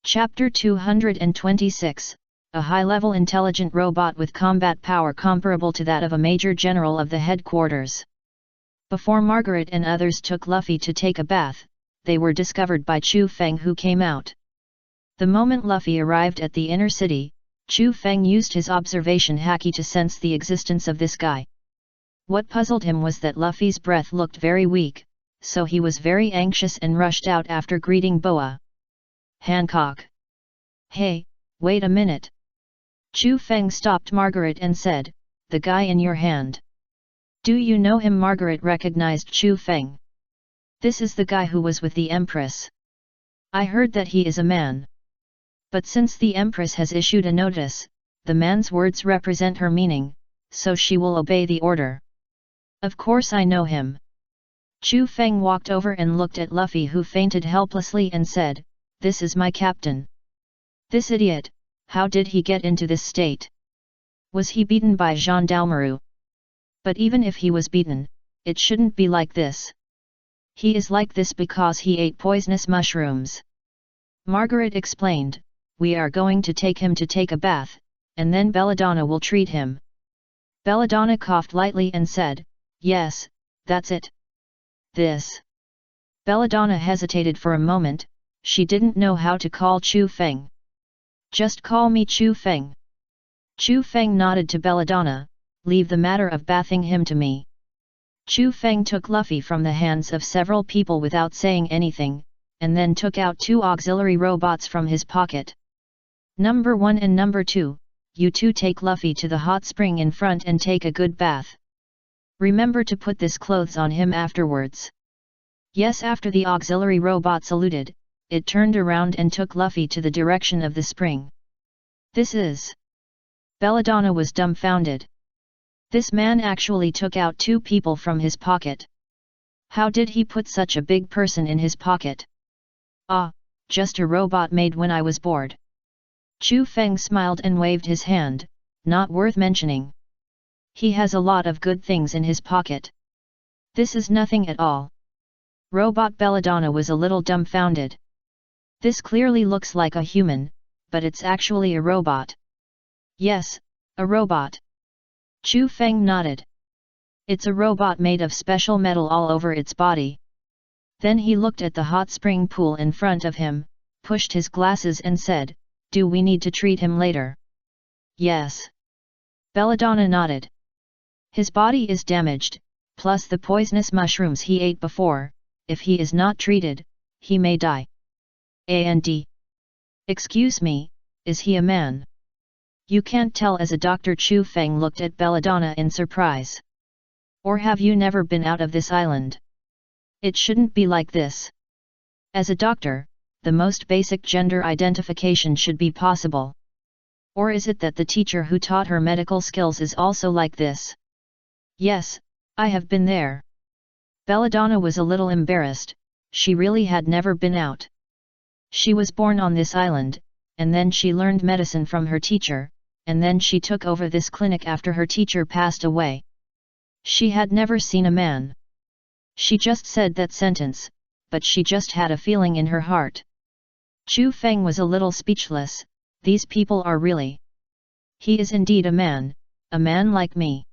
Chapter 226, a high-level intelligent robot with combat power comparable to that of a major general of the headquarters. Before Margaret and others took Luffy to take a bath, they were discovered by Chu Feng, who came out. The moment Luffy arrived at the inner city, Chu Feng used his observation haki to sense the existence of this guy. What puzzled him was that Luffy's breath looked very weak, so he was very anxious and rushed out after greeting Boa Hancock. "Hey, wait a minute." Chu Feng stopped Margaret and said, "The guy in your hand. Do you know him?" Margaret recognized Chu Feng. "This is the guy who was with the Empress. I heard that he is a man. But since the Empress has issued a notice, the man's words represent her meaning, so she will obey the order. Of course I know him." Chu Feng walked over and looked at Luffy, who fainted helplessly, and said, "This is my captain. This idiot, how did he get into this state? Was he beaten by gendarmerie? But even if he was beaten, it shouldn't be like this. He is like this because he ate poisonous mushrooms." Margaret explained, "We are going to take him to take a bath, and then Belladonna will treat him." Belladonna coughed lightly and said, "Yes, that's it. This." Belladonna hesitated for a moment. She didn't know how to call Chu Feng. "Just call me Chu Feng." Chu Feng nodded to Belladonna, "Leave the matter of bathing him to me." Chu Feng took Luffy from the hands of several people without saying anything, and then took out two auxiliary robots from his pocket. "Number 1 and number 2, you two take Luffy to the hot spring in front and take a good bath. Remember to put this clothes on him afterwards." "Yes." After the auxiliary robot saluted, it turned around and took Luffy to the direction of the spring. "This is..." Belladonna was dumbfounded. This man actually took out two people from his pocket. How did he put such a big person in his pocket? "Ah, just a robot made when I was bored." Chu Feng smiled and waved his hand, "Not worth mentioning. He has a lot of good things in his pocket. This is nothing at all." Robot Belladonna was a little dumbfounded. "This clearly looks like a human, but it's actually a robot." "Yes, a robot." Chu Feng nodded. "It's a robot made of special metal all over its body." Then he looked at the hot spring pool in front of him, pushed his glasses and said, "Do we need to treat him later?" "Yes." Belladonna nodded. "His body is damaged, plus the poisonous mushrooms he ate before. If he is not treated, he may die." "And excuse me, is he a man?" "You can't tell as a doctor." Chu Feng looked at Belladonna in surprise. "Or have you never been out of this island? It shouldn't be like this. As a doctor, the most basic gender identification should be possible. Or is it that the teacher who taught her medical skills is also like this?" "Yes, I have been there." Belladonna was a little embarrassed. She really had never been out. She was born on this island, and then she learned medicine from her teacher, and then she took over this clinic after her teacher passed away. She had never seen a man. She just said that sentence, but she just had a feeling in her heart. Chu Feng was a little speechless. These people are really... He is indeed a man like me.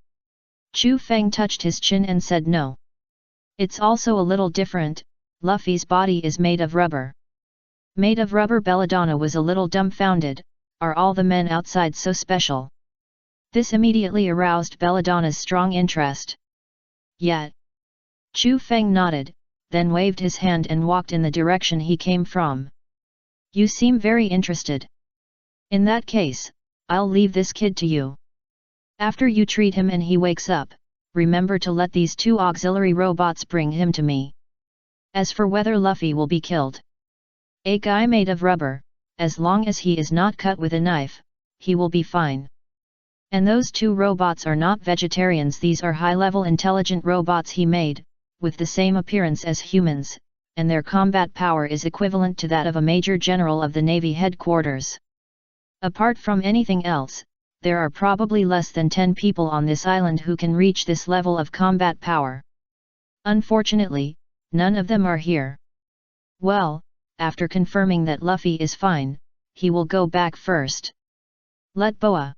Chu Feng touched his chin and said, "No. It's also a little different. Luffy's body is made of rubber." "Made of rubber?" Belladonna was a little dumbfounded. Are all the men outside so special? This immediately aroused Belladonna's strong interest. "Yet." Chu Feng nodded, then waved his hand and walked in the direction he came from. "You seem very interested. In that case, I'll leave this kid to you. After you treat him and he wakes up, remember to let these two auxiliary robots bring him to me. As for whether Luffy will be killed, a guy made of rubber, as long as he is not cut with a knife, he will be fine. And those two robots are not vegetarians. These are high-level intelligent robots he made, with the same appearance as humans, and their combat power is equivalent to that of a major general of the Navy headquarters. Apart from anything else, there are probably less than 10 people on this island who can reach this level of combat power. Unfortunately, none of them are here. Well, after confirming that Luffy is fine, he will go back first. Let Boa.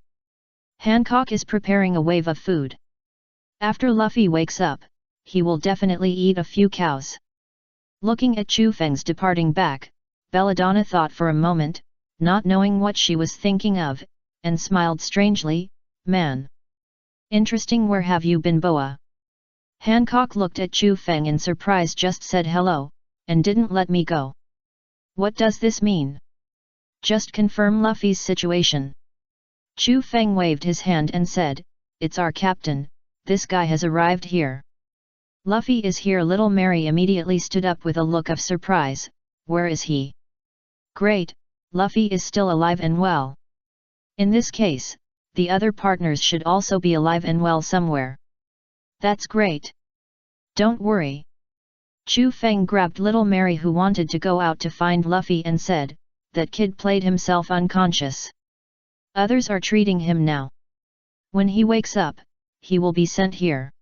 Hancock is preparing a wave of food. After Luffy wakes up, he will definitely eat a few cows. Looking at Chu Feng's departing back, Belladonna thought for a moment, not knowing what she was thinking of, and smiled strangely. Man. Interesting. Where have you been, Boa? Hancock looked at Chu Feng in surprise, just said hello, and didn't let me go. What does this mean? Just confirm Luffy's situation. Chu Feng waved his hand and said, it's our captain, this guy has arrived here. Luffy is here. Little Mary immediately stood up with a look of surprise. Where is he? Great, Luffy is still alive and well. In this case, the other partners should also be alive and well somewhere. That's great. Don't worry. Chu Feng grabbed Little Mary, who wanted to go out to find Luffy, and said, that kid played himself unconscious. Others are treating him now. When he wakes up, he will be sent here.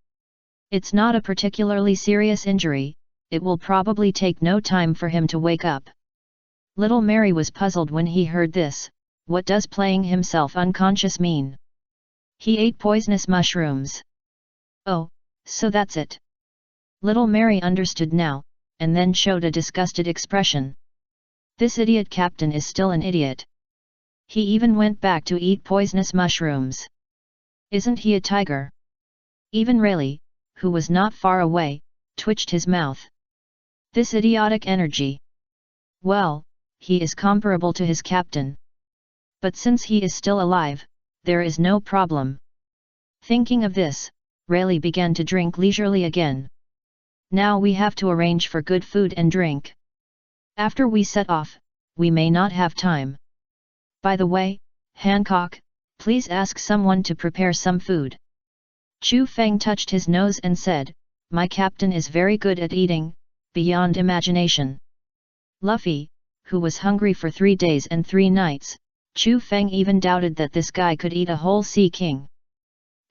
It's not a particularly serious injury, it will probably take no time for him to wake up. Little Mary was puzzled when he heard this. What does playing himself unconscious mean? He ate poisonous mushrooms. Oh, so that's it. Little Mary understood now, and then showed a disgusted expression. This idiot captain is still an idiot. He even went back to eat poisonous mushrooms. Isn't he a tiger? Even Rayleigh, who was not far away, twitched his mouth. This idiotic energy. Well, he is comparable to his captain. But since he is still alive, there is no problem. Thinking of this, Rayleigh began to drink leisurely again. Now we have to arrange for good food and drink. After we set off, we may not have time. By the way, Hancock, please ask someone to prepare some food. Chu Feng touched his nose and said, my captain is very good at eating, beyond imagination. Luffy, who was hungry for 3 days and 3 nights, Chu Feng even doubted that this guy could eat a whole sea king.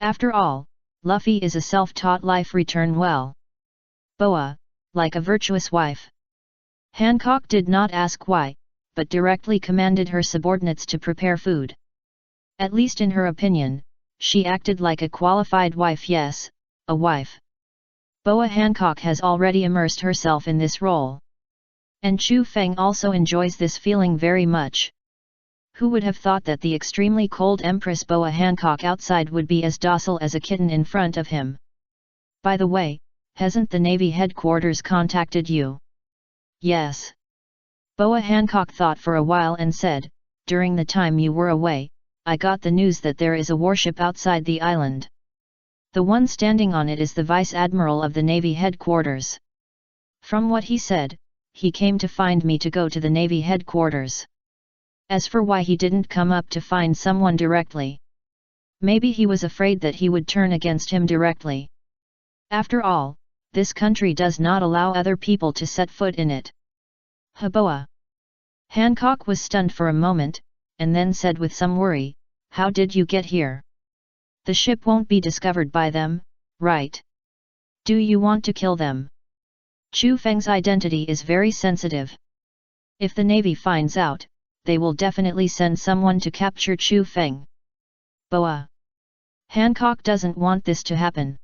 After all, Luffy is a self-taught life. Return well. Boa, like a virtuous wife. Hancock did not ask why, but directly commanded her subordinates to prepare food. At least in her opinion, she acted like a qualified wife. Yes, a wife. Boa Hancock has already immersed herself in this role. And Chu Feng also enjoys this feeling very much. Who would have thought that the extremely cold Empress Boa Hancock outside would be as docile as a kitten in front of him? By the way, hasn't the Navy headquarters contacted you? Yes. Boa Hancock thought for a while and said, during the time you were away, I got the news that there is a warship outside the island. The one standing on it is the Vice Admiral of the Navy headquarters. From what he said, he came to find me to go to the Navy headquarters. As for why he didn't come up to find someone directly, maybe he was afraid that he would turn against him directly. After all, this country does not allow other people to set foot in it. Boa. Hancock was stunned for a moment, and then said with some worry, how did you get here? The ship won't be discovered by them, right? Do you want to kill them? Chu Feng's identity is very sensitive. If the Navy finds out, they will definitely send someone to capture Chu Feng. Boa. Hancock doesn't want this to happen.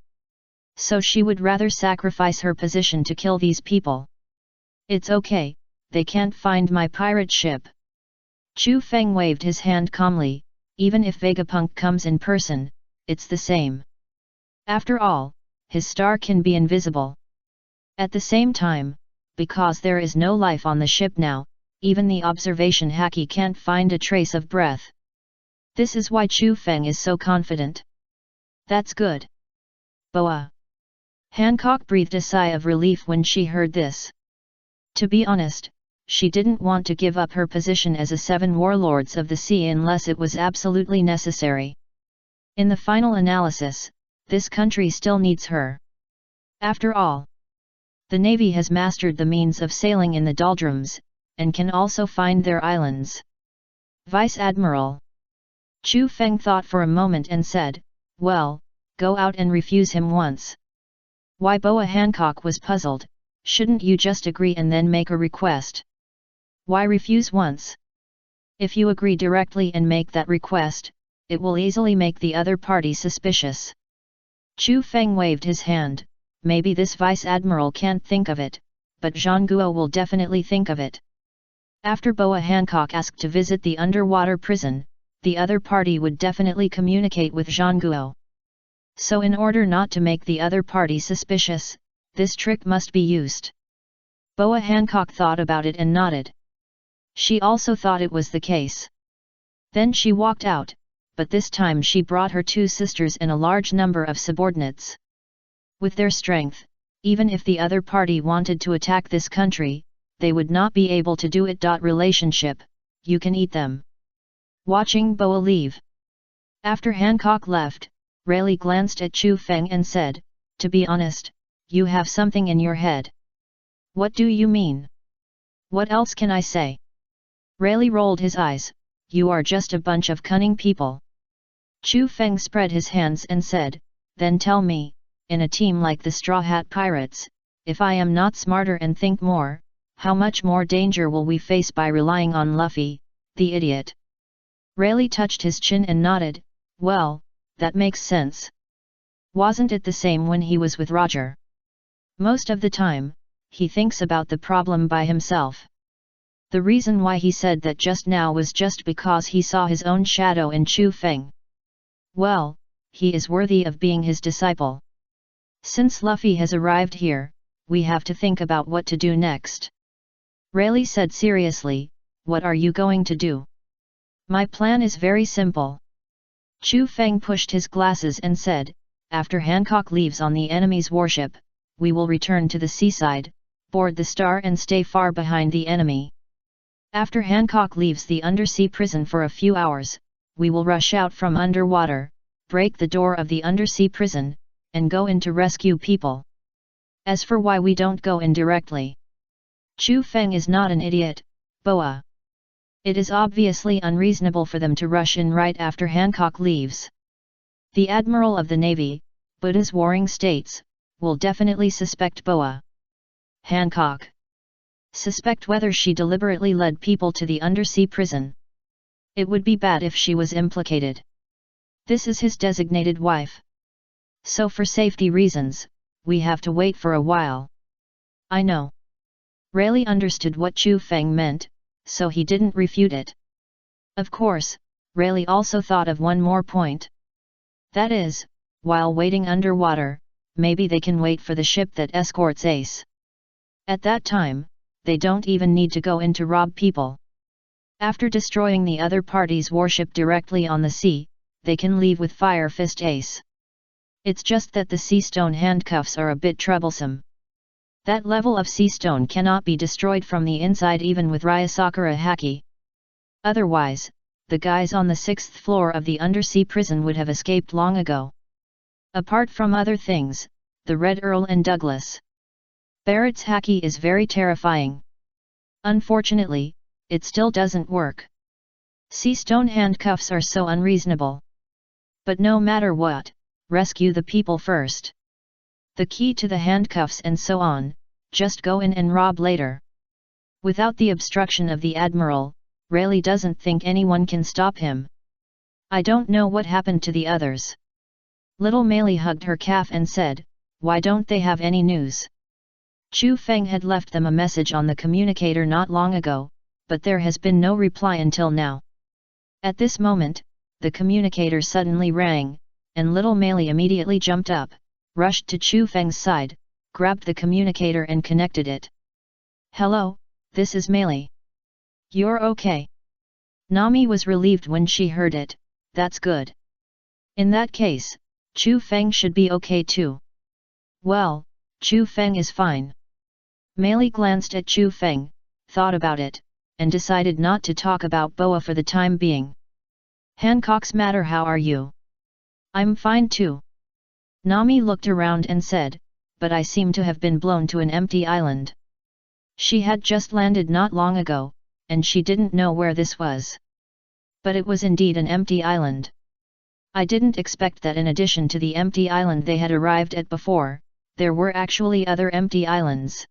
So she would rather sacrifice her position to kill these people. It's okay, they can't find my pirate ship. Chu Feng waved his hand calmly, even if Vegapunk comes in person, it's the same. After all, his star can be invisible. At the same time, because there is no life on the ship now, even the observation haki can't find a trace of breath. This is why Chu Feng is so confident. That's good. Boa. Hancock breathed a sigh of relief when she heard this. To be honest, she didn't want to give up her position as a 7 warlords of the sea unless it was absolutely necessary. In the final analysis, this country still needs her. After all, the Navy has mastered the means of sailing in the doldrums, and can also find their islands. Vice Admiral. Chu Feng thought for a moment and said, well, go out and refuse him once. Why? Boa Hancock was puzzled. Shouldn't you just agree and then make a request? Why refuse once? If you agree directly and make that request, it will easily make the other party suspicious. Chu Feng waved his hand. Maybe this vice admiral can't think of it, but Zhang Guo will definitely think of it. After Boa Hancock asked to visit the underwater prison, the other party would definitely communicate with Zhang Guo. So in order not to make the other party suspicious, this trick must be used. Boa Hancock thought about it and nodded. She also thought it was the case. Then she walked out, but this time she brought her two sisters and a large number of subordinates. With their strength, even if the other party wanted to attack this country, they would not be able to do it. Relationship, you can eat them. Watching Boa leave. After Hancock left, Rayleigh glanced at Chu Feng and said, "To be honest, you have something in your head." "What do you mean? What else can I say?" Rayleigh rolled his eyes. "You are just a bunch of cunning people." Chu Feng spread his hands and said, "Then tell me, in a team like the Straw Hat Pirates, if I am not smarter and think more, how much more danger will we face by relying on Luffy, the idiot?" Rayleigh touched his chin and nodded. "Well, that makes sense. Wasn't it the same when he was with Roger? Most of the time, he thinks about the problem by himself." The reason why he said that just now was just because he saw his own shadow in Chu Feng. Well, he is worthy of being his disciple. Since Luffy has arrived here, we have to think about what to do next. Rayleigh said seriously, "What are you going to do?" "My plan is very simple." Chu Feng pushed his glasses and said, "After Hancock leaves on the enemy's warship, we will return to the seaside, board the Star and stay far behind the enemy. After Hancock leaves the undersea prison for a few hours, we will rush out from underwater, break the door of the undersea prison, and go in to rescue people. As for why we don't go in directly, Chu Feng is not an idiot, Boa. It is obviously unreasonable for them to rush in right after Hancock leaves. The Admiral of the Navy, Buddha's Warring States, will definitely suspect Boa Hancock. Suspect whether she deliberately led people to the undersea prison. It would be bad if she was implicated. This is his designated wife. So for safety reasons, we have to wait for a while." "I know." Rayleigh understood what Chu Feng meant, so he didn't refute it. Of course, Rayleigh also thought of one more point. That is, while waiting underwater, maybe they can wait for the ship that escorts Ace. At that time, they don't even need to go in to rob people. After destroying the other party's warship directly on the sea, they can leave with Fire Fist Ace. It's just that the sea stone handcuffs are a bit troublesome. That level of sea stone cannot be destroyed from the inside even with Ryasakura Haki. Otherwise, the guys on the 6th floor of the undersea prison would have escaped long ago. Apart from other things, the Red Earl and Douglas Barrett's Haki is very terrifying. Unfortunately, it still doesn't work. Sea stone handcuffs are so unreasonable. But no matter what, rescue the people first. The key to the handcuffs and so on, just go in and rob later. Without the obstruction of the Admiral, Rayleigh doesn't think anyone can stop him. I don't know what happened to the others. Little Meili hugged her calf and said, "Why don't they have any news?" Chu Feng had left them a message on the communicator not long ago, but there has been no reply until now. At this moment, the communicator suddenly rang, and little Meili immediately jumped up, rushed to Chu Feng's side, grabbed the communicator and connected it. "Hello, this is Meili. You're okay?" Nami was relieved when she heard it. "That's good. In that case, Chu Feng should be okay too." "Well, Chu Feng is fine." Meili glanced at Chu Feng, thought about it, and decided not to talk about Boa for the time being. "Hancock's matter, how are you?" "I'm fine too." Nami looked around and said, "But I seem to have been blown to an empty island." She had just landed not long ago, and she didn't know where this was. But it was indeed an empty island. I didn't expect that in addition to the empty island they had arrived at before, there were actually other empty islands.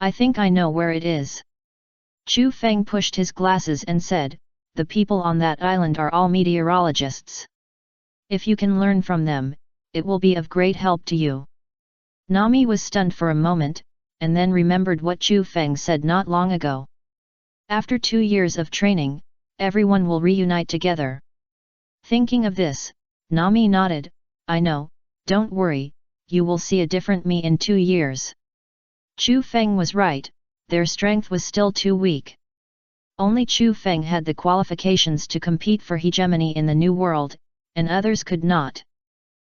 I think I know where it is. Chu Feng pushed his glasses and said, the people on that island are all meteorologists. If you can learn from them, it will be of great help to you." Nami was stunned for a moment, and then remembered what Chu Feng said not long ago. After 2 years of training, everyone will reunite together. Thinking of this, Nami nodded, "I know, don't worry, you will see a different me in 2 years." Chu Feng was right, their strength was still too weak. Only Chu Feng had the qualifications to compete for hegemony in the New World, and others could not.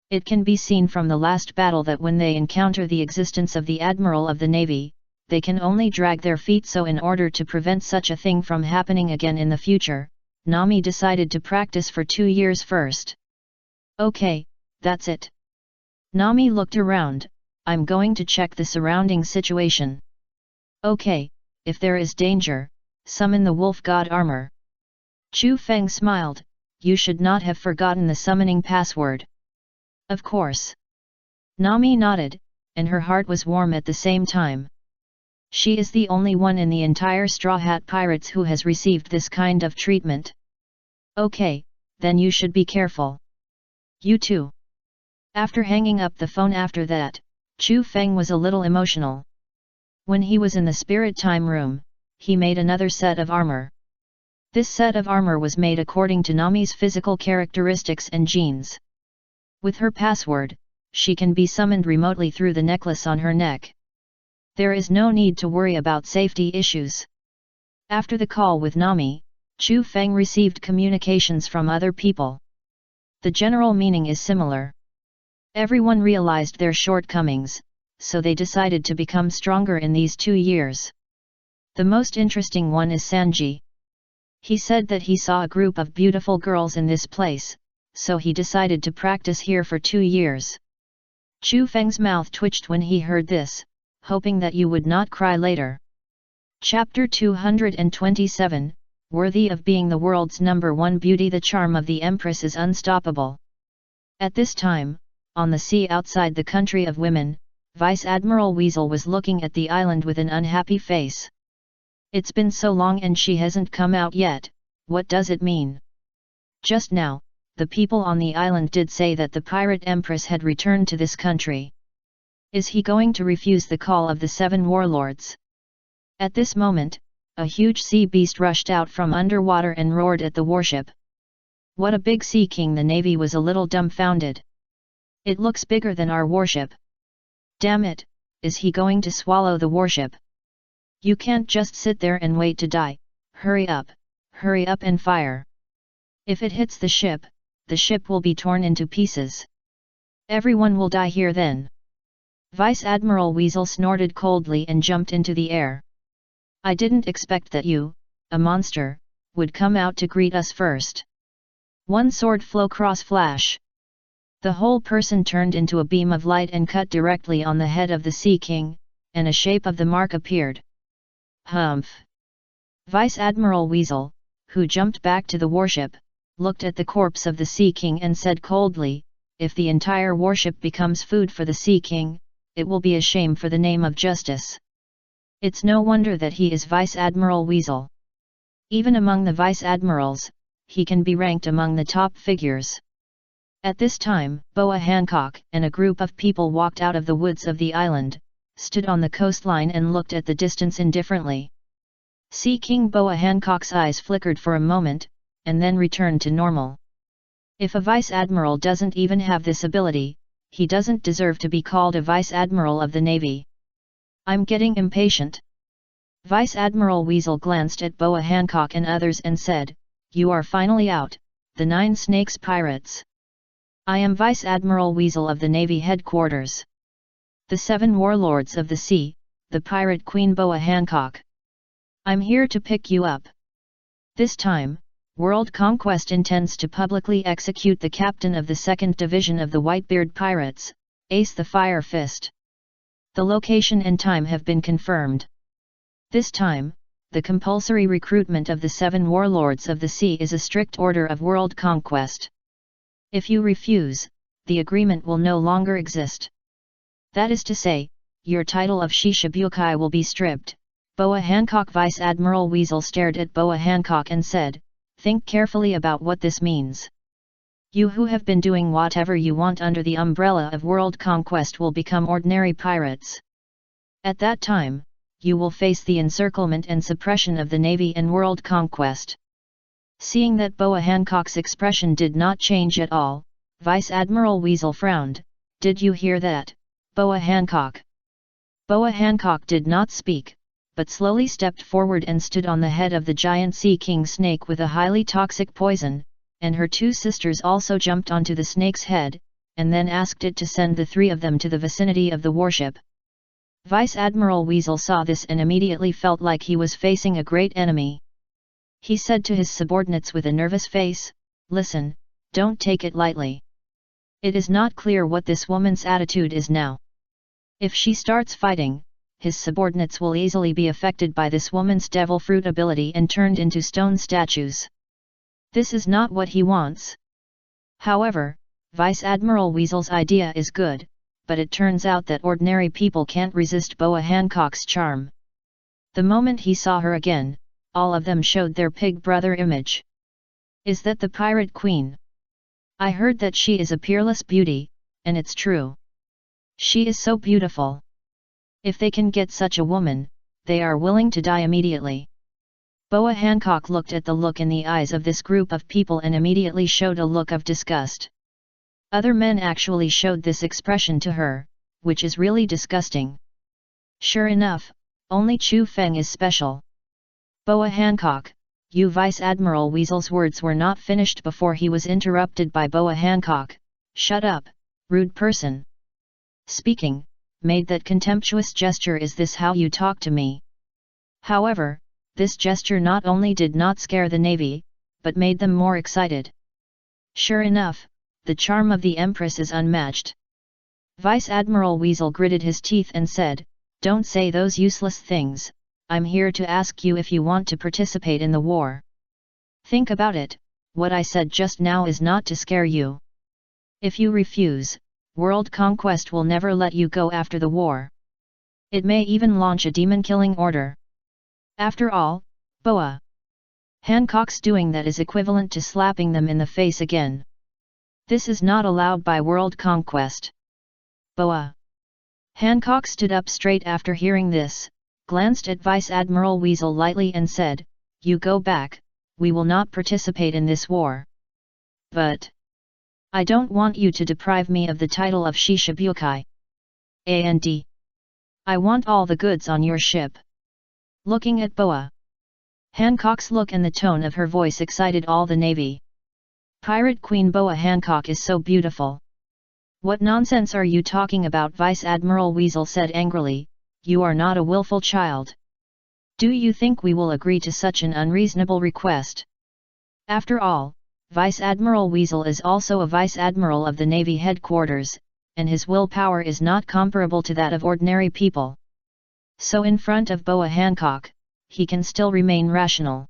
It can be seen from the last battle that when they encounter the existence of the Admiral of the Navy, they can only drag their feet. So in order to prevent such a thing from happening again in the future, Nami decided to practice for 2 years first. "Okay, that's it." Nami looked around, "I'm going to check the surrounding situation." "Okay, if there is danger, summon the wolf god armor." Chu Feng smiled, "You should not have forgotten the summoning password." "Of course." Nami nodded, and her heart was warm at the same time. She is the only one in the entire Straw Hat Pirates who has received this kind of treatment. "Okay, then you should be careful. You too." After hanging up the phone after that, Chu Feng was a little emotional. When he was in the spirit time room, he made another set of armor. This set of armor was made according to Nami's physical characteristics and genes. With her password, she can be summoned remotely through the necklace on her neck. There is no need to worry about safety issues. After the call with Nami, Chu Feng received communications from other people. The general meaning is similar. Everyone realized their shortcomings, so they decided to become stronger in these 2 years. The most interesting one is Sanji. He said that he saw a group of beautiful girls in this place, so he decided to practice here for 2 years. Chu Feng's mouth twitched when he heard this, hoping that you would not cry later. Chapter 227, Worthy of being the world's #1 beauty. The charm of the Empress is unstoppable. At this time, on the sea outside the country of women, Vice Admiral Weasel was looking at the island with an unhappy face. "It's been so long and she hasn't come out yet, what does it mean?" Just now, the people on the island did say that the pirate empress had returned to this country. Is he going to refuse the call of the 7 warlords? At this moment, a huge sea beast rushed out from underwater and roared at the warship. "What a big sea king!" The navy was a little dumbfounded. "It looks bigger than our warship." "Damn it, is he going to swallow the warship?" "You can't just sit there and wait to die, hurry up and fire. If it hits the ship will be torn into pieces. Everyone will die here then." Vice Admiral Weasel snorted coldly and jumped into the air. "I didn't expect that you, a monster, would come out to greet us first." One sword flow cross flash. The whole person turned into a beam of light and cut directly on the head of the Sea King, and a shape of the mark appeared. "Humph!" Vice Admiral Weasel, who jumped back to the warship, looked at the corpse of the Sea King and said coldly, "If the entire warship becomes food for the Sea King, it will be a shame for the name of justice." It's no wonder that he is Vice Admiral Weasel. Even among the Vice Admirals, he can be ranked among the top figures. At this time, Boa Hancock and a group of people walked out of the woods of the island, stood on the coastline and looked at the distance indifferently. Sea King Boa Hancock's eyes flickered for a moment, and then returned to normal. If a Vice Admiral doesn't even have this ability, he doesn't deserve to be called a Vice Admiral of the Navy. "I'm getting impatient." Vice Admiral Weasel glanced at Boa Hancock and others and said, "You are finally out, the 9 Snakes Pirates. I am Vice Admiral Weasel of the Navy Headquarters. The 7 Warlords of the Sea, the Pirate Queen Boa Hancock. I'm here to pick you up. This time, World Conquest intends to publicly execute the captain of the 2nd Division of the Whitebeard Pirates, Ace the Fire Fist. The location and time have been confirmed. This time, the compulsory recruitment of the 7 Warlords of the Sea is a strict order of World Conquest. If you refuse, the agreement will no longer exist. That is to say, your title of Shishibukai will be stripped." Boa Hancock. Vice Admiral Weasel stared at Boa Hancock and said, Think carefully about what this means. You who have been doing whatever you want under the umbrella of world conquest will become ordinary pirates. At that time, you will face the encirclement and suppression of the Navy and world conquest. Seeing that Boa Hancock's expression did not change at all, Vice Admiral Weasel frowned. Did you hear that, Boa Hancock? Boa Hancock did not speak, but slowly stepped forward and stood on the head of the giant sea king snake with a highly toxic poison, and her two sisters also jumped onto the snake's head, and then asked it to send the three of them to the vicinity of the warship. Vice Admiral Weasel saw this and immediately felt like he was facing a great enemy. He said to his subordinates with a nervous face, "Listen, don't take it lightly. It is not clear what this woman's attitude is now. If she starts fighting, his subordinates will easily be affected by this woman's devil fruit ability and turned into stone statues. This is not what he wants." However, Vice Admiral Weasel's idea is good, but it turns out that ordinary people can't resist Boa Hancock's charm. The moment he saw her again, all of them showed their pig brother image. "Is that the pirate queen? I heard that she is a peerless beauty, and it's true. She is so beautiful. If they can get such a woman, they are willing to die immediately." Boa Hancock looked at the look in the eyes of this group of people and immediately showed a look of disgust. Other men actually showed this expression to her, which is really disgusting. Sure enough, only Chu Feng is special. "Boa Hancock, you Vice Admiral Weasel's words were not finished before he was interrupted by Boa Hancock. "Shut up, rude person. Speaking, made that contemptuous gesture. Is this how you talk to me?" However, this gesture not only did not scare the Navy, but made them more excited. Sure enough, the charm of the Empress is unmatched. Vice Admiral Weasel gritted his teeth and said, "Don't say those useless things. I'm here to ask you if you want to participate in the war. Think about it, what I said just now is not to scare you. If you refuse, world conquest will never let you go after the war. It may even launch a demon-killing order. After all, Boa Hancock's doing that is equivalent to slapping them in the face again. This is not allowed by world conquest." Boa Hancock stood up straight after hearing this, glanced at Vice Admiral Weasel lightly and said, "You go back, we will not participate in this war. But I don't want you to deprive me of the title of Shishibukai. And I want all the goods on your ship." Looking at Boa Hancock's look and the tone of her voice excited all the Navy. "Pirate Queen Boa Hancock is so beautiful. What nonsense are you talking about?" Vice Admiral Weasel said angrily. "You are not a willful child. Do you think we will agree to such an unreasonable request? After all, Vice Admiral Weasel is also a Vice Admiral of the Navy headquarters, and his willpower is not comparable to that of ordinary people. So in front of Boa Hancock, he can still remain rational."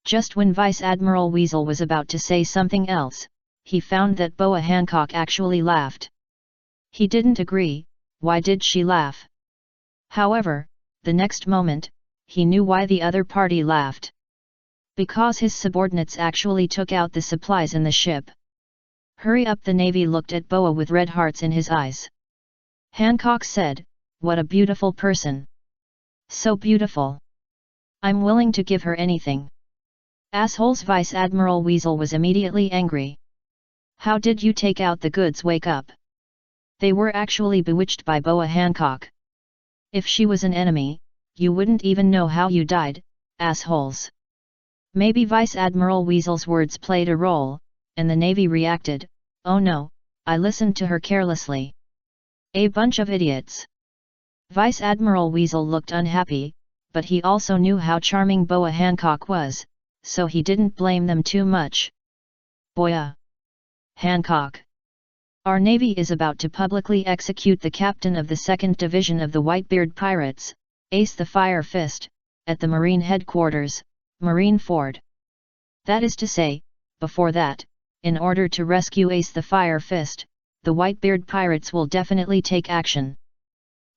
Just when Vice Admiral Weasel was about to say something else, he found that Boa Hancock actually laughed. He didn't agree. Why did she laugh? However, the next moment, he knew why the other party laughed. Because his subordinates actually took out the supplies in the ship. "Hurry up!" The Navy looked at Boa with red hearts in his eyes. Hancock said, "What a beautiful person. So beautiful. I'm willing to give her anything." Assholes! Vice Admiral Weasel was immediately angry. "How did you take out the goods? Wake up. They were actually bewitched by Boa Hancock. If she was an enemy, you wouldn't even know how you died, assholes." Maybe Vice Admiral Weasel's words played a role, and the Navy reacted, "Oh no, I listened to her carelessly. A bunch of idiots." Vice Admiral Weasel looked unhappy, but he also knew how charming Boa Hancock was, so he didn't blame them too much. "Boa Hancock, our Navy is about to publicly execute the captain of the 2nd Division of the Whitebeard Pirates, Ace the Fire Fist, at the Marine Headquarters, Marine Ford. That is to say, before that, in order to rescue Ace the Fire Fist, the Whitebeard Pirates will definitely take action.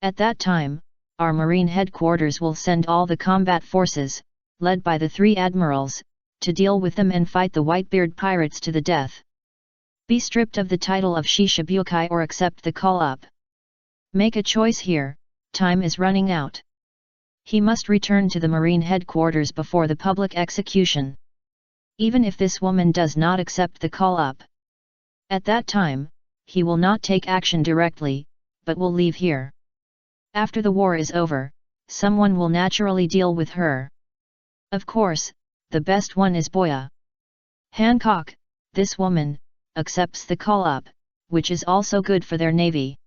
At that time, our Marine Headquarters will send all the combat forces, led by the 3 admirals, to deal with them and fight the Whitebeard pirates to the death. Be stripped of the title of Shishibukai or accept the call-up. Make a choice here, time is running out. He must return to the Marine headquarters before the public execution. Even if this woman does not accept the call-up. At that time, he will not take action directly, but will leave here. After the war is over, someone will naturally deal with her. Of course, the best one is Boya. Hancock, this woman, accepts the call-up, which is also good for their navy.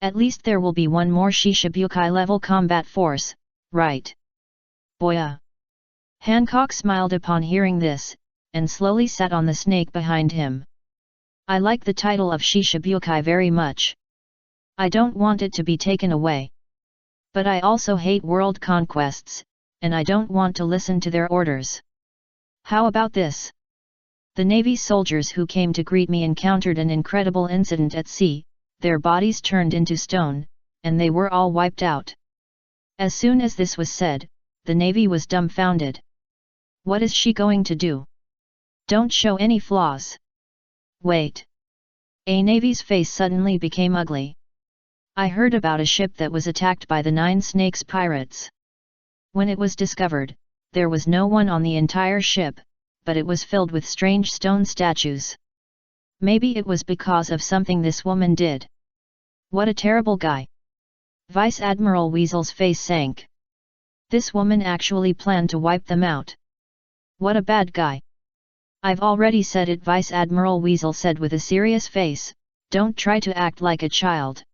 At least there will be one more Shishibukai level combat force, right? Boya. Hancock smiled upon hearing this, and slowly sat on the snake behind him. I like the title of Shishibukai very much. I don't want it to be taken away. But I also hate world conquests, and I don't want to listen to their orders. How about this? The Navy soldiers who came to greet me encountered an incredible incident at sea, their bodies turned into stone, and they were all wiped out. As soon as this was said, the Navy was dumbfounded. What is she going to do? Don't show any flaws. Wait. A Navy's face suddenly became ugly. I heard about a ship that was attacked by the 9 Snakes pirates. When it was discovered, there was no one on the entire ship, but it was filled with strange stone statues. Maybe it was because of something this woman did. What a terrible guy. Vice Admiral Weasel's face sank. This woman actually planned to wipe them out. What a bad guy. I've already said it, Vice Admiral Weasel said with a serious face, don't try to act like a child.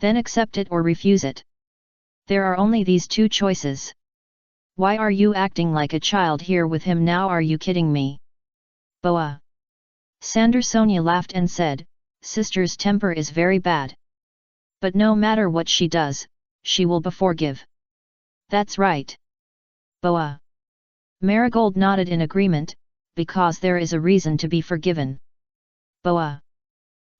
Then accept it or refuse it. There are only these 2 choices. Why are you acting like a child here with him now? Are you kidding me? Boa. Sandersonia laughed and said, Sister's temper is very bad. But no matter what she does, she will forgive. That's right. Boa. Marigold nodded in agreement, because there is a reason to be forgiven. Boa.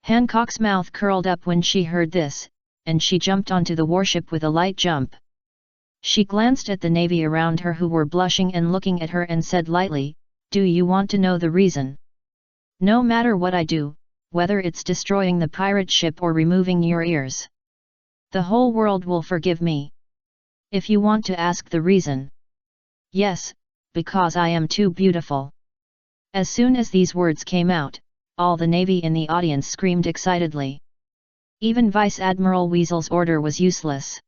Hancock's mouth curled up when she heard this, and she jumped onto the warship with a light jump. She glanced at the Navy around her who were blushing and looking at her and said lightly, do you want to know the reason? No matter what I do, whether it's destroying the pirate ship or removing your ears, the whole world will forgive me. If you want to ask the reason. Yes, because I am too beautiful. As soon as these words came out, all the Navy in the audience screamed excitedly. Even Vice Admiral Weasel's order was useless.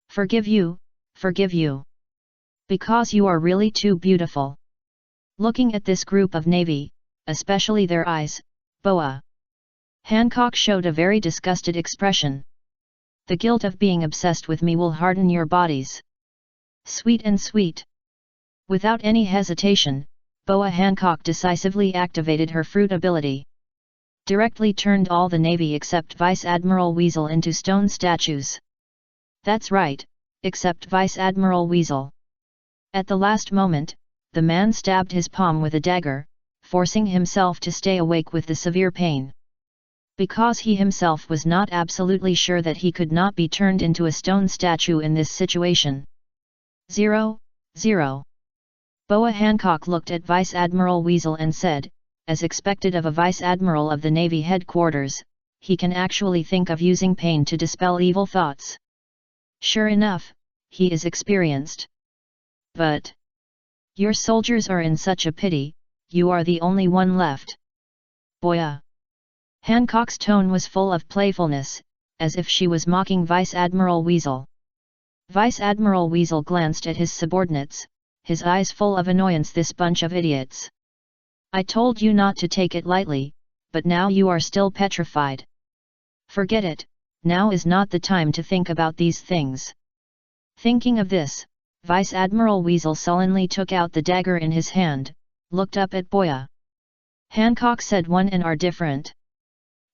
Forgive you, forgive you. Because you are really too beautiful. Looking at this group of Navy, especially their eyes, Boa. Hancock showed a very disgusted expression. The guilt of being obsessed with me will harden your bodies. Sweet and sweet. Without any hesitation, Boa Hancock decisively activated her fruit ability. Directly turned all the Navy except Vice Admiral Weasel into stone statues. That's right, except Vice Admiral Weasel. At the last moment, the man stabbed his palm with a dagger, forcing himself to stay awake with the severe pain. Because he himself was not absolutely sure that he could not be turned into a stone statue in this situation. 0, 0. Boa Hancock looked at Vice Admiral Weasel and said, as expected of a Vice Admiral of the Navy headquarters, he can actually think of using pain to dispel evil thoughts. Sure enough, he is experienced. But your soldiers are in such a pity, you are the only one left. Boya. Hancock's tone was full of playfulness, as if she was mocking Vice Admiral Weasel. Vice Admiral Weasel glanced at his subordinates, his eyes full of annoyance. This bunch of idiots. I told you not to take it lightly, but now you are still petrified. Forget it, now is not the time to think about these things. Thinking of this, Vice Admiral Weasel sullenly took out the dagger in his hand, looked up at Boya. Hancock said one and are different.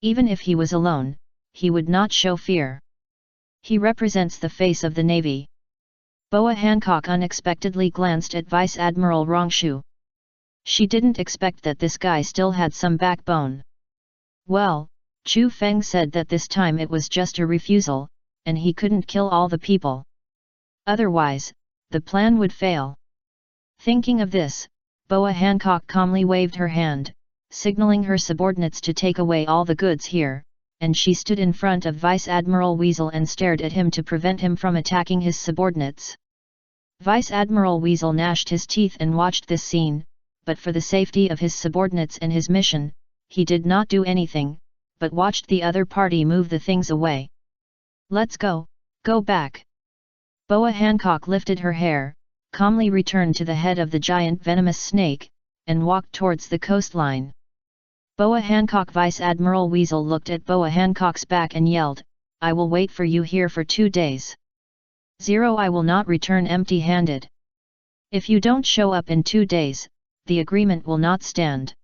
Even if he was alone, he would not show fear. He represents the face of the Navy. Boa Hancock unexpectedly glanced at Vice Admiral Rongshu. She didn't expect that this guy still had some backbone. Well, Chu Feng said that this time it was just a refusal, and he couldn't kill all the people. Otherwise, the plan would fail. Thinking of this, Boa Hancock calmly waved her hand, signaling her subordinates to take away all the goods here, and she stood in front of Vice Admiral Weasel and stared at him to prevent him from attacking his subordinates. Vice Admiral Weasel gnashed his teeth and watched this scene, but for the safety of his subordinates and his mission, he did not do anything, but watched the other party move the things away. "Let's go back." Boa Hancock lifted her hair, calmly returned to the head of the giant venomous snake, and walked towards the coastline. Boa Hancock Vice Admiral Weasel looked at Boa Hancock's back and yelled, "I will wait for you here for 2 days. 0 I will not return empty-handed. If you don't show up in 2 days, the agreement will not stand."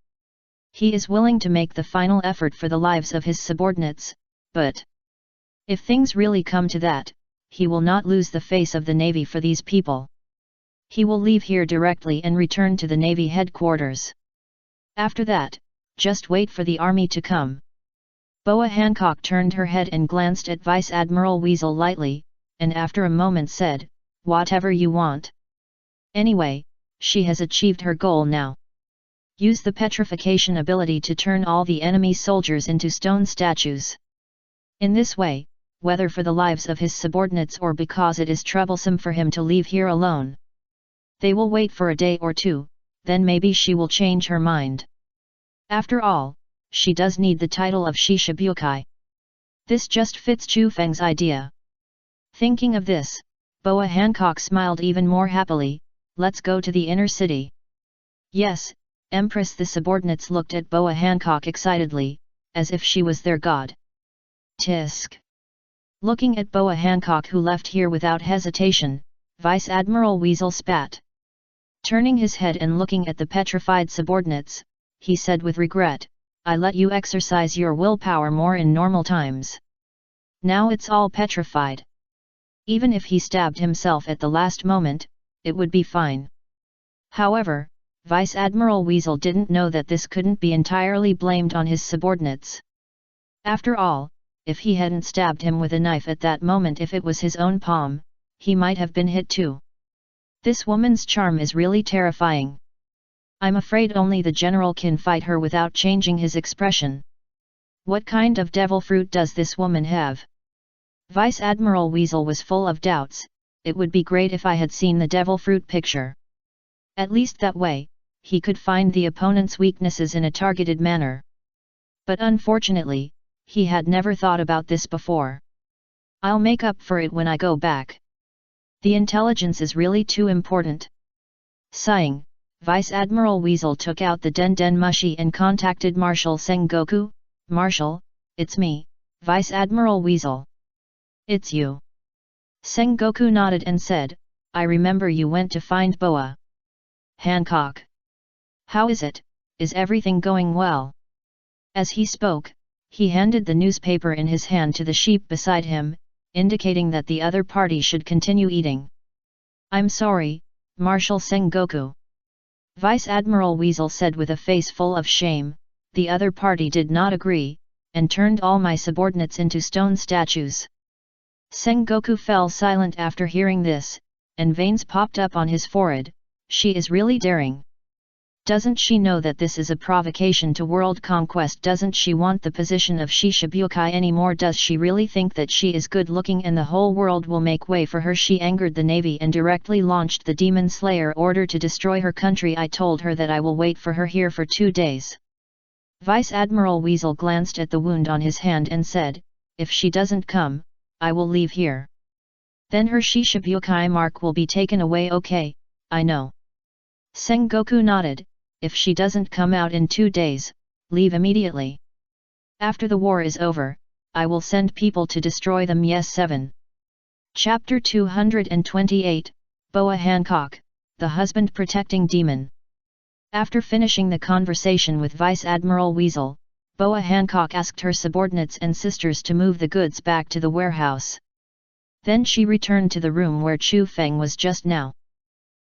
He is willing to make the final effort for the lives of his subordinates, but if things really come to that, he will not lose the face of the Navy for these people. He will leave here directly and return to the Navy headquarters. After that, just wait for the army to come. Boa Hancock turned her head and glanced at Vice Admiral Weasel lightly, and after a moment said, "Whatever you want." Anyway, she has achieved her goal now. Use the petrification ability to turn all the enemy soldiers into stone statues. In this way, whether for the lives of his subordinates or because it is troublesome for him to leave here alone, they will wait for a day or 2, then maybe she will change her mind. After all, she does need the title of Shishibukai. This just fits Chu Feng's idea. Thinking of this, Boa Hancock smiled even more happily. "Let's go to the inner city." "Yes, Empress." The subordinates looked at Boa Hancock excitedly, as if she was their god. Tisk. Looking at Boa Hancock, who left here without hesitation, Vice Admiral Weasel spat. Turning his head and looking at the petrified subordinates, he said with regret, "I let you exercise your willpower more in normal times. Now it's all petrified. Even if he stabbed himself at the last moment, it would be fine." However, Vice Admiral Weasel didn't know that this couldn't be entirely blamed on his subordinates. After all, if he hadn't stabbed him with a knife at that moment, if it was his own palm, he might have been hit too. This woman's charm is really terrifying. I'm afraid only the general can fight her without changing his expression. What kind of devil fruit does this woman have? Vice Admiral Weasel was full of doubts. It would be great if I had seen the devil fruit picture. At least that way, he could find the opponent's weaknesses in a targeted manner. But unfortunately, he had never thought about this before. I'll make up for it when I go back. The intelligence is really too important. Sighing, Vice Admiral Weasel took out the Den Den Mushi and contacted Marshal Sengoku. "Marshal, it's me, Vice Admiral Weasel." "It's you." Sengoku nodded and said, "I remember you went to find Boa Hancock. How is it? Is everything going well?" As he spoke, he handed the newspaper in his hand to the sheep beside him, indicating that the other party should continue eating. "I'm sorry, Marshal Sengoku." Vice Admiral Weasel said with a face full of shame. "The other party did not agree, and turned all my subordinates into stone statues." Sengoku fell silent after hearing this, and veins popped up on his forehead. She is really daring. Doesn't she know that this is a provocation to world conquest? Doesn't she want the position of Shishibukai anymore? Does she really think that she is good looking and the whole world will make way for her? She angered the Navy and directly launched the Demon Slayer order to destroy her country. I told her that I will wait for her here for 2 days. Vice Admiral Weasel glanced at the wound on his hand and said, "If she doesn't come, I will leave here. Then her Shishibukai mark will be taken away." "Okay, I know." Sengoku nodded. "If she doesn't come out in 2 days, leave immediately. After the war is over, I will send people to destroy them." Yes. 7. Chapter 228, Boa Hancock, the husband protecting demon. After finishing the conversation with Vice Admiral Weasel, Boa Hancock asked her subordinates and sisters to move the goods back to the warehouse. Then she returned to the room where Chu Feng was just now.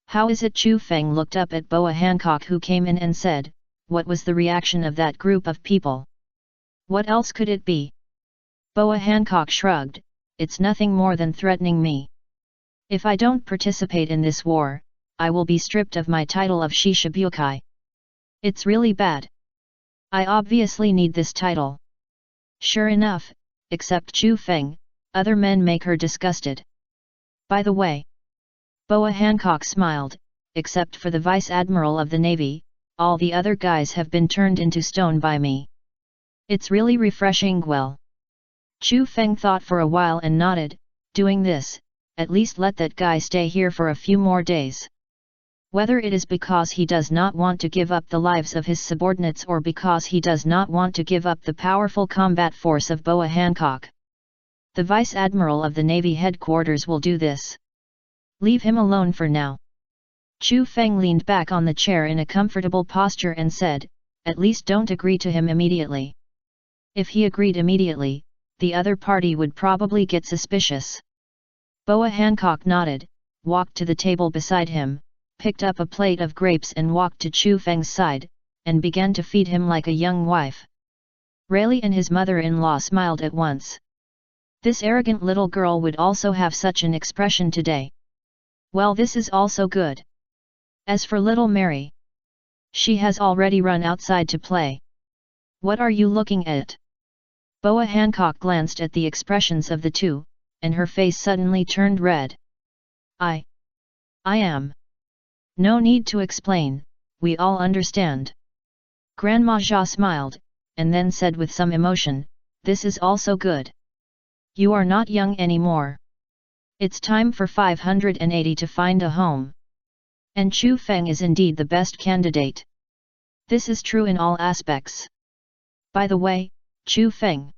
"How is it?" Chu Feng looked up at Boa Hancock, who came in, and said, "What was the reaction of that group of people? What else could it be?" Boa Hancock shrugged, "It's nothing more than threatening me. If I don't participate in this war, I will be stripped of my title of Shishibukai. It's really bad. I obviously need this title. Sure enough, except Chu Feng, other men make her disgusted. By the way, Boa Hancock smiled, except for the Vice Admiral of the Navy, all the other guys have been turned into stone by me. It's really refreshing. Well. Chu Feng thought for a while and nodded, doing this, at least let that guy stay here for a few more days. Whether it is because he does not want to give up the lives of his subordinates or because he does not want to give up the powerful combat force of Boa Hancock. The Vice Admiral of the Navy headquarters will do this. Leave him alone for now. Chu Feng leaned back on the chair in a comfortable posture and said, at least don't agree to him immediately. If he agreed immediately, the other party would probably get suspicious. Boa Hancock nodded, walked to the table beside him, picked up a plate of grapes and walked to Chu Feng's side, and began to feed him like a young wife. Rayleigh and his mother-in-law smiled at once. This arrogant little girl would also have such an expression today. Well, this is also good. As for little Mary, she has already run outside to play. What are you looking at? Boa Hancock glanced at the expressions of the two, and her face suddenly turned red. I am. No need to explain, we all understand. Grandma Jia smiled, and then said with some emotion, this is also good. You are not young anymore. It's time for 580 to find a home. And Chu Feng is indeed the best candidate. This is true in all aspects. By the way, Chu Feng.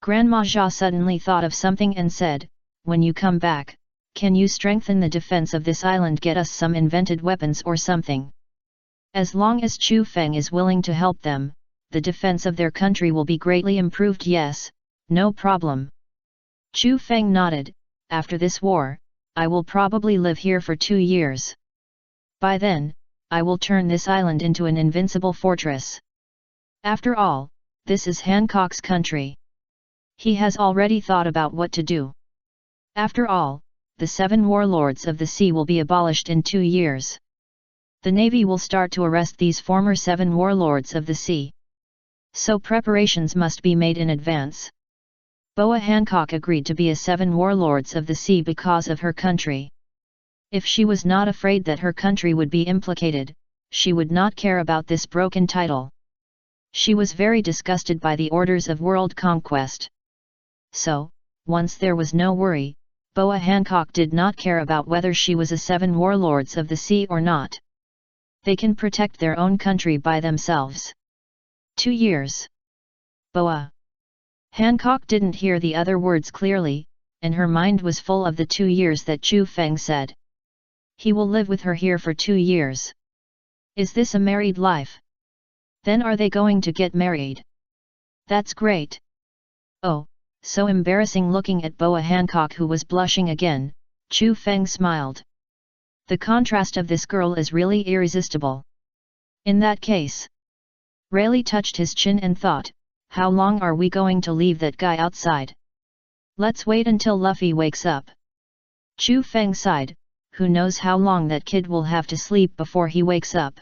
Grandma Jia suddenly thought of something and said, when you come back, can you strengthen the defense of this island, get us some invented weapons or something? As long as Chu Feng is willing to help them, the defense of their country will be greatly improved. Yes, no problem. Chu Feng nodded, after this war, I will probably live here for 2 years. By then, I will turn this island into an invincible fortress. After all, this is Hancock's country. He has already thought about what to do. After all, the 7 warlords of the sea will be abolished in 2 years. The Navy will start to arrest these former 7 warlords of the sea. So preparations must be made in advance. Boa Hancock agreed to be a 7 warlords of the sea because of her country. If she was not afraid that her country would be implicated, she would not care about this broken title. She was very disgusted by the orders of world conquest. So, once there was no worry, Boa Hancock did not care about whether she was a 7 warlords of the sea or not. They can protect their own country by themselves. 2 years. Boa Hancock didn't hear the other words clearly, and her mind was full of the 2 years that Chu Feng said. He will live with her here for 2 years. Is this a married life? Then are they going to get married? That's great. Oh, so embarrassing. Looking at Boa Hancock, who was blushing again, Chu Feng smiled. The contrast of this girl is really irresistible. In that case. Rayleigh touched his chin and thought, how long are we going to leave that guy outside? Let's wait until Luffy wakes up. Chu Feng sighed, who knows how long that kid will have to sleep before he wakes up.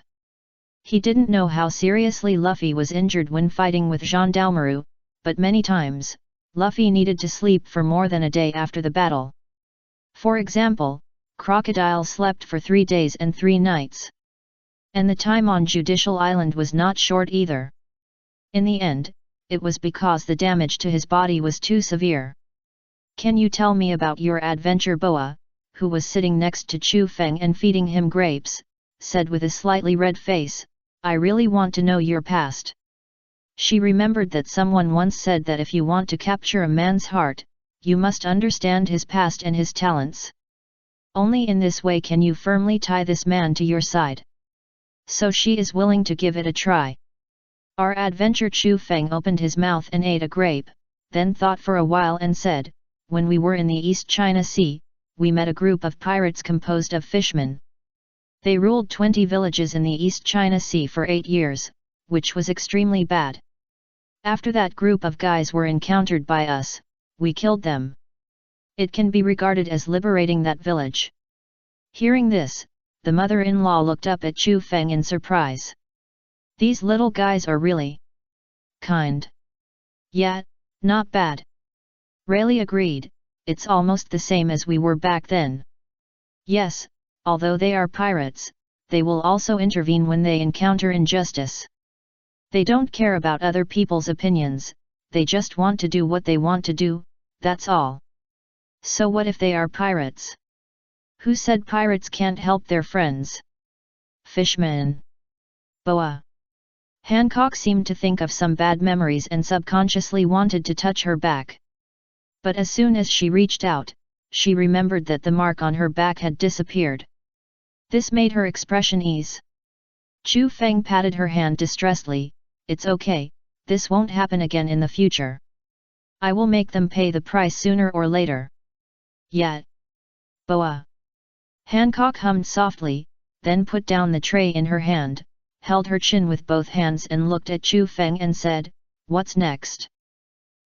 He didn't know how seriously Luffy was injured when fighting with Gendarmerie, but many times, Luffy needed to sleep for more than a day after the battle. For example, Crocodile slept for 3 days and 3 nights. And the time on Judicial Island was not short either. In the end, it was because the damage to his body was too severe. Can you tell me about your adventure? Boa, who was sitting next to Chu Feng and feeding him grapes, said with a slightly red face, I really want to know your past. She remembered that someone once said that if you want to capture a man's heart, you must understand his past and his talents. Only in this way can you firmly tie this man to your side. So she is willing to give it a try. Our adventure. Chu Feng opened his mouth and ate a grape, then thought for a while and said, when we were in the East China Sea, we met a group of pirates composed of fishermen. They ruled 20 villages in the East China Sea for 8 years, which was extremely bad. After that group of guys were encountered by us, we killed them. It can be regarded as liberating that village. Hearing this, the mother-in-law looked up at Chu Feng in surprise. These little guys are really kind. Yeah, not bad. Rayleigh agreed, it's almost the same as we were back then. Yes, although they are pirates, they will also intervene when they encounter injustice. They don't care about other people's opinions, they just want to do what they want to do, that's all. So what if they are pirates? Who said pirates can't help their friends? Fishman. Boa. Hancock seemed to think of some bad memories and subconsciously wanted to touch her back. But as soon as she reached out, she remembered that the mark on her back had disappeared. This made her expression ease. Chu Feng patted her hand distressedly, it's okay, this won't happen again in the future. I will make them pay the price sooner or later. Yet. Boa. Hancock hummed softly, then put down the tray in her hand, held her chin with both hands and looked at Chu Feng and said, what's next?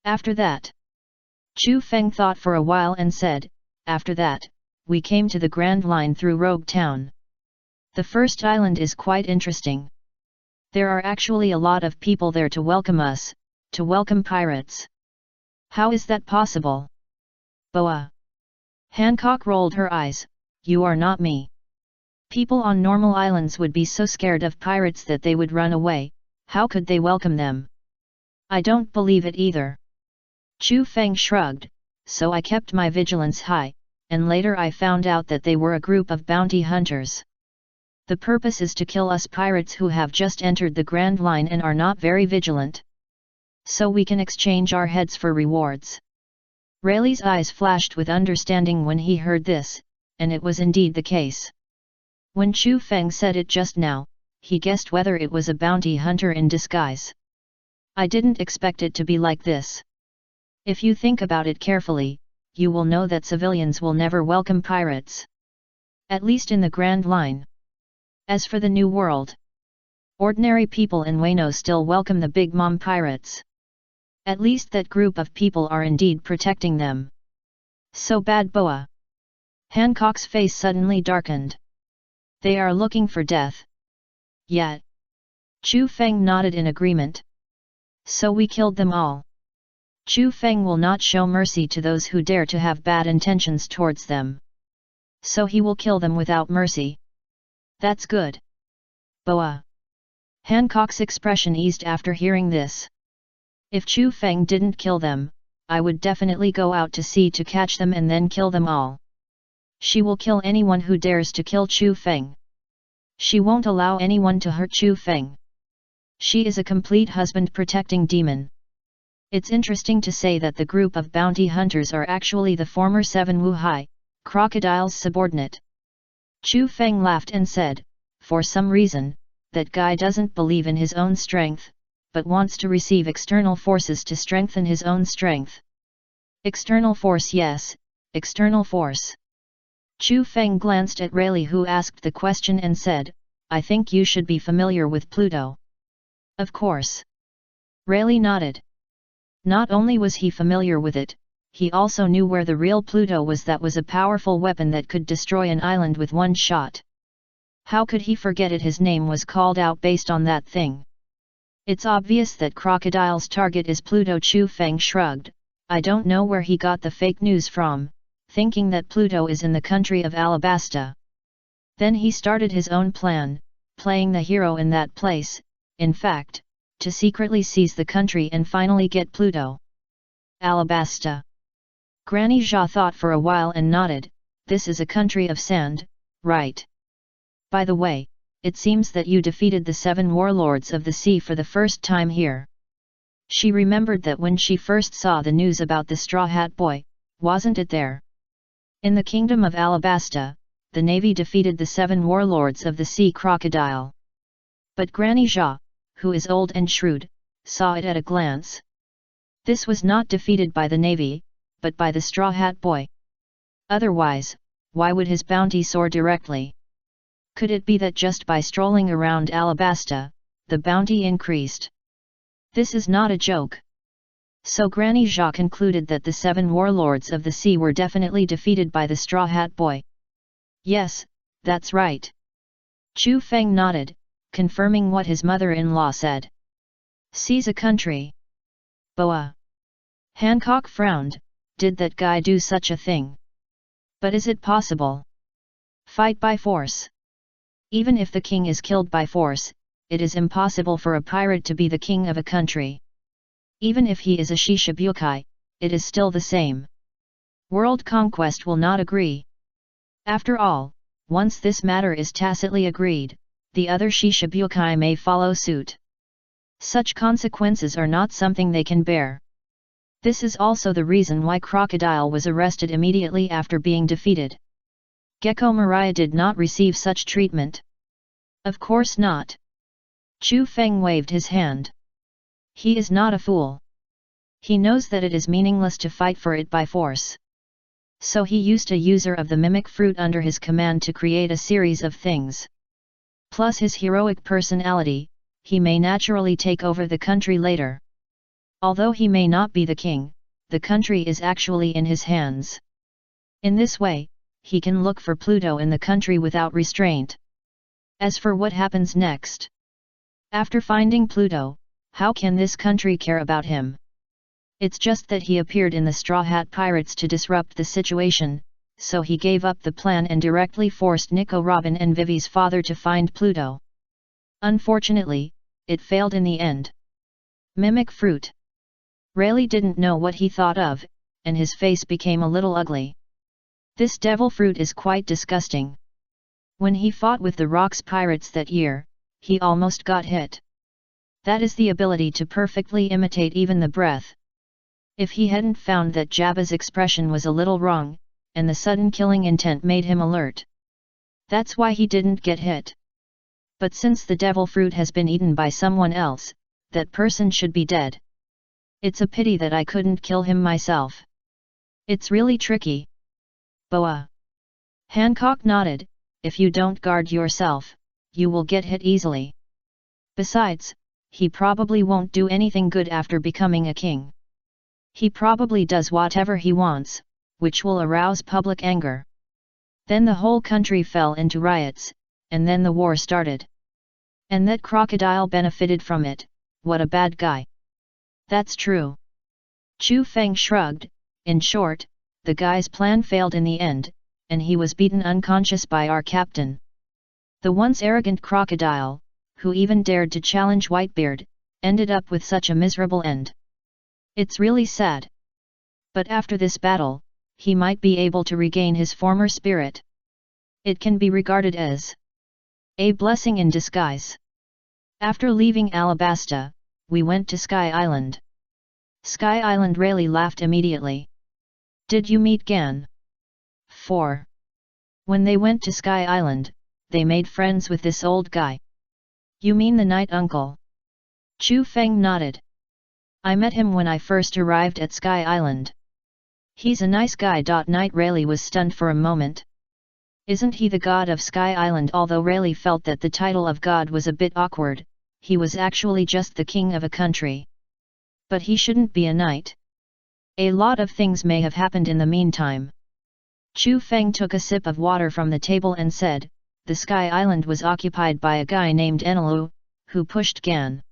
After that. Chu Feng thought for a while and said, after that, we came to the Grand Line through Rogue Town. The first island is quite interesting. There are actually a lot of people there to welcome us, to welcome pirates. How is that possible? Boa. Hancock rolled her eyes, you are not me. People on normal islands would be so scared of pirates that they would run away, how could they welcome them? I don't believe it either. Chu Feng shrugged, so I kept my vigilance high, and later I found out that they were a group of bounty hunters. The purpose is to kill us pirates who have just entered the Grand Line and are not very vigilant. So we can exchange our heads for rewards. Rayleigh's eyes flashed with understanding when he heard this, and it was indeed the case. When Chu Feng said it just now, he guessed whether it was a bounty hunter in disguise. I didn't expect it to be like this. If you think about it carefully, you will know that civilians will never welcome pirates. At least in the Grand Line. As for the New World, ordinary people in Wano still welcome the Big Mom pirates. At least that group of people are indeed protecting them. So bad, Boa. Hancock's face suddenly darkened. They are looking for death. Yet. Chu Feng nodded in agreement. So we killed them all. Chu Feng will not show mercy to those who dare to have bad intentions towards them. So he will kill them without mercy. That's good. Boa. Hancock's expression eased after hearing this. If Chu Feng didn't kill them, I would definitely go out to sea to catch them and then kill them all. She will kill anyone who dares to kill Chu Feng. She won't allow anyone to hurt Chu Feng. She is a complete husband-protecting demon. It's interesting to say that the group of bounty hunters are actually the former 7 Wuhai, Crocodile's subordinate. Chu Feng laughed and said, for some reason, that guy doesn't believe in his own strength, but wants to receive external forces to strengthen his own strength. External force, yes, external force. Chu Feng glanced at Rayleigh, who asked the question, and said, I think you should be familiar with Pluto. Of course. Rayleigh nodded. Not only was he familiar with it, he also knew where the real Pluto was. That was a powerful weapon that could destroy an island with one shot. How could he forget it? His name was called out based on that thing. It's obvious that Crocodile's target is Pluto. Chu Feng shrugged, I don't know where he got the fake news from, thinking that Pluto is in the country of Alabasta. Then he started his own plan, playing the hero in that place, in fact, to secretly seize the country and finally get Pluto. Alabasta. Granny Jia thought for a while and nodded, this is a country of sand, right? By the way, it seems that you defeated the 7 warlords of the sea for the first time here. She remembered that when she first saw the news about the Straw Hat Boy, wasn't it there? In the kingdom of Alabasta, the navy defeated the 7 warlords of the sea crocodile. But Granny Jia, who is old and shrewd, saw it at a glance. This was not defeated by the navy, but by the Straw Hat Boy. Otherwise, why would his bounty soar directly? Could it be that just by strolling around Alabasta, the bounty increased? This is not a joke. So Granny Jia concluded that the 7 warlords of the sea were definitely defeated by the Straw Hat Boy. Yes, that's right. Chu Feng nodded, confirming what his mother-in-law said. Seize a country. Boa. Hancock frowned, did that guy do such a thing? But is it possible? Fight by force. Even if the king is killed by force, it is impossible for a pirate to be the king of a country. Even if he is a Shishibukai, it is still the same. World conquest will not agree. After all, once this matter is tacitly agreed, the other Shishibukai may follow suit. Such consequences are not something they can bear. This is also the reason why Crocodile was arrested immediately after being defeated. Gecko Maria did not receive such treatment. Of course not. Chu Feng waved his hand. He is not a fool. He knows that it is meaningless to fight for it by force. So he used a user of the mimic fruit under his command to create a series of things. Plus his heroic personality, he may naturally take over the country later. Although he may not be the king, the country is actually in his hands. In this way, he can look for Pluto in the country without restraint. As for what happens next? After finding Pluto, how can this country care about him? It's just that he appeared in the Straw Hat Pirates to disrupt the situation, so he gave up the plan and directly forced Nico Robin and Vivi's father to find Pluto. Unfortunately, it failed in the end. Mimic fruit. Rayleigh didn't know what he thought of, and his face became a little ugly. This devil fruit is quite disgusting. When he fought with the Rocks Pirates that year, he almost got hit. That is the ability to perfectly imitate even the breath. If he hadn't found that Jabba's expression was a little wrong, and the sudden killing intent made him alert. That's why he didn't get hit. But since the devil fruit has been eaten by someone else, that person should be dead. It's a pity that I couldn't kill him myself. It's really tricky. Boa. Hancock nodded, if you don't guard yourself, you will get hit easily. Besides, he probably won't do anything good after becoming a king. He probably does whatever he wants, which will arouse public anger. Then the whole country fell into riots, and then the war started. And that Crocodile benefited from it, what a bad guy. That's true. Chu Feng shrugged, in short, the guy's plan failed in the end, and he was beaten unconscious by our captain. The once arrogant Crocodile, who even dared to challenge Whitebeard, ended up with such a miserable end. It's really sad. But after this battle, he might be able to regain his former spirit. It can be regarded as a blessing in disguise. After leaving Alabasta, we went to Sky Island. Sky Island. Rayleigh laughed immediately. Did you meet Gan? 4. When they went to Sky Island, they made friends with this old guy. You mean the Night Uncle? Chu Feng nodded. I met him when I first arrived at Sky Island. He's a nice guy. Night. Rayleigh was stunned for a moment. Isn't he the god of Sky Island? Although Rayleigh felt that the title of god was a bit awkward, he was actually just the king of a country. But he shouldn't be a knight. A lot of things may have happened in the meantime. Chu Feng took a sip of water from the table and said, the Sky Island was occupied by a guy named Enelu, who pushed Gan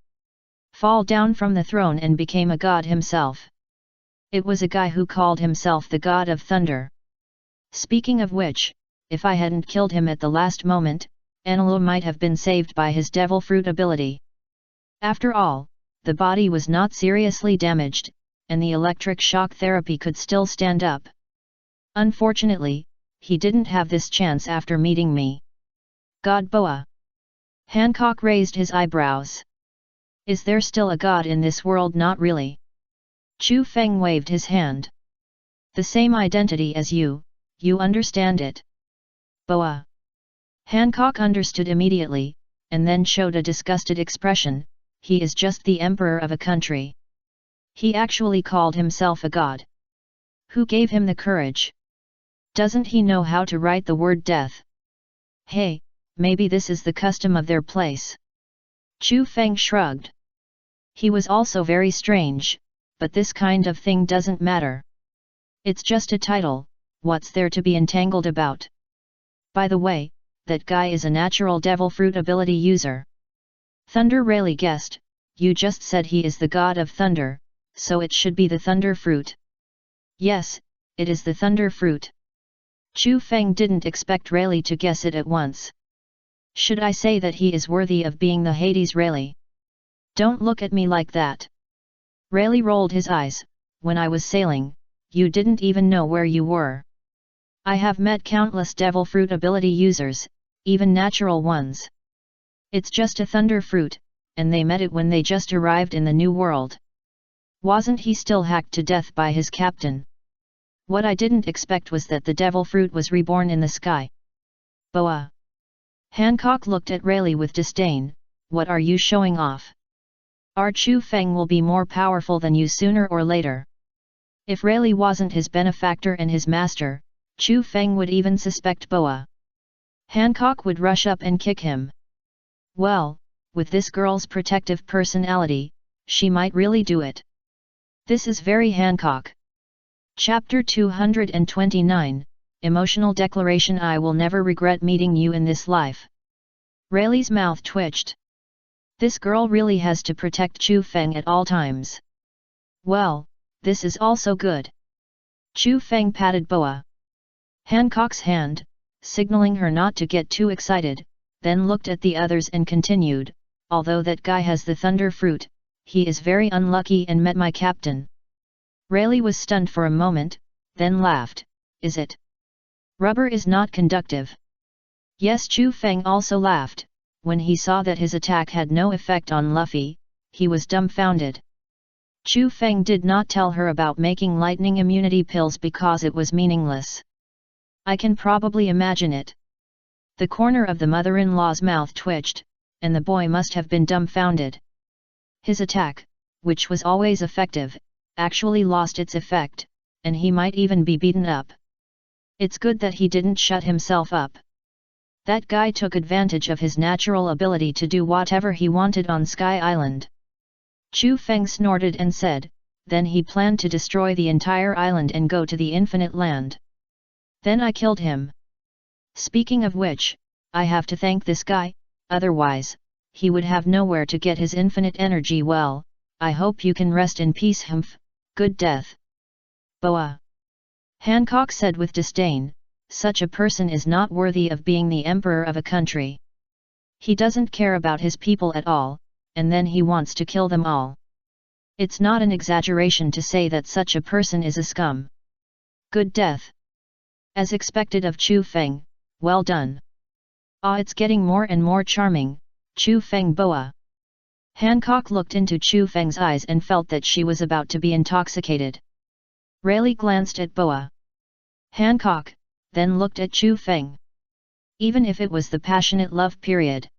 fall down from the throne and became a god himself. It was a guy who called himself the God of Thunder. Speaking of which, if I hadn't killed him at the last moment, Enelu might have been saved by his devil fruit ability. After all, the body was not seriously damaged, and the electric shock therapy could still stand up. Unfortunately, he didn't have this chance after meeting me. God Boa. Hancock raised his eyebrows. Is there still a god in this world? Not really. Chu Feng waved his hand. The same identity as you understand it. Boa. Hancock understood immediately, and then showed a disgusted expression. He is just the emperor of a country. He actually called himself a god. Who gave him the courage? Doesn't he know how to write the word death? Hey, maybe this is the custom of their place. Chu Feng shrugged. He was also very strange, but this kind of thing doesn't matter. It's just a title, what's there to be entangled about? By the way, that guy is a natural devil fruit ability user. Thunder Rayleigh guessed, you just said he is the god of thunder, so it should be the thunder fruit. Yes, it is the thunder fruit. Chu Feng didn't expect Rayleigh to guess it at once. Should I say that he is worthy of being the Hades Rayleigh? Don't look at me like that. Rayleigh rolled his eyes. When I was sailing, you didn't even know where you were. I have met countless devil fruit ability users, even natural ones. It's just a thunder fruit, and they met it when they just arrived in the new world. Wasn't he still hacked to death by his captain? What I didn't expect was that the devil fruit was reborn in the sky. Boa. Hancock looked at Rayleigh with disdain. What are you showing off? Our Chu Feng will be more powerful than you sooner or later. If Rayleigh wasn't his benefactor and his master, Chu Feng would even suspect Boa. Hancock would rush up and kick him. Well, with this girl's protective personality, she might really do it. This is very Hancock. Chapter 229, Emotional Declaration. I will never regret meeting you in this life. Rayleigh's mouth twitched. This girl really has to protect Chu Feng at all times. Well, this is also good. Chu Feng patted Boa Hancock's hand, signaling her not to get too excited, then looked at the others and continued, although that guy has the thunder fruit, he is very unlucky and met my captain. Rayleigh was stunned for a moment, then laughed. Is it? Rubber is not conductive. Yes, Chu Feng also laughed. When he saw that his attack had no effect on Luffy, he was dumbfounded. Chu Feng did not tell her about making lightning immunity pills because it was meaningless. I can probably imagine it. The corner of the mother-in-law's mouth twitched, and the boy must have been dumbfounded. His attack, which was always effective, actually lost its effect, and he might even be beaten up. It's good that he didn't shut himself up. That guy took advantage of his natural ability to do whatever he wanted on Sky Island. Chu Feng snorted and said, then he planned to destroy the entire island and go to the infinite land. Then I killed him. Speaking of which, I have to thank this guy, otherwise, he would have nowhere to get his infinite energy. Well, I hope you can rest in peace. Humph, good death. Boa. Hancock said with disdain, such a person is not worthy of being the emperor of a country. He doesn't care about his people at all, and then he wants to kill them all. It's not an exaggeration to say that such a person is a scum. Good death. As expected of Chu Feng, well done. Ah, it's getting more and more charming, Chu Feng Boa. Hancock looked into Chu Feng's eyes and felt that she was about to be intoxicated. Rayleigh glanced at Boa Hancock, then looked at Chu Feng. Even if it was the passionate love period.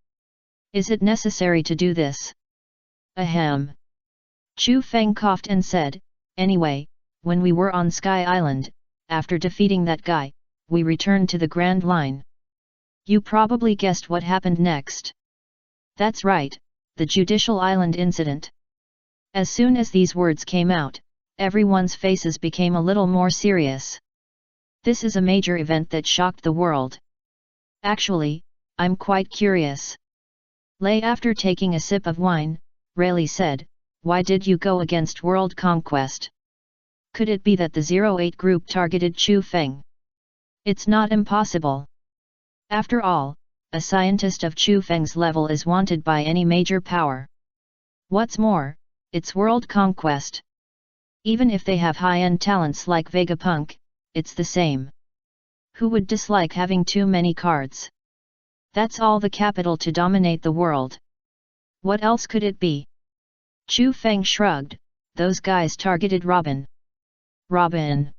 Is it necessary to do this? Ahem. Chu Feng coughed and said, anyway, when we were on Sky Island, after defeating that guy, we returned to the Grand Line. You probably guessed what happened next. That's right, the Judicial Island incident. As soon as these words came out, everyone's faces became a little more serious. This is a major event that shocked the world. Actually, I'm quite curious. After taking a sip of wine, Rayleigh said, why did you go against world conquest? Could it be that the 08 group targeted Chu Feng? It's not impossible. After all, a scientist of Chu Feng's level is wanted by any major power. What's more, it's world conquest. Even if they have high-end talents like Vegapunk, it's the same. Who would dislike having too many cards? That's all the capital to dominate the world. What else could it be? Chu Feng shrugged, those guys targeted Robin. Robin?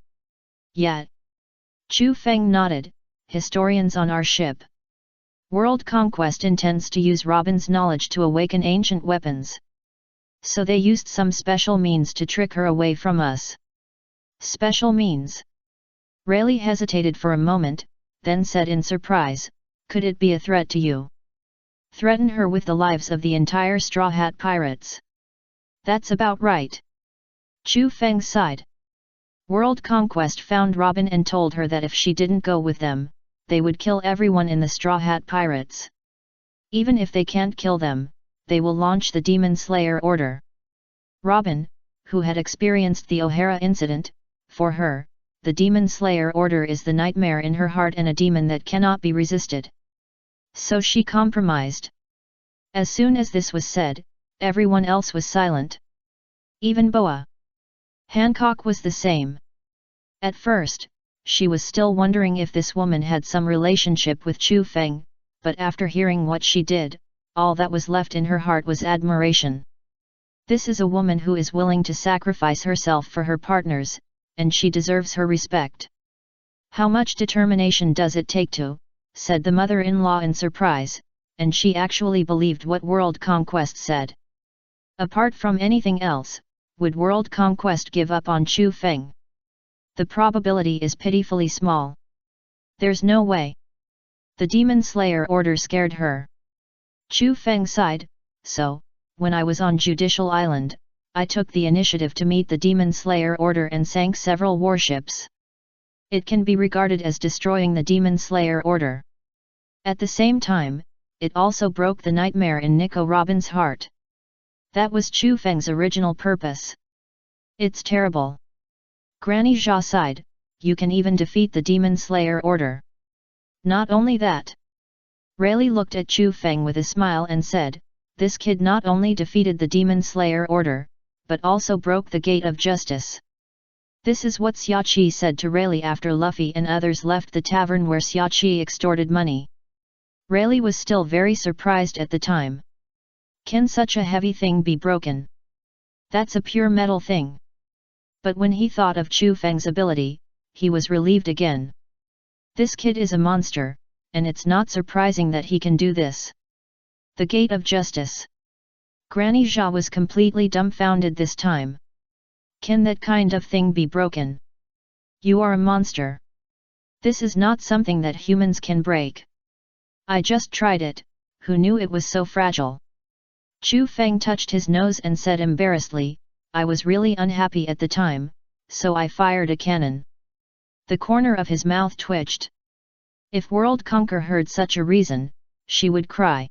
Yeah. Chu Feng nodded, historians on our ship. World Conquest intends to use Robin's knowledge to awaken ancient weapons. So they used some special means to trick her away from us. Special means? Rayleigh hesitated for a moment, then said in surprise, could it be a threat to you? Threaten her with the lives of the entire Straw Hat Pirates? That's about right. Chu Feng sighed. World Conquest found Robin and told her that if she didn't go with them, they would kill everyone in the Straw Hat Pirates. Even if they can't kill them, they will launch the Demon Slayer order. Robin, who had experienced the O'Hara incident, for her, the Demon Slayer order is the nightmare in her heart and a demon that cannot be resisted. So she compromised. As soon as this was said, everyone else was silent. Even Boa Hancock was the same. At first, she was still wondering if this woman had some relationship with Chu Feng, but after hearing what she did, all that was left in her heart was admiration. This is a woman who is willing to sacrifice herself for her partners, and she deserves her respect. How much determination does it take to, said the mother-in-law in surprise, and she actually believed what World Conquest said. Apart from anything else, would World Conquest give up on Chu Feng? The probability is pitifully small. There's no way. The Demon Slayer order scared her. Chu Feng sighed, so, when I was on Judicial Island, I took the initiative to meet the Demon Slayer order and sank several warships. It can be regarded as destroying the Demon Slayer order. At the same time, it also broke the nightmare in Nico Robin's heart. That was Chu Feng's original purpose. It's terrible. Granny Zha sighed, you can even defeat the Demon Slayer order. Not only that. Rayleigh looked at Chu Feng with a smile and said, this kid not only defeated the Demon Slayer order, but also broke the gate of justice. This is what Xia Qi said to Rayleigh after Luffy and others left the tavern where Xia Qi extorted money. Rayleigh was still very surprised at the time. Can such a heavy thing be broken? That's a pure metal thing. But when he thought of Chu Feng's ability, he was relieved again. This kid is a monster, and it's not surprising that he can do this. The Gate of Justice. Granny Zha was completely dumbfounded this time. Can that kind of thing be broken? You are a monster. This is not something that humans can break. I just tried it, who knew it was so fragile? Chu Feng touched his nose and said embarrassedly, I was really unhappy at the time, so I fired a cannon. The corner of his mouth twitched. If World Conquer heard such a reason, she would cry.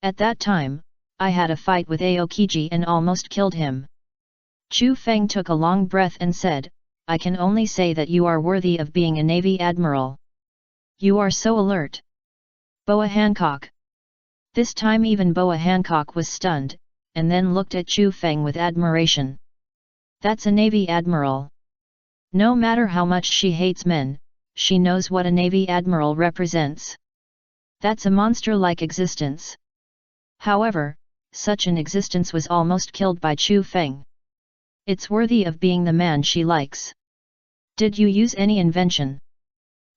At that time, I had a fight with Aokiji and almost killed him. Chu Feng took a long breath and said, I can only say that you are worthy of being a Navy Admiral. You are so alert. Boa Hancock. This time even Boa Hancock was stunned, and then looked at Chu Feng with admiration. That's a Navy Admiral. No matter how much she hates men, she knows what a Navy Admiral represents. That's a monster-like existence. However, such an existence was almost killed by Chu Feng. It's worthy of being the man she likes. Did you use any invention?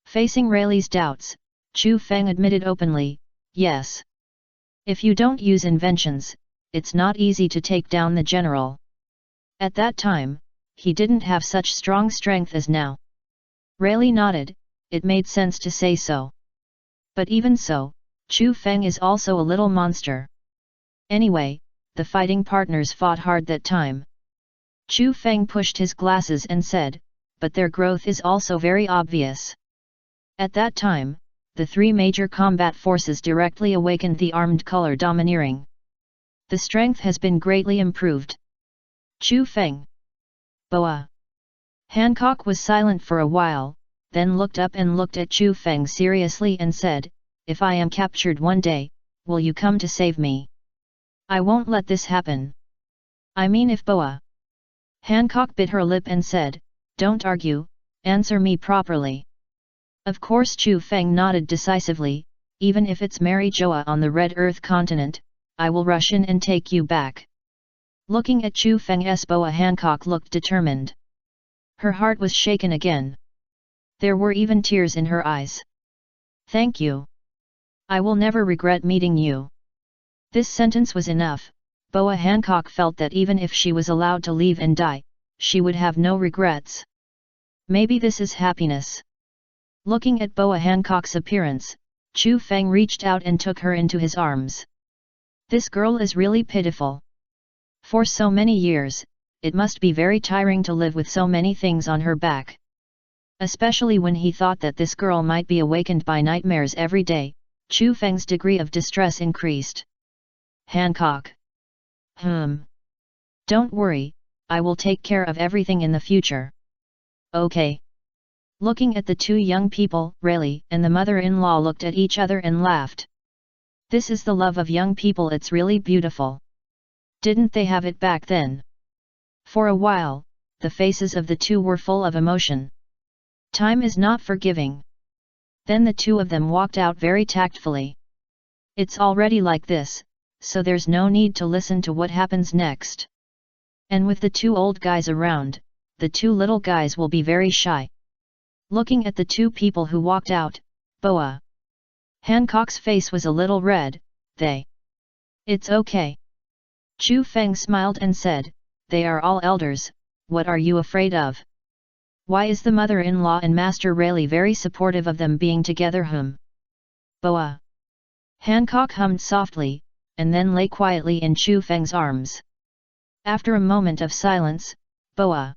Facing Rayleigh's doubts, Chu Feng admitted openly, yes. If you don't use inventions, it's not easy to take down the general. At that time, he didn't have such strong strength as now. Rayleigh nodded, it made sense to say so. But even so, Chu Feng is also a little monster. Anyway, the fighting partners fought hard that time. Chu Feng pushed his glasses and said, but their growth is also very obvious. At that time, the three major combat forces directly awakened the armed color domineering. The strength has been greatly improved. Chu Feng. Boa Hancock was silent for a while, then looked up and looked at Chu Feng seriously and said, if I am captured one day, will you come to save me? I won't let this happen. I mean if Boa Hancock bit her lip and said, don't argue, answer me properly. Of course Chu Feng nodded decisively, even if it's Mary Joa on the Red Earth continent, I will rush in and take you back. Looking at Chu Feng's Boa Hancock looked determined. Her heart was shaken again. There were even tears in her eyes. Thank you. I will never regret meeting you. This sentence was enough. Boa Hancock felt that even if she was allowed to leave and die, she would have no regrets. Maybe this is happiness. Looking at Boa Hancock's appearance, Chu Feng reached out and took her into his arms. This girl is really pitiful. For so many years, it must be very tiring to live with so many things on her back. Especially when he thought that this girl might be awakened by nightmares every day, Chu Feng's degree of distress increased. Hancock. Don't worry, I will take care of everything in the future. Okay. Looking at the two young people, Rayleigh and the mother-in-law looked at each other and laughed. This is the love of young people, it's really beautiful. Didn't they have it back then? For a while, the faces of the two were full of emotion. Time is not forgiving. Then the two of them walked out very tactfully. It's already like this, so there's no need to listen to what happens next. And with the two old guys around, the two little guys will be very shy. Looking at the two people who walked out, Boa Hancock's face was a little red. It's okay. Chu Feng smiled and said, they are all elders, what are you afraid of? Why is the mother-in-law and Master Rayleigh very supportive of them being together? Boa Hancock hummed softly, and then lay quietly in Chu Feng's arms. After a moment of silence, Boa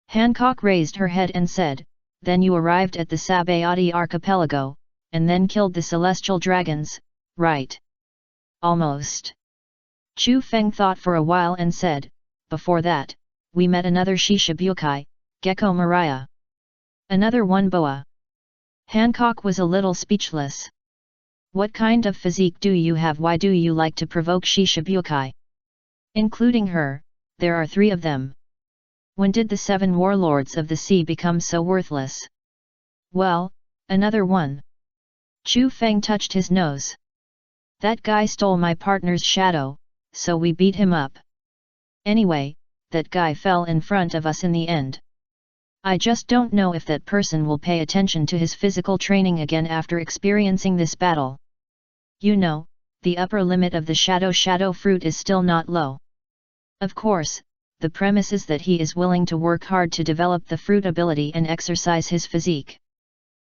Hancock raised her head and said, then you arrived at the Sabayati archipelago, and then killed the celestial dragons, right? Almost. Chu Feng thought for a while and said, before that, we met another Shishibukai, Gecko Maria. Another one. Boa Hancock was a little speechless. What kind of physique do you have? Why do you like to provoke Shishibukai? Including her, there are 3 of them. When did the 7 warlords of the sea become so worthless? Well, another one. Chu Feng touched his nose. That guy stole my partner's shadow, so we beat him up. Anyway, that guy fell in front of us in the end. I just don't know if that person will pay attention to his physical training again after experiencing this battle. You know, the upper limit of the shadow fruit is still not low. Of course, the premise is that he is willing to work hard to develop the fruit ability and exercise his physique.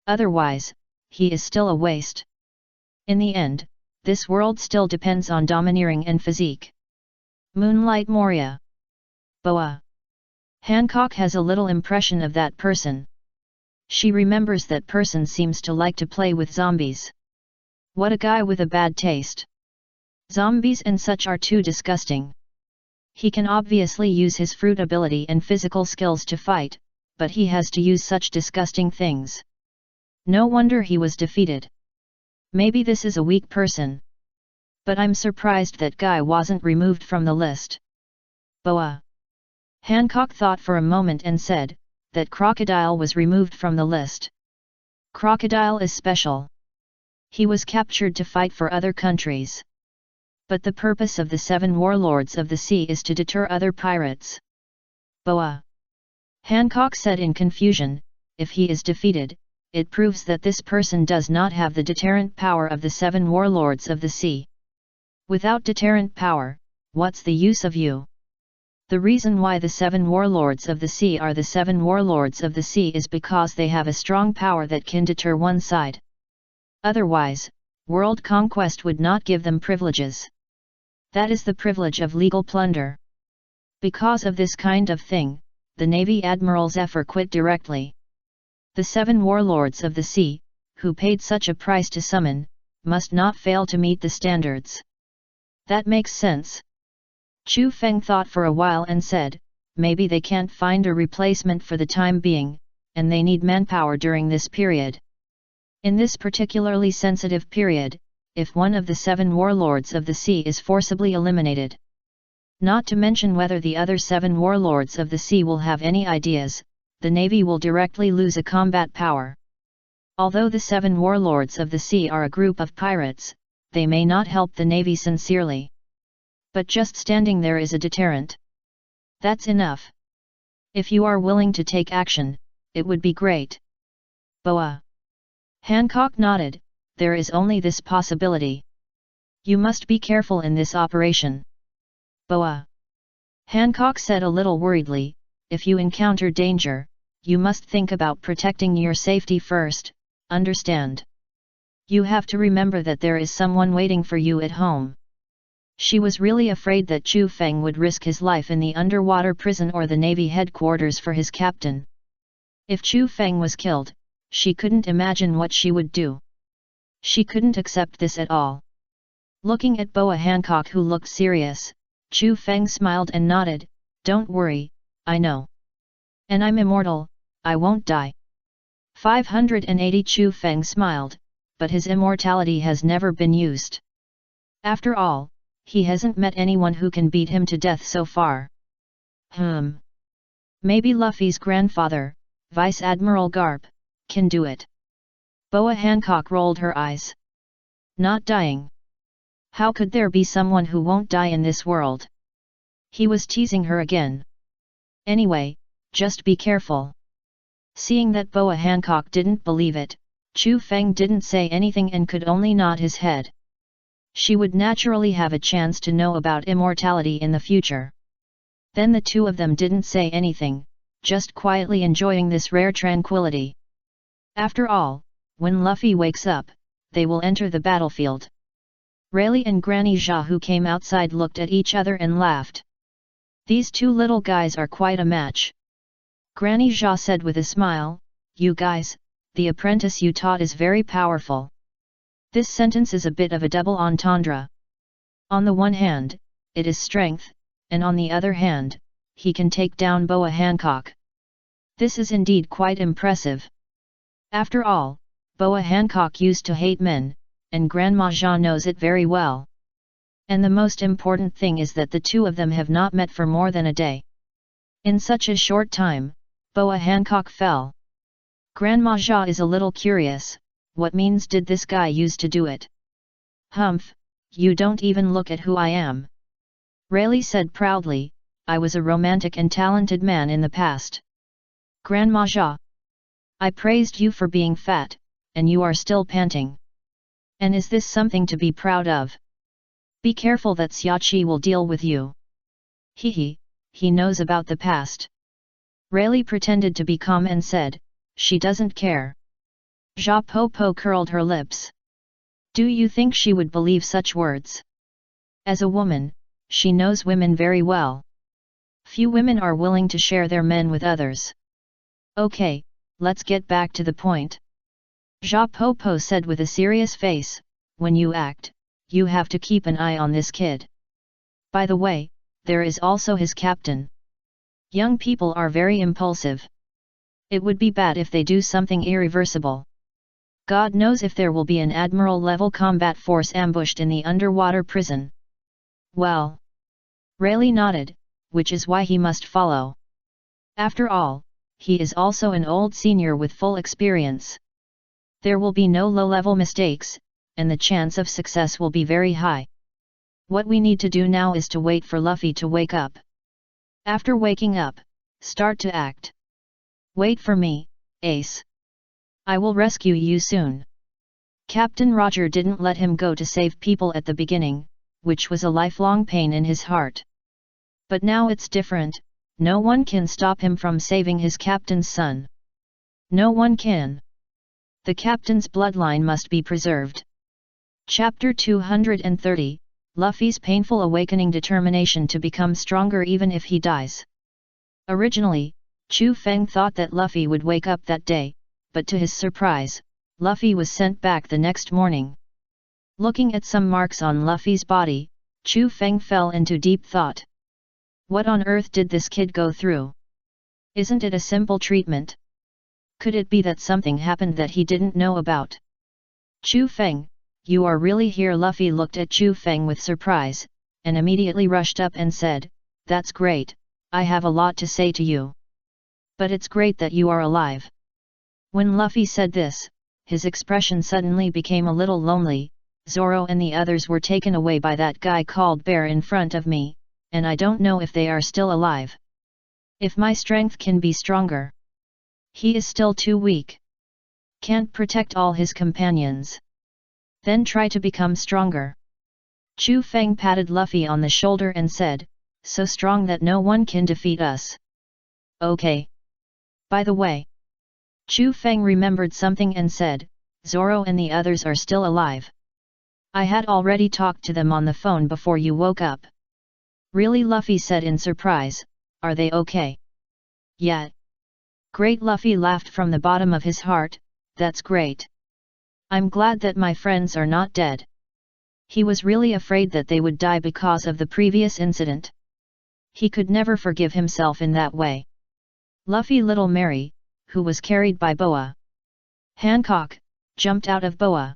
Otherwise, he is still a waste. In the end, this world still depends on domineering and physique. Moonlight Moria. Boa Hancock has a little impression of that person. She remembers that person seems to like to play with zombies. What a guy with a bad taste. Zombies and such are too disgusting. He can obviously use his fruit ability and physical skills to fight, but he has to use such disgusting things. No wonder he was defeated. Maybe this is a weak person. But I'm surprised that guy wasn't removed from the list. Boa Hancock thought for a moment and said, that crocodile was removed from the list. Crocodile is special. He was captured to fight for other countries. But the purpose of the 7 warlords of the sea is to deter other pirates. Boa Hancock said in confusion, if he is defeated, it proves that this person does not have the deterrent power of the 7 warlords of the sea. Without deterrent power, what's the use of you? The reason why the 7 warlords of the sea are the 7 warlords of the sea is because they have a strong power that can deter one side. Otherwise, world conquest would not give them privileges. That is the privilege of legal plunder. Because of this kind of thing, the Navy Admiral Zephyr quit directly. The 7 warlords of the sea, who paid such a price to summon, must not fail to meet the standards. That makes sense. Chu Feng thought for a while and said, maybe they can't find a replacement for the time being, and they need manpower during this period. In this particularly sensitive period, if one of the 7 warlords of the sea is forcibly eliminated. Not to mention whether the other 7 warlords of the sea will have any ideas, the Navy will directly lose a combat power. Although the 7 warlords of the sea are a group of pirates, they may not help the Navy sincerely. But just standing there is a deterrent. That's enough. If you are willing to take action, it would be great. Boa Hancock nodded, there is only this possibility. You must be careful in this operation. Boa Hancock said a little worriedly, if you encounter danger, you must think about protecting your safety first, understand? You have to remember that there is someone waiting for you at home. She was really afraid that Chu Feng would risk his life in the underwater prison or the Navy headquarters for his captain. If Chu Feng was killed, she couldn't imagine what she would do. She couldn't accept this at all. Looking at Boa Hancock, who looked serious, Chu Feng smiled and nodded, "Don't worry, I know. And I'm immortal, I won't die." 580 Chu Feng smiled, but his immortality has never been used. After all, he hasn't met anyone who can beat him to death so far. Maybe Luffy's grandfather, Vice Admiral Garp, can do it. Boa Hancock rolled her eyes. Not dying. How could there be someone who won't die in this world? He was teasing her again. Anyway, just be careful. Seeing that Boa Hancock didn't believe it, Chu Feng didn't say anything and could only nod his head. She would naturally have a chance to know about immortality in the future. Then the two of them didn't say anything, just quietly enjoying this rare tranquility. After all, when Luffy wakes up, they will enter the battlefield. Rayleigh and Granny Zha, who came outside, looked at each other and laughed. These two little guys are quite a match. Granny Zha said with a smile, "You guys, the apprentice you taught is very powerful." This sentence is a bit of a double entendre. On the one hand, it is strength, and on the other hand, he can take down Boa Hancock. This is indeed quite impressive. After all, Boa Hancock used to hate men, and Grandma Zha knows it very well. And the most important thing is that the two of them have not met for more than a day. In such a short time, Boa Hancock fell. Grandma Zha is a little curious, what means did this guy use to do it? "Humph, you don't even look at who I am." Rayleigh said proudly, "I was a romantic and talented man in the past." Grandma Zha, I praised you for being fat, and you are still panting. And is this something to be proud of? Be careful that Xiaoqi will deal with you. He knows about the past. Rayleigh pretended to be calm and said, "She doesn't care." Zha Po curled her lips. Do you think she would believe such words? As a woman, she knows women very well. Few women are willing to share their men with others. Okay, let's get back to the point. Zha Po said with a serious face, "When you act, you have to keep an eye on this kid. By the way, there is also his captain. Young people are very impulsive. It would be bad if they do something irreversible. God knows if there will be an admiral-level combat force ambushed in the underwater prison." Well. Rayleigh nodded, which is why he must follow. After all, he is also an old senior with full experience. There will be no low-level mistakes, and the chance of success will be very high. What we need to do now is to wait for Luffy to wake up. After waking up, start to act. Wait for me, Ace. I will rescue you soon. Captain Roger didn't let him go to save people at the beginning, which was a lifelong pain in his heart. But now it's different, no one can stop him from saving his captain's son. No one can. The captain's bloodline must be preserved. Chapter 230, Luffy's painful awakening, determination to become stronger even if he dies. Originally, Chu Feng thought that Luffy would wake up that day, but to his surprise, Luffy was sent back the next morning. Looking at some marks on Luffy's body, Chu Feng fell into deep thought. What on earth did this kid go through? Isn't it a simple treatment? Could it be that something happened that he didn't know about? Chu Feng, you are really here? Luffy looked at Chu Feng with surprise, and immediately rushed up and said, "That's great, I have a lot to say to you. But it's great that you are alive." When Luffy said this, his expression suddenly became a little lonely. Zoro and the others were taken away by that guy called Bear in front of me, and I don't know if they are still alive. If my strength can be stronger. He is still too weak. Can't protect all his companions. Then try to become stronger. Chu Feng patted Luffy on the shoulder and said, "So strong that no one can defeat us." Okay. By the way. Chu Feng remembered something and said, "Zoro and the others are still alive. I had already talked to them on the phone before you woke up." Really? Luffy said in surprise, "Are they okay?" "Yeah. Great, Luffy laughed from the bottom of his heart, that's great. I'm glad that my friends are not dead. He was really afraid that they would die because of the previous incident. He could never forgive himself in that way. Luffy, little Mary, who was carried by Boa Hancock, jumped out of Boa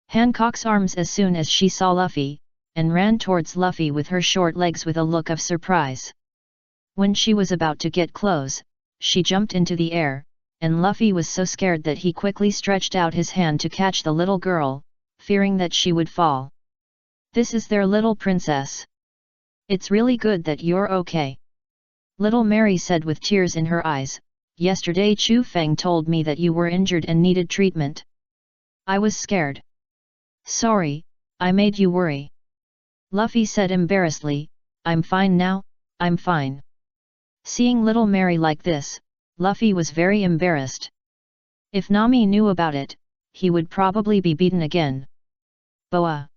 Hancock's arms as soon as she saw Luffy, and ran towards Luffy with her short legs with a look of surprise. When she was about to get close, she jumped into the air, and Luffy was so scared that he quickly stretched out his hand to catch the little girl, fearing that she would fall. This is their little princess. It's really good that you're okay. Little Mary said with tears in her eyes, yesterday Chu Feng told me that you were injured and needed treatment. I was scared. Sorry, I made you worry. Luffy said embarrassedly, I'm fine now, I'm fine. Seeing little Mary like this, Luffy was very embarrassed. If Nami knew about it, he would probably be beaten again. Boa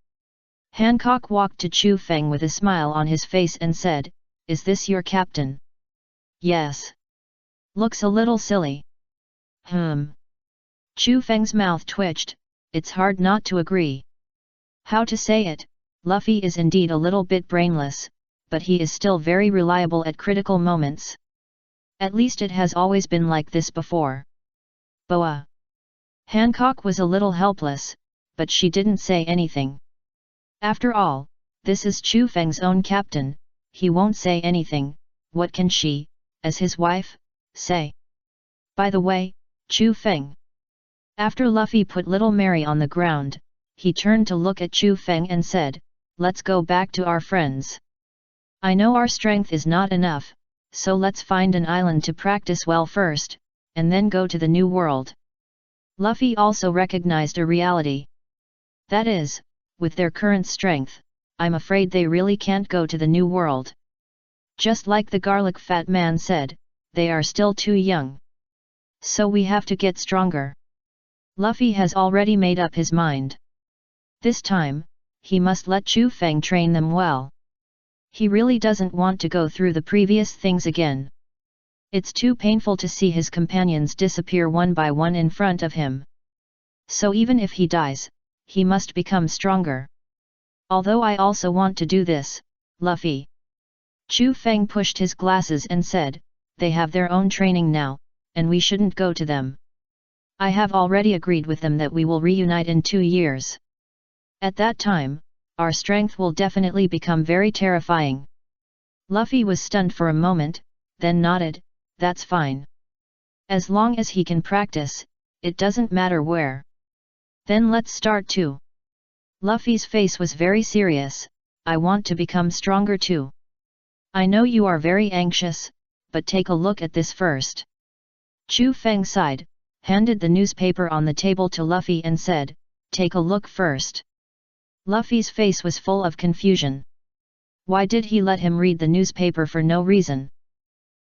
Hancock walked to Chu Feng with a smile on his face and said, is this your captain? Yes. Looks a little silly. Chu Feng's mouth twitched, it's hard not to agree. How to say it, Luffy is indeed a little bit brainless, but he is still very reliable at critical moments. At least it has always been like this before. Boa Hancock was a little helpless, but she didn't say anything. After all, this is Chu Feng's own captain, he won't say anything, what can she, as his wife, say? By the way, Chu Feng. After Luffy put little Mary on the ground, he turned to look at Chu Feng and said, let's go back to our friends. I know our strength is not enough, so let's find an island to practice well first, and then go to the new world. Luffy also recognized a reality. That is, with their current strength, I'm afraid they really can't go to the new world. Just like the garlic fat man said, they are still too young. So we have to get stronger. Luffy has already made up his mind. This time, he must let Chu Feng train them well. He really doesn't want to go through the previous things again. It's too painful to see his companions disappear one by one in front of him. So even if he dies, he must become stronger. Although I also want to do this, Luffy. Chu Feng pushed his glasses and said, they have their own training now, and we shouldn't go to them. I have already agreed with them that we will reunite in 2 years. At that time, our strength will definitely become very terrifying. Luffy was stunned for a moment, then nodded, that's fine. As long as he can practice, it doesn't matter where. Then let's start too. Luffy's face was very serious, I want to become stronger too. I know you are very anxious, but take a look at this first. Chu Feng sighed, handed the newspaper on the table to Luffy and said, take a look first. Luffy's face was full of confusion. Why did he let him read the newspaper for no reason?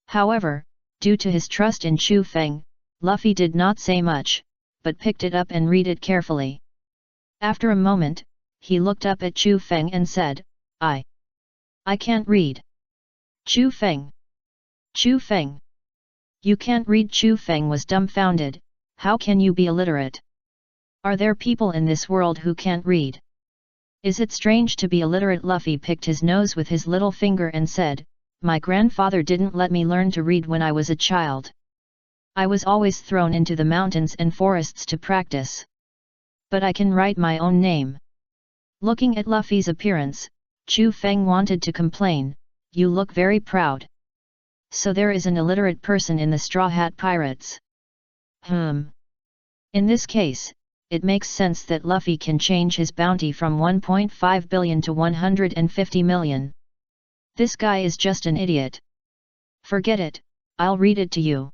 However, due to his trust in Chu Feng, Luffy did not say much, but picked it up and read it carefully. After a moment, he looked up at Chu Feng and said, I can't read. Chu Feng. Chu Feng. You can't read? Chu Feng was dumbfounded, how can you be illiterate? Are there people in this world who can't read? Is it strange to be illiterate? Luffy picked his nose with his little finger and said, my grandfather didn't let me learn to read when I was a child. I was always thrown into the mountains and forests to practice. But I can write my own name. Looking at Luffy's appearance, Chu Feng wanted to complain, you look very proud. So there is an illiterate person in the Straw Hat Pirates. In this case, it makes sense that Luffy can change his bounty from 1.5 billion to 150 million. This guy is just an idiot. Forget it, I'll read it to you.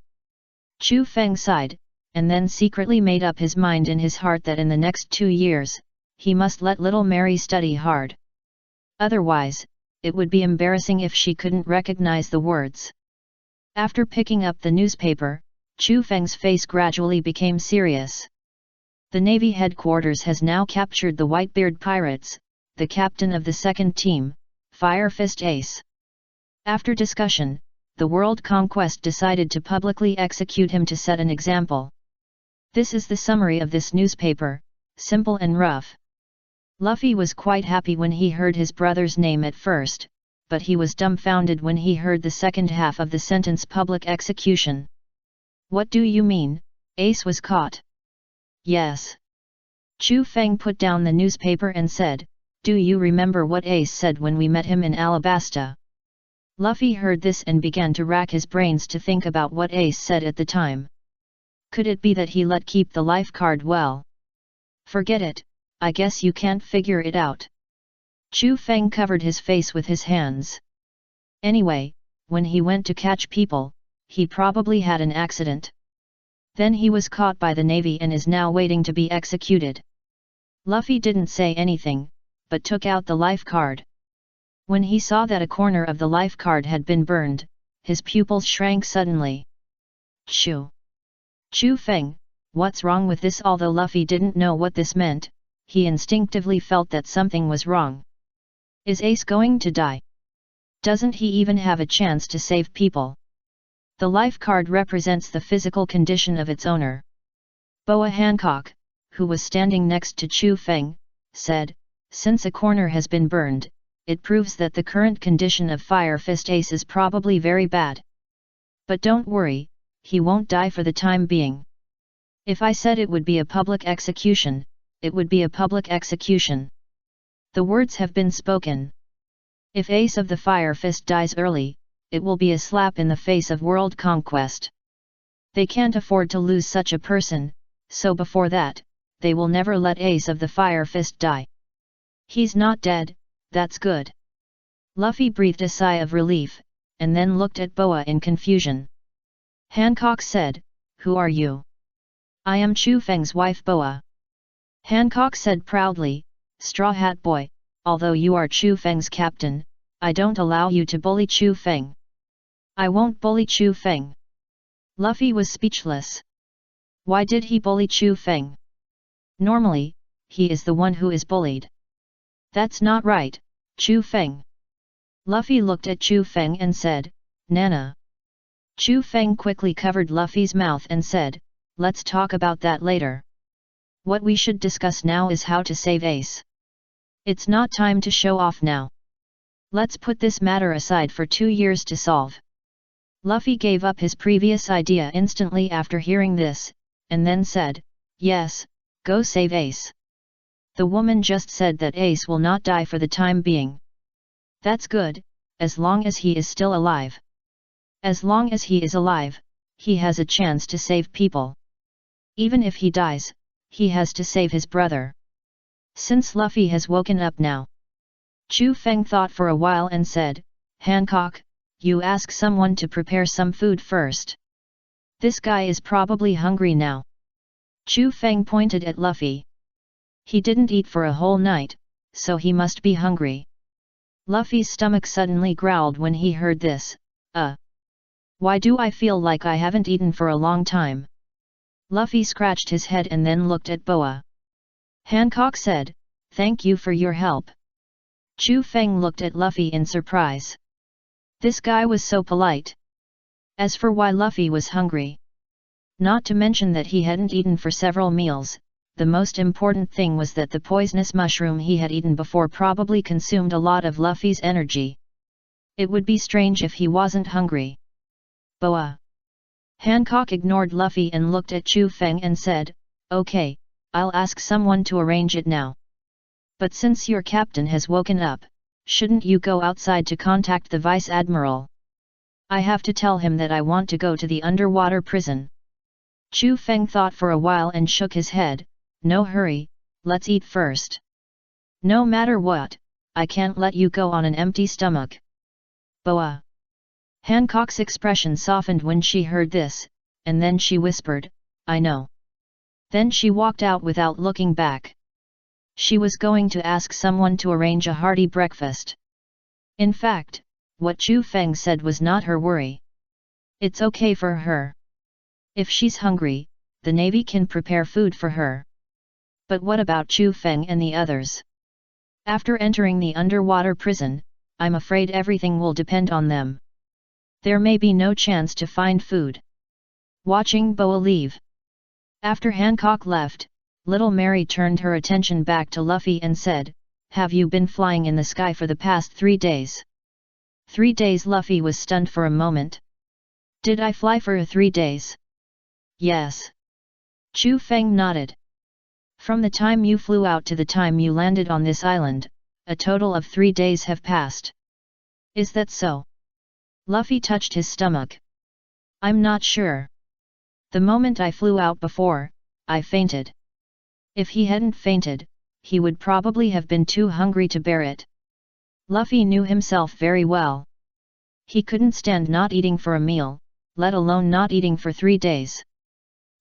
Chu Feng sighed, and then secretly made up his mind in his heart that in the next 2 years, he must let little Mary study hard. Otherwise, it would be embarrassing if she couldn't recognize the words. After picking up the newspaper, Chu Feng's face gradually became serious. The Navy headquarters has now captured the Whitebeard pirates, the captain of the second team, Fire Fist Ace. After discussion, the World Conquest decided to publicly execute him to set an example. This is the summary of this newspaper, simple and rough. Luffy was quite happy when he heard his brother's name at first, but he was dumbfounded when he heard the second half of the sentence public execution. What do you mean, Ace was caught? Yes. Chu Feng put down the newspaper and said, do you remember what Ace said when we met him in Alabasta? Luffy heard this and began to rack his brains to think about what Ace said at the time. Could it be that he let keep the life card well? Forget it, I guess you can't figure it out. Chu Feng covered his face with his hands. Anyway, when he went to catch people, he probably had an accident. Then he was caught by the Navy and is now waiting to be executed. Luffy didn't say anything, but took out the life card. When he saw that a corner of the life card had been burned, his pupils shrank suddenly. Chu Feng, what's wrong with this? Although Luffy didn't know what this meant, he instinctively felt that something was wrong. Is Ace going to die? Doesn't he even have a chance to save people? The life card represents the physical condition of its owner. Boa Hancock, who was standing next to Chu Feng, said, since a corner has been burned, it proves that the current condition of Fire Fist Ace is probably very bad. But don't worry, he won't die for the time being. If I said it would be a public execution, it would be a public execution. The words have been spoken. If Ace of the Fire Fist dies early, it will be a slap in the face of world conquest. They can't afford to lose such a person, so before that, they will never let Ace of the Fire Fist die. He's not dead, that's good. Luffy breathed a sigh of relief, and then looked at Boa in confusion. Hancock said, who are you? I am Chu Feng's wife Boa. Hancock said proudly, Straw Hat Boy, although you are Chu Feng's captain, I don't allow you to bully Chu Feng. I won't bully Chu Feng. Luffy was speechless. Why did he bully Chu Feng? Normally, he is the one who is bullied. That's not right, Chu Feng. Luffy looked at Chu Feng and said, Nana. Chu Feng quickly covered Luffy's mouth and said, let's talk about that later. What we should discuss now is how to save Ace. It's not time to show off now. Let's put this matter aside for 2 years to solve. Luffy gave up his previous idea instantly after hearing this, and then said, yes, go save Ace. The woman just said that Ace will not die for the time being. That's good, as long as he is still alive. As long as he is alive, he has a chance to save people. Even if he dies, he has to save his brother. Since Luffy has woken up now. Chu Feng thought for a while and said, Hancock, you ask someone to prepare some food first. This guy is probably hungry now. Chu Feng pointed at Luffy. He didn't eat for a whole night, so he must be hungry. Luffy's stomach suddenly growled when he heard this. Why do I feel like I haven't eaten for a long time? Luffy scratched his head and then looked at Boa. Hancock said, thank you for your help. Chu Feng looked at Luffy in surprise. This guy was so polite. As for why Luffy was hungry. Not to mention that he hadn't eaten for several meals, the most important thing was that the poisonous mushroom he had eaten before probably consumed a lot of Luffy's energy. It would be strange if he wasn't hungry. Boa. Hancock ignored Luffy and looked at Chu Feng and said, okay, I'll ask someone to arrange it now. But since your captain has woken up, shouldn't you go outside to contact the Vice Admiral? I have to tell him that I want to go to the underwater prison. Chu Feng thought for a while and shook his head, no hurry, let's eat first. No matter what, I can't let you go on an empty stomach. Boa. Hancock's expression softened when she heard this, and then she whispered, I know. Then she walked out without looking back. She was going to ask someone to arrange a hearty breakfast. In fact, what Chu Feng said was not her worry. It's okay for her. If she's hungry, the Navy can prepare food for her. But what about Chu Feng and the others? After entering the underwater prison, I'm afraid everything will depend on them. There may be no chance to find food. Watching Boa leave. After Hancock left, little Mary turned her attention back to Luffy and said, "Have you been flying in the sky for the past 3 days?" 3 days. Luffy was stunned for a moment. Did I fly for 3 days? Yes. Chu Feng nodded. From the time you flew out to the time you landed on this island, a total of 3 days have passed. Is that so? Luffy touched his stomach. I'm not sure. The moment I flew out before, I fainted. If he hadn't fainted, he would probably have been too hungry to bear it. Luffy knew himself very well. He couldn't stand not eating for a meal, let alone not eating for 3 days.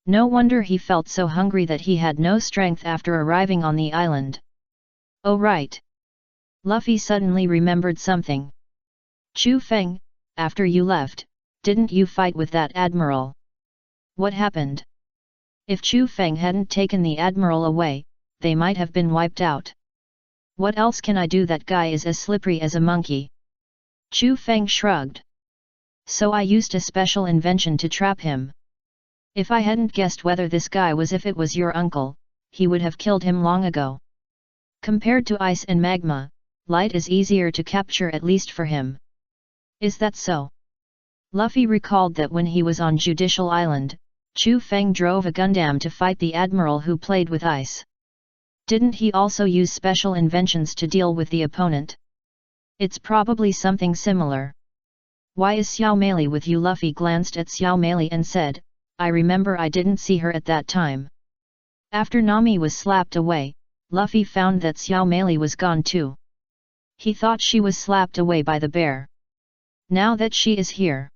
No wonder he felt so hungry that he had no strength after arriving on the island. Oh right. Luffy suddenly remembered something. Chu Feng, after you left, didn't you fight with that admiral? What happened? If Chu Feng hadn't taken the admiral away, they might have been wiped out. What else can I do? That guy is as slippery as a monkey. Chu Feng shrugged. So I used a special invention to trap him. If I hadn't guessed whether this guy was if it was your uncle, he would have killed him long ago. Compared to ice and magma, light is easier to capture, at least for him. Is that so? Luffy recalled that when he was on Judicial Island, Chu Feng drove a Gundam to fight the admiral who played with ice. Didn't he also use special inventions to deal with the opponent? It's probably something similar. Why is Xiao Meili with you? Luffy glanced at Xiao Meili and said, I remember I didn't see her at that time. After Nami was slapped away, Luffy found that Xiao Meili was gone too. He thought she was slapped away by the bear. Now that she is here.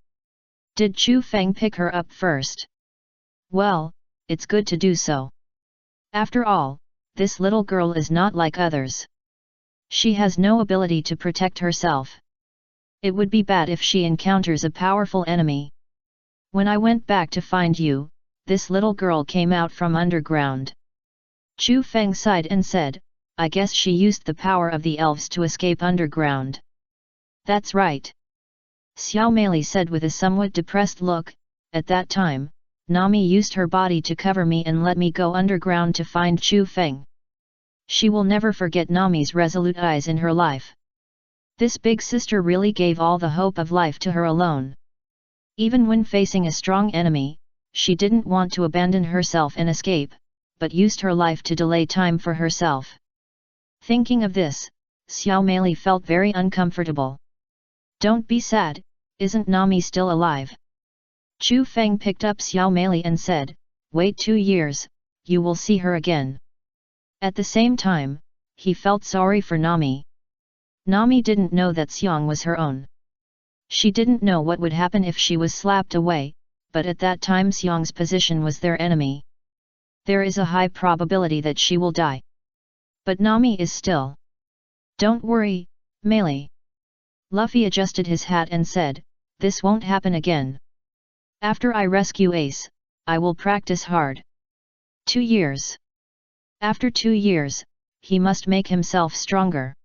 Did Chu Feng pick her up first? Well, it's good to do so. After all, this little girl is not like others. She has no ability to protect herself. It would be bad if she encounters a powerful enemy. When I went back to find you, this little girl came out from underground. Chu Feng sighed and said, I guess she used the power of the elves to escape underground. That's right. Xiao Meili said with a somewhat depressed look. At that time, Nami used her body to cover me and let me go underground to find Chu Feng. She will never forget Nami's resolute eyes in her life. This big sister really gave all the hope of life to her alone. Even when facing a strong enemy, she didn't want to abandon herself and escape, but used her life to delay time for herself. Thinking of this, Xiao Meili felt very uncomfortable. Don't be sad, isn't Nami still alive? Chu Feng picked up Xiao Meili and said, wait 2 years, you will see her again. At the same time, he felt sorry for Nami. Nami didn't know that Xiang was her own. She didn't know what would happen if she was slapped away, but at that time Xiang's position was their enemy. There is a high probability that she will die. But Nami is still. Don't worry, Meili. Luffy adjusted his hat and said, this won't happen again. After I rescue Ace, I will practice hard. 2 years. After 2 years, he must make himself stronger.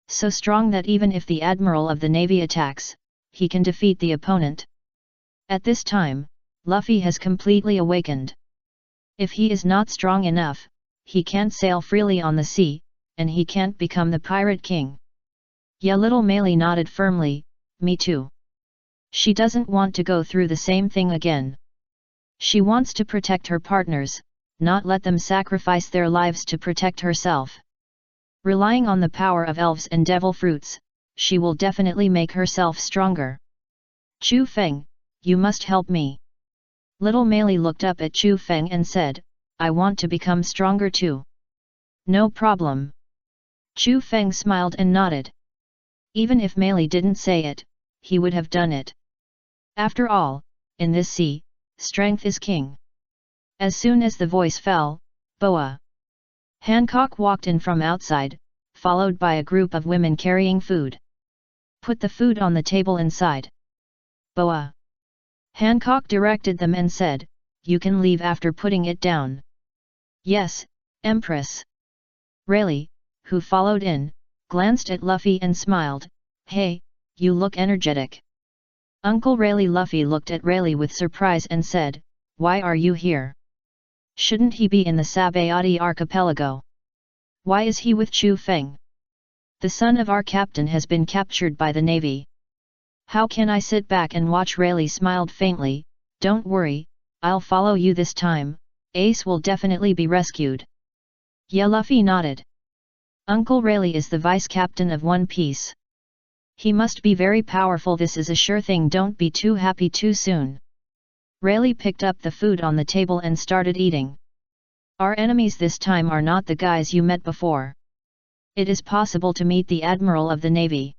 So strong that even if the Admiral of the Navy attacks, he can defeat the opponent. At this time, Luffy has completely awakened. If he is not strong enough, he can't sail freely on the sea, and he can't become the Pirate King. Yeah, little Meili nodded firmly, me too. She doesn't want to go through the same thing again. She wants to protect her partners, not let them sacrifice their lives to protect herself. Relying on the power of elves and devil fruits, she will definitely make herself stronger. Chu Feng, you must help me. Little Meili looked up at Chu Feng and said, I want to become stronger too. No problem. Chu Feng smiled and nodded. Even if Meili didn't say it, he would have done it. After all, in this sea, strength is king. As soon as the voice fell, Boa. Hancock walked in from outside, followed by a group of women carrying food. Put the food on the table inside. Boa. Hancock directed them and said, you can leave after putting it down. Yes, Empress. Rayleigh, who followed in, glanced at Luffy and smiled, hey, you look energetic. Uncle Rayleigh Luffy looked at Rayleigh with surprise and said, "Why are you here? Shouldn't he be in the Sabayati archipelago? Why is he with Chu Feng? The son of our captain has been captured by the navy. How can I sit back and watch?" Rayleigh smiled faintly. "Don't worry, I'll follow you this time. Ace will definitely be rescued." Yeah, Luffy nodded. Uncle Rayleigh is the vice captain of One Piece. He must be very powerful. This is a sure thing. Don't be too happy too soon. Rayleigh picked up the food on the table and started eating. Our enemies this time are not the guys you met before. It is possible to meet the Admiral of the Navy.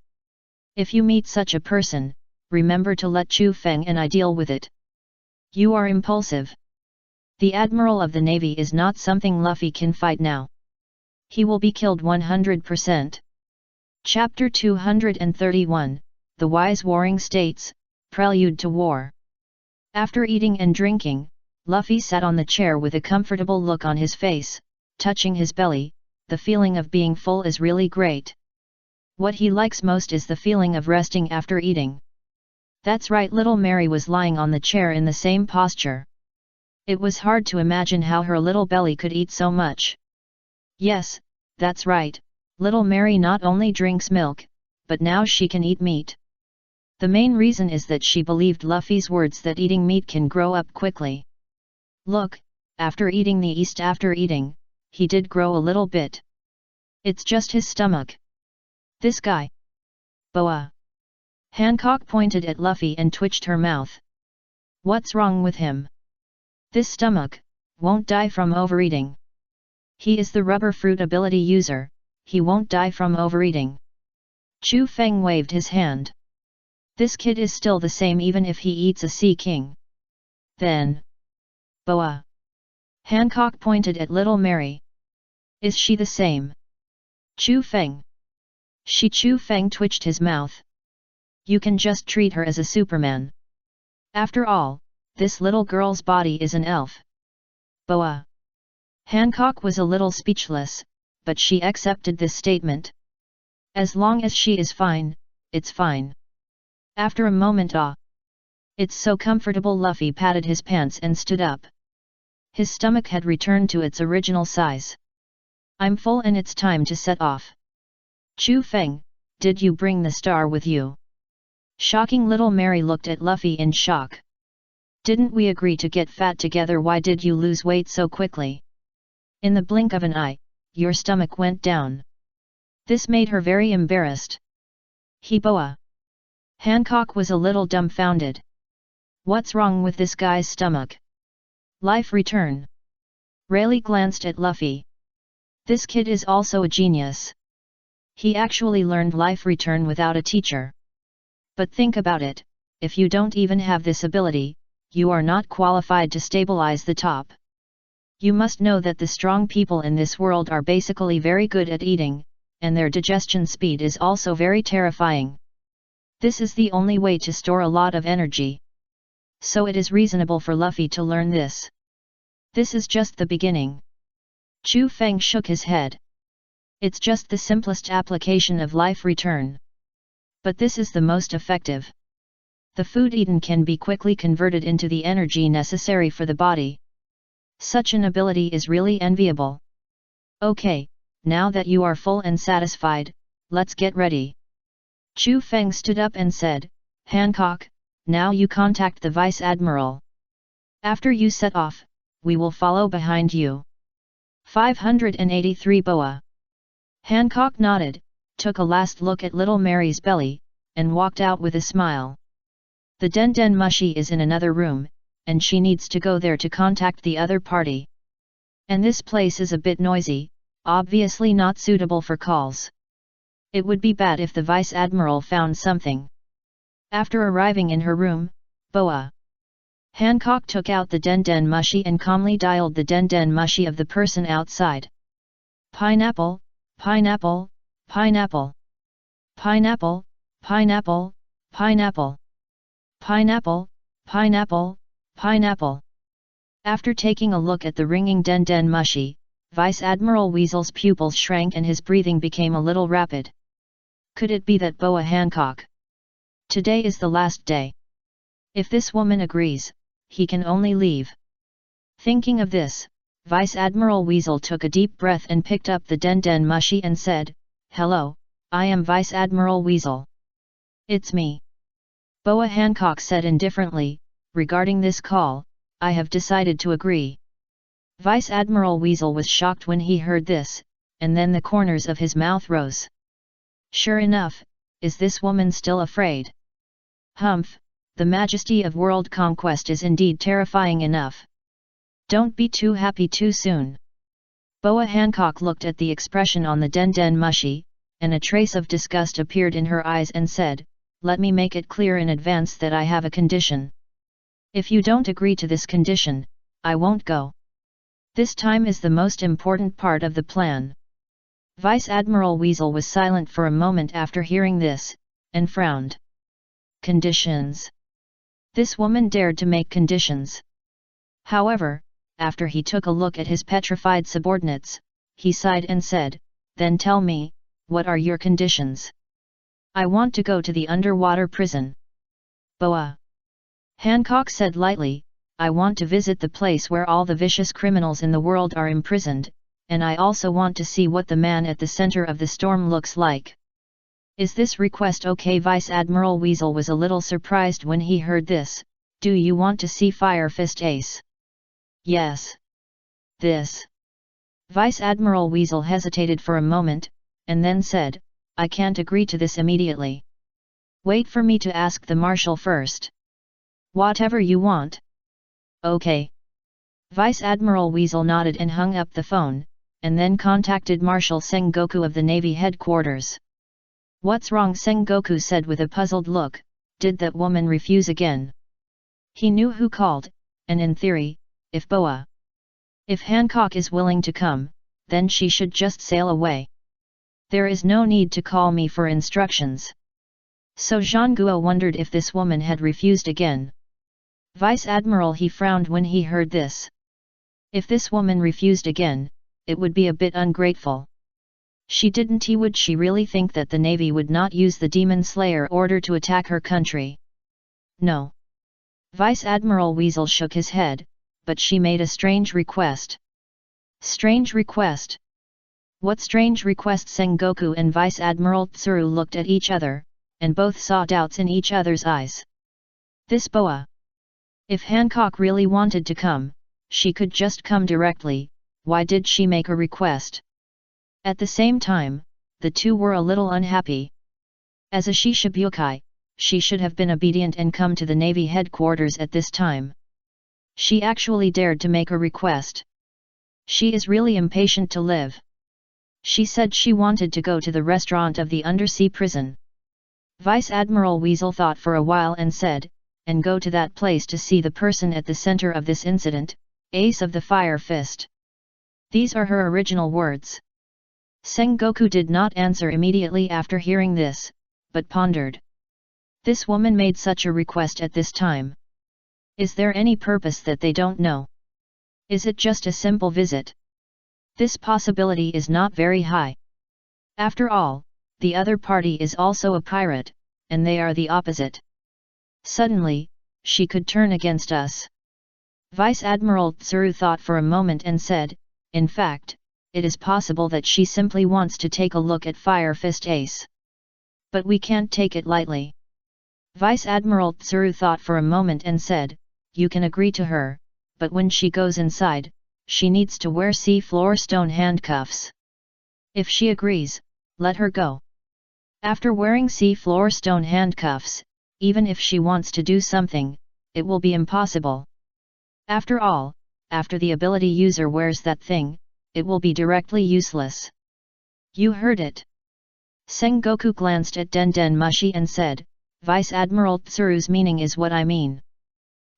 If you meet such a person, remember to let Chu Feng and I deal with it. You are impulsive. The Admiral of the Navy is not something Luffy can fight now. He will be killed 100%. Chapter 231, The Wise Warring States, Prelude to War. After eating and drinking, Luffy sat on the chair with a comfortable look on his face, touching his belly. The feeling of being full is really great. What he likes most is the feeling of resting after eating. That's right, little Mary was lying on the chair in the same posture. It was hard to imagine how her little belly could eat so much. Yes, that's right, little Mary not only drinks milk, but now she can eat meat. The main reason is that she believed Luffy's words that eating meat can grow up quickly. Look, after eating after eating, he did grow a little bit. It's just his stomach. This guy. Boa. Hancock pointed at Luffy and twitched her mouth. What's wrong with him? This stomach won't die from overeating. He is the rubber fruit ability user, he won't die from overeating. Chu Feng waved his hand. This kid is still the same even if he eats a sea king. Then. Boa. Hancock pointed at little Mary. Is she the same? Chu Feng. Chu Feng twitched his mouth. You can just treat her as a Superman. After all, this little girl's body is an elf. Boa. Hancock was a little speechless, but she accepted this statement. As long as she is fine, it's fine. After a moment, it's so comfortable. Luffy patted his pants and stood up. His stomach had returned to its original size. I'm full and it's time to set off. Chu Feng, did you bring the star with you? Shocking, little Mary looked at Luffy in shock. Didn't we agree to get fat together? Why did you lose weight so quickly? In the blink of an eye, your stomach went down. This made her very embarrassed. Boa. Hancock was a little dumbfounded. What's wrong with this guy's stomach? Life return. Rayleigh glanced at Luffy. This kid is also a genius. He actually learned life return without a teacher. But think about it, if you don't even have this ability, you are not qualified to stabilize the top. You must know that the strong people in this world are basically very good at eating, and their digestion speed is also very terrifying. This is the only way to store a lot of energy. So it is reasonable for Luffy to learn this. This is just the beginning. Chu Feng shook his head. It's just the simplest application of life return. But this is the most effective. The food eaten can be quickly converted into the energy necessary for the body. Such an ability is really enviable. Okay, now that you are full and satisfied, let's get ready. Chu Feng stood up and said, Hancock, now you contact the Vice Admiral. After you set off, we will follow behind you. 583 Boa. Hancock nodded, took a last look at little Mary's belly, and walked out with a smile. The Den Den Mushi is in another room, and she needs to go there to contact the other party. And this place is a bit noisy, obviously not suitable for calls. It would be bad if the Vice Admiral found something. After arriving in her room, Boa. Hancock took out the Den Den Mushi and calmly dialed the Den Den Mushi of the person outside. Pineapple, pineapple, pineapple. Pineapple, pineapple, pineapple. Pineapple, pineapple, pineapple. After taking a look at the ringing Den Den Mushi, Vice Admiral Weasel's pupils shrank and his breathing became a little rapid. Could it be that Boa Hancock? Today is the last day. If this woman agrees, he can only leave. Thinking of this, Vice Admiral Weasel took a deep breath and picked up the Den Mushi and said, "Hello, I am Vice Admiral Weasel." "It's me." Boa Hancock said indifferently, "Regarding this call, I have decided to agree." Vice Admiral Weasel was shocked when he heard this, and then the corners of his mouth rose. Sure enough, is this woman still afraid? Humph, the majesty of world conquest is indeed terrifying enough. Don't be too happy too soon. Boa Hancock looked at the expression on the Den Mushi, and a trace of disgust appeared in her eyes and said, "Let me make it clear in advance that I have a condition. If you don't agree to this condition, I won't go. This time is the most important part of the plan." Vice Admiral Weasel was silent for a moment after hearing this, and frowned. Conditions? This woman dared to make conditions. However, after he took a look at his petrified subordinates, he sighed and said, "Then tell me, what are your conditions?" "I want to go to the underwater prison." Boa Hancock said lightly, "I want to visit the place where all the vicious criminals in the world are imprisoned, and I also want to see what the man at the center of the storm looks like." "Is this request okay?" Vice Admiral Weasel was a little surprised when he heard this. "Do you want to see Fire Fist Ace?" "Yes." "This." Vice Admiral Weasel hesitated for a moment, and then said, "I can't agree to this immediately. Wait for me to ask the Marshal first." "Whatever you want." "Okay." Vice Admiral Weasel nodded and hung up the phone, and then contacted Marshal Sengoku of the Navy headquarters. "What's wrong?" Sengoku said with a puzzled look. "Did that woman refuse again?" He knew who called, and in theory, if Hancock is willing to come, then she should just sail away. There is no need to call me for instructions. So Zhang Guo wondered if this woman had refused again. Vice Admiral he frowned when he heard this. If this woman refused again, it would be a bit ungrateful. Would she really think that the Navy would not use the Demon Slayer order to attack her country? No. Vice Admiral Weasel shook his head, but she made a strange request. Strange request? What strange request? Sengoku and Vice Admiral Tsuru looked at each other, and both saw doubts in each other's eyes. This Boa. If Hancock really wanted to come, she could just come directly. Why did she make a request? At the same time, the two were a little unhappy. As a Shishibukai, she should have been obedient and come to the Navy headquarters at this time. She actually dared to make a request. She is really impatient to live. She said she wanted to go to the restaurant of the undersea prison. Vice Admiral Weasel thought for a while and said, "And go to that place to see the person at the center of this incident, Ace of the Fire Fist." These are her original words. Sengoku did not answer immediately after hearing this, but pondered. This woman made such a request at this time. Is there any purpose that they don't know? Is it just a simple visit? This possibility is not very high. After all, the other party is also a pirate, and they are the opposite. Suddenly, she could turn against us. Vice Admiral Tsuru thought for a moment and said, "In fact, it is possible that she simply wants to take a look at Fire Fist Ace. But we can't take it lightly." Vice Admiral Tsuru thought for a moment and said, "You can agree to her, but when she goes inside, she needs to wear sea-floor stone handcuffs. If she agrees, let her go. After wearing sea-floor stone handcuffs, even if she wants to do something, it will be impossible. After all, after the ability user wears that thing, it will be directly useless." "You heard it." Sengoku glanced at Den Mushi and said, "Vice Admiral Tsuru's meaning is what I mean.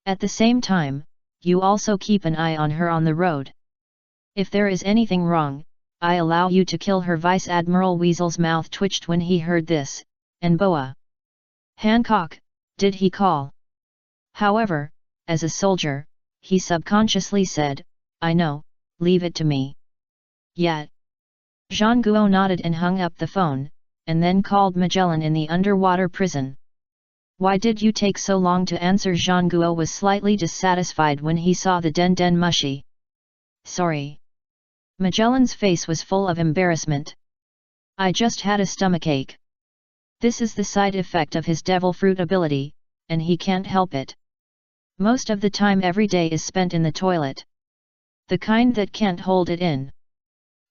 At the same time, you also keep an eye on her on the road. If there is anything wrong, I allow you to kill her." Vice Admiral Weasel's mouth twitched when he heard this, and Boa Hancock, did he call? However, as a soldier, he subconsciously said, "I know, leave it to me." Yet. Zhang Guo nodded and hung up the phone, and then called Magellan in the underwater prison. Why did you take so long to answer? Zhang Guo was slightly dissatisfied when he saw the Den Mushi. Sorry. Magellan's face was full of embarrassment. I just had a stomachache. This is the side effect of his devil fruit ability, and he can't help it. Most of the time every day is spent in the toilet. The kind that can't hold it in.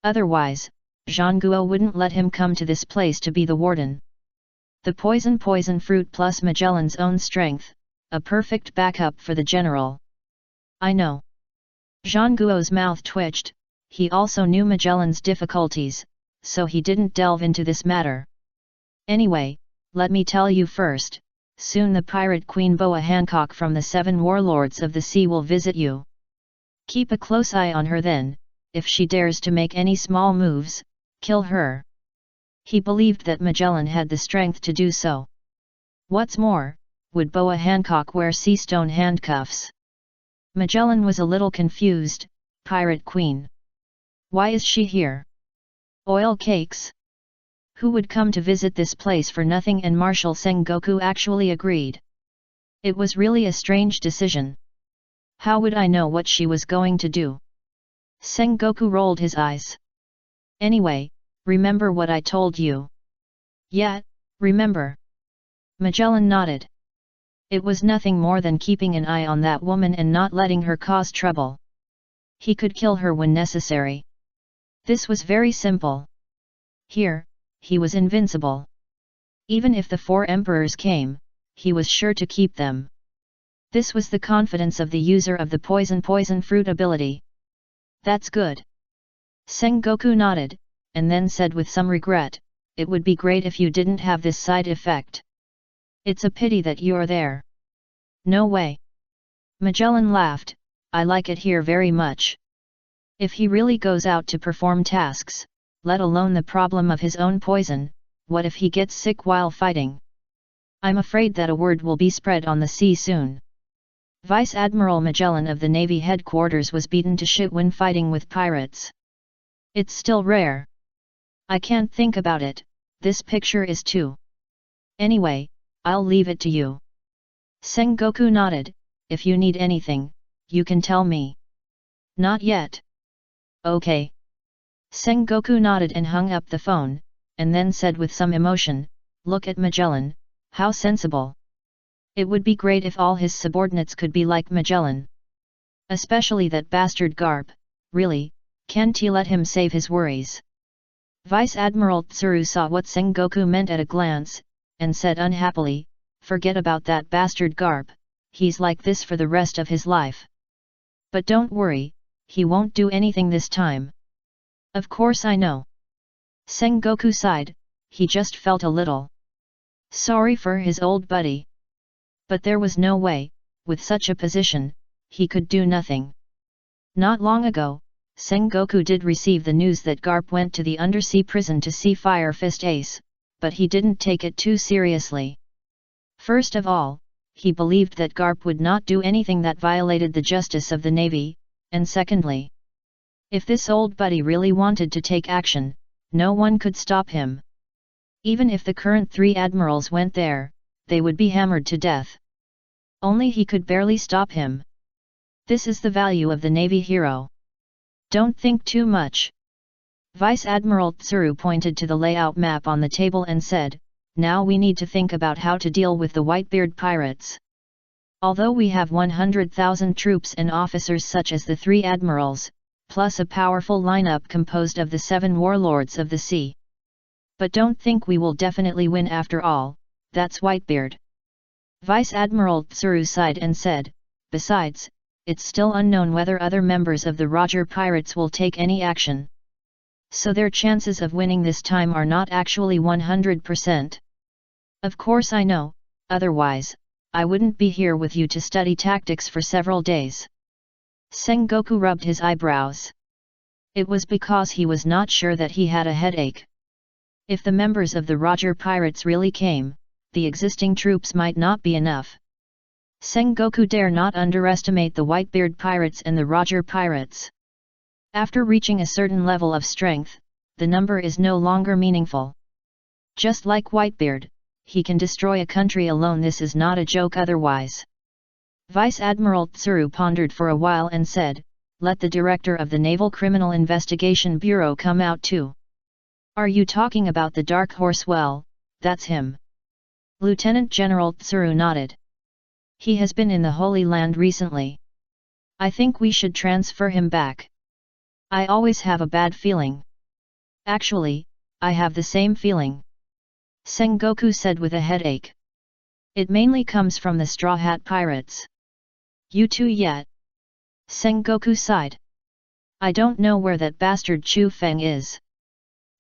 Otherwise, Zhang Guo wouldn't let him come to this place to be the warden. The poison fruit plus Magellan's own strength, a perfect backup for the general. I know. Zhang Guo's mouth twitched, he also knew Magellan's difficulties, so he didn't delve into this matter. Anyway, let me tell you first, soon the pirate queen Boa Hancock from the 7 warlords of the sea will visit you. Keep a close eye on her then, if she dares to make any small moves, kill her. He believed that Magellan had the strength to do so. What's more, would Boa Hancock wear sea stone handcuffs? Magellan was a little confused. Pirate Queen. Why is she here? Oil cakes? Who would come to visit this place for nothing? And Marshal Sengoku actually agreed. It was really a strange decision. How would I know what she was going to do? Sengoku rolled his eyes. Anyway, remember what I told you? Yeah, remember. Magellan nodded. It was nothing more than keeping an eye on that woman and not letting her cause trouble. He could kill her when necessary. This was very simple. Here, he was invincible. Even if the 4 emperors came, he was sure to keep them. This was the confidence of the user of the poison fruit ability. That's good. Sengoku nodded, and then said with some regret, it would be great if you didn't have this side effect. It's a pity that you're there. No way. Magellan laughed, I like it here very much. If he really goes out to perform tasks, let alone the problem of his own poison, what if he gets sick while fighting? I'm afraid that a word will be spread on the sea soon. Vice Admiral Magellan of the Navy headquarters was beaten to shit when fighting with pirates. It's still rare. I can't think about it, this picture is too. Anyway, I'll leave it to you. Sengoku nodded, if you need anything, you can tell me. Not yet. Okay. Sengoku nodded and hung up the phone, and then said with some emotion, look at Magellan, how sensible. It would be great if all his subordinates could be like Magellan. Especially that bastard Garp, really, can't he let him save his worries? Vice Admiral Tsuru saw what Sengoku meant at a glance, and said unhappily, forget about that bastard Garp, he's like this for the rest of his life. But don't worry, he won't do anything this time. Of course I know. Sengoku sighed, he just felt a little sorry for his old buddy. But there was no way, with such a position, he could do nothing. Not long ago, Sengoku did receive the news that Garp went to the undersea prison to see Fire Fist Ace, but he didn't take it too seriously. First of all, he believed that Garp would not do anything that violated the justice of the Navy, and secondly, if this old buddy really wanted to take action, no one could stop him. Even if the current 3 admirals went there, they would be hammered to death. Only he could barely stop him. This is the value of the Navy hero. Don't think too much. Vice Admiral Tsuru pointed to the layout map on the table and said, now we need to think about how to deal with the Whitebeard pirates. Although we have 100,000 troops and officers such as the 3 admirals, plus a powerful lineup composed of the 7 warlords of the sea. But don't think we will definitely win after all, that's Whitebeard. Vice Admiral Tsuru sighed and said, besides, it's still unknown whether other members of the Roger Pirates will take any action. So their chances of winning this time are not actually 100%. Of course I know, otherwise, I wouldn't be here with you to study tactics for several days. Sengoku rubbed his eyebrows. It was because he was not sure that he had a headache. If the members of the Roger Pirates really came, the existing troops might not be enough. Sengoku dare not underestimate the Whitebeard pirates and the Roger pirates. After reaching a certain level of strength, the number is no longer meaningful. Just like Whitebeard, he can destroy a country alone. This is not a joke otherwise. Vice Admiral Tsuru pondered for a while and said, "Let the director of the Naval Criminal Investigation Bureau come out too." "Are you talking about the Dark Horse?" "Well, that's him." Lieutenant General Tsuru nodded. "He has been in the Holy Land recently. I think we should transfer him back. I always have a bad feeling." "Actually, I have the same feeling," Sengoku said with a headache. "It mainly comes from the Straw Hat Pirates." "You too yet?" Sengoku sighed. "I don't know where that bastard Chu Feng is.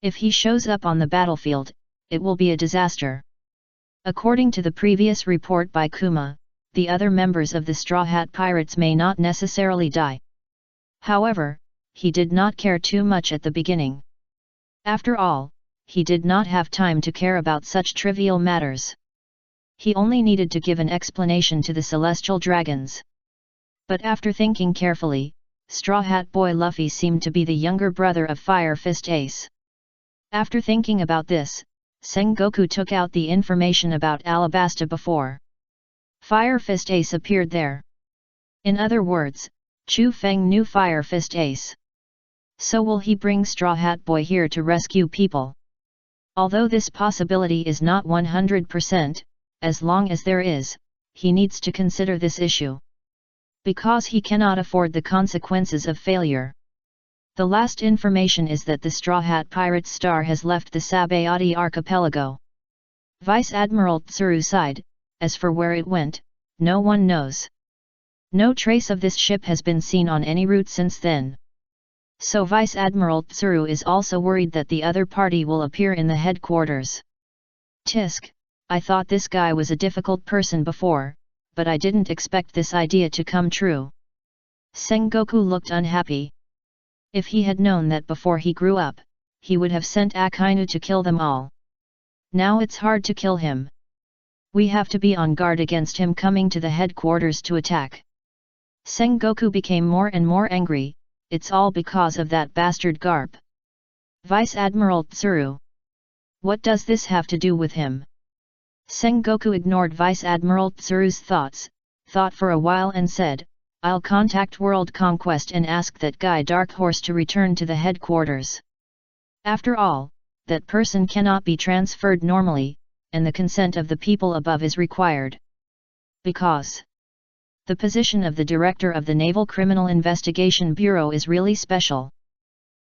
If he shows up on the battlefield, it will be a disaster." According to the previous report by Kuma, the other members of the Straw Hat Pirates may not necessarily die. However, he did not care too much at the beginning. After all, he did not have time to care about such trivial matters. He only needed to give an explanation to the Celestial Dragons. But after thinking carefully, Straw Hat Boy Luffy seemed to be the younger brother of Fire Fist Ace. After thinking about this, Sengoku took out the information about Alabasta before Fire Fist Ace appeared there. In other words, Chu Feng knew Fire Fist Ace. So will he bring Straw Hat Boy here to rescue people? Although this possibility is not 100%, as long as there is, he needs to consider this issue. Because he cannot afford the consequences of failure. The last information is that the Straw Hat Pirate's star has left the Sabayati archipelago. Vice Admiral Tsuru sighed. As for where it went, no one knows. No trace of this ship has been seen on any route since then. So Vice Admiral Tsuru is also worried that the other party will appear in the headquarters. "Tisk, I thought this guy was a difficult person before, but I didn't expect this idea to come true." Sengoku looked unhappy. If he had known that before he grew up, he would have sent Akainu to kill them all. Now it's hard to kill him. We have to be on guard against him coming to the headquarters to attack. Sengoku became more and more angry. It's all because of that bastard Garp. Vice Admiral Tsuru. What does this have to do with him? Sengoku ignored Vice Admiral Tsuru's thoughts, thought for a while and said, "I'll contact World Conquest and ask that guy Dark Horse to return to the headquarters. After all, that person cannot be transferred normally, and the consent of the people above is required. Because the position of the Director of the Naval Criminal Investigation Bureau is really special.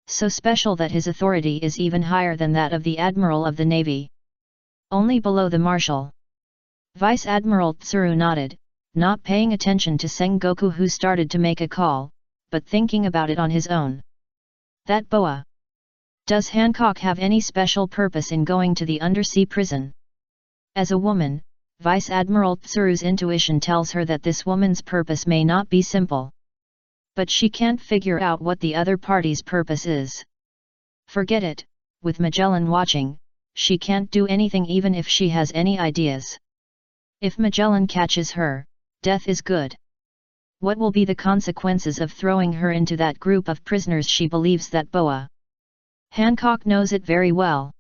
So special that his authority is even higher than that of the Admiral of the Navy. Only below the Marshal." Vice Admiral Tsuru nodded, not paying attention to Sengoku, who started to make a call, but thinking about it on his own. "That boa. Does Hancock have any special purpose in going to the undersea prison?" As a woman, Vice Admiral Tsuru's intuition tells her that this woman's purpose may not be simple. But she can't figure out what the other party's purpose is. Forget it, with Magellan watching, she can't do anything even if she has any ideas. If Magellan catches her, death is good. What will be the consequences of throwing her into that group of prisoners? She believes that boa. Hancock knows it very well.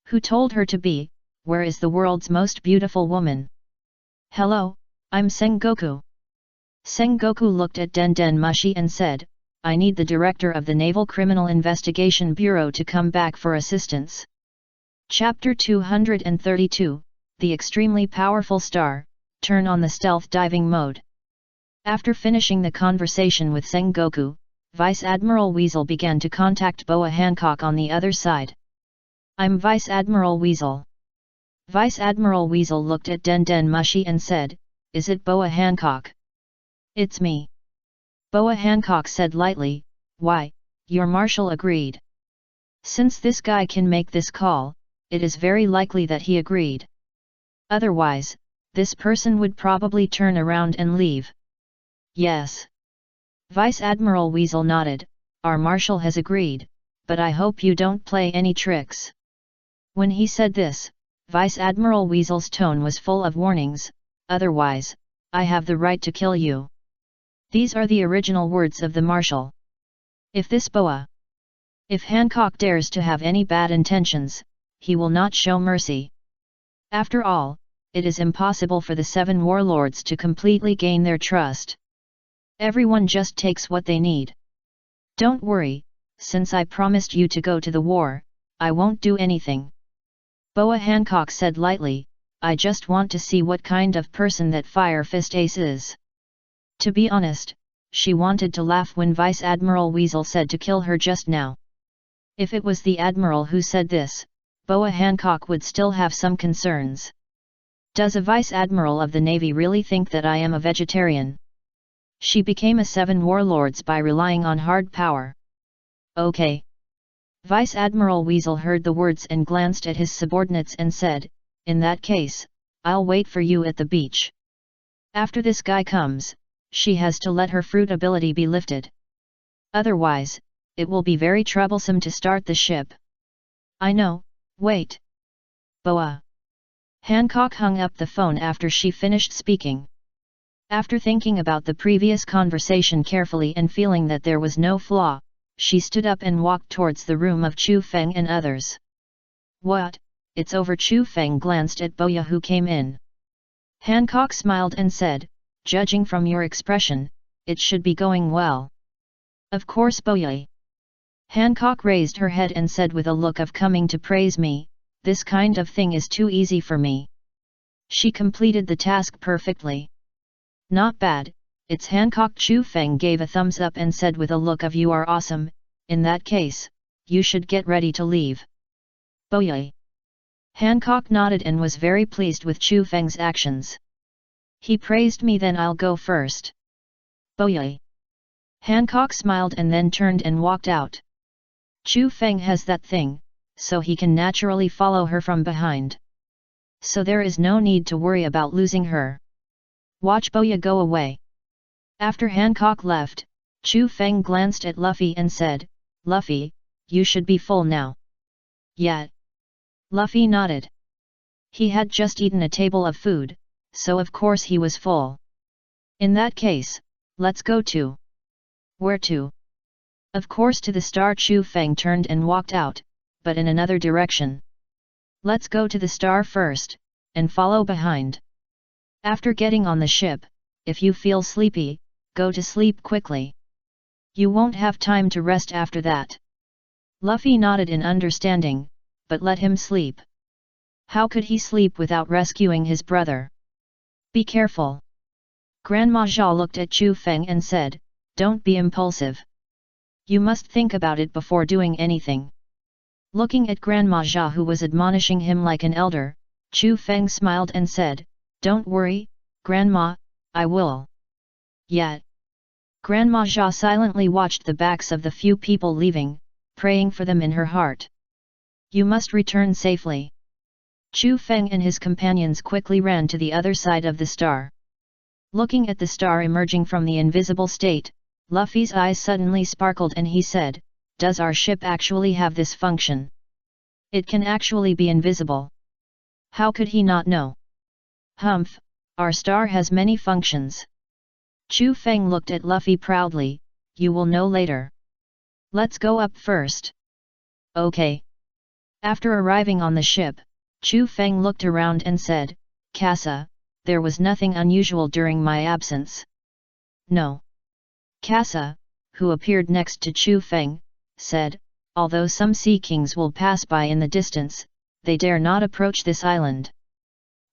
Who told her to be? Where is the world's most beautiful woman? "Hello, I'm Sengoku." Sengoku looked at Den Den Mushi and said, "I need the Director of the Naval Criminal Investigation Bureau to come back for assistance." Chapter 232, The Extremely Powerful Star, Turn on the Stealth Diving Mode. After finishing the conversation with Sengoku, Vice Admiral Weasel began to contact Boa Hancock on the other side. "I'm Vice Admiral Weasel." Vice Admiral Weasel looked at Den Den Mushi and said, "Is it Boa Hancock?" "It's me." Boa Hancock said lightly, "Why, your Marshal agreed." Since this guy can make this call, it is very likely that he agreed. Otherwise, this person would probably turn around and leave. "Yes." Vice Admiral Weasel nodded, "Our Marshal has agreed, but I hope you don't play any tricks." When he said this, Vice Admiral Weasel's tone was full of warnings, "Otherwise, I have the right to kill you." These are the original words of the Marshal. If Hancock dares to have any bad intentions, he will not show mercy. After all, it is impossible for the 7 warlords to completely gain their trust. Everyone just takes what they need. Don't worry, since I promised you to go to the war, I won't do anything. Boa Hancock said lightly, I just want to see what kind of person that Fire Fist Ace is. To be honest, she wanted to laugh when Vice Admiral Weasel said to kill her just now. If it was the Admiral who said this, Boa Hancock would still have some concerns. Does a Vice Admiral of the Navy really think that I am a vegetarian? She became a 7 warlords by relying on hard power. Okay. Vice Admiral Weasel heard the words and glanced at his subordinates and said, in that case, I'll wait for you at the beach. After this guy comes, she has to let her fruit ability be lifted. Otherwise, it will be very troublesome to start the ship. I know, wait. Boa Hancock hung up the phone after she finished speaking. After thinking about the previous conversation carefully and feeling that there was no flaw, she stood up and walked towards the room of Chu Feng and others. What? It's over. Chu Feng glanced at Boya who came in. Hancock smiled and said, judging from your expression, it should be going well. Of course Boya. Hancock raised her head and said with a look of coming to praise me, this kind of thing is too easy for me. She completed the task perfectly. Not bad, it's Hancock. Chu Feng gave a thumbs up and said with a look of you are awesome, in that case, you should get ready to leave. Boya. Hancock nodded and was very pleased with Chu Feng's actions. He praised me, then I'll go first. Boya. Hancock smiled and then turned and walked out. Chu Feng has that thing, so he can naturally follow her from behind. So there is no need to worry about losing her. Watch Boya go away. After Hancock left, Chu Feng glanced at Luffy and said, Luffy, you should be full now. Yeah. Luffy nodded. He had just eaten a table of food, so of course he was full. In that case, let's go to. Where to? Of course to the star. Chu Feng turned and walked out, but in another direction. Let's go to the star first, and follow behind. After getting on the ship, if you feel sleepy, go to sleep quickly. You won't have time to rest after that. Luffy nodded in understanding, but let him sleep. How could he sleep without rescuing his brother? Be careful. Grandma Zhao looked at Chu Feng and said, don't be impulsive. You must think about it before doing anything. Looking at Grandma Zhao who was admonishing him like an elder, Chu Feng smiled and said, don't worry, Grandma, I will. Yet. Grandma Zhao silently watched the backs of the few people leaving, praying for them in her heart. You must return safely. Chu Feng and his companions quickly ran to the other side of the star. Looking at the star emerging from the invisible state, Luffy's eyes suddenly sparkled and he said, does our ship actually have this function? It can actually be invisible. How could he not know? Humph, our star has many functions. Chu Feng looked at Luffy proudly, you will know later. Let's go up first. Okay. After arriving on the ship, Chu Feng looked around and said, Casa, there was nothing unusual during my absence. No. Casa, who appeared next to Chu Feng, said, although some sea kings will pass by in the distance, they dare not approach this island.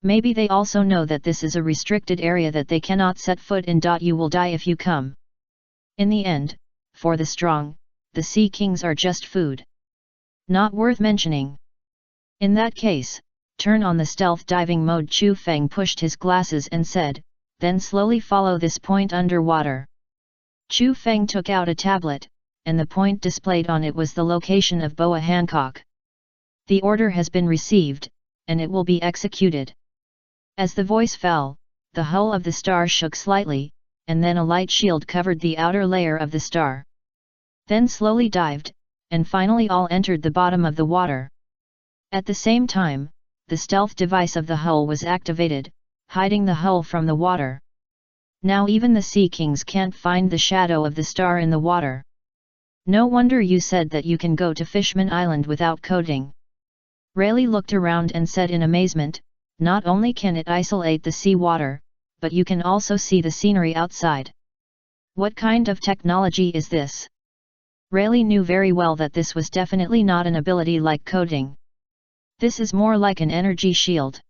Maybe they also know that this is a restricted area that they cannot set foot in. You will die if you come. In the end, for the strong, the sea kings are just food. Not worth mentioning. In that case, turn on the stealth diving mode. Chu Feng pushed his glasses and said, then slowly follow this point underwater. Chu Feng took out a tablet, and the point displayed on it was the location of Boa Hancock. The order has been received, and it will be executed. As the voice fell, the hull of the star shook slightly, and then a light shield covered the outer layer of the star. Then slowly dived, and finally all entered the bottom of the water. At the same time, the stealth device of the hull was activated, hiding the hull from the water. Now even the Sea Kings can't find the shadow of the star in the water. No wonder you said that you can go to Fishman Island without coding. Rayleigh looked around and said in amazement, not only can it isolate the sea water, but you can also see the scenery outside. What kind of technology is this? Rayleigh knew very well that this was definitely not an ability like coding. This is more like an energy shield.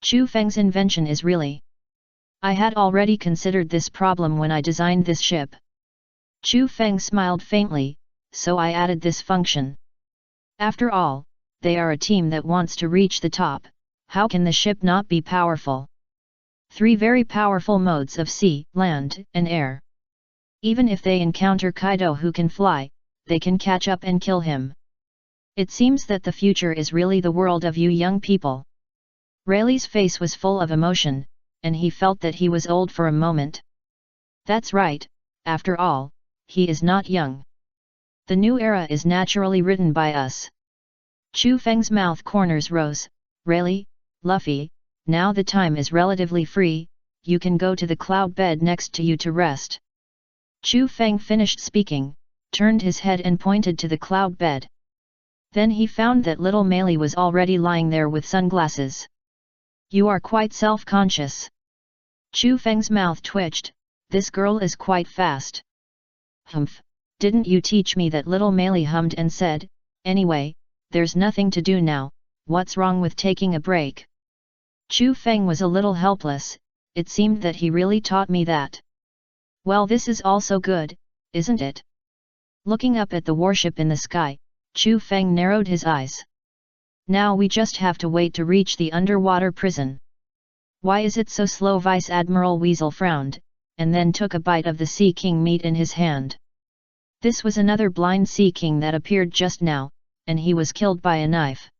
Chu Feng's invention is really... I had already considered this problem when I designed this ship. Chu Feng smiled faintly, so I added this function. After all, they are a team that wants to reach the top, how can the ship not be powerful? 3 very powerful modes of sea, land, and air. Even if they encounter Kaido who can fly, they can catch up and kill him. It seems that the future is really the world of you young people. Rayleigh's face was full of emotion, and he felt that he was old for a moment. That's right, after all, he is not young. The new era is naturally written by us. Chu Feng's mouth corners rose. Rayleigh, Luffy, now the time is relatively free, you can go to the cloud bed next to you to rest. Chu Feng finished speaking, turned his head and pointed to the cloud bed. Then he found that little Meili was already lying there with sunglasses. You are quite self-conscious. Chu Feng's mouth twitched, this girl is quite fast. Humph, didn't you teach me that? Little Meili hummed and said, anyway, there's nothing to do now, what's wrong with taking a break? Chu Feng was a little helpless, it seemed that he really taught me that. Well, this is also good, isn't it? Looking up at the warship in the sky, Chu Feng narrowed his eyes. Now we just have to wait to reach the underwater prison. Why is it so slow? Vice Admiral Weasel frowned, and then took a bite of the Sea King meat in his hand. This was another blind Sea King that appeared just now, and he was killed by a knife.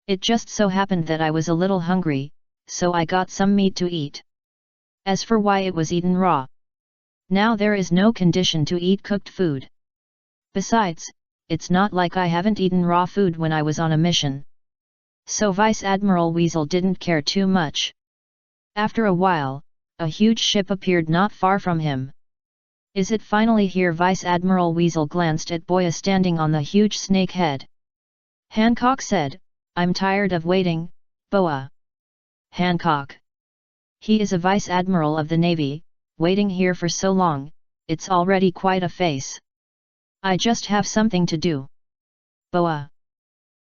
It just so happened that I was a little hungry, so I got some meat to eat. As for why it was eaten raw, now there is no condition to eat cooked food. Besides, it's not like I haven't eaten raw food when I was on a mission. So Vice Admiral Weasel didn't care too much. After a while, a huge ship appeared not far from him. Is it finally here? Vice Admiral Weasel glanced at Boya standing on the huge snake head. Hancock said, I'm tired of waiting, Boa. Hancock. He is a Vice Admiral of the Navy, waiting here for so long, it's already quite a face. I just have something to do. Boa.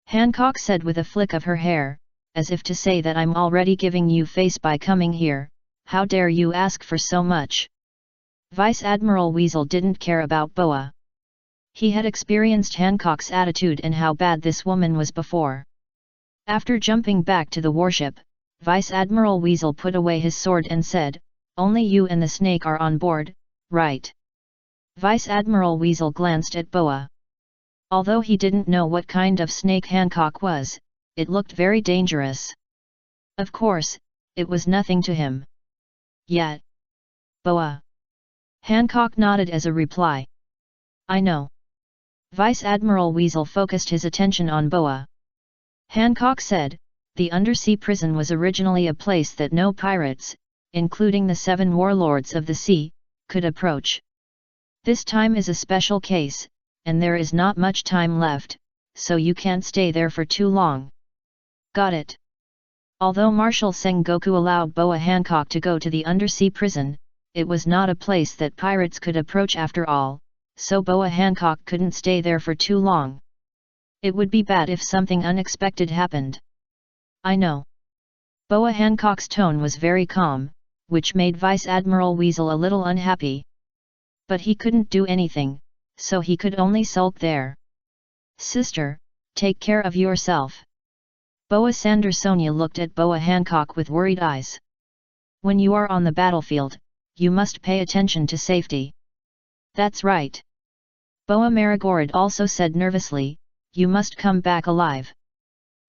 Hancock said with a flick of her hair, as if to say that I'm already giving you face by coming here, how dare you ask for so much? Vice Admiral Weasel didn't care about Boa. He had experienced Hancock's attitude and how bad this woman was before. After jumping back to the warship, Vice Admiral Weasel put away his sword and said, only you and the snake are on board, right? Vice Admiral Weasel glanced at Boa. Although he didn't know what kind of snake Hancock was, it looked very dangerous. Of course, it was nothing to him. Yet. Boa. Hancock nodded as a reply. I know. Vice Admiral Weasel focused his attention on Boa. Hancock said, the undersea prison was originally a place that no pirates, including the 7 warlords of the sea, could approach. This time is a special case, and there is not much time left, so you can't stay there for too long. Got it. Although Marshal Sengoku allowed Boa Hancock to go to the undersea prison, it was not a place that pirates could approach after all, so Boa Hancock couldn't stay there for too long. It would be bad if something unexpected happened. I know. Boa Hancock's tone was very calm, which made Vice Admiral Weasel a little unhappy. But he couldn't do anything, so he could only sulk there. Sister, take care of yourself. Boa Sandersonia looked at Boa Hancock with worried eyes. When you are on the battlefield, you must pay attention to safety. That's right. Boa Marigorod also said nervously, you must come back alive.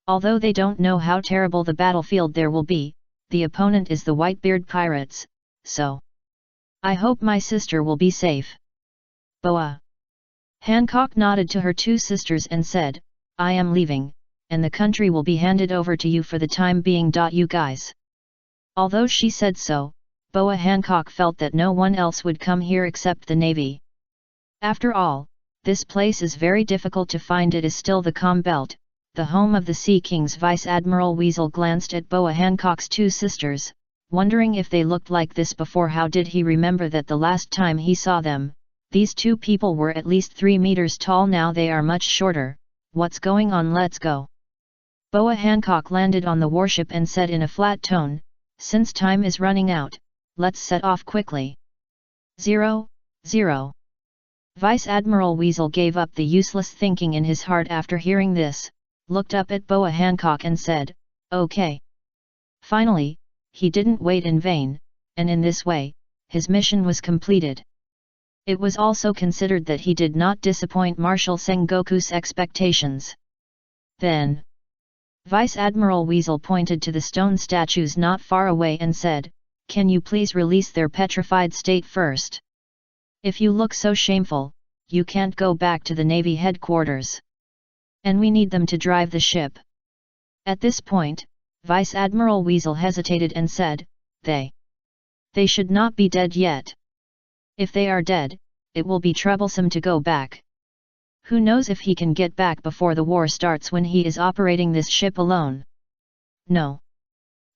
Although they don't know how terrible the battlefield there will be, the opponent is the Whitebeard pirates, so I hope my sister will be safe. Boa. Hancock nodded to her 2 sisters and said, I am leaving, and the country will be handed over to you for the time being. You guys. Although she said so, Boa Hancock felt that no one else would come here except the Navy. After all, this place is very difficult to find. It is still the calm belt, the home of the Sea Kings. Vice Admiral Weasel glanced at Boa Hancock's two sisters, wondering if they looked like this before. How did he remember that the last time he saw them, these two people were at least 3 meters tall? Now they are much shorter. What's going on? Let's go. Boa Hancock landed on the warship and said in a flat tone, since time is running out, let's set off quickly. 0, 0. Vice Admiral Weasel gave up the useless thinking in his heart after hearing this, looked up at Boa Hancock and said, okay. Finally, he didn't wait in vain, and in this way, his mission was completed. It was also considered that he did not disappoint Marshal Sengoku's expectations. Then, Vice Admiral Weasel pointed to the stone statues not far away and said, can you please release their petrified state first? If you look so shameful, you can't go back to the Navy headquarters. And we need them to drive the ship. At this point, Vice Admiral Weasel hesitated and said, they should not be dead yet. If they are dead, it will be troublesome to go back. Who knows if he can get back before the war starts when he is operating this ship alone? No.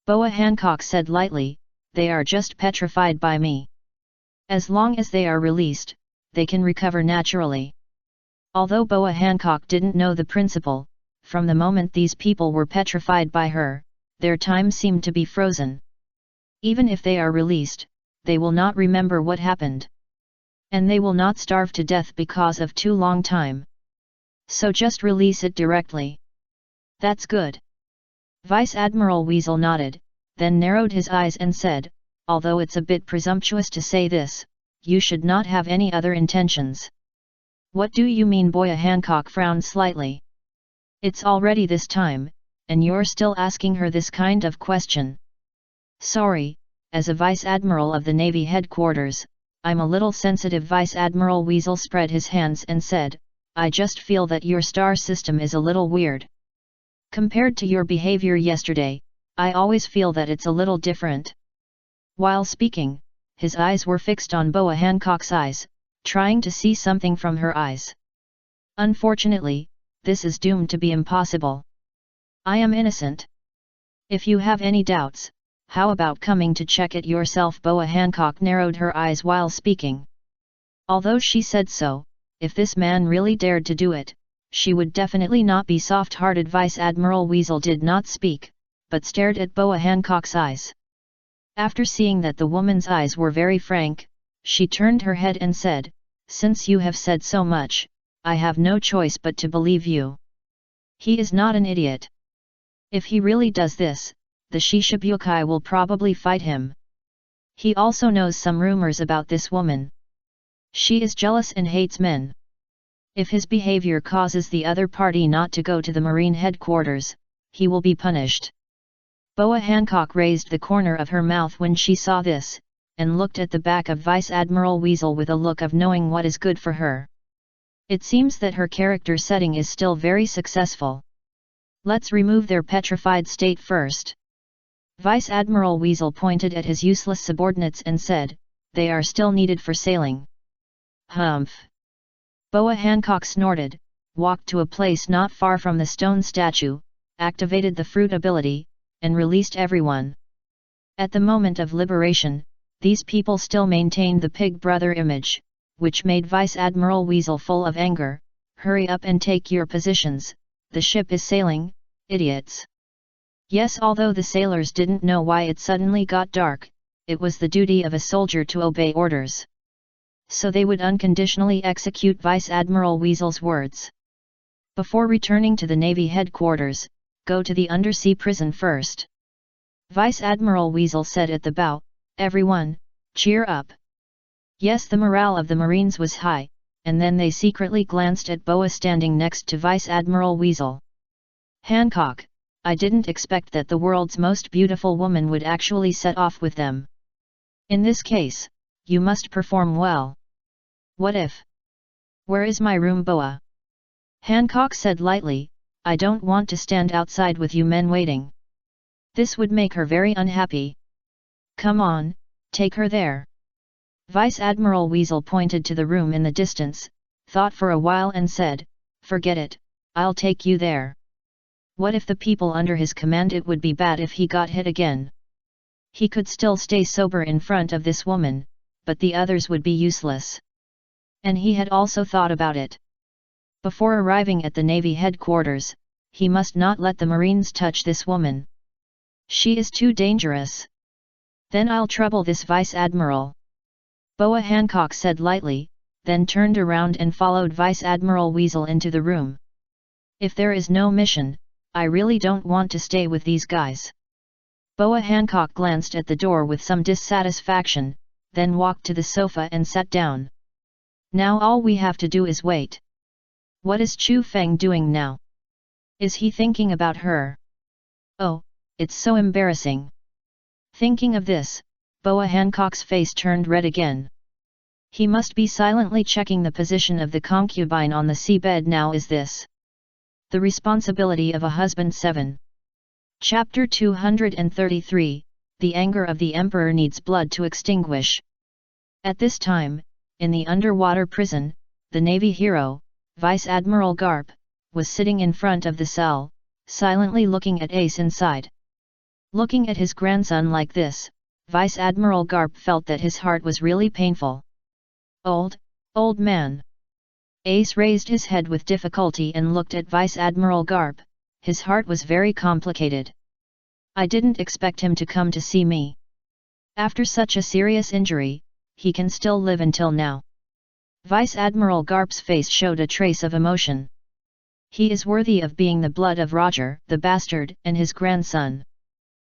Boa Hancock said lightly, they are just petrified by me. As long as they are released, they can recover naturally. Although Boa Hancock didn't know the principle, from the moment these people were petrified by her, their time seemed to be frozen. Even if they are released, they will not remember what happened. And they will not starve to death because of too long time. So just release it directly. That's good. Vice Admiral Weasel nodded, then narrowed his eyes and said, although it's a bit presumptuous to say this, you should not have any other intentions. What do you mean? Boa Hancock frowned slightly. It's already this time, and you're still asking her this kind of question. Sorry, as a Vice Admiral of the Navy headquarters, I'm a little sensitive. Vice Admiral Weasel spread his hands and said, I just feel that your star system is a little weird. Compared to your behavior yesterday, I always feel that it's a little different. While speaking, his eyes were fixed on Boa Hancock's eyes, trying to see something from her eyes. Unfortunately, this is doomed to be impossible. I am innocent. If you have any doubts, how about coming to check it yourself? Boa Hancock narrowed her eyes while speaking. Although she said so, if this man really dared to do it, she would definitely not be soft-hearted. Vice Admiral Weasel did not speak, but stared at Boa Hancock's eyes. After seeing that the woman's eyes were very frank, she turned her head and said, since you have said so much, I have no choice but to believe you. He is not an idiot. If he really does this, the Shishibukai will probably fight him. He also knows some rumors about this woman. She is jealous and hates men. If his behavior causes the other party not to go to the Marine headquarters, he will be punished. Boa Hancock raised the corner of her mouth when she saw this, and looked at the back of Vice Admiral Weasel with a look of knowing what is good for her. It seems that her character setting is still very successful. Let's remove their petrified state first. Vice Admiral Weasel pointed at his useless subordinates and said, they are still needed for sailing. Humph. Boa Hancock snorted, walked to a place not far from the stone statue, activated the fruit ability, and released everyone. At the moment of liberation, these people still maintained the pig brother image, which made Vice Admiral Weasel full of anger. Hurry up and take your positions, the ship is sailing, idiots. Yes, although the sailors didn't know why it suddenly got dark, it was the duty of a soldier to obey orders. So they would unconditionally execute Vice Admiral Weasel's words. Before returning to the Navy headquarters, go to the undersea prison first. Vice Admiral Weasel said at the bow, everyone, cheer up. Yes, the morale of the Marines was high, and then they secretly glanced at Boa standing next to Vice Admiral Weasel. Hancock, I didn't expect that the world's most beautiful woman would actually set off with them. In this case, you must perform well. What if? Where is my room? Boa Hancock said lightly, I don't want to stand outside with you men waiting. This would make her very unhappy. Come on, take her there. Vice Admiral Weasel pointed to the room in the distance, thought for a while and said, forget it, I'll take you there. What if the people under his command? It would be bad if he got hit again. He could still stay sober in front of this woman, but the others would be useless. And he had also thought about it. Before arriving at the Navy headquarters, he must not let the Marines touch this woman. She is too dangerous. Then I'll trouble this Vice Admiral. Boa Hancock said lightly, then turned around and followed Vice Admiral Weasel into the room. If there is no mission, I really don't want to stay with these guys. Boa Hancock glanced at the door with some dissatisfaction, then walked to the sofa and sat down. Now all we have to do is wait. What is Chu Feng doing now? Is he thinking about her? Oh, it's so embarrassing. Thinking of this, Boa Hancock's face turned red again. He must be silently checking the position of the concubine on the seabed now. Is this the responsibility of a husband? 7. Chapter 233, The Anger of the Emperor Needs Blood to Extinguish. At this time, in the underwater prison, the Navy hero, Vice Admiral Garp, was sitting in front of the cell, silently looking at Ace inside. Looking at his grandson like this, Vice Admiral Garp felt that his heart was really painful. Old man. Ace raised his head with difficulty and looked at Vice Admiral Garp. His heart was very complicated. I didn't expect him to come to see me. After such a serious injury, he can still live until now. Vice Admiral Garp's face showed a trace of emotion. He is worthy of being the blood of Roger, the bastard, and his grandson.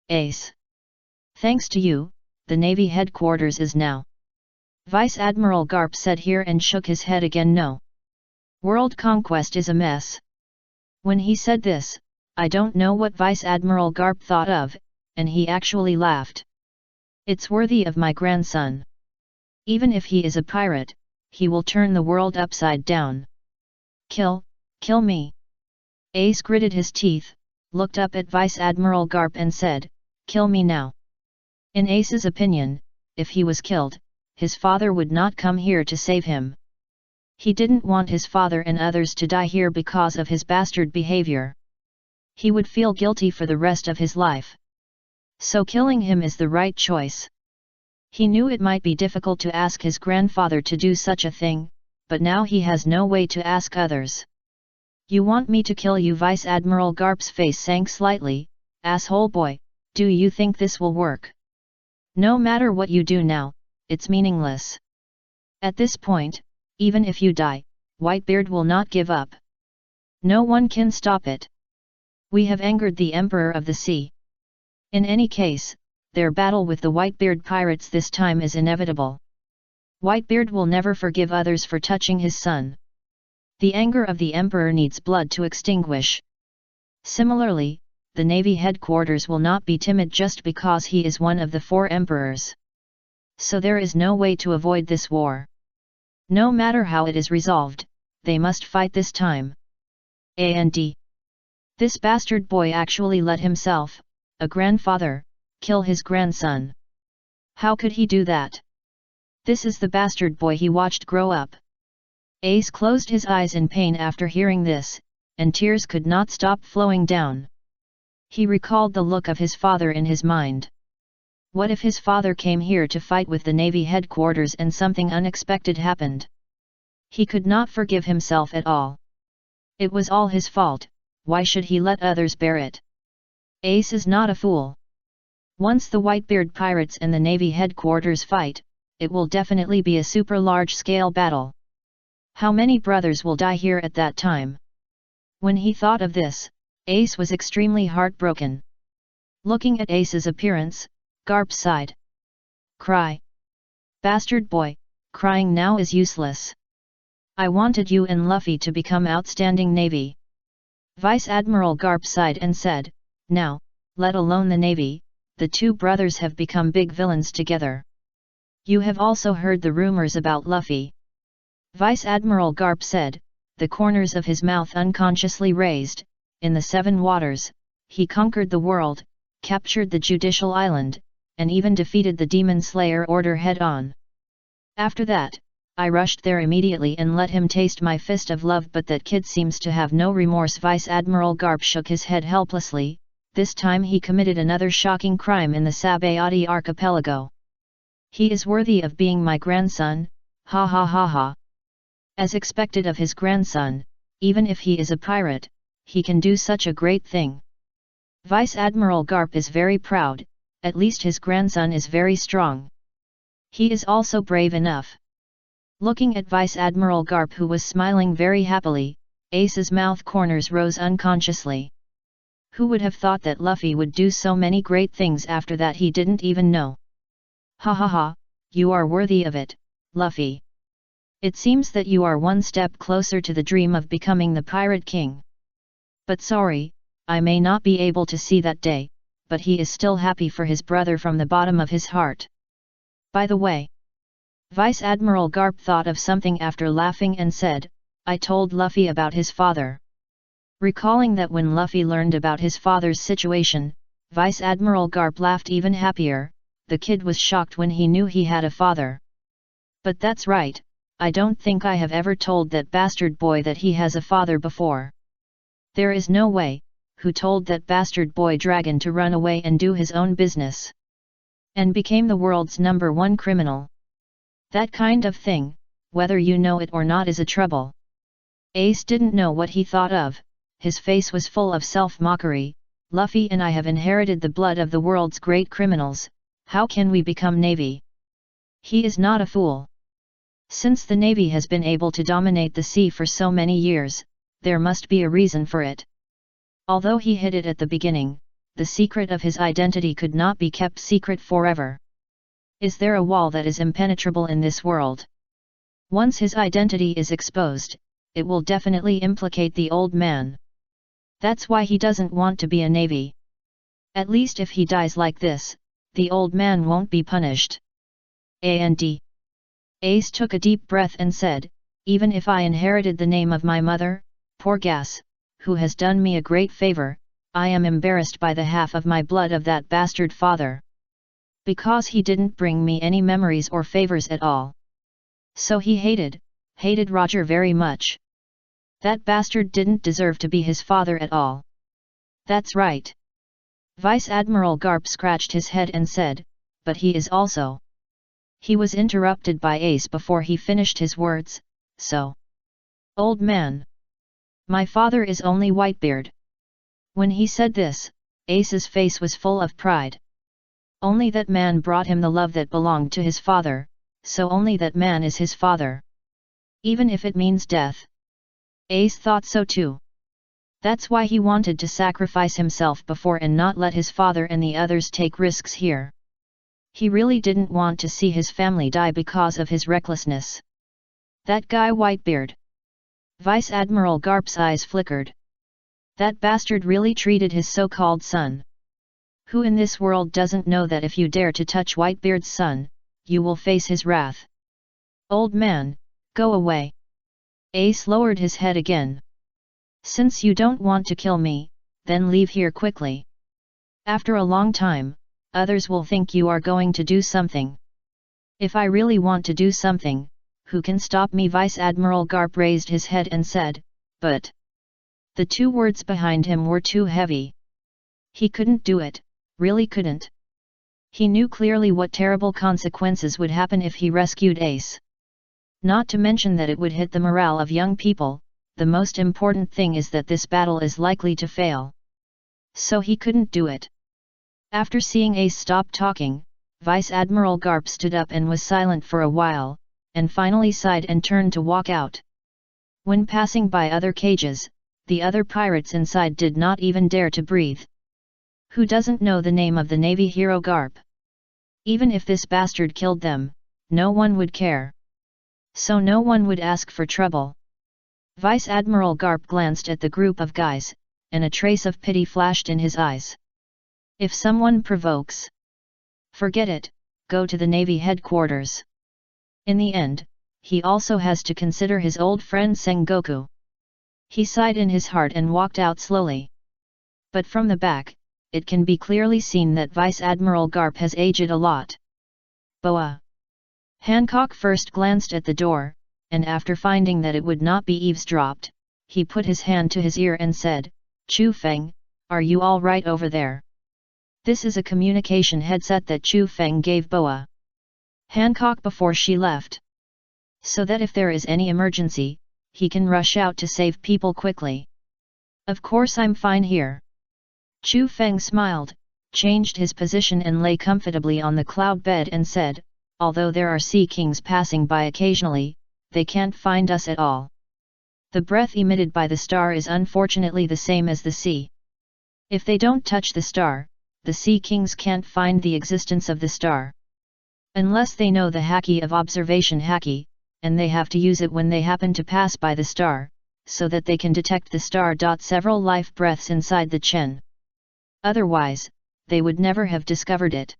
Ace. Thanks to you, the Navy headquarters is now. Vice Admiral Garp said here and shook his head again. No. World conquest is a mess. When he said this, I don't know what Vice Admiral Garp thought of, and he actually laughed. It's worthy of my grandson. Even if he is a pirate, he will turn the world upside down. Kill me. Ace gritted his teeth, looked up at Vice Admiral Garp and said, kill me now. In Ace's opinion, if he was killed, his father would not come here to save him. He didn't want his father and others to die here because of his bastard behavior. He would feel guilty for the rest of his life. So killing him is the right choice. He knew it might be difficult to ask his grandfather to do such a thing, but now he has no way to ask others. You want me to kill you? Vice Admiral Garp's face sank slightly. Asshole boy, do you think this will work? No matter what you do now, it's meaningless. At this point, even if you die, Whitebeard will not give up. No one can stop it. We have angered the Emperor of the Sea. In any case, their battle with the Whitebeard pirates this time is inevitable. Whitebeard will never forgive others for touching his son. The anger of the Emperor needs blood to extinguish. Similarly, the Navy headquarters will not be timid just because he is one of the 4 emperors. So there is no way to avoid this war. No matter how it is resolved, they must fight this time. And this bastard boy actually let himself, a grandfather, kill his grandson. How could he do that? This is the bastard boy he watched grow up. Ace closed his eyes in pain after hearing this, and tears could not stop flowing down. He recalled the look of his father in his mind. What if his father came here to fight with the Navy headquarters and something unexpected happened? He could not forgive himself at all. It was all his fault, why should he let others bear it? Ace is not a fool. Once the Whitebeard pirates and the Navy headquarters fight, it will definitely be a super large-scale battle. How many brothers will die here at that time? When he thought of this, Ace was extremely heartbroken. Looking at Ace's appearance, Garp sighed. Cry. Bastard boy, crying now is useless. I wanted you and Luffy to become outstanding Navy. Vice Admiral Garp sighed and said, now, let alone the Navy, the 2 brothers have become big villains together. You have also heard the rumors about Luffy. Vice Admiral Garp said, the corners of his mouth unconsciously raised. In the 7 waters, he conquered the world, captured the Judicial Island, and even defeated the Demon Slayer Order head-on. After that, I rushed there immediately and let him taste my fist of love, but that kid seems to have no remorse." Vice Admiral Garp shook his head helplessly. "This time he committed another shocking crime in the Sabayati archipelago. He is worthy of being my grandson, ha ha ha ha." As expected of his grandson, even if he is a pirate, he can do such a great thing. Vice Admiral Garp is very proud, at least his grandson is very strong. He is also brave enough. Looking at Vice Admiral Garp, who was smiling very happily, Ace's mouth corners rose unconsciously. Who would have thought that Luffy would do so many great things after that he didn't even know? Ha ha ha, you are worthy of it, Luffy. It seems that you are one step closer to the dream of becoming the Pirate King. But sorry, I may not be able to see that day, but he is still happy for his brother from the bottom of his heart. By the way, Vice Admiral Garp thought of something after laughing and said, "I told Luffy about his father." Recalling that when Luffy learned about his father's situation, Vice Admiral Garp laughed even happier. The kid was shocked when he knew he had a father. "But that's right, I don't think I have ever told that bastard boy that he has a father before." "There is no way. Who told that bastard boy dragon to run away and do his own business? And became the world's #1 criminal? That kind of thing, whether you know it or not, is a trouble." Ace didn't know what he thought of. His face was full of self-mockery. "Luffy and I have inherited the blood of the world's great criminals, how can we become Navy?" He is not a fool. Since the Navy has been able to dominate the sea for so many years, there must be a reason for it. Although he hid it at the beginning, the secret of his identity could not be kept secret forever. Is there a wall that is impenetrable in this world? Once his identity is exposed, it will definitely implicate the old man. That's why he doesn't want to be a Navy. At least if he dies like this, the old man won't be punished. And Ace took a deep breath and said, "Even if I inherited the name of my mother, poor Gas, who has done me a great favor, I am embarrassed by the half of my blood of that bastard father. Because he didn't bring me any memories or favors at all. So he hated Roger very much. That bastard didn't deserve to be his father at all." "That's right." Vice Admiral Garp scratched his head and said, "But he is also..." He was interrupted by Ace before he finished his words. "So, old man, my father is only Whitebeard." When he said this, Ace's face was full of pride. Only that man brought him the love that belonged to his father, so only that man is his father. Even if it means death. Ace thought so too. That's why he wanted to sacrifice himself before and not let his father and the others take risks here. He really didn't want to see his family die because of his recklessness. That guy Whitebeard. Vice Admiral Garp's eyes flickered. That bastard really treated his so-called son. Who in this world doesn't know that if you dare to touch Whitebeard's son, you will face his wrath? "Old man, go away." Ace lowered his head again. "Since you don't want to kill me, then leave here quickly. After a long time, others will think you are going to do something. If I really want to do something, who can stop me?" Vice Admiral Garp raised his head and said, "But..." The two words behind him were too heavy. He couldn't do it, really couldn't. He knew clearly what terrible consequences would happen if he rescued Ace. Not to mention that it would hit the morale of young people. The most important thing is that this battle is likely to fail. So he couldn't do it. After seeing Ace stop talking, Vice Admiral Garp stood up and was silent for a while, and finally sighed and turned to walk out. When passing by other cages, the other pirates inside did not even dare to breathe. Who doesn't know the name of the Navy hero Garp? Even if this bastard killed them, no one would care. So no one would ask for trouble. Vice Admiral Garp glanced at the group of guys, and a trace of pity flashed in his eyes. If someone provokes, forget it, go to the Navy headquarters. In the end, he also has to consider his old friend Sengoku. He sighed in his heart and walked out slowly. But from the back, it can be clearly seen that Vice Admiral Garp has aged a lot. Boa! Hancock first glanced at the door, and after finding that it would not be eavesdropped, he put his hand to his ear and said, "Chu Feng, are you all right over there?" This is a communication headset that Chu Feng gave Boa Hancock before she left, so that if there is any emergency, he can rush out to save people quickly. "Of course I'm fine here." Chu Feng smiled, changed his position and lay comfortably on the cloud bed and said, "Although there are sea kings passing by occasionally, they can't find us at all. The breath emitted by the star is unfortunately the same as the sea. If they don't touch the star, the sea kings can't find the existence of the star. Unless they know the haki of observation haki, and they have to use it when they happen to pass by the star, so that they can detect the star. Several life breaths inside the Chen. Otherwise, they would never have discovered it."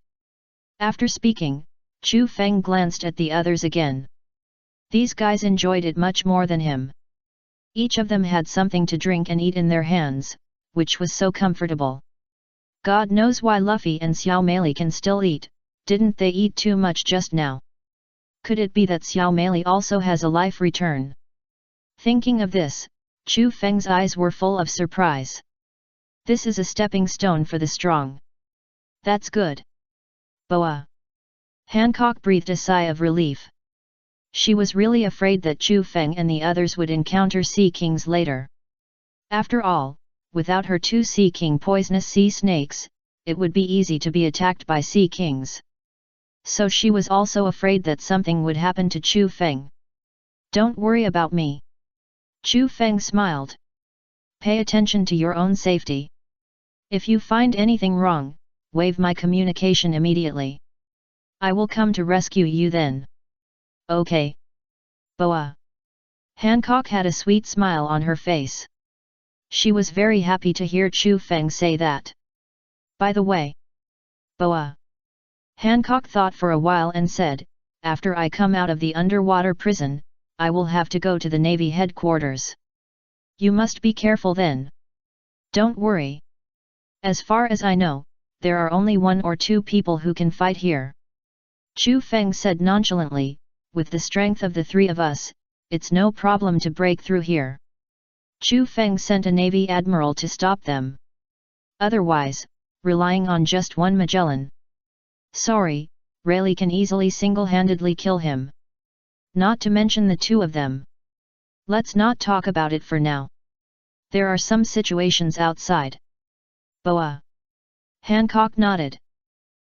After speaking, Chu Feng glanced at the others again. These guys enjoyed it much more than him. Each of them had something to drink and eat in their hands, which was so comfortable. God knows why Luffy and Xiao Meili can still eat. Didn't they eat too much just now? Could it be that Xiao Meili also has a life return? Thinking of this, Chu Feng's eyes were full of surprise. This is a stepping stone for the strong. That's good. Boa Hancock breathed a sigh of relief. She was really afraid that Chu Feng and the others would encounter sea kings later. After all, without her 2 sea king poisonous sea snakes, it would be easy to be attacked by sea kings. So she was also afraid that something would happen to Chu Feng. "Don't worry about me." Chu Feng smiled. "Pay attention to your own safety. If you find anything wrong, wave my communication immediately. I will come to rescue you then." "Okay." Boa Hancock had a sweet smile on her face. She was very happy to hear Chu Feng say that. "By the way, Boa." Hancock thought for a while and said, "After I come out of the underwater prison, I will have to go to the Navy headquarters. You must be careful then." "Don't worry. As far as I know, there are only 1 or 2 people who can fight here." Chu Feng said nonchalantly, "With the strength of the 3 of us, it's no problem to break through here." Chu Feng sent a Navy admiral to stop them. Otherwise, relying on just 1 Magellan. Sorry, Rayleigh can easily single-handedly kill him. Not to mention the 2 of them. Let's not talk about it for now. There are some situations outside. Boa Hancock nodded.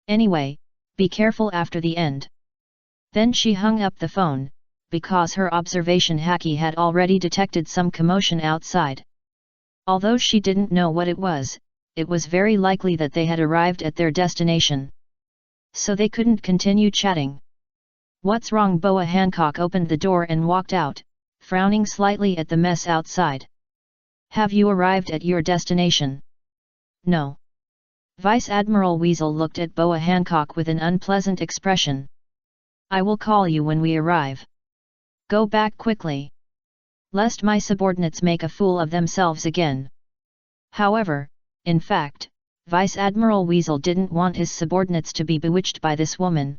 "Anyway, be careful after the end." Then she hung up the phone, because her observation haki had already detected some commotion outside. Although she didn't know what it was very likely that they had arrived at their destination. So they couldn't continue chatting. "What's wrong?" Boa Hancock opened the door and walked out, frowning slightly at the mess outside. "Have you arrived at your destination?" "No." Vice Admiral Weasel looked at Boa Hancock with an unpleasant expression. "I will call you when we arrive. Go back quickly, lest my subordinates make a fool of themselves again." However, in fact, Vice Admiral Weasel didn't want his subordinates to be bewitched by this woman.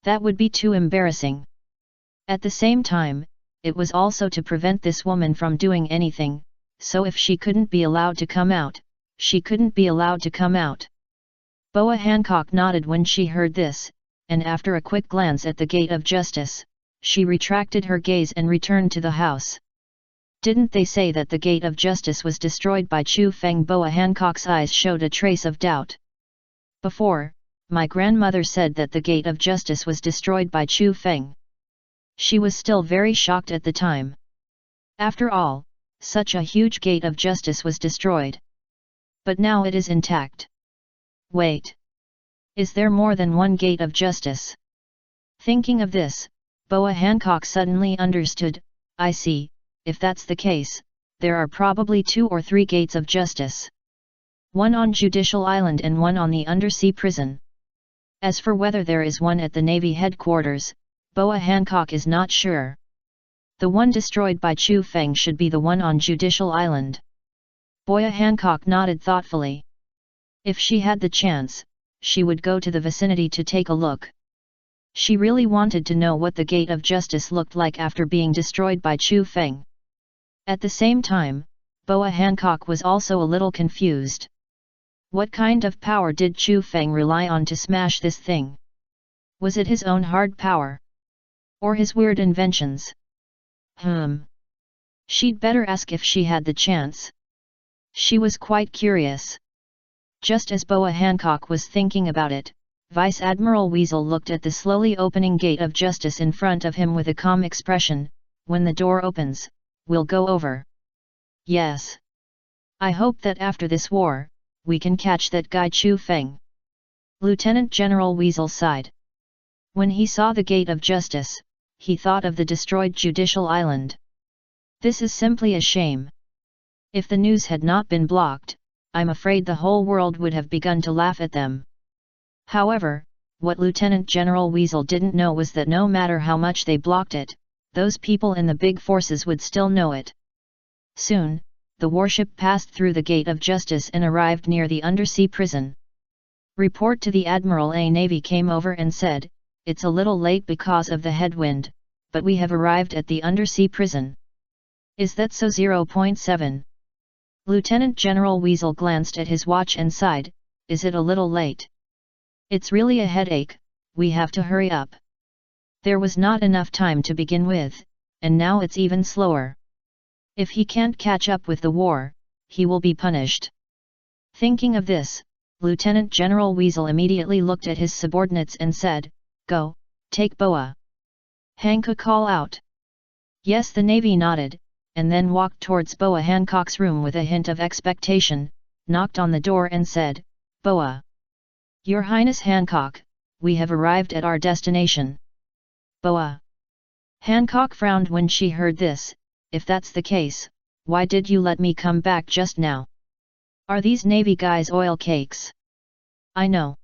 That would be too embarrassing. At the same time, it was also to prevent this woman from doing anything, so if she couldn't be allowed to come out, she couldn't be allowed to come out. Boa Hancock nodded when she heard this, and after a quick glance at the Gate of Justice, she retracted her gaze and returned to the house. "Didn't they say that the Gate of Justice was destroyed by Chu Feng?" Boa Hancock's eyes showed a trace of doubt. "Before, my grandmother said that the Gate of Justice was destroyed by Chu Feng." She was still very shocked at the time. After all, such a huge Gate of Justice was destroyed. But now it is intact. Wait. Is there more than 1 Gate of Justice? Thinking of this, Boa Hancock suddenly understood. "I see. If that's the case, there are probably 2 or 3 gates of justice. 1 on Judicial Island and 1 on the undersea prison. As for whether there is 1 at the Navy headquarters, Boa Hancock is not sure. The one destroyed by Chu Feng should be the one on Judicial Island." Boa Hancock nodded thoughtfully. If she had the chance, she would go to the vicinity to take a look. She really wanted to know what the Gate of Justice looked like after being destroyed by Chu Feng. At the same time, Boa Hancock was also a little confused. What kind of power did Chu Feng rely on to smash this thing? Was it his own hard power? Or his weird inventions? She'd better ask if she had the chance. She was quite curious. Just as Boa Hancock was thinking about it, Vice Admiral Weasel looked at the slowly opening Gate of Justice in front of him with a calm expression. When the door opens, we'll go over. Yes. I hope that after this war, we can catch that guy Chu Feng. Lieutenant General Weasel sighed. When he saw the Gate of Justice, he thought of the destroyed Judicial Island. This is simply a shame. If the news had not been blocked, I'm afraid the whole world would have begun to laugh at them. However, what Lieutenant General Weasel didn't know was that no matter how much they blocked it, those people in the big forces would still know it. Soon, the warship passed through the Gate of Justice and arrived near the undersea prison. Report to the Admiral. A Navy came over and said, "It's a little late because of the headwind, but we have arrived at the undersea prison." Is that so? 0.7. Lieutenant General Weasel glanced at his watch and sighed, "Is it a little late? It's really a headache, we have to hurry up. There was not enough time to begin with, and now it's even slower. If he can't catch up with the war, he will be punished." Thinking of this, Lieutenant General Weasel immediately looked at his subordinates and said, "Go, take Boa Hancock call out." Yes, the Navy nodded, and then walked towards Boa Hancock's room with a hint of expectation, knocked on the door and said, "Boa. Your Highness Hancock, we have arrived at our destination." Boa Hancock frowned when she heard this. "If that's the case, why did you let me come back just now? Are these Navy guys oil cakes?" "I know."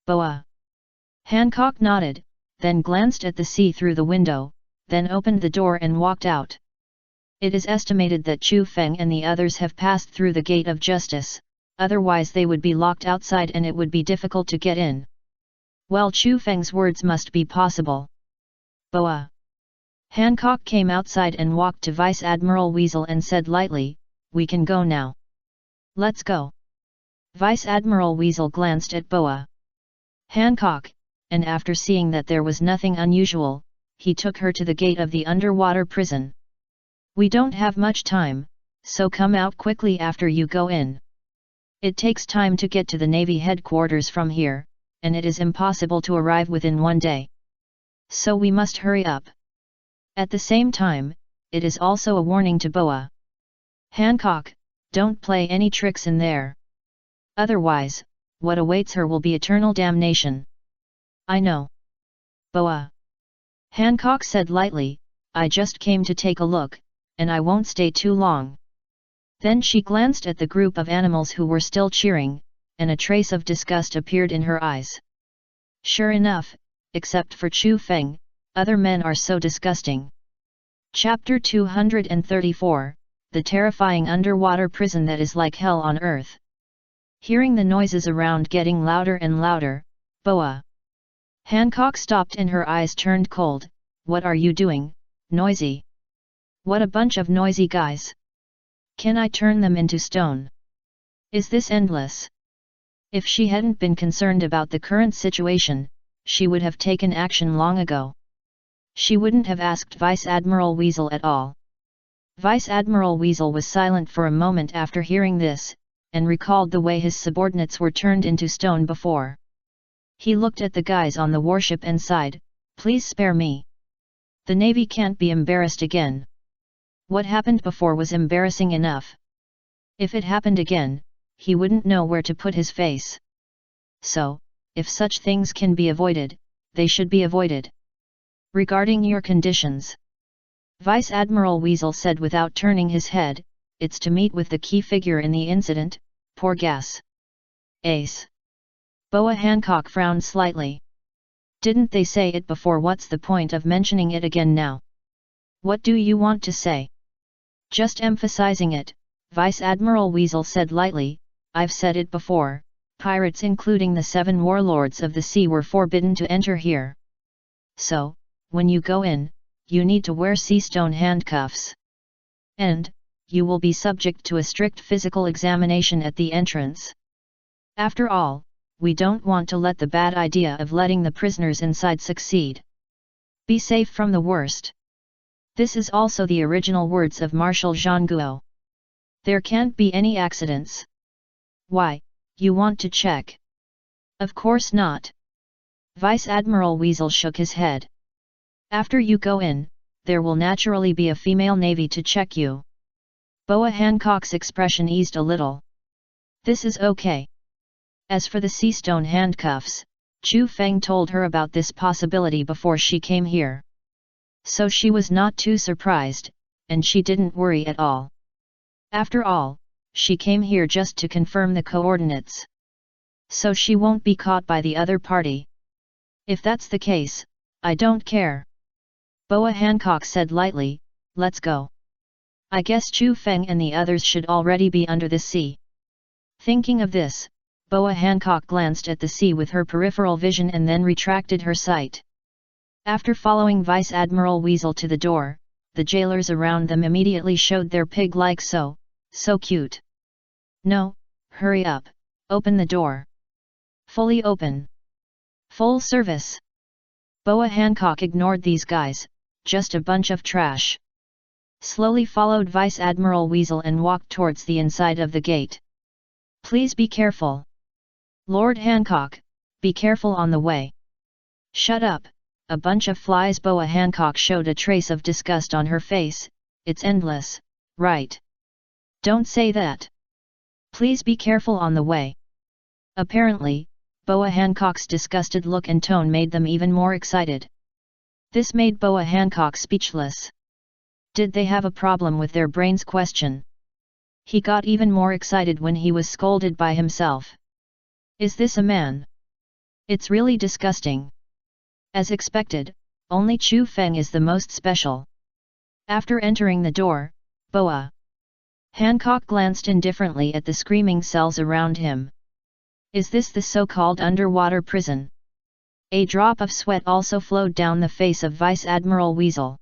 Boa Hancock nodded, then glanced at the sea through the window, then opened the door and walked out. It is estimated that Chu Feng and the others have passed through the Gate of Justice, otherwise they would be locked outside and it would be difficult to get in. Well, Chu Feng's words must be possible. Boa Hancock came outside and walked to Vice Admiral Weasel and said lightly, "We can go now. Let's go." Vice Admiral Weasel glanced at Boa Hancock, and after seeing that there was nothing unusual, he took her to the gate of the underwater prison. "We don't have much time, so come out quickly after you go in. It takes time to get to the Navy headquarters from here, and it is impossible to arrive within one day. So we must hurry up." At the same time, it is also a warning to Boa Hancock, don't play any tricks in there. Otherwise, what awaits her will be eternal damnation. "I know." Boa Hancock said lightly, "I just came to take a look, and I won't stay too long." Then she glanced at the group of animals who were still cheering, and a trace of disgust appeared in her eyes. Sure enough, except for Chu Feng, other men are so disgusting. Chapter 234, The Terrifying Underwater Prison That Is Like Hell on Earth. Hearing the noises around getting louder and louder, Boa Hancock stopped and her eyes turned cold. "What are you doing, noisy? What a bunch of noisy guys! Can I turn them into stone? Is this endless?" If she hadn't been concerned about the current situation, she would have taken action long ago. She wouldn't have asked Vice Admiral Weasel at all. Vice Admiral Weasel was silent for a moment after hearing this, and recalled the way his subordinates were turned into stone before. He looked at the guys on the warship and sighed, "Please spare me. The Navy can't be embarrassed again. What happened before was embarrassing enough. If it happened again, he wouldn't know where to put his face. So, if such things can be avoided, they should be avoided. Regarding your conditions," Vice Admiral Weasel said without turning his head, "it's to meet with the key figure in the incident, poor gas. Ace." Boa Hancock frowned slightly. "Didn't they say it before? What's the point of mentioning it again now? What do you want to say?" "Just emphasizing it," Vice Admiral Weasel said lightly, "I've said it before, pirates including the 7 warlords of the sea were forbidden to enter here. so, when you go in, you need to wear sea-stone handcuffs. And, you will be subject to a strict physical examination at the entrance. After all, we don't want to let the bad idea of letting the prisoners inside succeed. Be safe from the worst. This is also the original words of Marshal Jean Guo. There can't be any accidents. Why, you want to check? Of course not. Vice Admiral Weasel shook his head. After you go in, there will naturally be a female navy to check you. Boa Hancock's expression eased a little. This is okay. As for the sea-stone handcuffs, Chu Feng told her about this possibility before she came here. So she was not too surprised, and she didn't worry at all. After all, she came here just to confirm the coordinates. So she won't be caught by the other party. If that's the case, I don't care. Boa Hancock said lightly, let's go. I guess Chu Feng and the others should already be under the sea. Thinking of this, Boa Hancock glanced at the sea with her peripheral vision and then retracted her sight. After following Vice Admiral Weasel to the door, the jailers around them immediately showed their pig-like so cute. No, hurry up, open the door. Fully open. Full service. Boa Hancock ignored these guys, just a bunch of trash. Slowly followed Vice Admiral Weasel and walked towards the inside of the gate. Please be careful. Lord Hancock, be careful on the way. Shut up, a bunch of flies. Boa Hancock showed a trace of disgust on her face. It's endless, right? Don't say that. Please be careful on the way. Apparently, Boa Hancock's disgusted look and tone made them even more excited. This made Boa Hancock speechless. Did they have a problem with their brains? Question. He got even more excited when he was scolded by himself. Is this a man? It's really disgusting. As expected, only Chu Feng is the most special. After entering the door, Boa Hancock glanced indifferently at the screaming cells around him. Is this the so-called underwater prison? A drop of sweat also flowed down the face of Vice Admiral Weasel.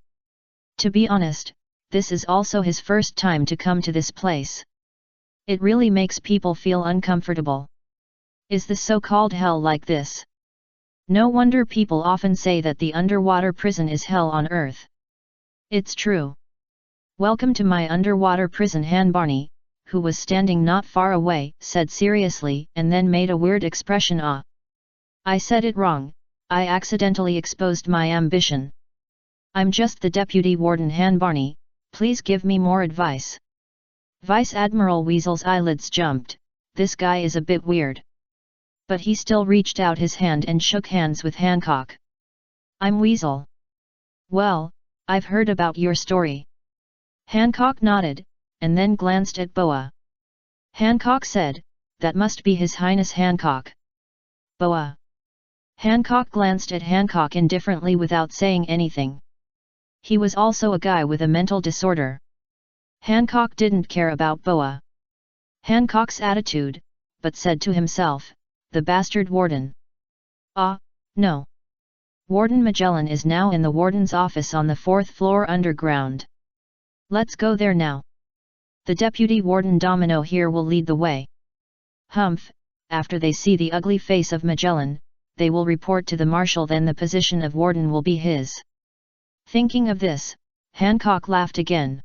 To be honest, this is also his first time to come to this place. It really makes people feel uncomfortable. Is the so-called hell like this? No wonder people often say that the underwater prison is hell on earth. It's true. Welcome to my underwater prison. Han Barney, who was standing not far away, said seriously and then made a weird expression. Ah. I said it wrong, I accidentally exposed my ambition. I'm just the deputy warden. Han Barney, please give me more advice. Vice Admiral Weasel's eyelids jumped. This guy is a bit weird. But he still reached out his hand and shook hands with Hancock. I'm Weasel. Well, I've heard about your story. Hancock nodded, and then glanced at Boa. Hancock said, that must be His Highness Hancock. Boa Hancock glanced at Hancock indifferently without saying anything. He was also a guy with a mental disorder. Hancock didn't care about Boa Hancock's attitude, but said to himself, the bastard warden. Ah, no. Warden Magellan is now in the warden's office on the 4th floor underground. Let's go there now. The deputy warden Domino here will lead the way. Humph, after they see the ugly face of Magellan, they will report to the marshal, then the position of warden will be his. Thinking of this, Hancock laughed again.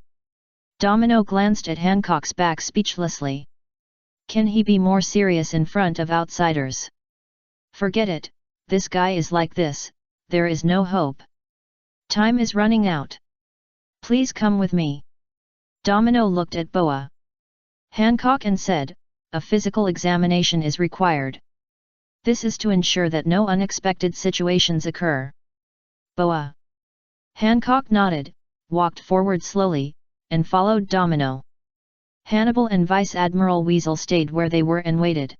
Domino glanced at Hancock's back speechlessly. Can he be more serious in front of outsiders? Forget it, this guy is like this, there is no hope. Time is running out. Please come with me. Domino looked at Boa Hancock and said, a physical examination is required. This is to ensure that no unexpected situations occur. Boa Hancock nodded, walked forward slowly, and followed Domino. Hannibal and Vice Admiral Weasel stayed where they were and waited.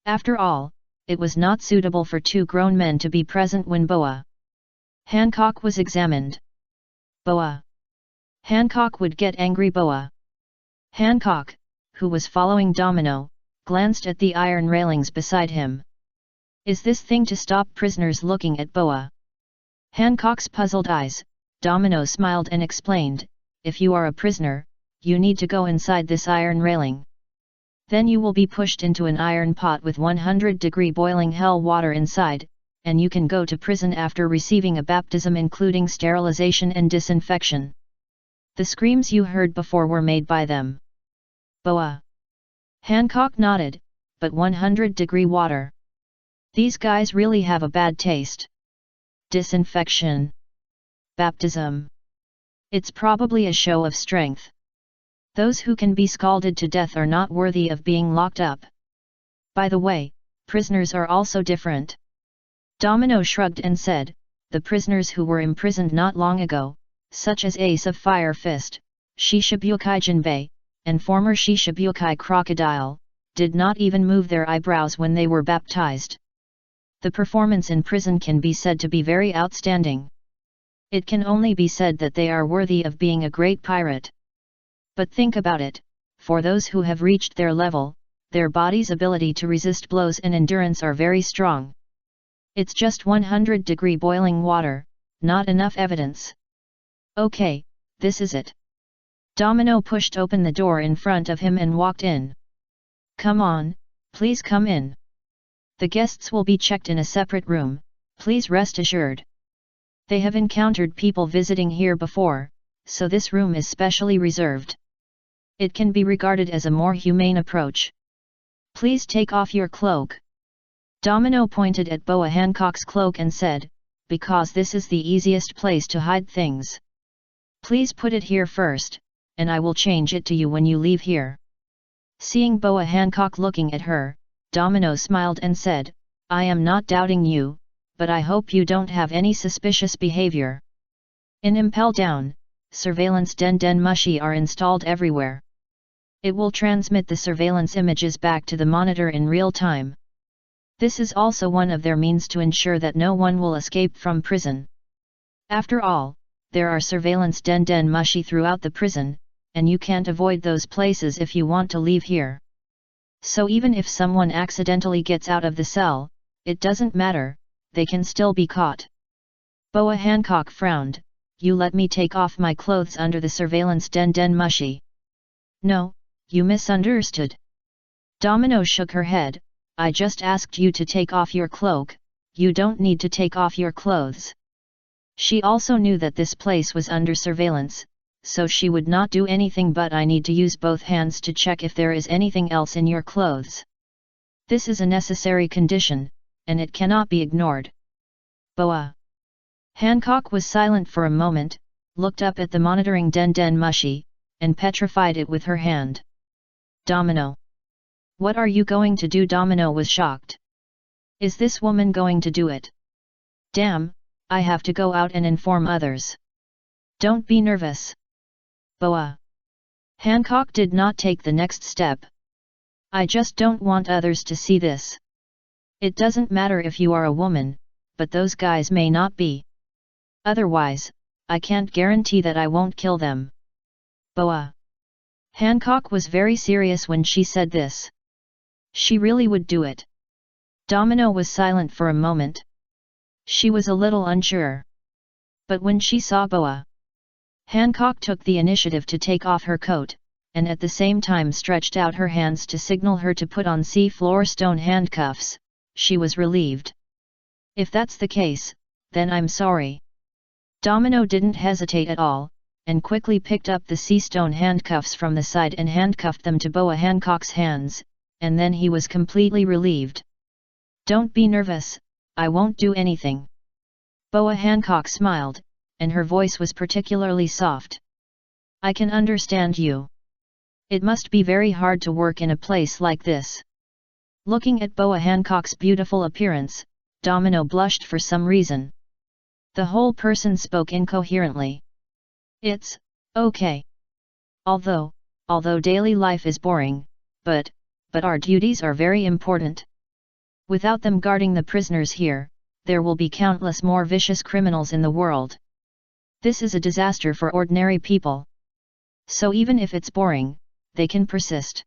After all, it was not suitable for two grown men to be present when Boa Hancock was examined. Boa Hancock would get angry. Boa Hancock, who was following Domino, glanced at the iron railings beside him. Is this thing to stop prisoners looking at Boa Hancock's puzzled eyes, Domino smiled and explained, if you are a prisoner, you need to go inside this iron railing. Then you will be pushed into an iron pot with 100-degree boiling hell water inside, and you can go to prison after receiving a baptism including sterilization and disinfection. The screams you heard before were made by them. Boa. Hancock nodded, but 100-degree water. These guys really have a bad taste. Disinfection. Baptism. It's probably a show of strength. Those who can be scalded to death are not worthy of being locked up. By the way, prisoners are also different. Domino shrugged and said, the prisoners who were imprisoned not long ago, such as Ace of Fire Fist, Shishibukai Jinbei, and former Shishibukai Crocodile, did not even move their eyebrows when they were baptized. The performance in prison can be said to be very outstanding. It can only be said that they are worthy of being a great pirate. But think about it, for those who have reached their level, their body's ability to resist blows and endurance are very strong. It's just 100-degree boiling water, not enough evidence. Okay, this is it. Domino pushed open the door in front of him and walked in. Come on, please come in. The guests will be checked in a separate room, please rest assured. They have encountered people visiting here before, so this room is specially reserved. It can be regarded as a more humane approach. Please take off your cloak. Domino pointed at Boa Hancock's cloak and said, because this is the easiest place to hide things. Please put it here first, and I will change it to you when you leave here. Seeing Boa Hancock looking at her, Domino smiled and said, I am not doubting you, but I hope you don't have any suspicious behavior. In Impel Down, surveillance den mushi are installed everywhere. It will transmit the surveillance images back to the monitor in real time. This is also one of their means to ensure that no one will escape from prison. After all, there are surveillance den mushi throughout the prison, and you can't avoid those places if you want to leave here. So even if someone accidentally gets out of the cell, it doesn't matter, they can still be caught. Boa Hancock frowned, you let me take off my clothes under the surveillance den mushi. No, you misunderstood. Domino shook her head, I just asked you to take off your cloak, you don't need to take off your clothes. She also knew that this place was under surveillance, so she would not do anything but I need to use both hands to check if there is anything else in your clothes. This is a necessary condition, and it cannot be ignored. Boa. Hancock was silent for a moment, looked up at the monitoring den mushi, and petrified it with her hand. Domino. What are you going to do? Domino was shocked. Is this woman going to do it? Damn, I have to go out and inform others. Don't be nervous. Boa. Hancock did not take the next step. I just don't want others to see this. It doesn't matter if you are a woman, but those guys may not be. Otherwise, I can't guarantee that I won't kill them. Boa. Hancock was very serious when she said this. She really would do it. Domino was silent for a moment. She was a little unsure. But when she saw Boa Hancock took the initiative to take off her coat, and at the same time stretched out her hands to signal her to put on sea-floor stone handcuffs, she was relieved. If that's the case, then I'm sorry. Domino didn't hesitate at all, and quickly picked up the sea stone handcuffs from the side and handcuffed them to Boa Hancock's hands, and then he was completely relieved. Don't be nervous, I won't do anything. Boa Hancock smiled, and her voice was particularly soft. I can understand you. It must be very hard to work in a place like this. Looking at Boa Hancock's beautiful appearance, Domino blushed for some reason. The whole person spoke incoherently. It's okay. Although daily life is boring, but our duties are very important. Without them guarding the prisoners here, there will be countless more vicious criminals in the world. This is a disaster for ordinary people. So even if it's boring, they can persist.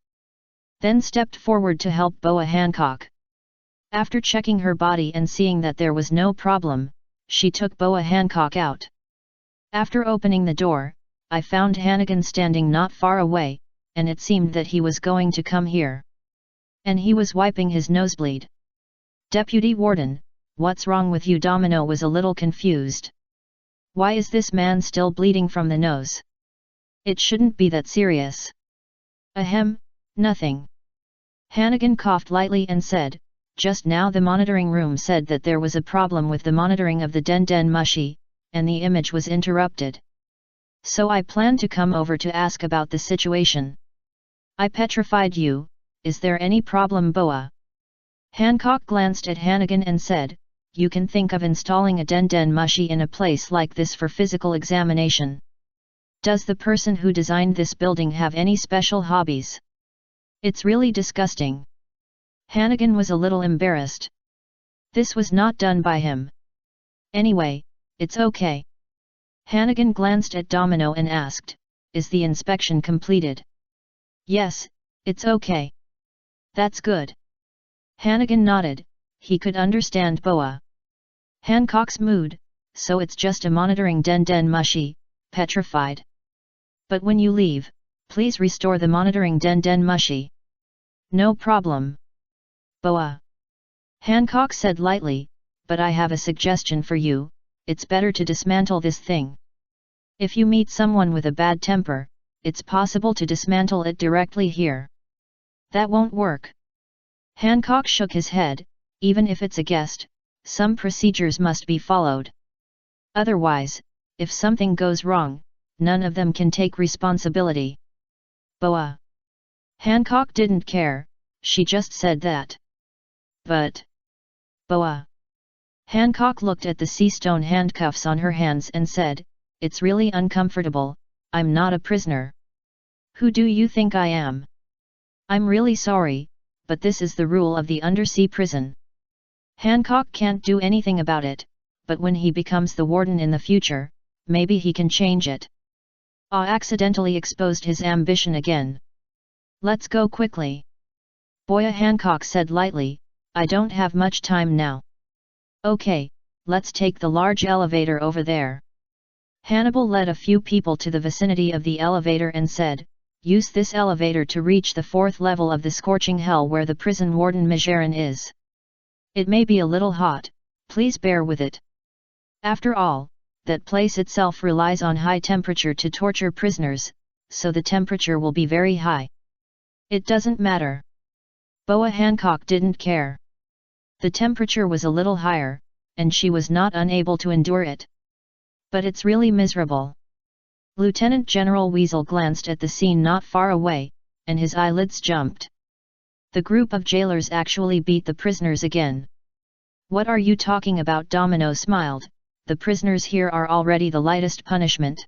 Then stepped forward to help Boa Hancock. After checking her body and seeing that there was no problem, she took Boa Hancock out. After opening the door, I found Hannigan standing not far away, and it seemed that he was going to come here. And he was wiping his nosebleed. Deputy Warden, what's wrong with you? Domino was a little confused. Why is this man still bleeding from the nose? It shouldn't be that serious. Ahem, nothing. Hannigan coughed lightly and said, just now the monitoring room said that there was a problem with the monitoring of the Den Den Mushi, and the image was interrupted. So I planned to come over to ask about the situation. I petrified you, is there any problem? Boa Hancock glanced at Hannigan and said, you can think of installing a Den Den Mushi in a place like this for physical examination. Does the person who designed this building have any special hobbies? It's really disgusting. Hannigan was a little embarrassed. This was not done by him. Anyway, it's okay. Hannigan glanced at Domino and asked, is the inspection completed? Yes, it's okay. That's good. Hannigan nodded, he could understand Boa Hancock's mood, so it's just a monitoring Den Den Mushi, petrified. But when you leave, please restore the monitoring Den Den Mushi. No problem. Boa Hancock said lightly, but I have a suggestion for you, it's better to dismantle this thing. If you meet someone with a bad temper, it's possible to dismantle it directly here. That won't work. Hancock shook his head, even if it's a guest, some procedures must be followed. Otherwise, if something goes wrong, none of them can take responsibility. Boa Hancock didn't care, she just said that. But Boa Hancock looked at the sea-stone handcuffs on her hands and said, it's really uncomfortable, I'm not a prisoner. Who do you think I am? I'm really sorry, but this is the rule of the undersea prison. Hancock can't do anything about it, but when he becomes the warden in the future, maybe he can change it. Ah accidentally exposed his ambition again. Let's go quickly. Boa Hancock said lightly, I don't have much time now. Okay, let's take the large elevator over there. Hannibal led a few people to the vicinity of the elevator and said, use this elevator to reach the 4th level of the scorching hell where the prison warden Majoran is. It may be a little hot, please bear with it. After all, that place itself relies on high temperature to torture prisoners, so the temperature will be very high. It doesn't matter. Boa Hancock didn't care. The temperature was a little higher, and she was not unable to endure it. But it's really miserable. Lieutenant General Weasel glanced at the scene not far away, and his eyelids jumped. The group of jailers actually beat the prisoners again. What are you talking about? Domino smiled, the prisoners here are already the lightest punishment.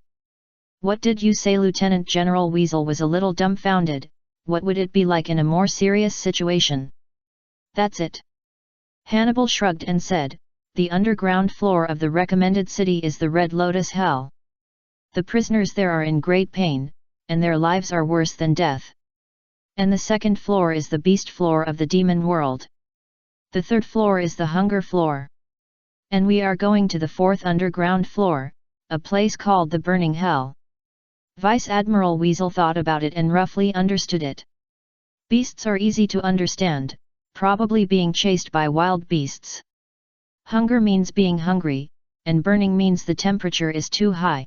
What did you say? Lieutenant General Weasel was a little dumbfounded, what would it be like in a more serious situation? That's it. Hannibal shrugged and said, the underground floor of the recommended city is the Red Lotus Hell. The prisoners there are in great pain, and their lives are worse than death. And the 2nd floor is the beast floor of the demon world. The 3rd floor is the hunger floor. And we are going to the 4th underground floor, a place called the Burning Hell. Vice Admiral Weasel thought about it and roughly understood it. Beasts are easy to understand, probably being chased by wild beasts. Hunger means being hungry, and burning means the temperature is too high.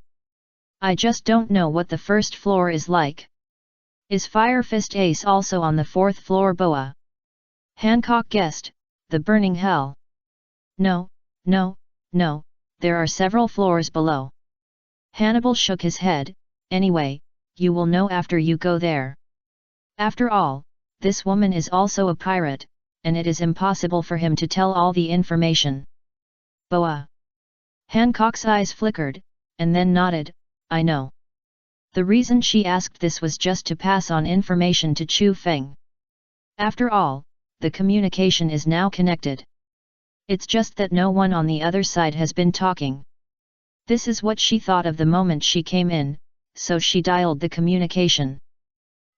I just don't know what the 1st floor is like. Is Fire Fist Ace also on the 4th floor? Boa Hancock guessed, the Burning Hell. No, there are several floors below. Hannibal shook his head, anyway, you will know after you go there. After all, this woman is also a pirate, and it is impossible for him to tell all the information. Boa Hancock's eyes flickered, and then nodded, I know. The reason she asked this was just to pass on information to Chu Feng. After all, the communication is now connected. It's just that no one on the other side has been talking. This is what she thought of the moment she came in, so she dialed the communication.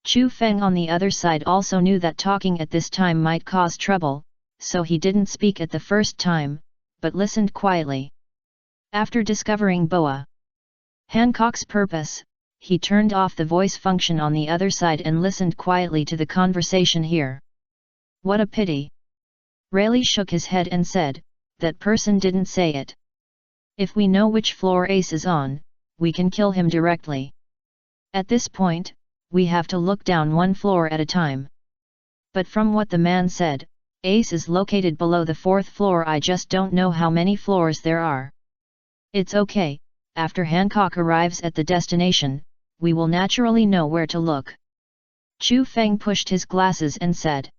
Chu Feng on the other side also knew that talking at this time might cause trouble, so he didn't speak at the first time, but listened quietly. After discovering Boa Hancock's purpose, he turned off the voice function on the other side and listened quietly to the conversation here. What a pity. Rayleigh shook his head and said, that person didn't say it. If we know which floor Ace is on, we can kill him directly. At this point, we have to look down one floor at a time. But from what the man said, Ace is located below the 4th floor. I just don't know how many floors there are. It's okay, after Hancock arrives at the destination, we will naturally know where to look. Chu Feng pushed his glasses and said.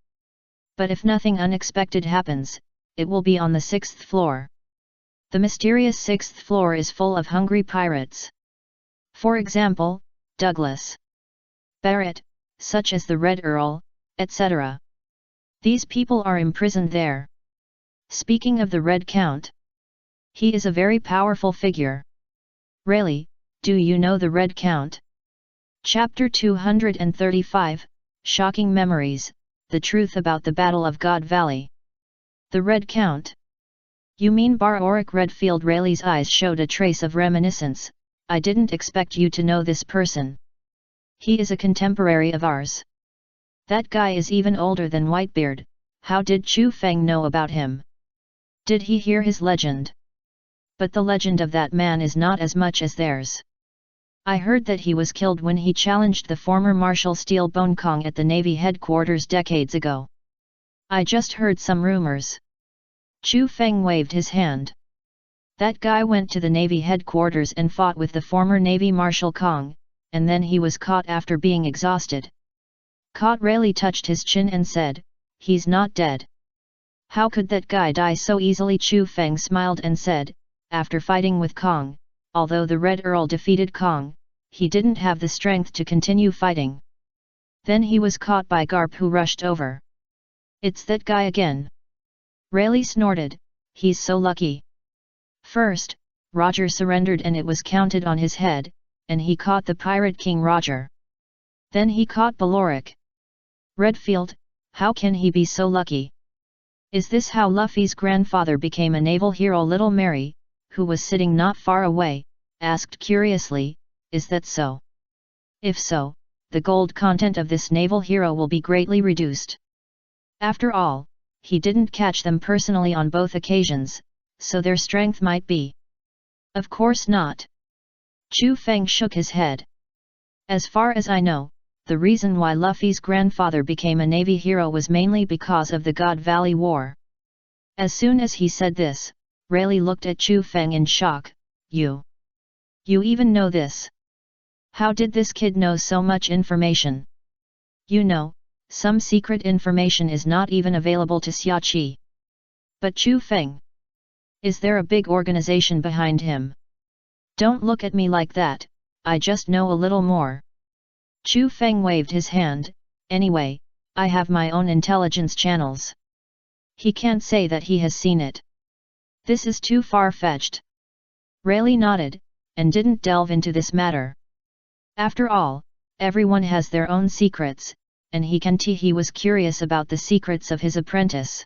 But if nothing unexpected happens, it will be on the 6th floor. The mysterious 6th floor is full of hungry pirates. For example, Douglas Barrett, such as the Red Earl, etc. These people are imprisoned there. Speaking of the Red Count, he is a very powerful figure. Rayleigh, do you know the Red Count? Chapter 235, Shocking Memories, The Truth About the Battle of God Valley. The Red Count. You mean Bar Oric Redfield? Rayleigh's eyes showed a trace of reminiscence. I didn't expect you to know this person. He is a contemporary of ours. That guy is even older than Whitebeard. How did Chu Feng know about him? Did he hear his legend? But the legend of that man is not as much as theirs. I heard that he was killed when he challenged the former Marshal Steele Bone Kong at the Navy headquarters decades ago. I just heard some rumors. Chu Feng waved his hand. That guy went to the Navy headquarters and fought with the former Navy Marshal Kong, and then he was caught after being exhausted. Caught? Rayleigh touched his chin and said, he's not dead. How could that guy die so easily? Chu Feng smiled and said, after fighting with Kong, although the Red Earl defeated Kong, he didn't have the strength to continue fighting. Then he was caught by Garp, who rushed over. It's that guy again. Rayleigh snorted, he's so lucky. First, Roger surrendered and it was counted on his head, and he caught the Pirate King Roger. Then he caught Baloric. Redfield, how can he be so lucky? Is this how Luffy's grandfather became a naval hero? Little Mary, who was sitting not far away, asked curiously, is that so? If so, the gold content of this naval hero will be greatly reduced. After all, he didn't catch them personally on both occasions, so their strength might be. Of course not. Chu Feng shook his head. As far as I know, the reason why Luffy's grandfather became a Navy hero was mainly because of the God Valley War. As soon as he said this, Rayleigh looked at Chu Feng in shock. You even know this? How did this kid know so much information? You know, some secret information is not even available to Xiaoqi. But Chu Feng, is there a big organization behind him? Don't look at me like that, I just know a little more. Chu Feng waved his hand. Anyway, I have my own intelligence channels. He can't say that he has seen it. This is too far-fetched. Rayleigh nodded, and didn't delve into this matter. After all, everyone has their own secrets, and he was curious about the secrets of his apprentice.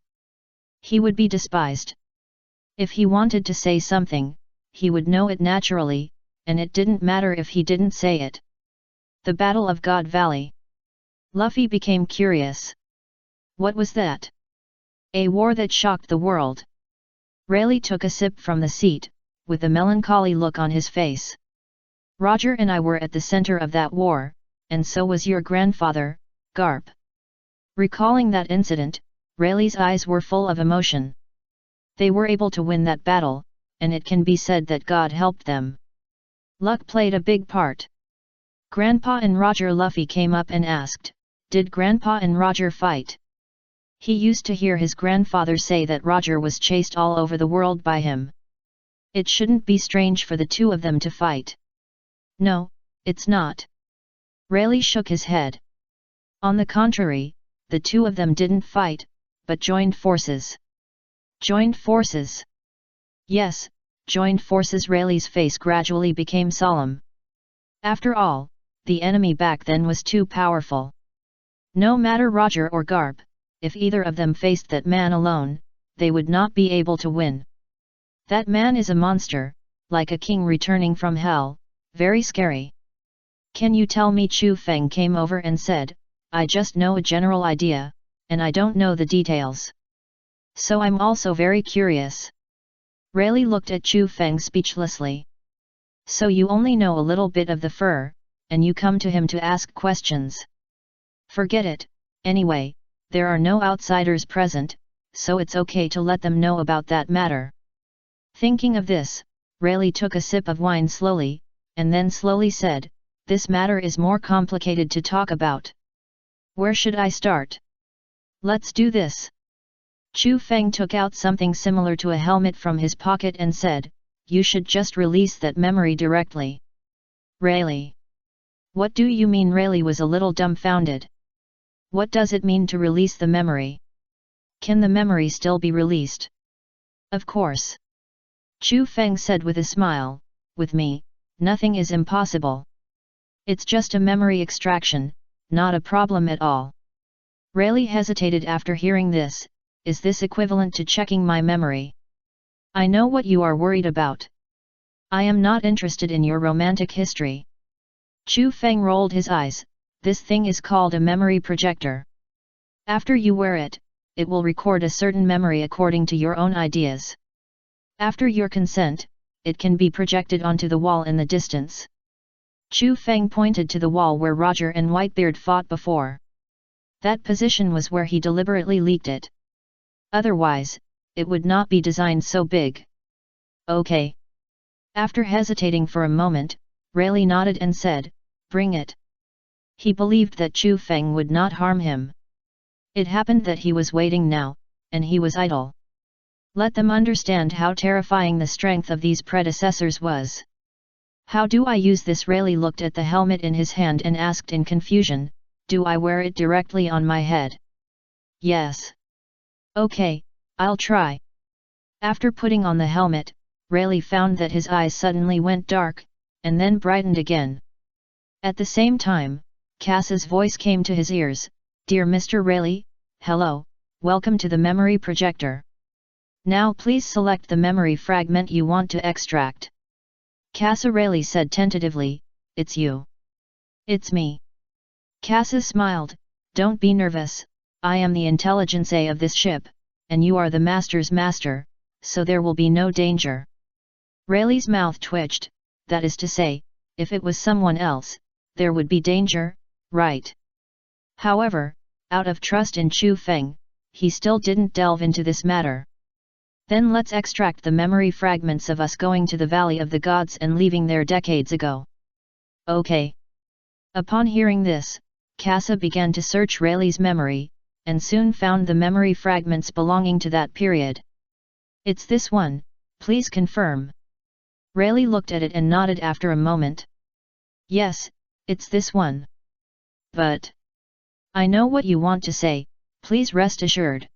He would be despised. If he wanted to say something, he would know it naturally, and it didn't matter if he didn't say it. The Battle of God Valley. Luffy became curious. What was that? A war that shocked the world. Rayleigh took a sip from the seat, with a melancholy look on his face. Roger and I were at the center of that war, and so was your grandfather, Garp. Recalling that incident, Rayleigh's eyes were full of emotion. They were able to win that battle, and it can be said that God helped them. Luck played a big part. Grandpa and Roger. Luffy came up and asked, did Grandpa and Roger fight? He used to hear his grandfather say that Roger was chased all over the world by him. It shouldn't be strange for the two of them to fight. No, it's not. Rayleigh shook his head. On the contrary, the two of them didn't fight, but joined forces. Joined forces? Yes, joined forces. Rayleigh's face gradually became solemn. After all, the enemy back then was too powerful. No matter Roger or Garp, if either of them faced that man alone, they would not be able to win. That man is a monster, like a king returning from hell, very scary. Can you tell me? Chu Feng came over and said, I just know a general idea, and I don't know the details. So I'm also very curious. Rayleigh looked at Chu Feng speechlessly. So you only know a little bit of the fur, and you come to him to ask questions. Forget it, anyway, there are no outsiders present, so it's okay to let them know about that matter. Thinking of this, Rayleigh took a sip of wine slowly, and then slowly said, this matter is more complicated to talk about. Where should I start? Let's do this. Chu Feng took out something similar to a helmet from his pocket and said, you should just release that memory directly. Rayleigh. What do you mean? Rayleigh was a little dumbfounded. What does it mean to release the memory? Can the memory still be released? Of course. Chu Feng said with a smile, with me, nothing is impossible. It's just a memory extraction, not a problem at all. Rayleigh hesitated after hearing this. Is this equivalent to checking my memory? I know what you are worried about. I am not interested in your romantic history. Chu Feng rolled his eyes. This thing is called a memory projector. After you wear it, it will record a certain memory according to your own ideas. After your consent, it can be projected onto the wall in the distance. Chu Feng pointed to the wall where Roger and Whitebeard fought before. That position was where he deliberately leaked it. Otherwise, it would not be designed so big. Okay. After hesitating for a moment, Rayleigh nodded and said, bring it. He believed that Chu Feng would not harm him. It happened that he was waiting now, and he was idle. Let them understand how terrifying the strength of these predecessors was. How do I use this? Rayleigh looked at the helmet in his hand and asked in confusion, do I wear it directly on my head? Yes. Okay, I'll try. After putting on the helmet, Rayleigh found that his eyes suddenly went dark, and then brightened again. At the same time, Cass's voice came to his ears, Dear Mr. Rayleigh, hello, welcome to the memory projector. Now please select the memory fragment you want to extract. Cassa. Rayleigh said tentatively, it's you. It's me. Cassa smiled, don't be nervous, I am the intelligence A of this ship, and you are the master's master, so there will be no danger. Rayleigh's mouth twitched, that is to say, if it was someone else, there would be danger, right? However, out of trust in Chu Feng, he still didn't delve into this matter. Then let's extract the memory fragments of us going to the Valley of the Gods and leaving there decades ago. Okay. Upon hearing this, Cassa began to search Rayleigh's memory, and soon found the memory fragments belonging to that period. It's this one, please confirm. Rayleigh looked at it and nodded after a moment. Yes, it's this one. But I know what you want to say, please rest assured.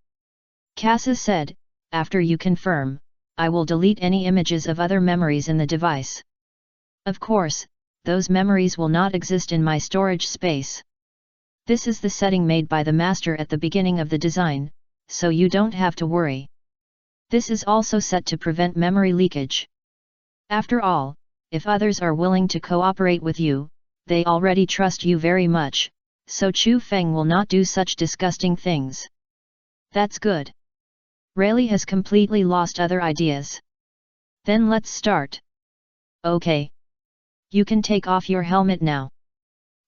Cassa said, after you confirm, I will delete any images of other memories in the device. Of course, those memories will not exist in my storage space. This is the setting made by the master at the beginning of the design, so you don't have to worry. This is also set to prevent memory leakage. After all, if others are willing to cooperate with you, they already trust you very much, so Chu Feng will not do such disgusting things. That's good. Rayleigh has completely lost other ideas. Then let's start. Okay. You can take off your helmet now.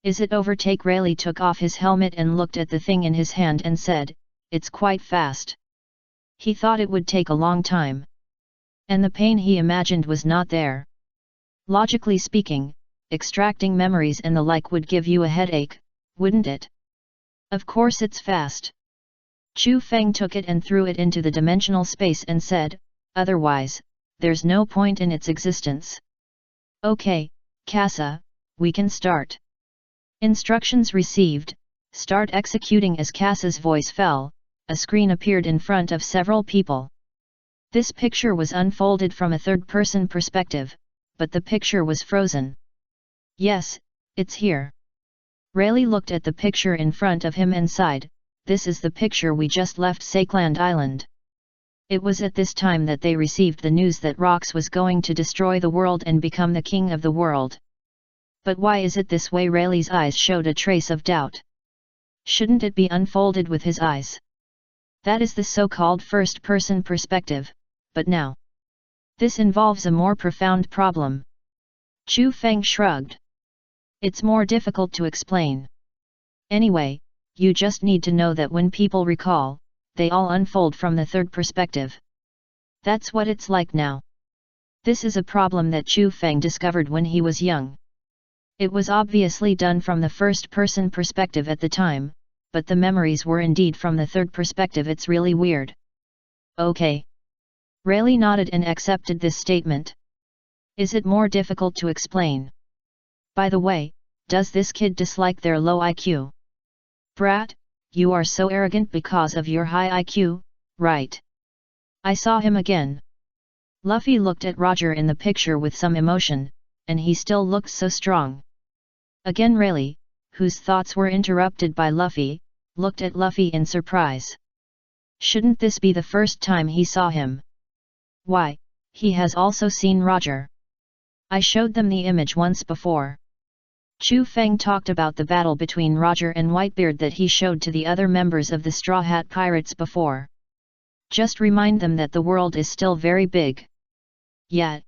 Is it over? Rayleigh took off his helmet and looked at the thing in his hand and said, it's quite fast. He thought it would take a long time. And the pain he imagined was not there. Logically speaking, extracting memories and the like would give you a headache, wouldn't it? Of course it's fast. Chu Feng took it and threw it into the dimensional space and said, otherwise, there's no point in its existence. Okay, Cassa, we can start. Instructions received, start executing. As Cassa's voice fell, a screen appeared in front of several people. This picture was unfolded from a third-person perspective, but the picture was frozen. Yes, it's here. Rayleigh looked at the picture in front of him and sighed, this is the picture we just left Sakeland Island. It was at this time that they received the news that Rox was going to destroy the world and become the king of the world. But why is it this way? Rayleigh's eyes showed a trace of doubt. Shouldn't it be unfolded with his eyes? That is the so-called first-person perspective, but now. This involves a more profound problem. Chu Feng shrugged. It's more difficult to explain. Anyway, you just need to know that when people recall, they all unfold from the third perspective. That's what it's like now. This is a problem that Chu Feng discovered when he was young. It was obviously done from the first-person perspective at the time, but the memories were indeed from the third perspective. It's really weird. Okay. Rayleigh nodded and accepted this statement. Is it more difficult to explain? By the way, does this kid dislike their low IQ? Brat, you are so arrogant because of your high IQ, right? I saw him again. Luffy looked at Roger in the picture with some emotion, and he still looked so strong. Again Rayleigh, whose thoughts were interrupted by Luffy, looked at Luffy in surprise. Shouldn't this be the first time he saw him? Why, he has also seen Roger. I showed them the image once before. Chu Feng talked about the battle between Roger and Whitebeard that he showed to the other members of the Straw Hat Pirates before. Just remind them that the world is still very big. Yet.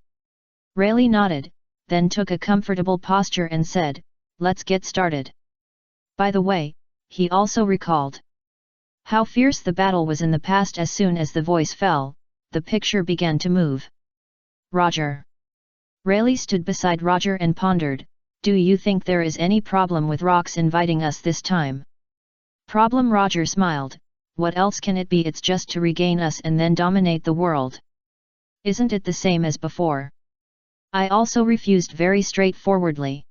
Rayleigh nodded, then took a comfortable posture and said, let's get started. By the way, he also recalled how fierce the battle was in the past. As soon as the voice fell, the picture began to move. Roger. Rayleigh stood beside Roger and pondered, do you think there is any problem with Rox inviting us this time? Problem? Roger smiled, what else can it be? It's just to regain us and then dominate the world. Isn't it the same as before? I also refused very straightforwardly.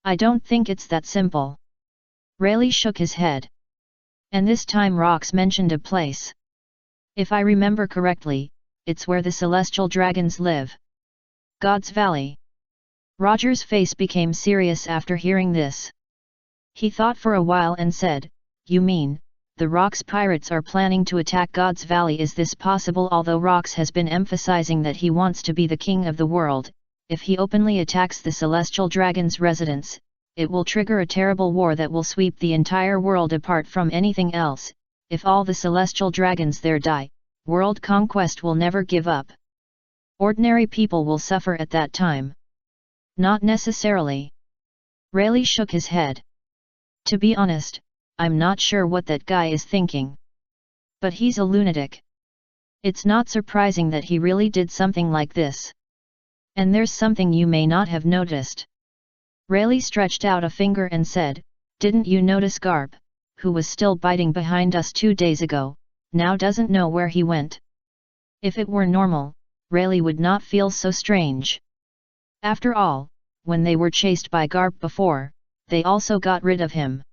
I don't think it's that simple. Rayleigh shook his head. And this time Rox mentioned a place. If I remember correctly, it's where the celestial dragons live. God's Valley. Roger's face became serious after hearing this. He thought for a while and said, you mean, the Rox pirates are planning to attack God's Valley? Is this possible? Although Rox has been emphasizing that he wants to be the king of the world, if he openly attacks the celestial dragons' residence, it will trigger a terrible war that will sweep the entire world apart from anything else. If all the celestial dragons there die, world conquest will never give up. Ordinary people will suffer at that time. Not necessarily. Rayleigh shook his head. To be honest, I'm not sure what that guy is thinking. But he's a lunatic. It's not surprising that he really did something like this. And there's something you may not have noticed. Rayleigh stretched out a finger and said, didn't you notice Garp, who was still biting behind us 2 days ago, now doesn't know where he went? If it were normal, Rayleigh would not feel so strange. After all, when they were chased by Garp before, they also got rid of him.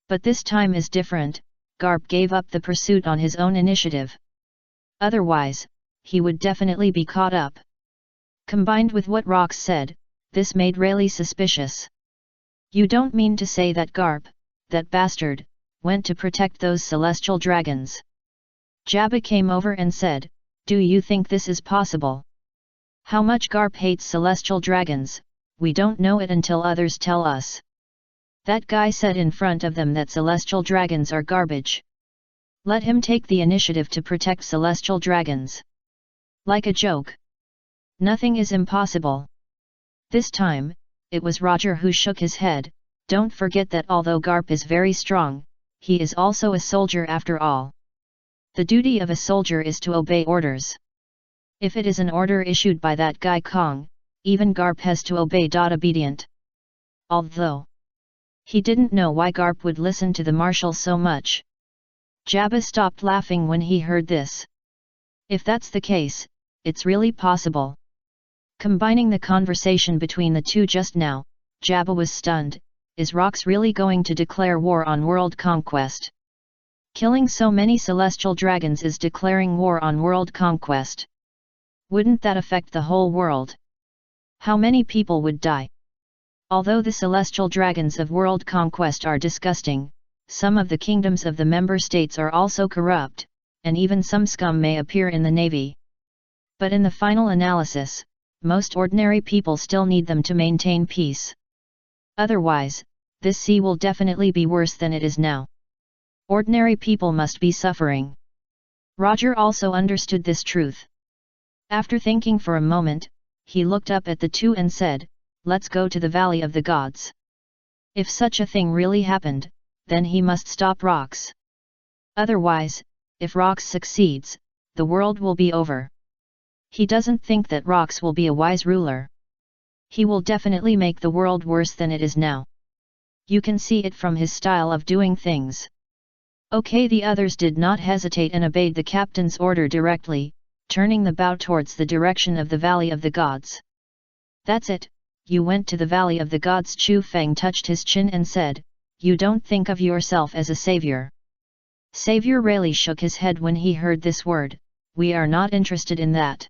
But this time is different. Garp gave up the pursuit on his own initiative. Otherwise, he would definitely be caught up. Combined with what Rox said, this made Rayleigh suspicious. You don't mean to say that Garp, that bastard, went to protect those celestial dragons? Jabba came over and said, do you think this is possible? How much Garp hates celestial dragons, we don't know it until others tell us. That guy said in front of them that celestial dragons are garbage. Let him take the initiative to protect celestial dragons. Like a joke. Nothing is impossible. This time, it was Roger who shook his head. Don't forget that although Garp is very strong, he is also a soldier after all. The duty of a soldier is to obey orders. If it is an order issued by that guy Kong, even Garp has to obey. Obedient. Although he didn't know why Garp would listen to the marshal so much. Jabba stopped laughing when he heard this. If that's the case, it's really possible. Combining the conversation between the two just now, Jabba was stunned. Is Rox really going to declare war on world conquest? Killing so many celestial dragons is declaring war on world conquest. Wouldn't that affect the whole world? How many people would die? Although the celestial dragons of world conquest are disgusting, some of the kingdoms of the member states are also corrupt, and even some scum may appear in the navy. But in the final analysis, most ordinary people still need them to maintain peace. Otherwise, this sea will definitely be worse than it is now. Ordinary people must be suffering. Roger also understood this truth. After thinking for a moment, he looked up at the two and said, "Let's go to the Valley of the Gods." If such a thing really happened, then he must stop Rox. Otherwise, if Rox succeeds, the world will be over. He doesn't think that Rox will be a wise ruler. He will definitely make the world worse than it is now. You can see it from his style of doing things. Okay, the others did not hesitate and obeyed the captain's order directly, turning the bow towards the direction of the Valley of the Gods. "That's it, you went to the Valley of the Gods." Chu Feng touched his chin and said, "You don't think of yourself as a savior." Savior Rayleigh shook his head when he heard this word. "We are not interested in that.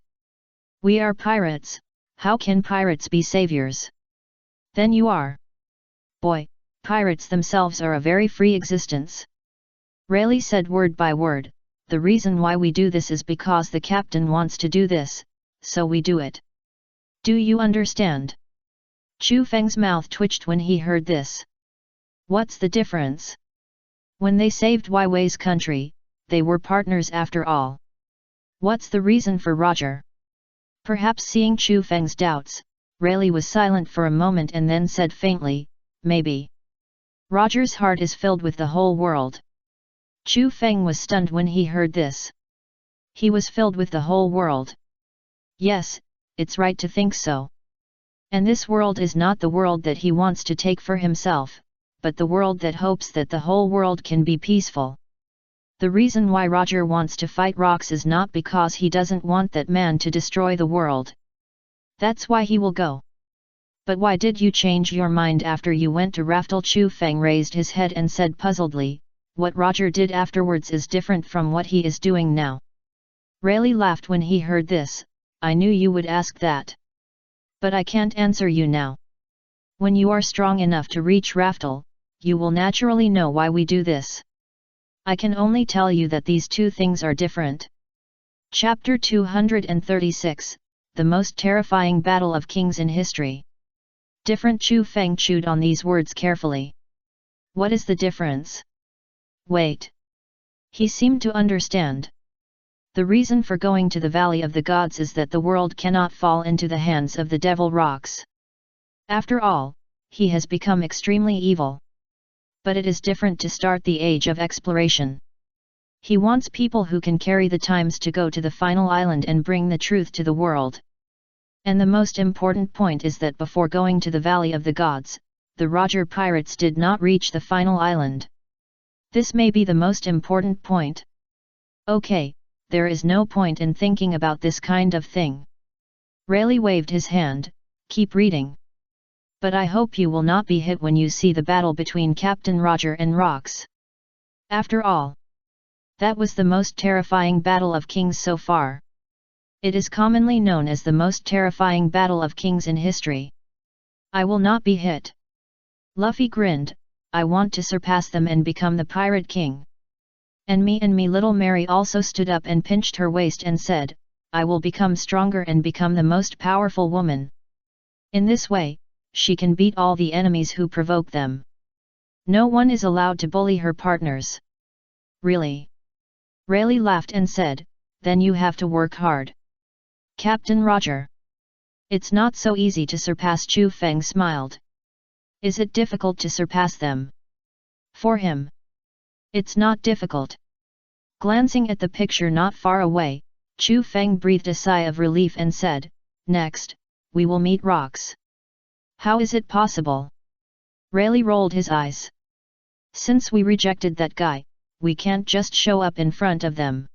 We are pirates. How can pirates be saviors?" "Then you are." "Boy, pirates themselves are a very free existence." Rayleigh said word by word, "The reason why we do this is because the captain wants to do this, so we do it. Do you understand?" Chu Feng's mouth twitched when he heard this. What's the difference? When they saved Wai Wei's country, they were partners after all. What's the reason for Roger? Perhaps seeing Chu Feng's doubts, Rayleigh was silent for a moment and then said faintly, "Maybe. Roger's heart is filled with the whole world." Chu Feng was stunned when he heard this. He was filled with the whole world. Yes, it's right to think so. And this world is not the world that he wants to take for himself, but the world that hopes that the whole world can be peaceful. The reason why Roger wants to fight Rox is not because he doesn't want that man to destroy the world. That's why he will go. But why did you change your mind after you went to Raftel? Chu Feng raised his head and said puzzledly, "What Roger did afterwards is different from what he is doing now." Rayleigh laughed when he heard this. "I knew you would ask that. But I can't answer you now. When you are strong enough to reach Raftel, you will naturally know why we do this. I can only tell you that these two things are different." Chapter 236, The Most Terrifying Battle of Kings in History. Different. Chu Feng chewed on these words carefully. What is the difference? Wait. He seemed to understand. The reason for going to the Valley of the Gods is that the world cannot fall into the hands of the devil Rox. After all, he has become extremely evil. But it is different to start the age of exploration. He wants people who can carry the times to go to the final island and bring the truth to the world. And the most important point is that before going to the Valley of the Gods, the Roger pirates did not reach the final island. This may be the most important point. Okay, there is no point in thinking about this kind of thing. Rayleigh waved his hand. Keep reading. But I hope you will not be hit when you see the battle between Captain Roger and Rox. After all, that was the most terrifying battle of kings so far. It is commonly known as the most terrifying battle of kings in history. I will not be hit. Luffy grinned. I want to surpass them and become the Pirate King. And me, little Mary also stood up and pinched her waist and said, I will become stronger and become the most powerful woman. In this way, she can beat all the enemies who provoke them. No one is allowed to bully her partners. Really? Rayleigh laughed and said, then you have to work hard. Captain Roger. It's not so easy to surpass. Chu Feng smiled. Is it difficult to surpass them? For him, it's not difficult. Glancing at the picture not far away, Chu Feng breathed a sigh of relief and said, next, we will meet Rox. How is it possible? Rayleigh rolled his eyes. Since we rejected that guy, we can't just show up in front of them.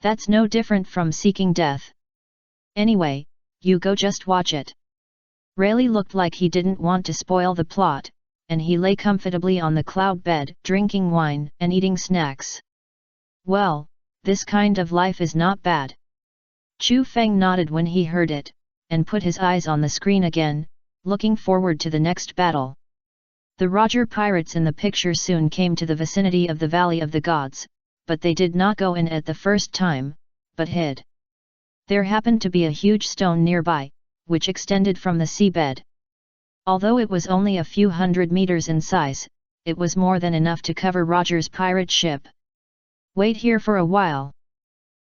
That's no different from seeking death. Anyway, you go just watch it. Rayleigh looked like he didn't want to spoil the plot, and he lay comfortably on the cloud bed, drinking wine and eating snacks. Well, this kind of life is not bad. Chu Feng nodded when he heard it, and put his eyes on the screen again, looking forward to the next battle. The Roger pirates in the picture soon came to the vicinity of the Valley of the Gods, but they did not go in at the first time, but hid. There happened to be a huge stone nearby, which extended from the seabed. Although it was only a few hundred meters in size, it was more than enough to cover Roger's pirate ship. "Wait here for a while."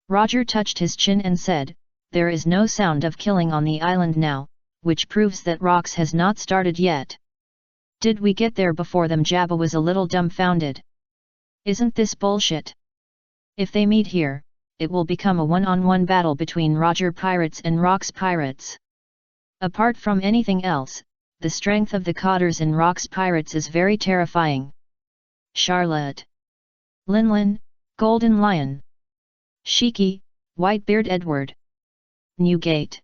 Roger touched his chin and said, "There is no sound of killing on the island now, which proves that Rox has not started yet." "Did we get there before them?" Jabba was a little dumbfounded. "Isn't this bullshit? If they meet here, it will become a one-on-one battle between Roger pirates and Rox pirates. Apart from anything else, the strength of the cotters in Rox pirates is very terrifying. Charlotte, Linlin, Golden Lion, Shiki, Whitebeard Edward, Newgate.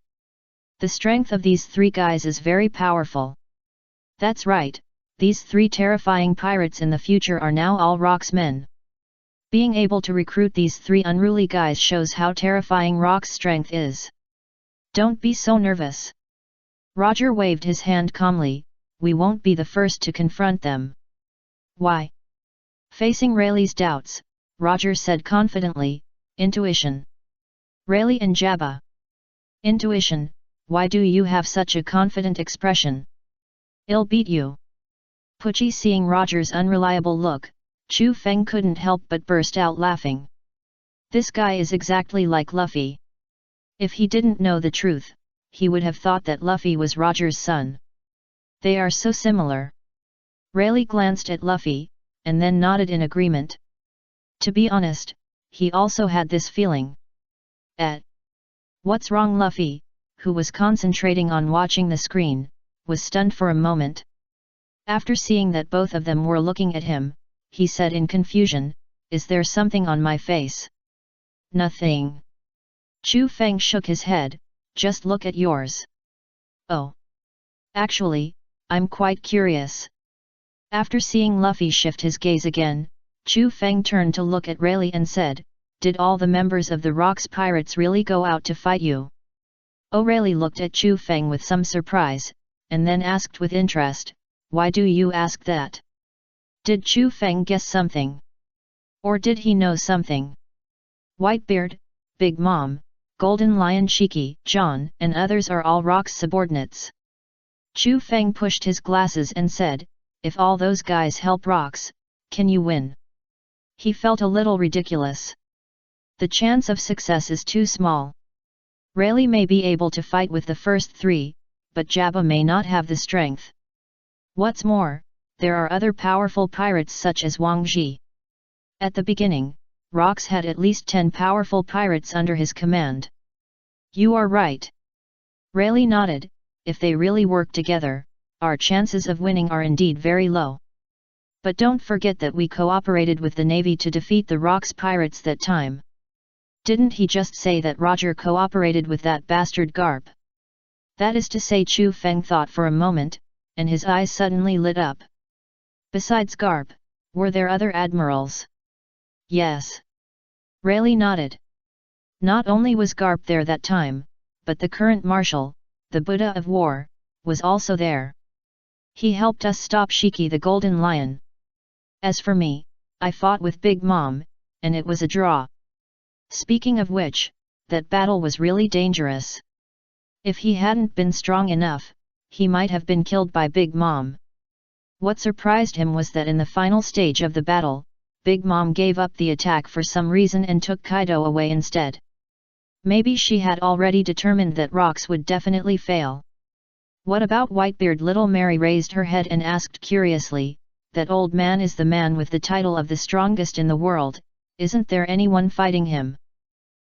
The strength of these three guys is very powerful." "That's right, these three terrifying pirates in the future are now all Rox men. Being able to recruit these three unruly guys shows how terrifying Rox's strength is. Don't be so nervous." Roger waved his hand calmly. "We won't be the first to confront them." "Why?" Facing Rayleigh's doubts, Roger said confidently, "Intuition." "Rayleigh and Jabba." "Intuition, why do you have such a confident expression?" "I'll beat you." Pucci, seeing Roger's unreliable look, Chu Feng couldn't help but burst out laughing. This guy is exactly like Luffy. If he didn't know the truth, he would have thought that Luffy was Roger's son. They are so similar. Rayleigh glanced at Luffy, and then nodded in agreement. To be honest, he also had this feeling. "What's wrong?" Luffy, who was concentrating on watching the screen, was stunned for a moment. After seeing that both of them were looking at him, he said in confusion, "Is there something on my face?" "Nothing." Chu Feng shook his head, "Just look at yours." "Oh. Actually, I'm quite curious." After seeing Luffy shift his gaze again, Chu Feng turned to look at Rayleigh and said, "Did all the members of the Rox pirates really go out to fight you?" Oh, Rayleigh looked at Chu Feng with some surprise, and then asked with interest, "Why do you ask that?" Did Chu Feng guess something? Or did he know something? Whitebeard, Big Mom, Golden Lion, Shiki, John and others are all Rox subordinates. Chu Feng pushed his glasses and said, "If all those guys help Rox, can you win?" He felt a little ridiculous. The chance of success is too small. Rayleigh may be able to fight with the first three, but Jabba may not have the strength. What's more, there are other powerful pirates such as Wang Ji. At the beginning, Rox had at least 10 powerful pirates under his command. "You are right." Rayleigh nodded. "If they really work together, our chances of winning are indeed very low. But don't forget that we cooperated with the Navy to defeat the Rox pirates that time. Didn't he just say that Roger cooperated with that bastard Garp?" That is to say, Chu Feng thought for a moment, and his eyes suddenly lit up. Besides Garp, were there other admirals? Yes. Rayleigh nodded. Not only was Garp there that time, but the current marshal, the Buddha of War, was also there. He helped us stop Shiki the Golden Lion. As for me, I fought with Big Mom, and it was a draw. Speaking of which, that battle was really dangerous. If he hadn't been strong enough, he might have been killed by Big Mom. What surprised him was that in the final stage of the battle, Big Mom gave up the attack for some reason and took Kaido away instead. Maybe she had already determined that Rox would definitely fail. "What about Whitebeard?" Little Mary raised her head and asked curiously, "That old man is the man with the title of the strongest in the world, isn't there anyone fighting him?"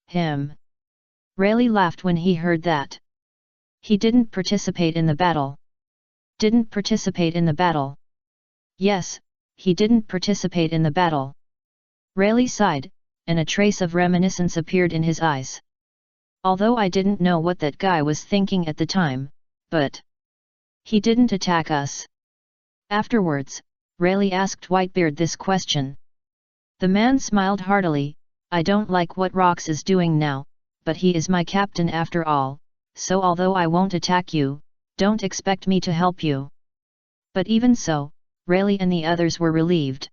"Him?" Rayleigh laughed when he heard that. "He didn't participate in the battle." "Didn't participate in the battle?" "Yes, he didn't participate in the battle." Rayleigh sighed, and a trace of reminiscence appeared in his eyes. "Although I didn't know what that guy was thinking at the time, but he didn't attack us." Afterwards, Rayleigh asked Whitebeard this question. The man smiled heartily. "I don't like what Rox is doing now, but he is my captain after all, so although I won't attack you, don't expect me to help you." But even so, Rayleigh and the others were relieved.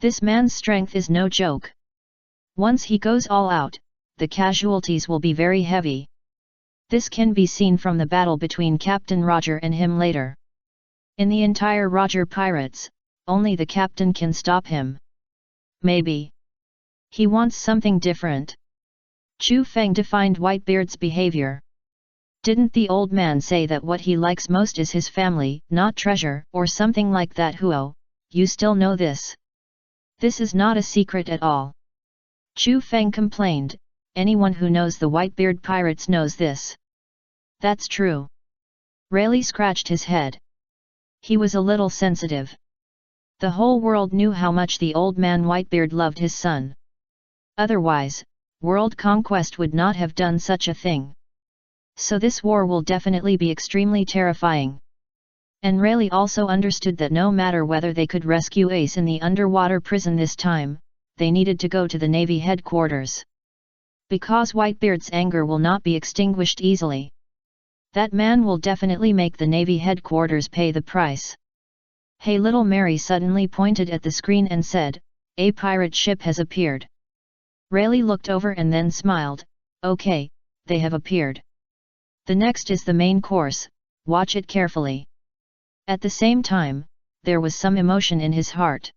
This man's strength is no joke. Once he goes all out, the casualties will be very heavy. This can be seen from the battle between Captain Roger and him later. In the entire Roger pirates, only the captain can stop him. Maybe he wants something different. Chu Feng defined Whitebeard's behavior. Didn't the old man say that what he likes most is his family, not treasure, or something like that? Huo, you still know this. This is not a secret at all. Chu Feng complained, anyone who knows the Whitebeard pirates knows this. That's true. Rayleigh scratched his head. He was a little sensitive. The whole world knew how much the old man Whitebeard loved his son. Otherwise, world conquest would not have done such a thing. So this war will definitely be extremely terrifying. And Rayleigh also understood that no matter whether they could rescue Ace in the underwater prison this time, they needed to go to the Navy headquarters. Because Whitebeard's anger will not be extinguished easily. That man will definitely make the Navy headquarters pay the price. Hey, little Mary suddenly pointed at the screen and said, a pirate ship has appeared. Rayleigh looked over and then smiled, okay, they have appeared. The next is the main course, watch it carefully. At the same time, there was some emotion in his heart.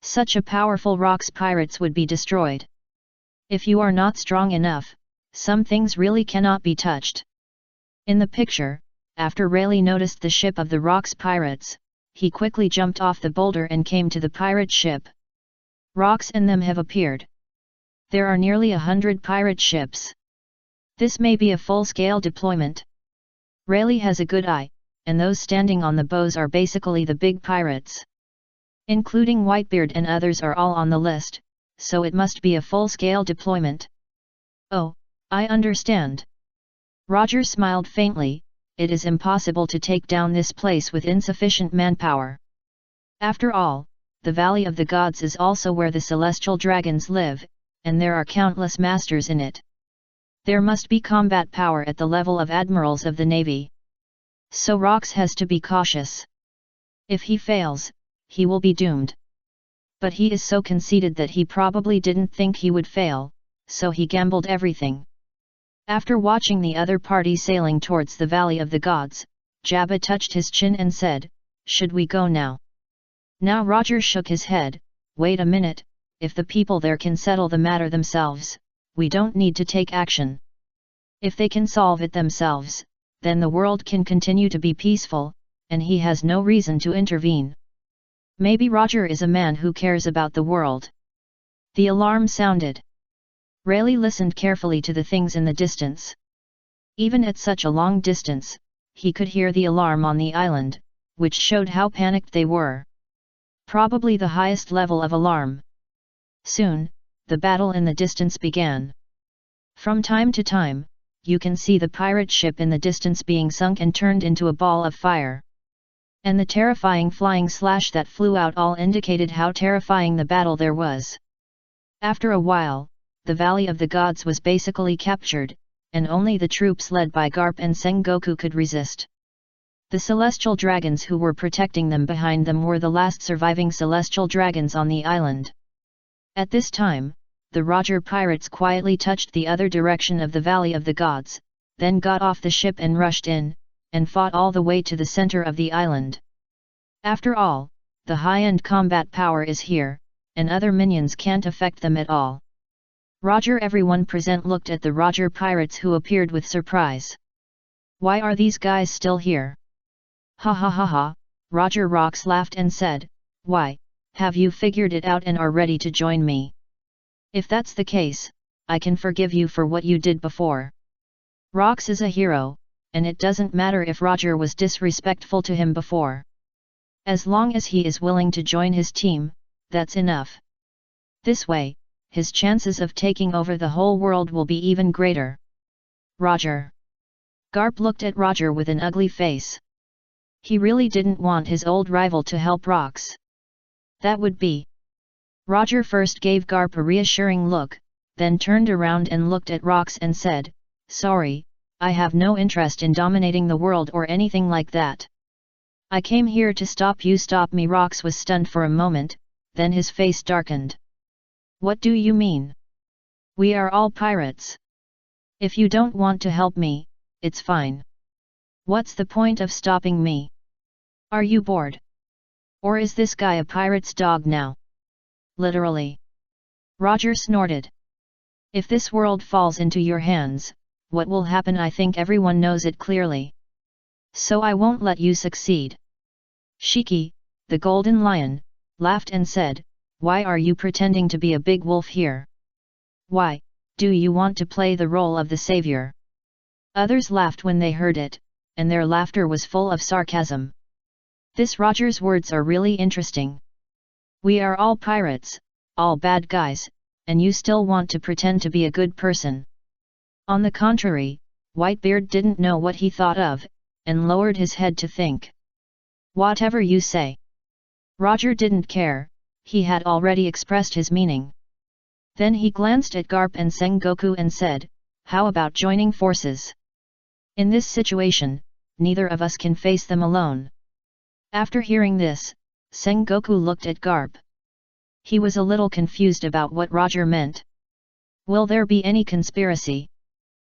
Such a powerful rocks pirates would be destroyed. If you are not strong enough, some things really cannot be touched. In the picture, after Rayleigh noticed the ship of the rocks pirates, he quickly jumped off the boulder and came to the pirate ship. Rocks and them have appeared. There are nearly 100 pirate ships. This may be a full-scale deployment. Rayleigh has a good eye, and those standing on the bows are basically the big pirates. Including Whitebeard and others are all on the list, so it must be a full-scale deployment. Oh, I understand. Roger smiled faintly, it is impossible to take down this place with insufficient manpower. After all, the Valley of the Gods is also where the celestial dragons live, and there are countless masters in it. There must be combat power at the level of admirals of the Navy. So Rox has to be cautious. If he fails, he will be doomed. But he is so conceited that he probably didn't think he would fail, so he gambled everything. After watching the other party sailing towards the Valley of the Gods, Jabba touched his chin and said, "Should we go now?" Now Roger shook his head, "Wait a minute, if the people there can settle the matter themselves, we don't need to take action. If they can solve it themselves, then the world can continue to be peaceful, and he has no reason to intervene. Maybe Roger is a man who cares about the world." The alarm sounded. Rayleigh listened carefully to the things in the distance. Even at such a long distance, he could hear the alarm on the island, which showed how panicked they were. Probably the highest level of alarm. Soon, the battle in the distance began. From time to time, you can see the pirate ship in the distance being sunk and turned into a ball of fire. And the terrifying flying slash that flew out all indicated how terrifying the battle there was. After a while, the Valley of the Gods was basically captured, and only the troops led by Garp and Sengoku could resist. The celestial dragons who were protecting them behind them were the last surviving celestial dragons on the island. At this time, the Roger pirates quietly touched the other direction of the Valley of the Gods, then got off the ship and rushed in, and fought all the way to the center of the island. After all, the high-end combat power is here, and other minions can't affect them at all. Roger everyone present looked at the Roger pirates who appeared with surprise. "Why are these guys still here?" "Ha ha ha ha," Roger Rox laughed and said, "Why, have you figured it out and are ready to join me? If that's the case, I can forgive you for what you did before." Rox is a hero, and it doesn't matter if Roger was disrespectful to him before. As long as he is willing to join his team, that's enough. This way, his chances of taking over the whole world will be even greater. Roger. Garp looked at Roger with an ugly face. He really didn't want his old rival to help Rox. That would be. Roger first gave Garp a reassuring look, then turned around and looked at Rox and said, "Sorry, I have no interest in dominating the world or anything like that. I came here to stop you." "Stop me?" Rox was stunned for a moment, then his face darkened. "What do you mean?" We are all pirates. If you don't want to help me, it's fine. What's the point of stopping me? Are you bored? Or is this guy a pirate's dog now? Literally. Roger snorted. If this world falls into your hands, what will happen? I think everyone knows it clearly. So I won't let you succeed. Shiki, the golden lion, laughed and said, why are you pretending to be a big wolf here? Why, do you want to play the role of the savior? Others laughed when they heard it, and their laughter was full of sarcasm. This Roger's words are really interesting. We are all pirates, all bad guys, and you still want to pretend to be a good person. On the contrary, Whitebeard didn't know what he thought of, and lowered his head to think. Whatever you say. Roger didn't care, he had already expressed his meaning. Then he glanced at Garp and Sengoku and said, how about joining forces? In this situation, neither of us can face them alone. After hearing this, Sengoku looked at Garp. He was a little confused about what Roger meant. Will there be any conspiracy?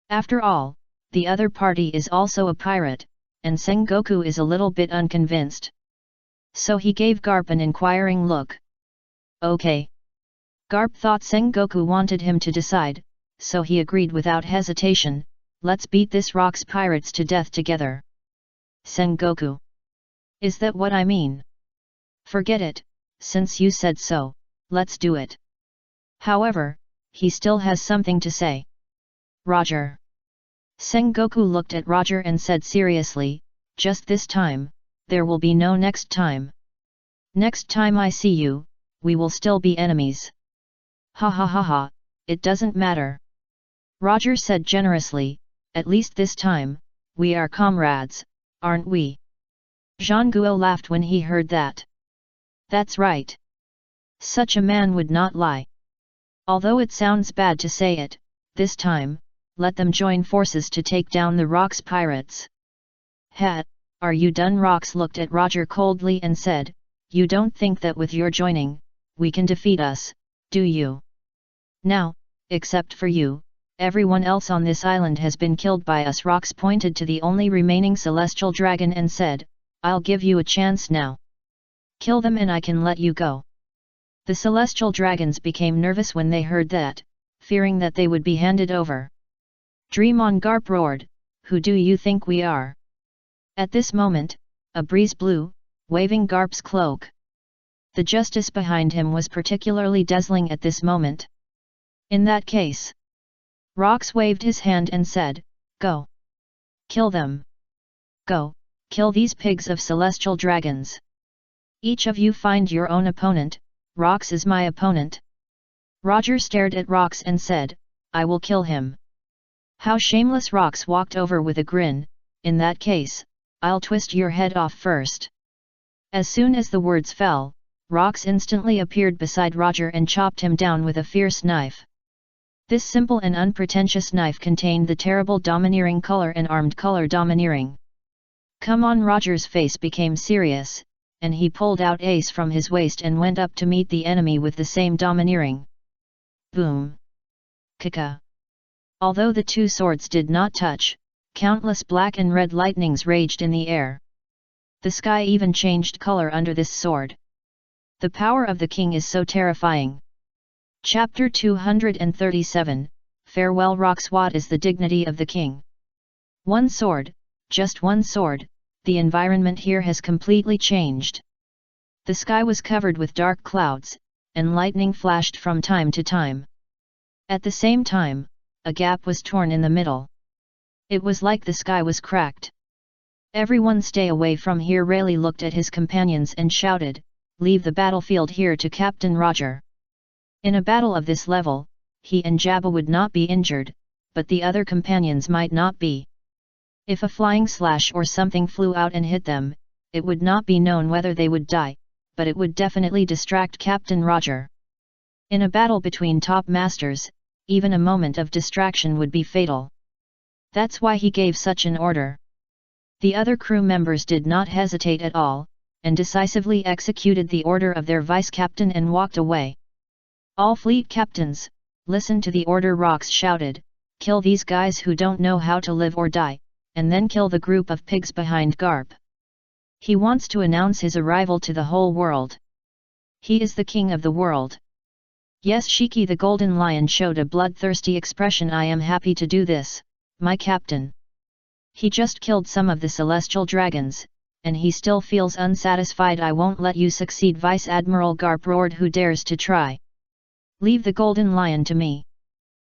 After all, the other party is also a pirate, and Sengoku is a little bit unconvinced. So he gave Garp an inquiring look. Okay. Garp thought Sengoku wanted him to decide, so he agreed without hesitation, let's beat this rock's pirates to death together. Sengoku. Is that what I mean? Forget it, since you said so, let's do it. However, he still has something to say. Roger. Sengoku looked at Roger and said seriously, just this time, there will be no next time. Next time I see you, we will still be enemies. Ha ha ha ha, it doesn't matter. Roger said generously, at least this time, we are comrades, aren't we? Zhang Guo laughed when he heard that. That's right. Such a man would not lie. Although it sounds bad to say it, this time, let them join forces to take down the Rock's pirates. Ha, are you done? Rox looked at Roger coldly and said, you don't think that with your joining, we can defeat us, do you? Now, except for you, everyone else on this island has been killed by us. Rox pointed to the only remaining celestial dragon and said, I'll give you a chance now. Kill them and I can let you go. The celestial dragons became nervous when they heard that, fearing that they would be handed over. Dream on, Garp roared, who do you think we are? At this moment, a breeze blew, waving Garp's cloak. The justice behind him was particularly dazzling at this moment. In that case, Rox waved his hand and said, go. Kill them. Go, kill these pigs of celestial dragons. Each of you find your own opponent, Rox is my opponent. Roger stared at Rox and said, I will kill him. How shameless! Rox walked over with a grin, in that case, I'll twist your head off first. As soon as the words fell, Rox instantly appeared beside Roger and chopped him down with a fierce knife. This simple and unpretentious knife contained the terrible domineering color and armed color domineering. Come on! Roger's face became serious, and he pulled out ace from his waist and went up to meet the enemy with the same domineering. Boom! Kaka! Although the two swords did not touch, countless black and red lightnings raged in the air. The sky even changed color under this sword. The power of the king is so terrifying. Chapter 237, Farewell. Rox, what is the dignity of the king? One sword, just one sword, the environment here has completely changed. The sky was covered with dark clouds, and lightning flashed from time to time. At the same time, a gap was torn in the middle. It was like the sky was cracked. Everyone stay away from here! Rayleigh looked at his companions and shouted, leave the battlefield here to Captain Roger. In a battle of this level, he and Jabba would not be injured, but the other companions might not be. If a flying slash or something flew out and hit them, it would not be known whether they would die, but it would definitely distract Captain Roger. In a battle between top masters, even a moment of distraction would be fatal. That's why he gave such an order. The other crew members did not hesitate at all, and decisively executed the order of their vice-captain and walked away. All fleet captains, listen to the order. Rox shouted, kill these guys who don't know how to live or die, and then kill the group of pigs behind Garp. He wants to announce his arrival to the whole world. He is the king of the world. Yes, Shiki the golden lion showed a bloodthirsty expression. I am happy to do this, my captain. He just killed some of the celestial dragons, and he still feels unsatisfied. I won't let you succeed. Vice Admiral Garp roared. Who dares to try? Leave the golden lion to me.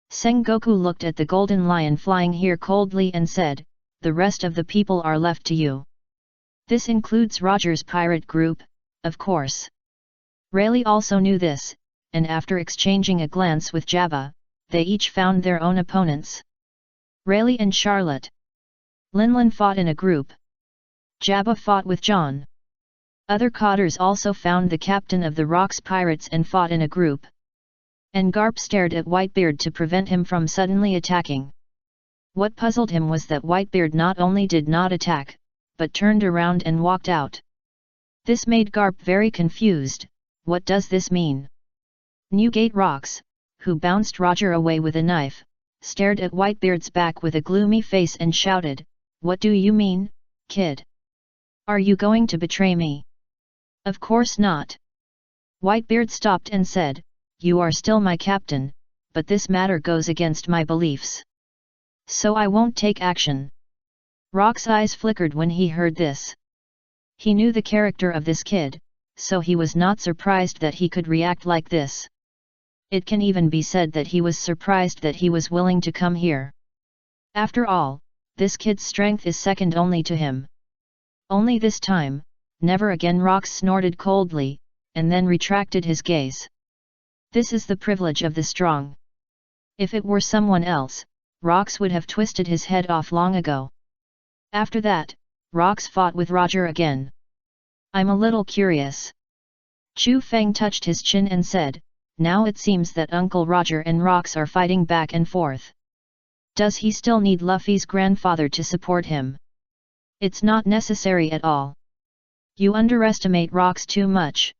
Sengoku looked at the golden lion flying here coldly and said, the rest of the people are left to you. This includes Roger's pirate group, of course. Rayleigh also knew this, and after exchanging a glance with Jabba, they each found their own opponents. Rayleigh and Charlotte. Linlin fought in a group. Jabba fought with John. Other cotters also found the captain of the Rox pirates and fought in a group. And Garp stared at Whitebeard to prevent him from suddenly attacking. What puzzled him was that Whitebeard not only did not attack, but turned around and walked out. This made Garp very confused. What does this mean? Newgate Rox, who bounced Roger away with a knife, stared at Whitebeard's back with a gloomy face and shouted, what do you mean, kid? Are you going to betray me? Of course not. Whitebeard stopped and said, you are still my captain, but this matter goes against my beliefs. So I won't take action. Rock's eyes flickered when he heard this. He knew the character of this kid, so he was not surprised that he could react like this. It can even be said that he was surprised that he was willing to come here. After all, this kid's strength is second only to him. Only this time, never again. Rox snorted coldly, and then retracted his gaze. This is the privilege of the strong. If it were someone else, Rox would have twisted his head off long ago. After that, Rox fought with Roger again. I'm a little curious. Chu Feng touched his chin and said, now it seems that Uncle Roger and Rox are fighting back and forth. Does he still need Luffy's grandfather to support him? It's not necessary at all. You underestimate Rox too much.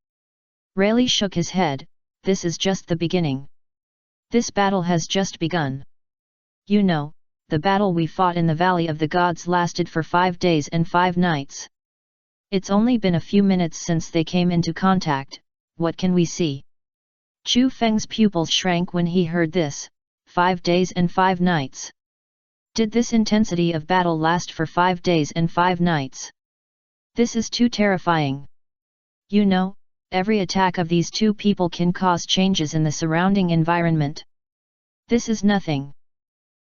Rayleigh shook his head, this is just the beginning. This battle has just begun. You know, the battle we fought in the Valley of the Gods lasted for 5 days and 5 nights. It's only been a few minutes since they came into contact, what can we see? Chu Feng's pupils shrank when he heard this, 5 days and 5 nights. Did this intensity of battle last for 5 days and 5 nights? This is too terrifying. You know, every attack of these two people can cause changes in the surrounding environment. This is nothing.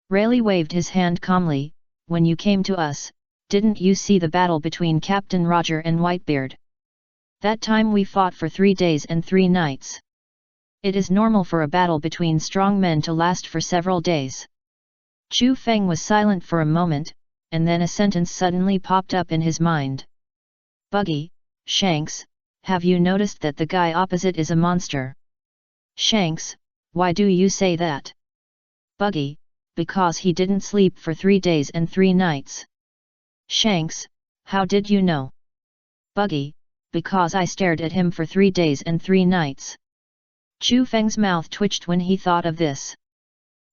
Rayleigh waved his hand calmly, when you came to us, didn't you see the battle between Captain Roger and Whitebeard? That time we fought for 3 days and 3 nights. It is normal for a battle between strong men to last for several days. Chu Feng was silent for a moment, and then a sentence suddenly popped up in his mind. Buggy, Shanks, have you noticed that the guy opposite is a monster? Shanks, why do you say that? Buggy, because he didn't sleep for 3 days and 3 nights. Shanks, how did you know? Buggy, because I stared at him for 3 days and 3 nights. Chu Feng's mouth twitched when he thought of this.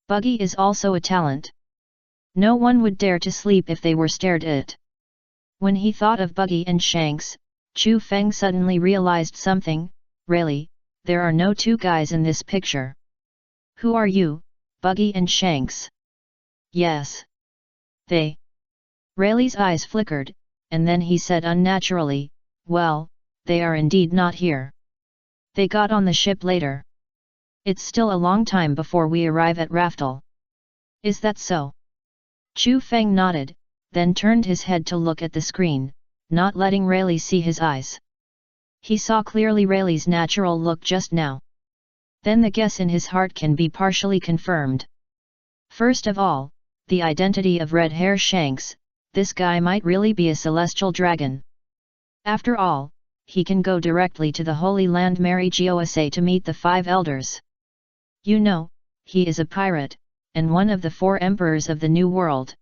Buggy is also a talent. No one would dare to sleep if they were stared at. When he thought of Buggy and Shanks, Chu Feng suddenly realized something. Really, there are no 2 guys in this picture. Who are you, Buggy and Shanks? Yes. They. Rayleigh's eyes flickered, and then he said unnaturally, well, they are indeed not here. They got on the ship later. It's still a long time before we arrive at Raftel. Is that so? Chu Feng nodded, then turned his head to look at the screen, not letting Rayleigh see his eyes. He saw clearly Rayleigh's natural look just now. Then the guess in his heart can be partially confirmed. First of all, the identity of Red Hair Shanks, this guy might really be a celestial dragon. After all, he can go directly to the Holy Land Marigosa to meet the 5 elders. You know, he is a pirate, and one of the 4 emperors of the New World.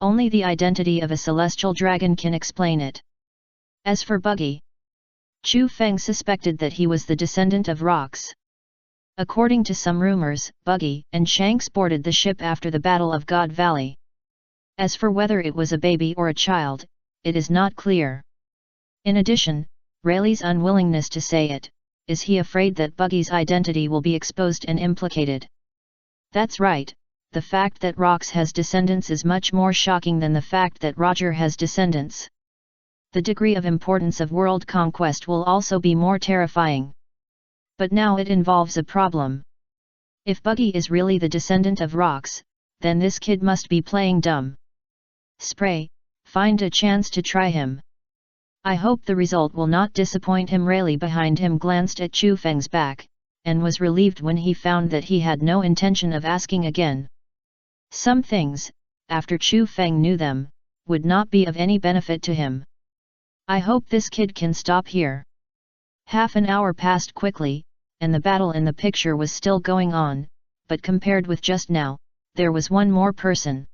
Only the identity of a celestial dragon can explain it. As for Buggy, Chu Feng suspected that he was the descendant of Rox. According to some rumors, Buggy and Shanks boarded the ship after the Battle of God Valley. As for whether it was a baby or a child, it is not clear. In addition, Rayleigh's unwillingness to say it, is he afraid that Buggy's identity will be exposed and implicated? That's right, the fact that Rox has descendants is much more shocking than the fact that Roger has descendants. The degree of importance of world conquest will also be more terrifying. But now it involves a problem. If Buggy is really the descendant of Rox, then this kid must be playing dumb. Spray, find a chance to try him. I hope the result will not disappoint him. Rayleigh behind him glanced at Chu Feng's back, and was relieved when he found that he had no intention of asking again. Some things, after Chu Feng knew them, would not be of any benefit to him. I hope this kid can stop here. Half an hour passed quickly, and the battle in the picture was still going on, but compared with just now, there was one more person.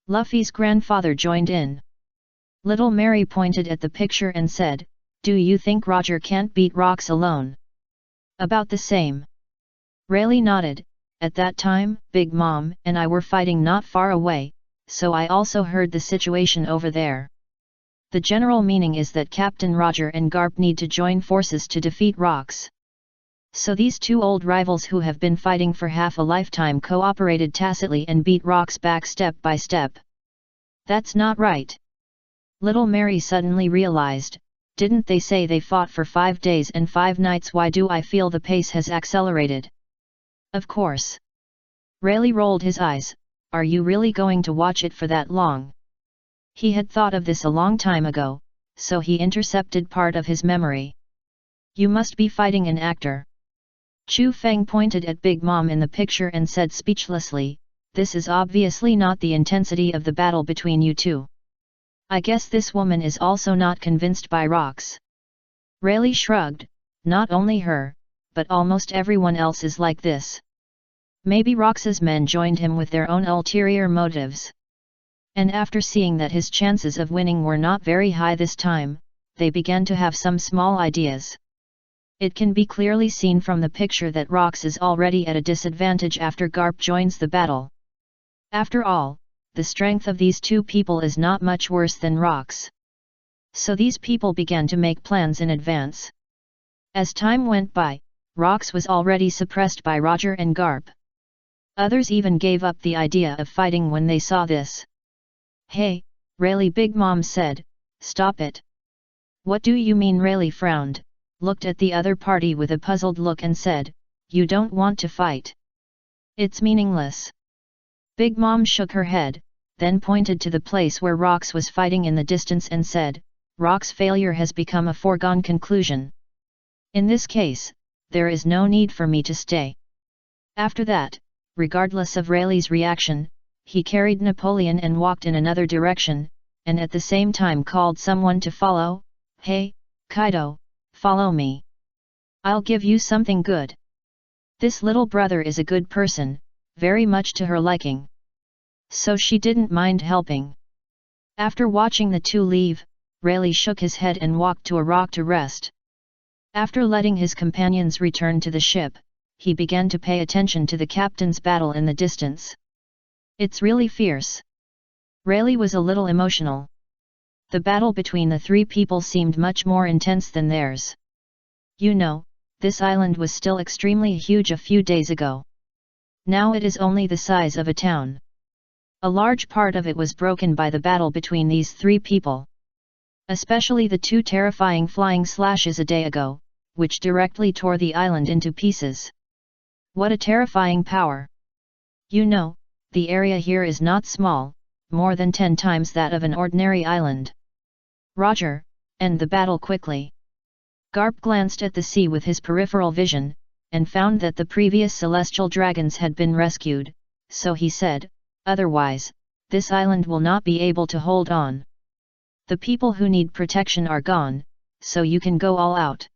Luffy's grandfather joined in. Little Mary pointed at the picture and said, "Do you think Roger can't beat Rox alone?" "About the same." Rayleigh nodded. "At that time, Big Mom and I were fighting not far away, so I also heard the situation over there. The general meaning is that Captain Roger and Garp need to join forces to defeat Rox. So these two old rivals who have been fighting for half a lifetime cooperated tacitly and beat Rox back step by step." "That's not right." Little Mary suddenly realized, "Didn't they say they fought for 5 days and 5 nights? Why do I feel the pace has accelerated?" "Of course." Rayleigh rolled his eyes. "Are you really going to watch it for that long?" He had thought of this a long time ago, so he intercepted part of his memory. "You must be fighting an actor." Chu Feng pointed at Big Mom in the picture and said speechlessly, "This is obviously not the intensity of the battle between you two. I guess this woman is also not convinced by Rox." Rayleigh shrugged. "Not only her, but almost everyone else is like this. Maybe Rox's men joined him with their own ulterior motives. And after seeing that his chances of winning were not very high this time, they began to have some small ideas. It can be clearly seen from the picture that Rox is already at a disadvantage after Garp joins the battle. After all, the strength of these two people is not much worse than Rox. So these people began to make plans in advance. As time went by, Rox was already suppressed by Roger and Garp. Others even gave up the idea of fighting when they saw this. "Hey, Rayleigh," Big Mom said, "stop it." "What do you mean?" Rayleigh frowned, looked at the other party with a puzzled look and said, "You don't want to fight. It's meaningless." Big Mom shook her head, then pointed to the place where Rox was fighting in the distance and said, "Rox's failure has become a foregone conclusion. In this case, there is no need for me to stay." After that, regardless of Rayleigh's reaction, he carried Napoleon and walked in another direction, and at the same time called someone to follow. "Hey, Kaido, follow me. I'll give you something good." This little brother is a good person, very much to her liking. So she didn't mind helping. After watching the two leave, Rayleigh shook his head and walked to a rock to rest. After letting his companions return to the ship, he began to pay attention to the captain's battle in the distance. "It's really fierce." Rayleigh was a little emotional. The battle between the three people seemed much more intense than theirs. "You know, this island was still extremely huge a few days ago. Now it is only the size of a town. A large part of it was broken by the battle between these three people. Especially the two terrifying flying slashes a day ago, which directly tore the island into pieces. What a terrifying power! You know, the area here is not small, more than 10 times that of an ordinary island." "Roger, end the battle quickly." Garp glanced at the sea with his peripheral vision, and found that the previous celestial dragons had been rescued, so he said, "Otherwise, this island will not be able to hold on. The people who need protection are gone, so you can go all out."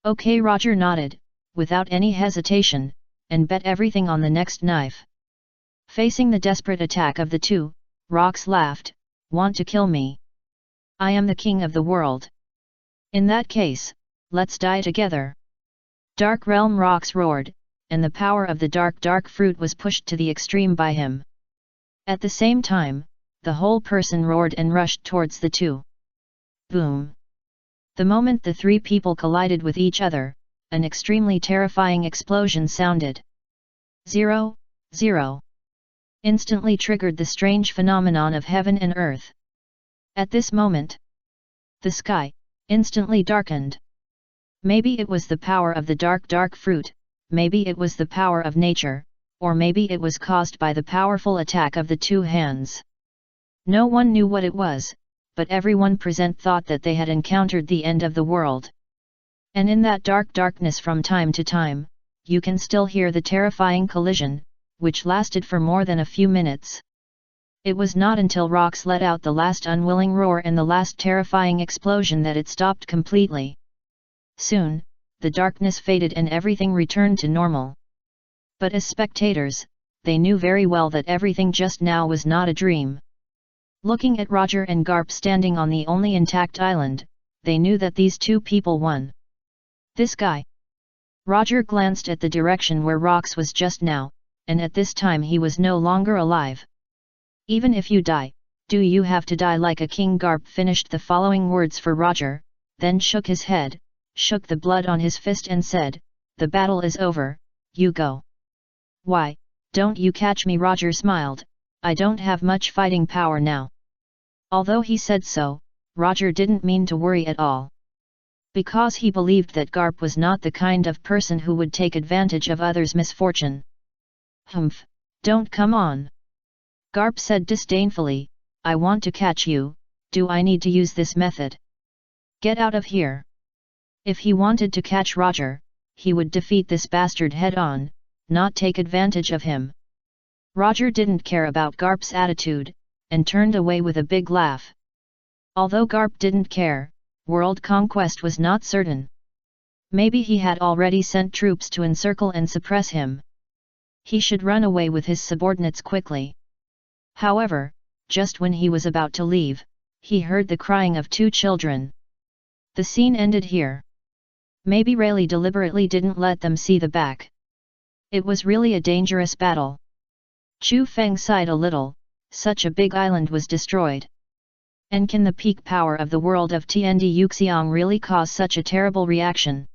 "Okay." Roger nodded, without any hesitation, and bet everything on the next knife. Facing the desperate attack of the two, Rox laughed, "Want to kill me? I am the king of the world. In that case, let's die together." "Dark Realm!" Rox roared, and the power of the dark fruit was pushed to the extreme by him. At the same time, the whole person roared and rushed towards the two. Boom! The moment the three people collided with each other, an extremely terrifying explosion sounded. 0, 0. Instantly triggered the strange phenomenon of heaven and earth. At this moment, the sky instantly darkened. Maybe it was the power of the dark fruit, maybe it was the power of nature, or maybe it was caused by the powerful attack of the two hands. No one knew what it was, but everyone present thought that they had encountered the end of the world. And in that darkness from time to time, you can still hear the terrifying collision, which lasted for more than a few minutes. It was not until rocks let out the last unwilling roar and the last terrifying explosion that it stopped completely. Soon, the darkness faded and everything returned to normal. But as spectators, they knew very well that everything just now was not a dream. Looking at Roger and Garp standing on the only intact island, they knew that these two people won. This guy. Roger glanced at the direction where Rox was just now, and at this time he was no longer alive. Even if you die, do you have to die like a king? Garp finished the following words for Roger, then shook his head, shook the blood on his fist and said, "The battle is over, you go." "Why, don't you catch me?" Roger smiled, "I don't have much fighting power now." Although he said so, Roger didn't mean to worry at all. Because he believed that Garp was not the kind of person who would take advantage of others' misfortune. "Humph, don't come on," Garp said disdainfully, "I want to catch you, do I need to use this method? Get out of here." If he wanted to catch Roger, he would defeat this bastard head-on, not take advantage of him. Roger didn't care about Garp's attitude, and turned away with a big laugh. Although Garp didn't care, world conquest was not certain. Maybe he had already sent troops to encircle and suppress him. He should run away with his subordinates quickly. However, just when he was about to leave, he heard the crying of two children. The scene ended here. Maybe Rayleigh deliberately didn't let them see the back. It was really a dangerous battle. Chu Feng sighed a little, such a big island was destroyed. And can the peak power of the world of Tiandi Yuxiang really cause such a terrible reaction?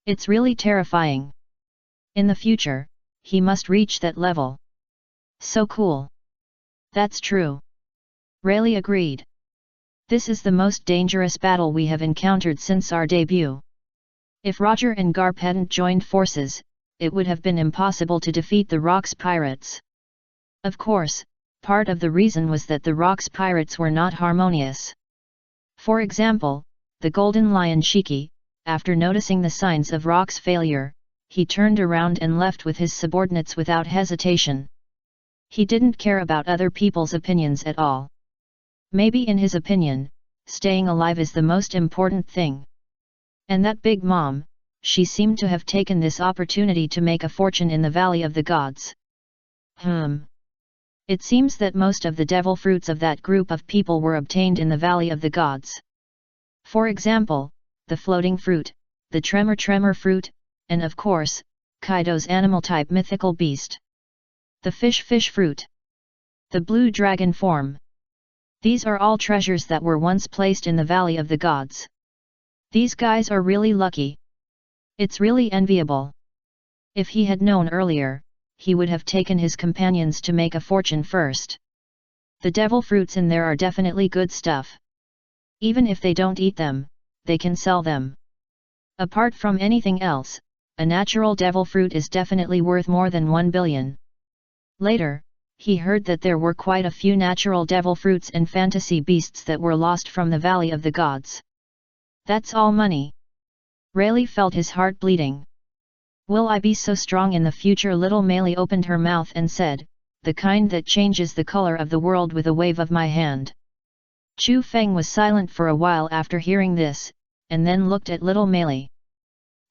It's really terrifying. In the future, he must reach that level. So cool. That's true. Rayleigh agreed. This is the most dangerous battle we have encountered since our debut. If Roger and Garp hadn't joined forces, it would have been impossible to defeat the Rox pirates. Of course, part of the reason was that the Rox pirates were not harmonious. For example, the Golden Lion Shiki, after noticing the signs of Rox failure, he turned around and left with his subordinates without hesitation. He didn't care about other people's opinions at all. Maybe in his opinion, staying alive is the most important thing. And that Big Mom, she seemed to have taken this opportunity to make a fortune in the Valley of the Gods. It seems that most of the devil fruits of that group of people were obtained in the Valley of the Gods. For example, the floating fruit, the tremor fruit, and of course, Kaido's animal-type mythical beast. The fish fruit. The blue dragon form. These are all treasures that were once placed in the Valley of the Gods. These guys are really lucky. It's really enviable. If he had known earlier, he would have taken his companions to make a fortune first. The devil fruits in there are definitely good stuff. Even if they don't eat them, they can sell them. Apart from anything else, a natural devil fruit is definitely worth more than 1 billion. Later, he heard that there were quite a few natural devil fruits and fantasy beasts that were lost from the Valley of the Gods. That's all money. Rayleigh felt his heart bleeding. Will I be so strong in the future? Little Meili opened her mouth and said, the kind that changes the color of the world with a wave of my hand. Chu Feng was silent for a while after hearing this, and then looked at little Meili.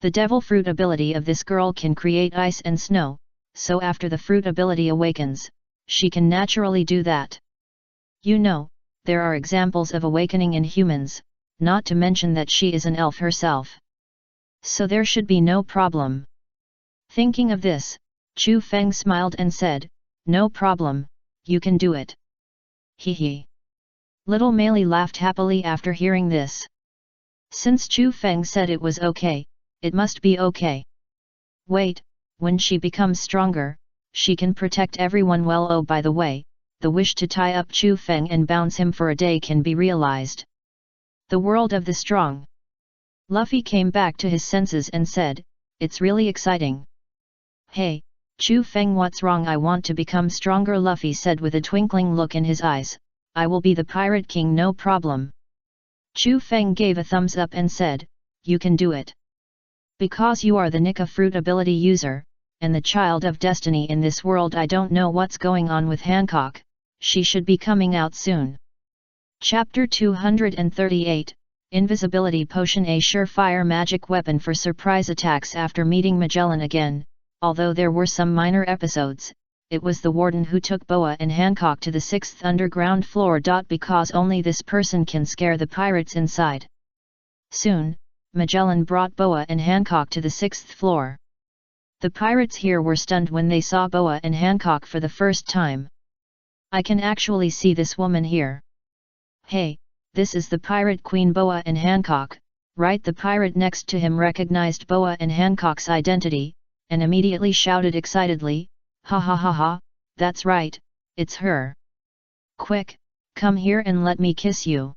The devil fruit ability of this girl can create ice and snow, so after the fruit ability awakens, she can naturally do that. You know, there are examples of awakening in humans, not to mention that she is an elf herself. So there should be no problem. Thinking of this, Chu Feng smiled and said, "No problem, you can do it." Hee hee. Little Meili laughed happily after hearing this. Since Chu Feng said it was okay, it must be okay. Wait, when she becomes stronger, she can protect everyone well. Oh, by the way, the wish to tie up Chu Feng and bounce him for a day can be realized. The world of the strong. Luffy came back to his senses and said, "It's really exciting." "Hey, Chu Feng, what's wrong?" "I want to become stronger," Luffy said with a twinkling look in his eyes. "I will be the Pirate King, no problem." Chu Feng gave a thumbs up and said, "You can do it. Because you are the Nika fruit ability user, and the child of destiny in this world. I don't know what's going on with Hancock, she should be coming out soon." Chapter 238, Invisibility Potion, a surefire magic weapon for surprise attacks. After meeting Magellan again, although there were some minor episodes, it was the warden who took Boa and Hancock to the 6th underground floor. Because only this person can scare the pirates inside. Soon, Magellan brought Boa and Hancock to the 6th floor. The pirates here were stunned when they saw Boa and Hancock for the first time. "I can actually see this woman here. Hey, this is the pirate queen Boa and Hancock, right?" The pirate next to him recognized Boa and Hancock's identity, and immediately shouted excitedly, "Ha ha ha ha, that's right, it's her. Quick, come here and let me kiss you.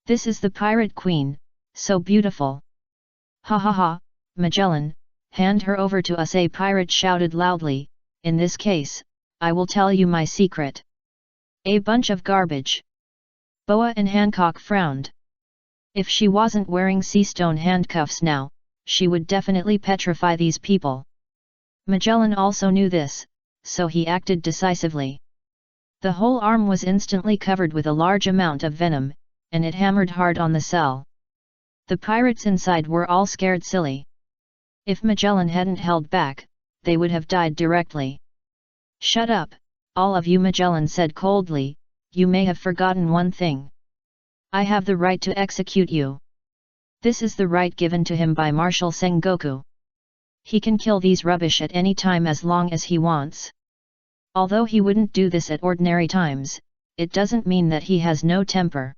This is the pirate queen, so beautiful. Ha ha ha, Magellan, hand her over to us," a pirate shouted loudly. "In this case, I will tell you my secret." "A bunch of garbage." Boa and Hancock frowned. If she wasn't wearing sea-stone handcuffs now, she would definitely petrify these people. Magellan also knew this, so he acted decisively. The whole arm was instantly covered with a large amount of venom, and it hammered hard on the cell. The pirates inside were all scared silly. If Magellan hadn't held back, they would have died directly. "Shut up, all of you," Magellan said coldly. "You may have forgotten one thing. I have the right to execute you. This is the right given to him by Marshal Sengoku. He can kill these rubbish at any time as long as he wants. Although he wouldn't do this at ordinary times, it doesn't mean that he has no temper."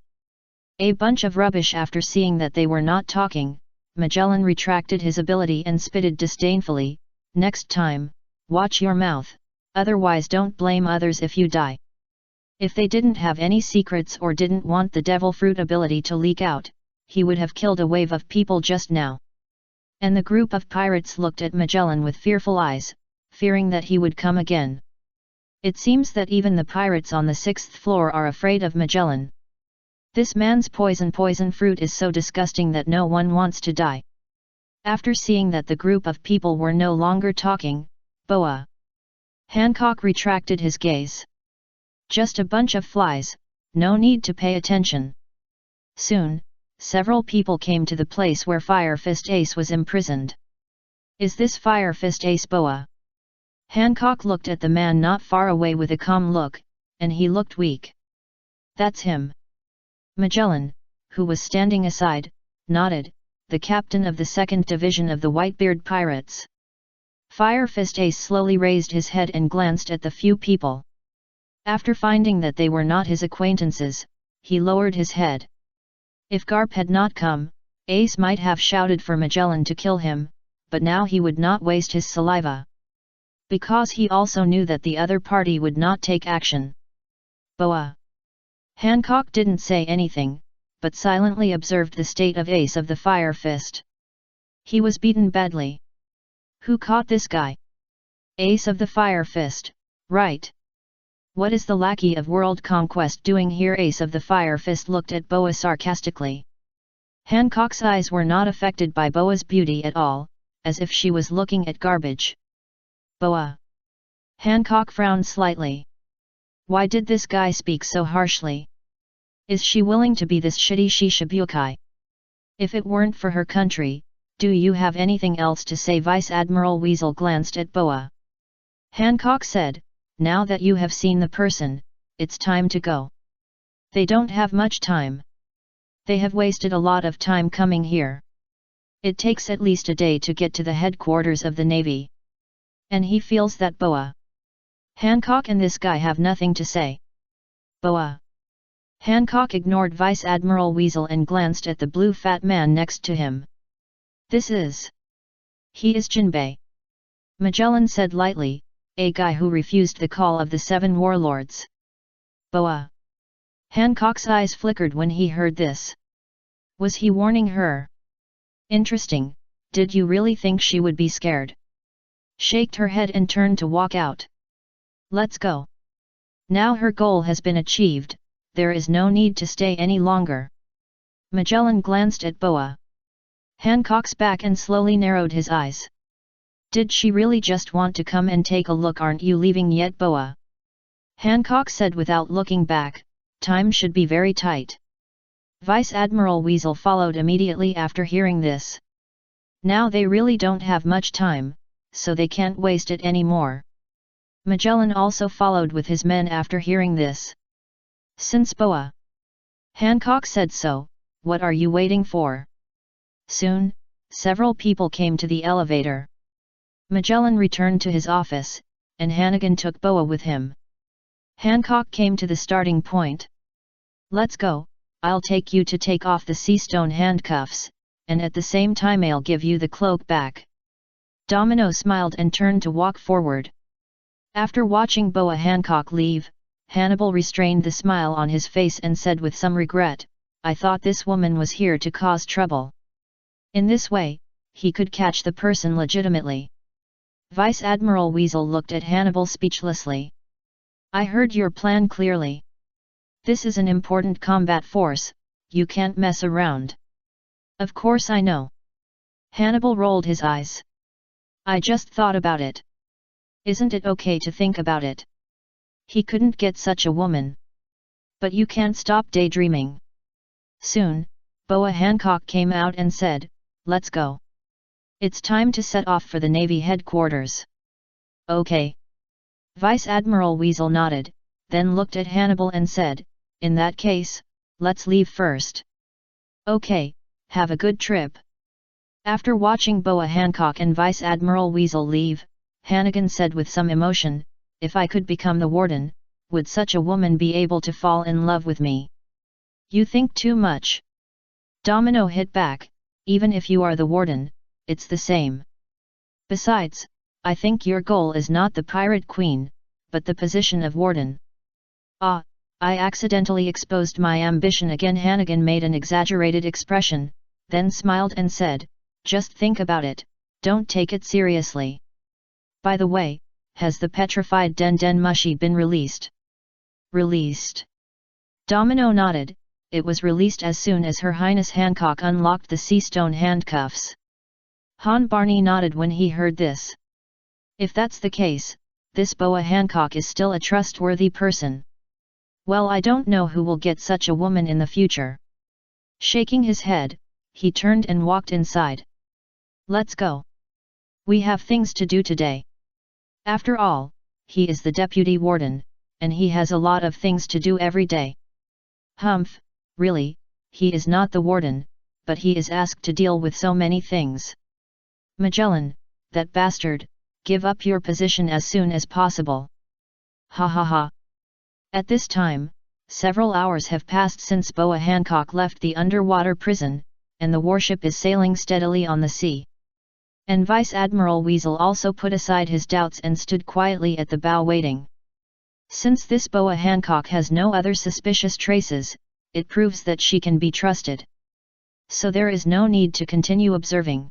A bunch of rubbish. After seeing that they were not talking, Magellan retracted his ability and spitted disdainfully, "Next time, watch your mouth, otherwise don't blame others if you die." If they didn't have any secrets or didn't want the devil fruit ability to leak out, he would have killed a wave of people just now. And the group of pirates looked at Magellan with fearful eyes, fearing that he would come again. It seems that even the pirates on the 6th floor are afraid of Magellan. This man's poison fruit is so disgusting that no one wants to die. After seeing that the group of people were no longer talking, Boa Hancock retracted his gaze. "Just a bunch of flies, no need to pay attention." Soon, several people came to the place where Fire Fist Ace was imprisoned. "Is this Fire Fist Ace Boa?" Hancock looked at the man not far away with a calm look, and he looked weak. "That's him." Magellan, who was standing aside, nodded, "the captain of the 2nd Division of the Whitebeard Pirates." Fire Fist Ace slowly raised his head and glanced at the few people. After finding that they were not his acquaintances, he lowered his head. If Garp had not come, Ace might have shouted for Magellan to kill him, but now he would not waste his saliva. Because he also knew that the other party would not take action. Boa Hancock didn't say anything, but silently observed the state of Ace of the Fire Fist. He was beaten badly. "Who caught this guy?" "Ace of the Fire Fist, right. What is the lackey of world conquest doing here?" Ace of the Fire Fist looked at Boa sarcastically. Hancock's eyes were not affected by Boa's beauty at all, as if she was looking at garbage. "Boa." Hancock frowned slightly. Why did this guy speak so harshly? Is she willing to be this shitty Shishibukai? If it weren't for her country, do you have anything else to say? Vice Admiral Weasel glanced at Boa. Hancock said, "Now that you have seen the person, it's time to go." They don't have much time. They have wasted a lot of time coming here. It takes at least a day to get to the headquarters of the Navy. And he feels that Boa Hancock and this guy have nothing to say. Boa Hancock ignored Vice Admiral Weasel and glanced at the blue fat man next to him. He is Jinbei. Magellan said lightly, a guy who refused the call of the 7 warlords. Boa Hancock's eyes flickered when he heard this. Was he warning her? Interesting, did you really think she would be scared? Shaked her head and turned to walk out. Let's go. Now her goal has been achieved, there is no need to stay any longer. Magellan glanced at Boa Hancock's back and slowly narrowed his eyes. Did she really just want to come and take a look? Aren't you leaving yet? Boa Hancock said without looking back, time should be very tight. Vice Admiral Weasel followed immediately after hearing this. Now they really don't have much time, so they can't waste it anymore. Magellan also followed with his men after hearing this. Since Boa Hancock said so, what are you waiting for? Soon, several people came to the elevator. Magellan returned to his office, and Hannigan took Boa with him. Hancock came to the starting point. Let's go, I'll take you to take off the sea stone handcuffs, and at the same time I'll give you the cloak back. Domino smiled and turned to walk forward. After watching Boa Hancock leave, Hannibal restrained the smile on his face and said with some regret, I thought this woman was here to cause trouble. In this way, he could catch the person legitimately. Vice Admiral Weasel looked at Hannibal speechlessly. I heard your plan clearly. This is an important combat force, you can't mess around. Of course I know. Hannibal rolled his eyes. I just thought about it. Isn't it okay to think about it? He couldn't get such a woman. But you can't stop daydreaming. Soon, Boa Hancock came out and said, let's go. It's time to set off for the Navy headquarters. Okay. Vice Admiral Weasel nodded, then looked at Hannibal and said, in that case, let's leave first. Okay, have a good trip. After watching Boa Hancock and Vice Admiral Weasel leave, Hannigan said with some emotion, if I could become the warden, would such a woman be able to fall in love with me? You think too much. Domino hit back, even if you are the warden, it's the same. Besides, I think your goal is not the Pirate Queen, but the position of warden. Ah, I accidentally exposed my ambition again. Hannigan made an exaggerated expression, then smiled and said, just think about it, don't take it seriously. By the way, has the petrified Den Den Mushi been released? Released? Domino nodded, it was released as soon as Her Highness Hancock unlocked the sea stone handcuffs. Han Barney nodded when he heard this. If that's the case, this Boa Hancock is still a trustworthy person. Well, I don't know who will get such a woman in the future. Shaking his head, he turned and walked inside. Let's go. We have things to do today. After all, he is the deputy warden, and he has a lot of things to do every day. Humph, really, he is not the warden, but he is asked to deal with so many things. Magellan, that bastard, give up your position as soon as possible. Ha ha ha. At this time, several hours have passed since Boa Hancock left the underwater prison, and the warship is sailing steadily on the sea. And Vice Admiral Weasel also put aside his doubts and stood quietly at the bow waiting. Since this Boa Hancock has no other suspicious traces, it proves that she can be trusted. So there is no need to continue observing.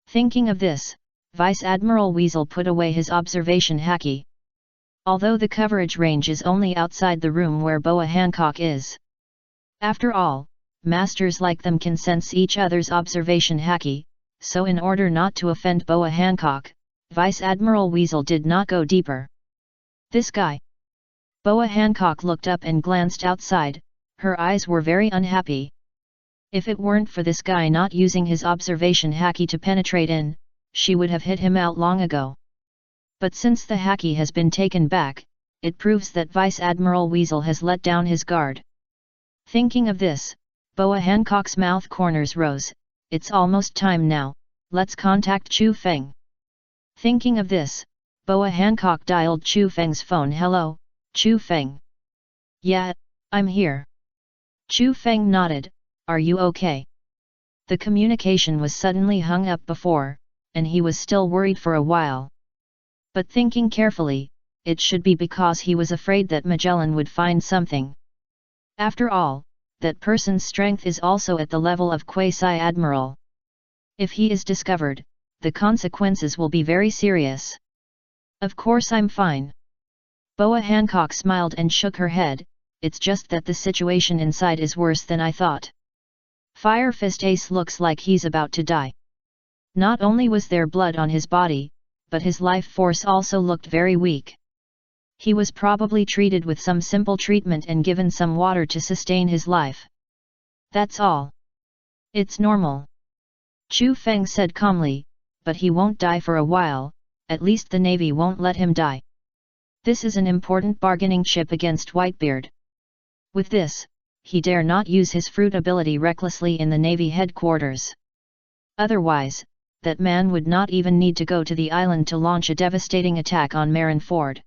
Thinking of this, Vice Admiral Weasel put away his observation haki. Although the coverage range is only outside the room where Boa Hancock is. After all, masters like them can sense each other's observation haki, so in order not to offend Boa Hancock, Vice Admiral Weasel did not go deeper. This guy. Boa Hancock looked up and glanced outside, her eyes were very unhappy. If it weren't for this guy not using his observation haki to penetrate in, she would have hit him out long ago. But since the haki has been taken back, it proves that Vice Admiral Weasel has let down his guard. Thinking of this, Boa Hancock's mouth corners rose, it's almost time now, let's contact Chu Feng. Thinking of this, Boa Hancock dialed Chu Feng's phone. Hello, Chu Feng. Yeah, I'm here. Chu Feng nodded. Are you okay? The communication was suddenly hung up before, and he was still worried for a while. But thinking carefully, it should be because he was afraid that Magellan would find something. After all, that person's strength is also at the level of quasi-admiral. If he is discovered, the consequences will be very serious. Of course I'm fine. Boa Hancock smiled and shook her head. It's just that the situation inside is worse than I thought. Fire Fist Ace looks like he's about to die. Not only was there blood on his body, but his life force also looked very weak. He was probably treated with some simple treatment and given some water to sustain his life. That's all. It's normal. Chu Feng said calmly, but he won't die for a while, at least the Navy won't let him die. This is an important bargaining chip against Whitebeard. With this, he dare not use his fruit ability recklessly in the Navy headquarters. Otherwise, that man would not even need to go to the island to launch a devastating attack on Marineford.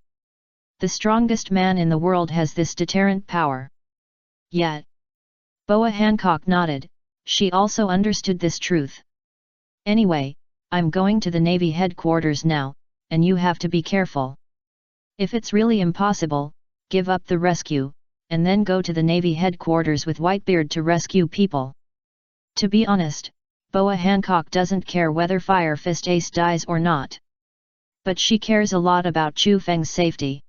The strongest man in the world has this deterrent power. Yet. Boa Hancock nodded, she also understood this truth. Anyway, I'm going to the Navy headquarters now, and you have to be careful. If it's really impossible, give up the rescue, and then go to the Navy headquarters with Whitebeard to rescue people. To be honest, Boa Hancock doesn't care whether Fire Fist Ace dies or not. But she cares a lot about Chu Feng's safety.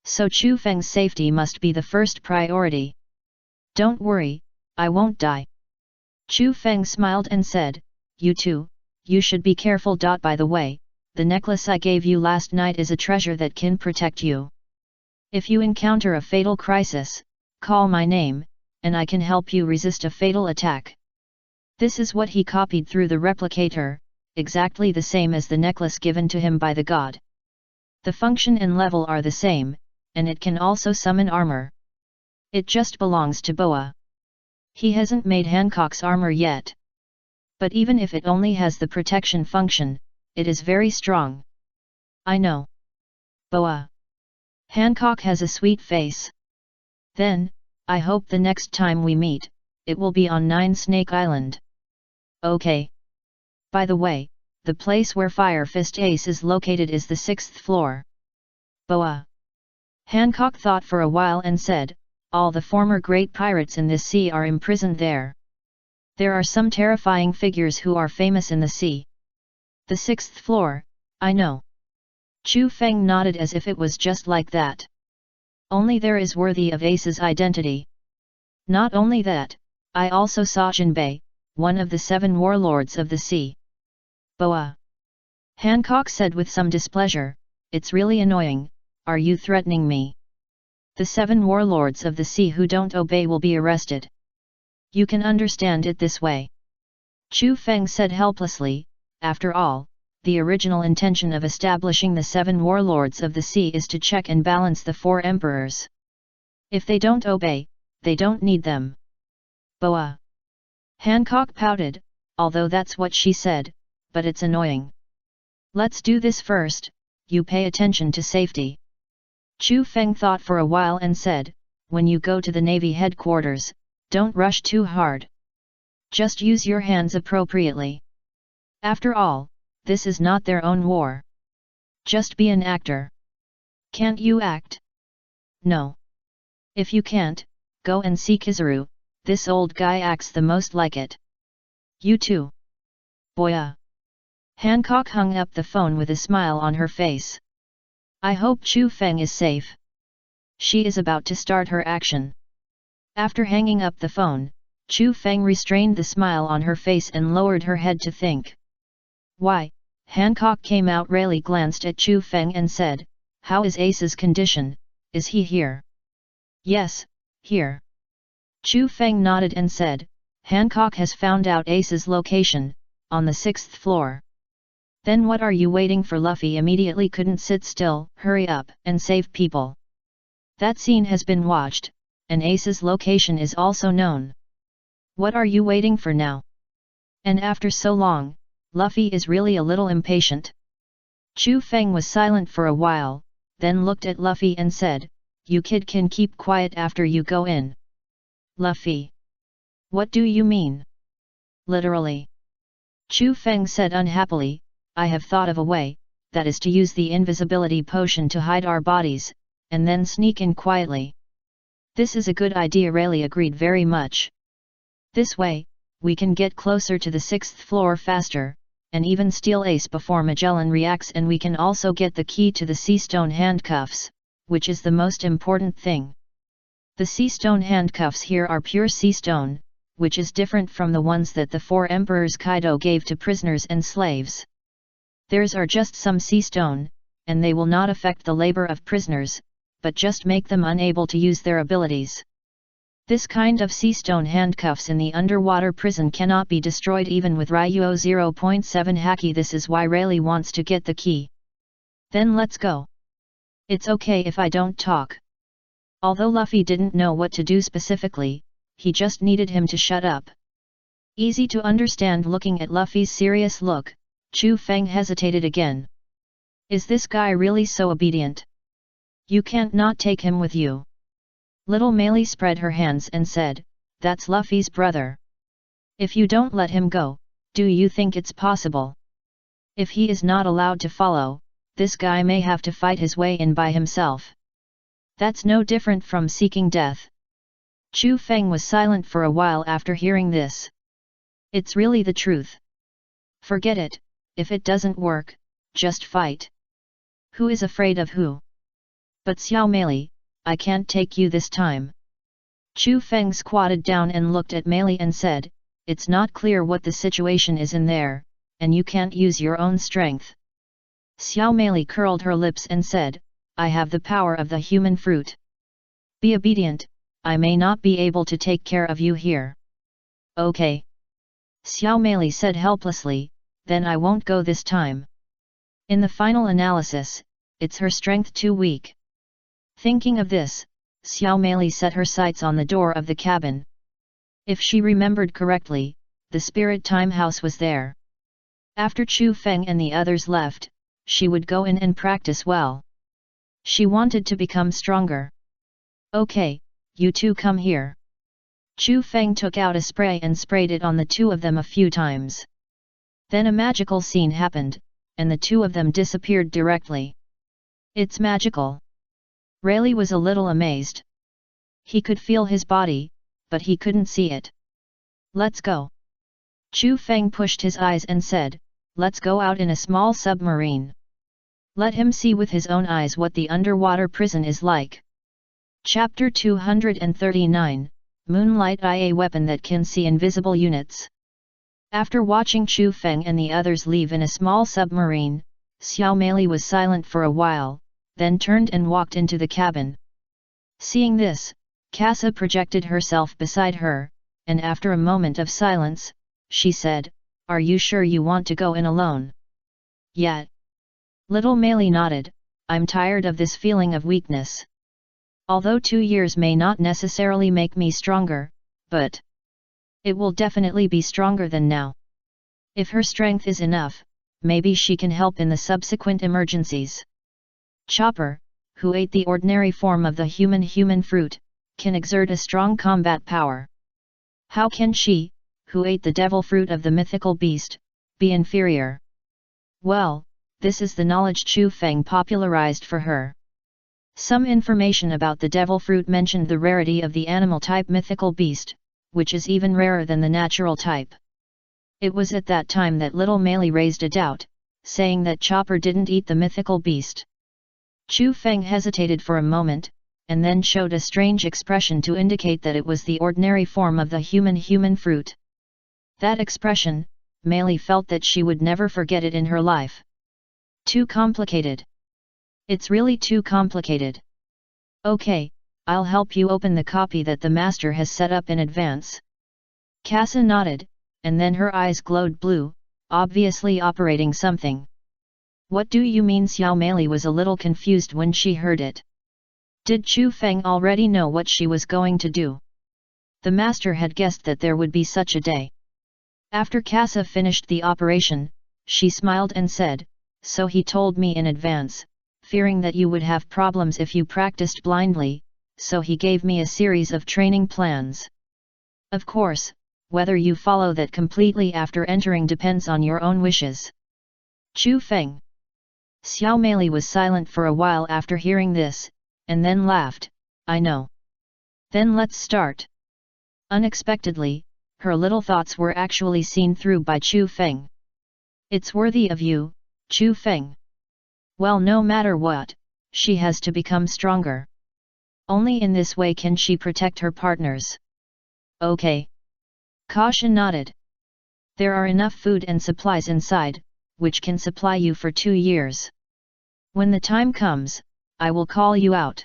So Chu Feng's safety must be the first priority. Don't worry, I won't die. Chu Feng smiled and said, you too, you should be careful. By the way, the necklace I gave you last night is a treasure that can protect you. If you encounter a fatal crisis, call my name, and I can help you resist a fatal attack. This is what he copied through the replicator, exactly the same as the necklace given to him by the god. The function and level are the same, and it can also summon armor. It just belongs to Boa. He hasn't made Hancock's armor yet. But even if it only has the protection function, it is very strong. I know. Boa Hancock has a sweet face. Then, I hope the next time we meet, it will be on 9 Snake Island. Okay. By the way, the place where Fire Fist Ace is located is the 6th floor. Boa Hancock thought for a while and said, all the former great pirates in this sea are imprisoned there. There are some terrifying figures who are famous in the sea. The 6th floor, I know. Chu Feng nodded as if it was just like that. Only there is worthy of Ace's identity. Not only that, I also saw Jinbei, one of the 7 warlords of the sea. Boa Hancock said with some displeasure, it's really annoying, are you threatening me? The 7 warlords of the sea who don't obey will be arrested. You can understand it this way. Chu Feng said helplessly, after all, the original intention of establishing the 7 warlords of the sea is to check and balance the 4 emperors. If they don't obey, they don't need them. Boa Hancock pouted, although that's what she said, but it's annoying. Let's do this first, you pay attention to safety. Chu Feng thought for a while and said, when you go to the Navy headquarters, don't rush too hard. Just use your hands appropriately. After all, this is not their own war. Just be an actor. Can't you act? No. If you can't, go and see Kizaru, this old guy acts the most like it. You too. Boya. Hancock hung up the phone with a smile on her face. I hope Chu Feng is safe. She is about to start her action. After hanging up the phone, Chu Feng restrained the smile on her face and lowered her head to think. Why? Hancock came out, really glanced at Chu Feng and said, how is Ace's condition, is he here? Yes, here. Chu Feng nodded and said, Hancock has found out Ace's location, on the 6th floor. Then what are you waiting for? Luffy immediately couldn't sit still, hurry up and save people. That scene has been watched, and Ace's location is also known. What are you waiting for now? And after so long, Luffy is really a little impatient. Chu Feng was silent for a while, then looked at Luffy and said, "You kid can keep quiet after you go in." Luffy. What do you mean? Literally. Chu Feng said unhappily, I have thought of a way, that is to use the invisibility potion to hide our bodies, and then sneak in quietly. This is a good idea. Rayleigh agreed very much. This way, we can get closer to the 6th floor faster, and even steal Ace before Magellan reacts, and we can also get the key to the sea stone handcuffs, which is the most important thing. The sea stone handcuffs here are pure sea stone, which is different from the ones that the 4 emperors Kaido gave to prisoners and slaves. Theirs are just some sea stone, and they will not affect the labor of prisoners, but just make them unable to use their abilities. This kind of sea stone handcuffs in the underwater prison cannot be destroyed even with Ryuo 0.7 Haki. This is why Rayleigh wants to get the key. Then let's go. It's okay if I don't talk. Although Luffy didn't know what to do specifically, he just needed him to shut up. Easy to understand. Looking at Luffy's serious look, Chu Feng hesitated again. Is this guy really so obedient? You can't not take him with you. Little Meili spread her hands and said, that's Luffy's brother. If you don't let him go, do you think it's possible? If he is not allowed to follow, this guy may have to fight his way in by himself. That's no different from seeking death. Chu Feng was silent for a while after hearing this. It's really the truth. Forget it, if it doesn't work, just fight. Who is afraid of who? But Xiao Meili, I can't take you this time. Chu Feng squatted down and looked at Meili and said, it's not clear what the situation is in there, and you can't use your own strength. Xiao Meili curled her lips and said, I have the power of the human fruit. Be obedient, I may not be able to take care of you here. Okay. Xiao Meili said helplessly, then I won't go this time. In the final analysis, it's her strength too weak. Thinking of this, Xiao Meili set her sights on the door of the cabin. If she remembered correctly, the spirit time house was there. After Chu Feng and the others left, she would go in and practice well. She wanted to become stronger. Okay, you two come here. Chu Feng took out a spray and sprayed it on the two of them a few times. Then a magical scene happened, and the two of them disappeared directly. It's magical. Rayleigh was a little amazed. He could feel his body, but he couldn't see it. Let's go. Chu Feng pushed his eyes and said, let's go out in a small submarine. Let him see with his own eyes what the underwater prison is like. Chapter 239, Moonlight IA weapon that can see invisible units. After watching Chu Feng and the others leave in a small submarine, Xiao Meili was silent for a while, then turned and walked into the cabin. Seeing this, Casa projected herself beside her, and after a moment of silence, she said, are you sure you want to go in alone? Yeah. Little Meili nodded, I'm tired of this feeling of weakness. Although 2 years may not necessarily make me stronger, but it will definitely be stronger than now. If her strength is enough, maybe she can help in the subsequent emergencies. Chopper, who ate the ordinary form of the human fruit, can exert a strong combat power. How can she, who ate the devil fruit of the mythical beast, be inferior? Well, this is the knowledge Chu Feng popularized for her. Some information about the devil fruit mentioned the rarity of the animal type mythical beast, which is even rarer than the natural type. It was at that time that little Meili raised a doubt, saying that Chopper didn't eat the mythical beast. Chu Feng hesitated for a moment, and then showed a strange expression to indicate that it was the ordinary form of the human fruit. That expression, Meili felt that she would never forget it in her life. Too complicated. It's really too complicated. Okay, I'll help you open the copy that the master has set up in advance. Casa nodded, and then her eyes glowed blue, obviously operating something. What do you mean? Xiao Meili was a little confused when she heard it. Did Chu Feng already know what she was going to do? The master had guessed that there would be such a day. After Casa finished the operation, she smiled and said, so he told me in advance, fearing that you would have problems if you practiced blindly, so he gave me a series of training plans. Of course, whether you follow that completely after entering depends on your own wishes. Chu Feng. Xiao Meili was silent for a while after hearing this, and then laughed. I know. Then let's start. Unexpectedly, her little thoughts were actually seen through by Chu Feng. It's worthy of you, Chu Feng. Well, no matter what, she has to become stronger. Only in this way can she protect her partners. Okay. Kasha nodded. There are enough food and supplies inside, which can supply you for 2 years. When the time comes, I will call you out.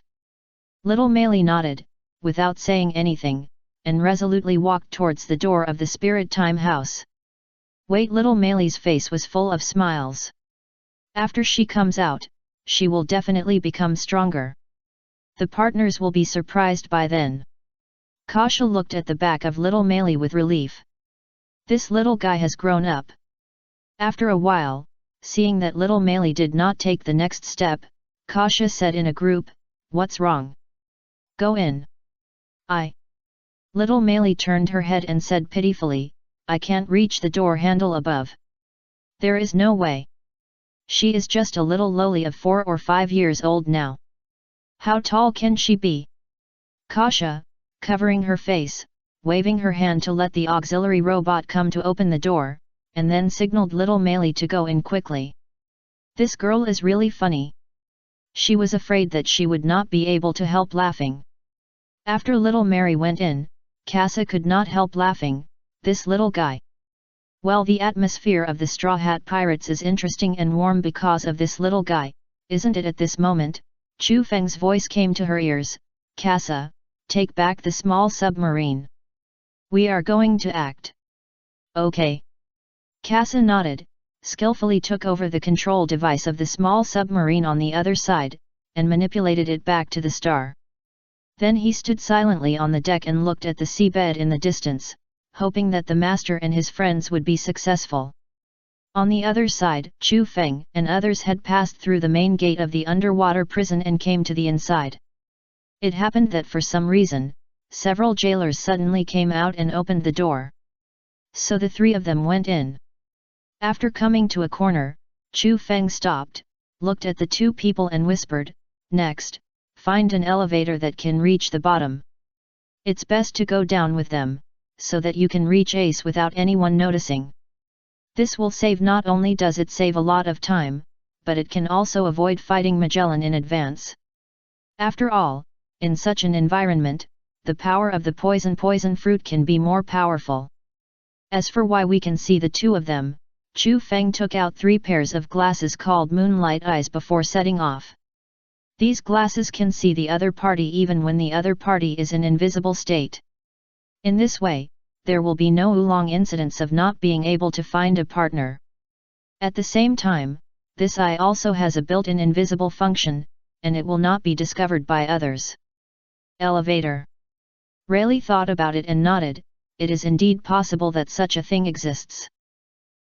Little Meili nodded, without saying anything, and resolutely walked towards the door of the Spirit Time House. Wait, Little Meili's face was full of smiles. After she comes out, she will definitely become stronger. The partners will be surprised by then. Kasha looked at the back of Little Meili with relief. This little guy has grown up. After a while, seeing that Little Meili did not take the next step, Kasha said in a group, "What's wrong? Go in." Little Meili turned her head and said pitifully, "I can't reach the door handle above. There is no way. She is just a little lowly of 4 or 5 years old now. How tall can she be?" Kasha, covering her face, waving her hand to let the auxiliary robot come to open the door, and then signaled Little Meili to go in quickly. This girl is really funny. She was afraid that she would not be able to help laughing. After Little Mary went in, Casa could not help laughing. This little guy. Well, the atmosphere of the Straw Hat Pirates is interesting and warm because of this little guy, isn't it? At this moment, Chu Feng's voice came to her ears. "Casa, take back the small submarine. We are going to act." "Okay." Casa nodded, skillfully took over the control device of the small submarine on the other side, and manipulated it back to the star. Then he stood silently on the deck and looked at the seabed in the distance, hoping that the master and his friends would be successful. On the other side, Chu Feng and others had passed through the main gate of the underwater prison and came to the inside. It happened that for some reason, several jailers suddenly came out and opened the door. So the 3 of them went in. After coming to a corner, Chu Feng stopped, looked at the 2 people and whispered, "Next, find an elevator that can reach the bottom. It's best to go down with them, so that you can reach Ace without anyone noticing. This will save. Not only does it save a lot of time, but it can also avoid fighting Magellan in advance. After all, in such an environment, the power of the poison fruit can be more powerful." As for why we can see the 2 of them, Chu Feng took out 3 pairs of glasses called moonlight eyes before setting off. These glasses can see the other party even when the other party is in invisible state. In this way, there will be no oolong incidents of not being able to find a partner. At the same time, this eye also has a built-in invisible function, and it will not be discovered by others. Elevator. Rayleigh thought about it and nodded. It is indeed possible that such a thing exists.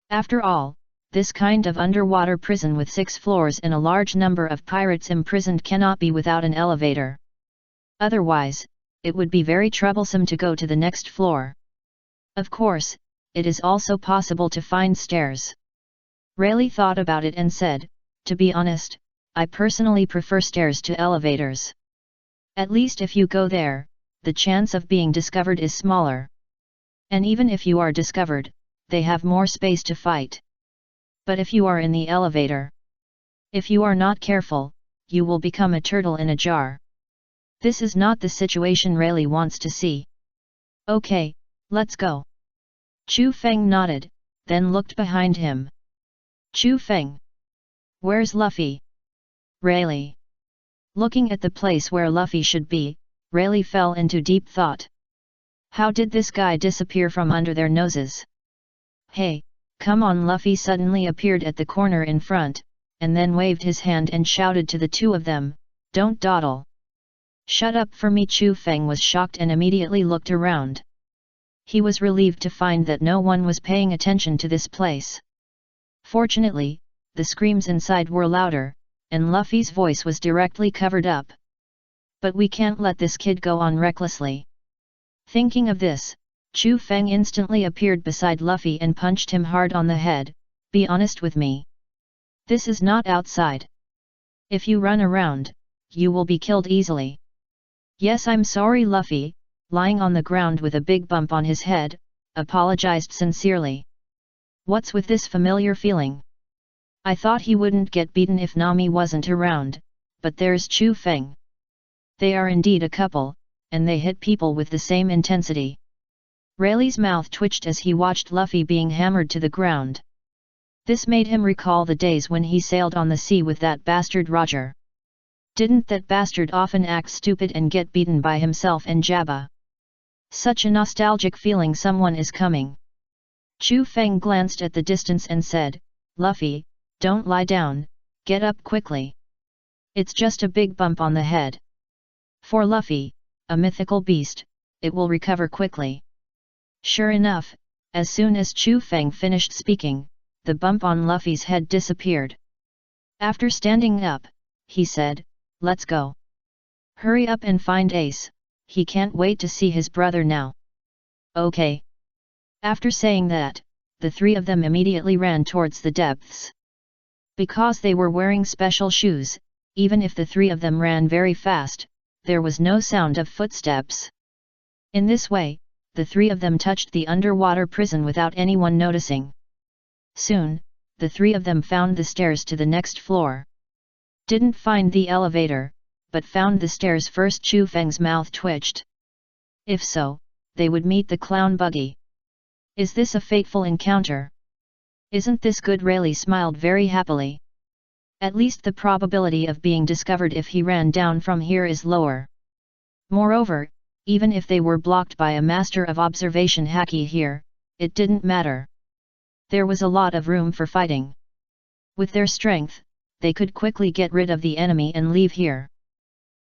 After all, this kind of underwater prison with 6 floors and a large number of pirates imprisoned cannot be without an elevator. Otherwise, it would be very troublesome to go to the next floor. Of course, it is also possible to find stairs. Rayleigh thought about it and said, "To be honest, I personally prefer stairs to elevators. At least if you go there, the chance of being discovered is smaller. And even if you are discovered, they have more space to fight. But if you are in the elevator, if you are not careful, you will become a turtle in a jar. This is not the situation Rayleigh wants to see." "Okay, let's go." Chu Feng nodded, then looked behind him. "Chu Feng. Where's Luffy?" "Rayleigh." Looking at the place where Luffy should be, Rayleigh fell into deep thought. How did this guy disappear from under their noses? "Hey, come on!" Luffy suddenly appeared at the corner in front, and then waved his hand and shouted to the 2 of them, "Don't dawdle. Shut up for me!" Chu Feng was shocked and immediately looked around. He was relieved to find that no one was paying attention to this place. Fortunately, the screams inside were louder, and Luffy's voice was directly covered up. But we can't let this kid go on recklessly. Thinking of this, Chu Feng instantly appeared beside Luffy and punched him hard on the head. Be honest with me. This is not outside. If you run around, you will be killed easily. Yes, I'm sorry. Luffy, lying on the ground with a big bump on his head, apologized sincerely. What's with this familiar feeling? I thought he wouldn't get beaten if Nami wasn't around, but there's Chu Feng. They are indeed a couple, and they hit people with the same intensity. Rayleigh's mouth twitched as he watched Luffy being hammered to the ground. This made him recall the days when he sailed on the sea with that bastard Roger. Didn't that bastard often act stupid and get beaten by himself and Jabba? Such a nostalgic feeling. Someone is coming. Chu Feng glanced at the distance and said, Luffy, don't lie down, get up quickly. It's just a big bump on the head. For Luffy, a mythical beast, it will recover quickly. Sure enough, as soon as Chu Feng finished speaking, the bump on Luffy's head disappeared. After standing up, he said, let's go. Hurry up and find Ace, he can't wait to see his brother now. Okay. After saying that, the three of them immediately ran towards the depths. Because they were wearing special shoes, even if the three of them ran very fast, there was no sound of footsteps. In this way, the three of them touched the underwater prison without anyone noticing. Soon, the three of them found the stairs to the next floor. Didn't find the elevator, but found the stairs first. Chu Feng's mouth twitched. If so, they would meet the clown buggy. Is this a fateful encounter? Isn't this good? Rayleigh smiled very happily. At least the probability of being discovered if he ran down from here is lower. Moreover, even if they were blocked by a master of observation Haki here, it didn't matter. There was a lot of room for fighting. With their strength, they could quickly get rid of the enemy and leave here.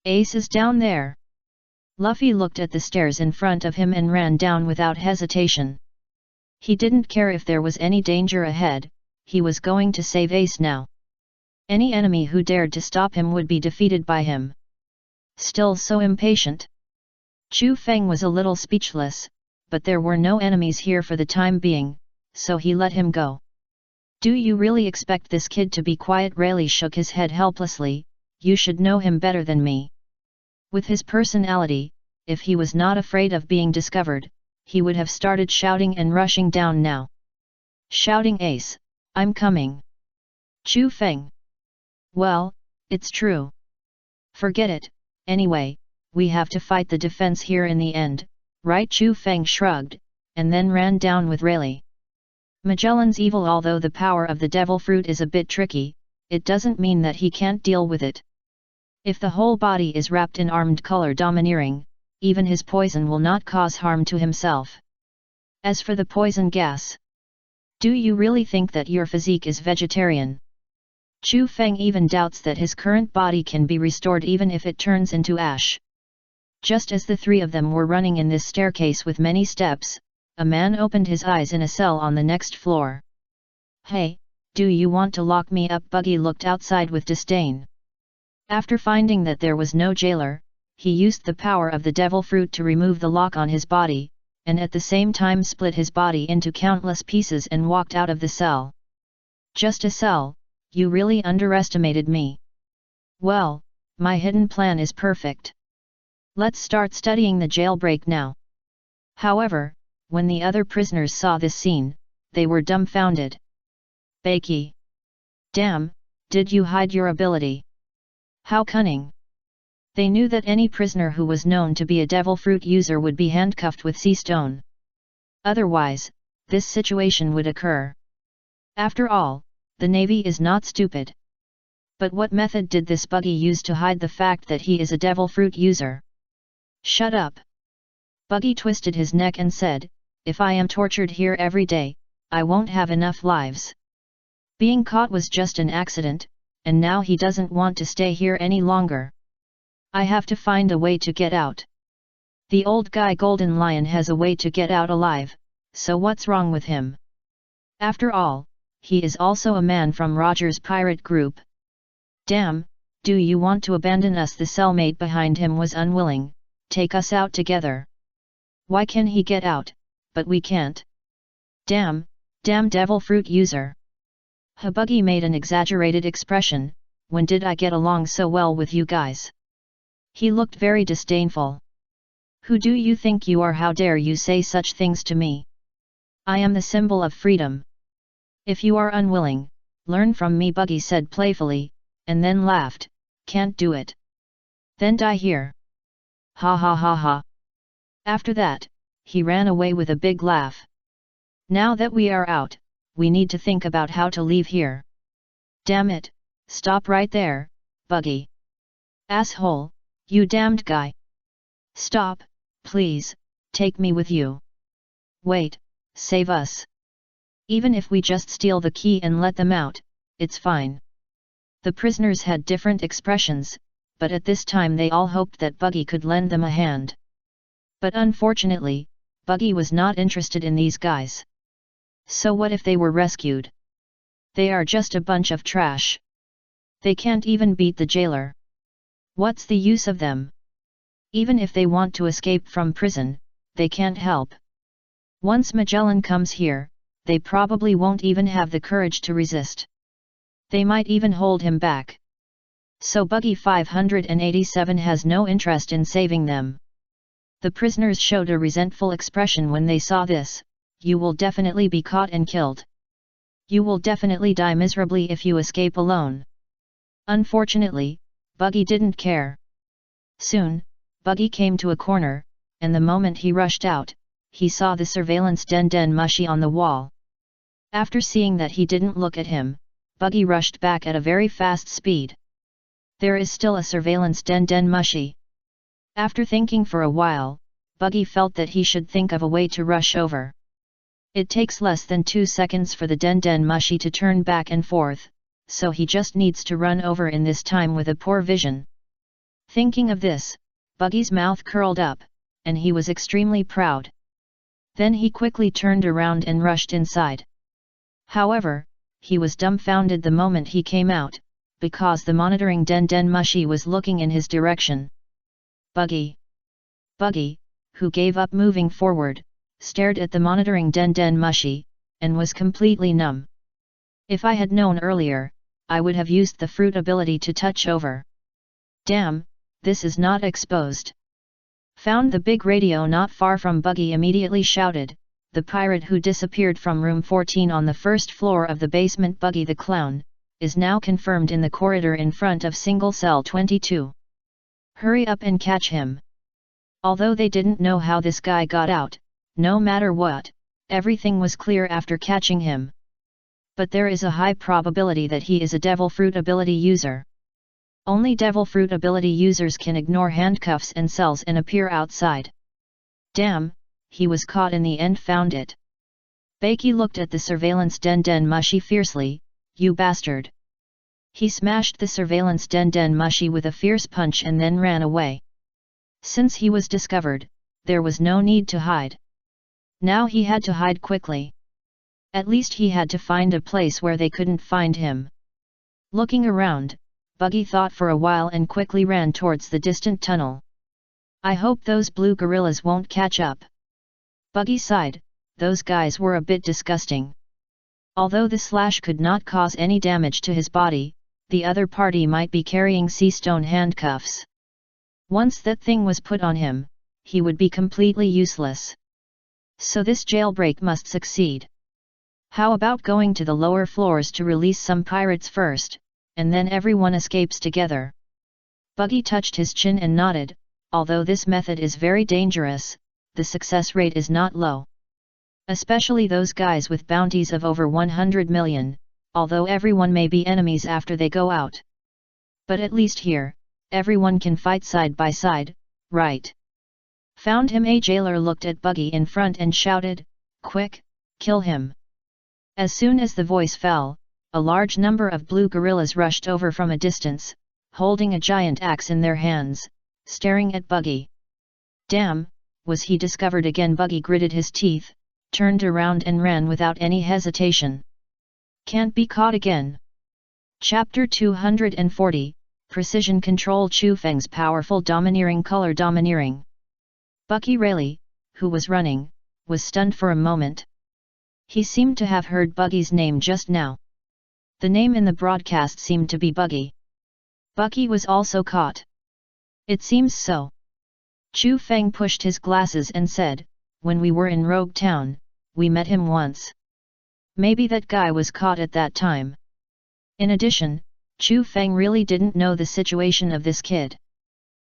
Ace is down there. Luffy looked at the stairs in front of him and ran down without hesitation. He didn't care if there was any danger ahead, he was going to save Ace now. Any enemy who dared to stop him would be defeated by him. Still so impatient. Chu Feng was a little speechless, but there were no enemies here for the time being, so he let him go. Do you really expect this kid to be quiet? Rayleigh shook his head helplessly. You should know him better than me. With his personality, if he was not afraid of being discovered, he would have started shouting and rushing down now. Shouting, Ace, I'm coming. Chu Feng. Well, it's true. Forget it, anyway, we have to fight the defense here in the end, right? Chu Feng shrugged, and then ran down with Rayleigh. Magellan's evil. Although the power of the devil fruit is a bit tricky, it doesn't mean that he can't deal with it. If the whole body is wrapped in armed color domineering, even his poison will not cause harm to himself. As for the poison gas, do you really think that your physique is vegetarian? Chu Feng even doubts that his current body can be restored even if it turns into ash. Just as the three of them were running in this staircase with many steps, a man opened his eyes in a cell on the next floor. Hey, do you want to lock me up? Buggy looked outside with disdain. After finding that there was no jailer, he used the power of the devil fruit to remove the lock on his body, and at the same time split his body into countless pieces and walked out of the cell. Just a cell, you really underestimated me. Well, my hidden plan is perfect. Let's start studying the jailbreak now. However, when the other prisoners saw this scene, they were dumbfounded. Bakey. Damn, did you hide your ability? How cunning. They knew that any prisoner who was known to be a devil fruit user would be handcuffed with sea stone. Otherwise, this situation would occur. After all, the Navy is not stupid. But what method did this buggy use to hide the fact that he is a devil fruit user? Shut up. Buggy twisted his neck and said, if I am tortured here every day, I won't have enough lives. Being caught was just an accident, and now he doesn't want to stay here any longer. I have to find a way to get out. The old guy Golden Lion has a way to get out alive, so what's wrong with him? After all, he is also a man from Roger's pirate group. Damn, do you want to abandon us? The cellmate behind him was unwilling. Take us out together. Why can he get out, but we can't? Damn devil fruit user. Buggy made an exaggerated expression. When did I get along so well with you guys? He looked very disdainful. Who do you think you are? How dare you say such things to me? I am the symbol of freedom. If you are unwilling, learn from me, Buggy said playfully, and then laughed. Can't do it. Then die here. Ha ha ha ha. After that, he ran away with a big laugh. Now that we are out, we need to think about how to leave here. Damn it, stop right there, Buggy. Asshole, you damned guy. Stop, please, take me with you. Wait, save us. Even if we just steal the key and let them out, it's fine. The prisoners had different expressions, but at this time they all hoped that Buggy could lend them a hand. But unfortunately, Buggy was not interested in these guys. So what if they were rescued? They are just a bunch of trash. They can't even beat the jailer. What's the use of them? Even if they want to escape from prison, they can't help. Once Magellan comes here, they probably won't even have the courage to resist. They might even hold him back. So Buggy 587 has no interest in saving them. The prisoners showed a resentful expression when they saw this. You will definitely be caught and killed. You will definitely die miserably if you escape alone. Unfortunately, Buggy didn't care. Soon, Buggy came to a corner, and the moment he rushed out, he saw the surveillance den mushy on the wall. After seeing that he didn't look at him, Buggy rushed back at a very fast speed. There is still a surveillance den mushy. After thinking for a while, Buggy felt that he should think of a way to rush over. It takes less than 2 seconds for the den mushy to turn back and forth, so he just needs to run over in this time with a poor vision. Thinking of this, Buggy's mouth curled up, and he was extremely proud. Then he quickly turned around and rushed inside. However, he was dumbfounded the moment he came out, because the monitoring den mushy was looking in his direction. Buggy, who gave up moving forward, stared at the monitoring den mushy, and was completely numb. If I had known earlier, I would have used the fruit ability to touch over. Damn, this is not exposed. Found the big radio not far from Buggy immediately shouted, the pirate who disappeared from room 14 on the first floor of the basement. Buggy the Clown, is now confirmed in the corridor in front of single cell 22. Hurry up and catch him. Although they didn't know how this guy got out, no matter what, everything was clear after catching him. But there is a high probability that he is a devil fruit ability user. Only devil fruit ability users can ignore handcuffs and cells and appear outside. Damn, he was caught in the end. Found it. Bakey looked at the surveillance den mushy fiercely. You bastard. He smashed the surveillance den mushy with a fierce punch and then ran away. Since he was discovered, there was no need to hide. Now he had to hide quickly. At least he had to find a place where they couldn't find him. Looking around, Buggy thought for a while and quickly ran towards the distant tunnel. I hope those blue gorillas won't catch up. Buggy sighed, those guys were a bit disgusting. Although the slash could not cause any damage to his body, the other party might be carrying sea stone handcuffs. Once that thing was put on him, he would be completely useless. So this jailbreak must succeed. How about going to the lower floors to release some pirates first, and then everyone escapes together? Buggy touched his chin and nodded. Although this method is very dangerous, the success rate is not low. Especially those guys with bounties of over 100 million, although everyone may be enemies after they go out. But at least here, everyone can fight side by side, right? Found him. A jailer looked at Buggy in front and shouted, quick, kill him. As soon as the voice fell, a large number of blue gorillas rushed over from a distance, holding a giant axe in their hands, staring at Buggy. Damn, was he discovered again? Buggy gritted his teeth, turned around and ran without any hesitation. Can't be caught again. Chapter 240, Precision Control. Chu Feng's powerful domineering color. Domineering. Bucky Rayleigh, who was running, was stunned for a moment. He seemed to have heard Buggy's name just now. The name in the broadcast seemed to be Buggy. Bucky was also caught. It seems so. Chu Feng pushed his glasses and said, when we were in Rogue Town, we met him once. Maybe that guy was caught at that time. In addition, Chu Feng really didn't know the situation of this kid.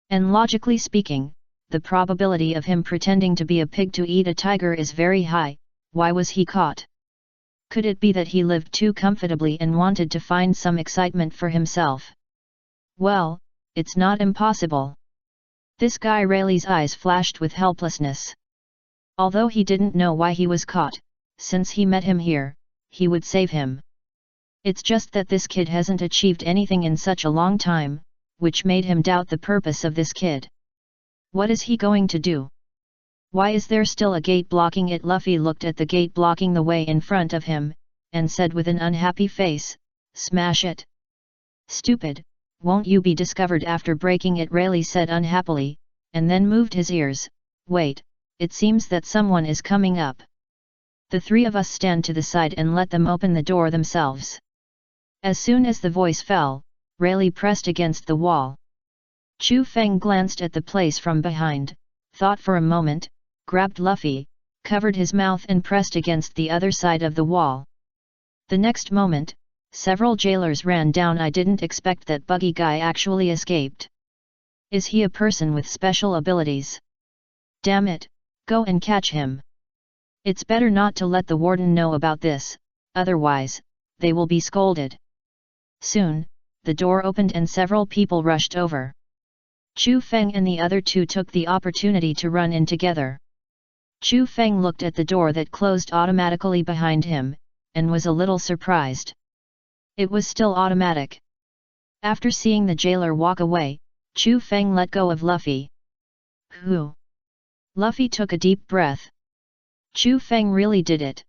And logically speaking, the probability of him pretending to be a pig to eat a tiger is very high. Why was he caught? Could it be that he lived too comfortably and wanted to find some excitement for himself? Well, it's not impossible. This guy Rayleigh's eyes flashed with helplessness. Although he didn't know why he was caught, since he met him here, he would save him. It's just that this kid hasn't achieved anything in such a long time, which made him doubt the purpose of this kid. What is he going to do? Why is there still a gate blocking it? Luffy looked at the gate blocking the way in front of him, and said with an unhappy face, "Smash it." "Stupid, won't you be discovered after breaking it?" Rayleigh said unhappily, and then moved his ears. "Wait, it seems that someone is coming up. The three of us stand to the side and let them open the door themselves." As soon as the voice fell, Rayleigh pressed against the wall. Chu Feng glanced at the place from behind, thought for a moment, grabbed Luffy, covered his mouth and pressed against the other side of the wall. The next moment, several jailers ran down. "I didn't expect that Buggy guy actually escaped. Is he a person with special abilities? Damn it, go and catch him. It's better not to let the warden know about this, otherwise, they will be scolded." Soon, the door opened and several people rushed over. Chu Feng and the other two took the opportunity to run in together. Chu Feng looked at the door that closed automatically behind him, and was a little surprised. It was still automatic. After seeing the jailer walk away, Chu Feng let go of Luffy. "Who?" Luffy took a deep breath. Chu Feng really did it.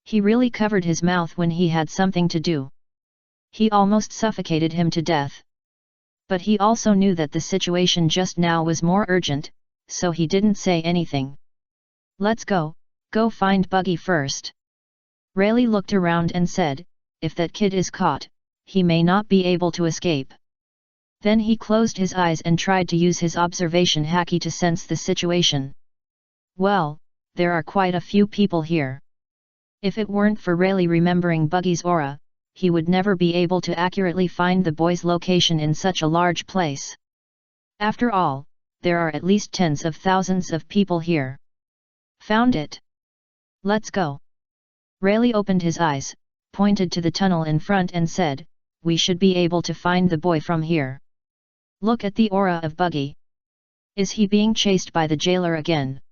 He really covered his mouth when he had something to do. He almost suffocated him to death. But he also knew that the situation just now was more urgent, so he didn't say anything. "Let's go find Buggy first." Rayleigh looked around and said, "If that kid is caught, he may not be able to escape." Then he closed his eyes and tried to use his observation haki to sense the situation. Well, there are quite a few people here. If it weren't for Rayleigh remembering Buggy's aura, he would never be able to accurately find the boy's location in such a large place. After all, there are at least tens of thousands of people here. "Found it. Let's go." Rayleigh opened his eyes, pointed to the tunnel in front and said, "We should be able to find the boy from here. Look at the aura of Buggy. Is he being chased by the jailer again?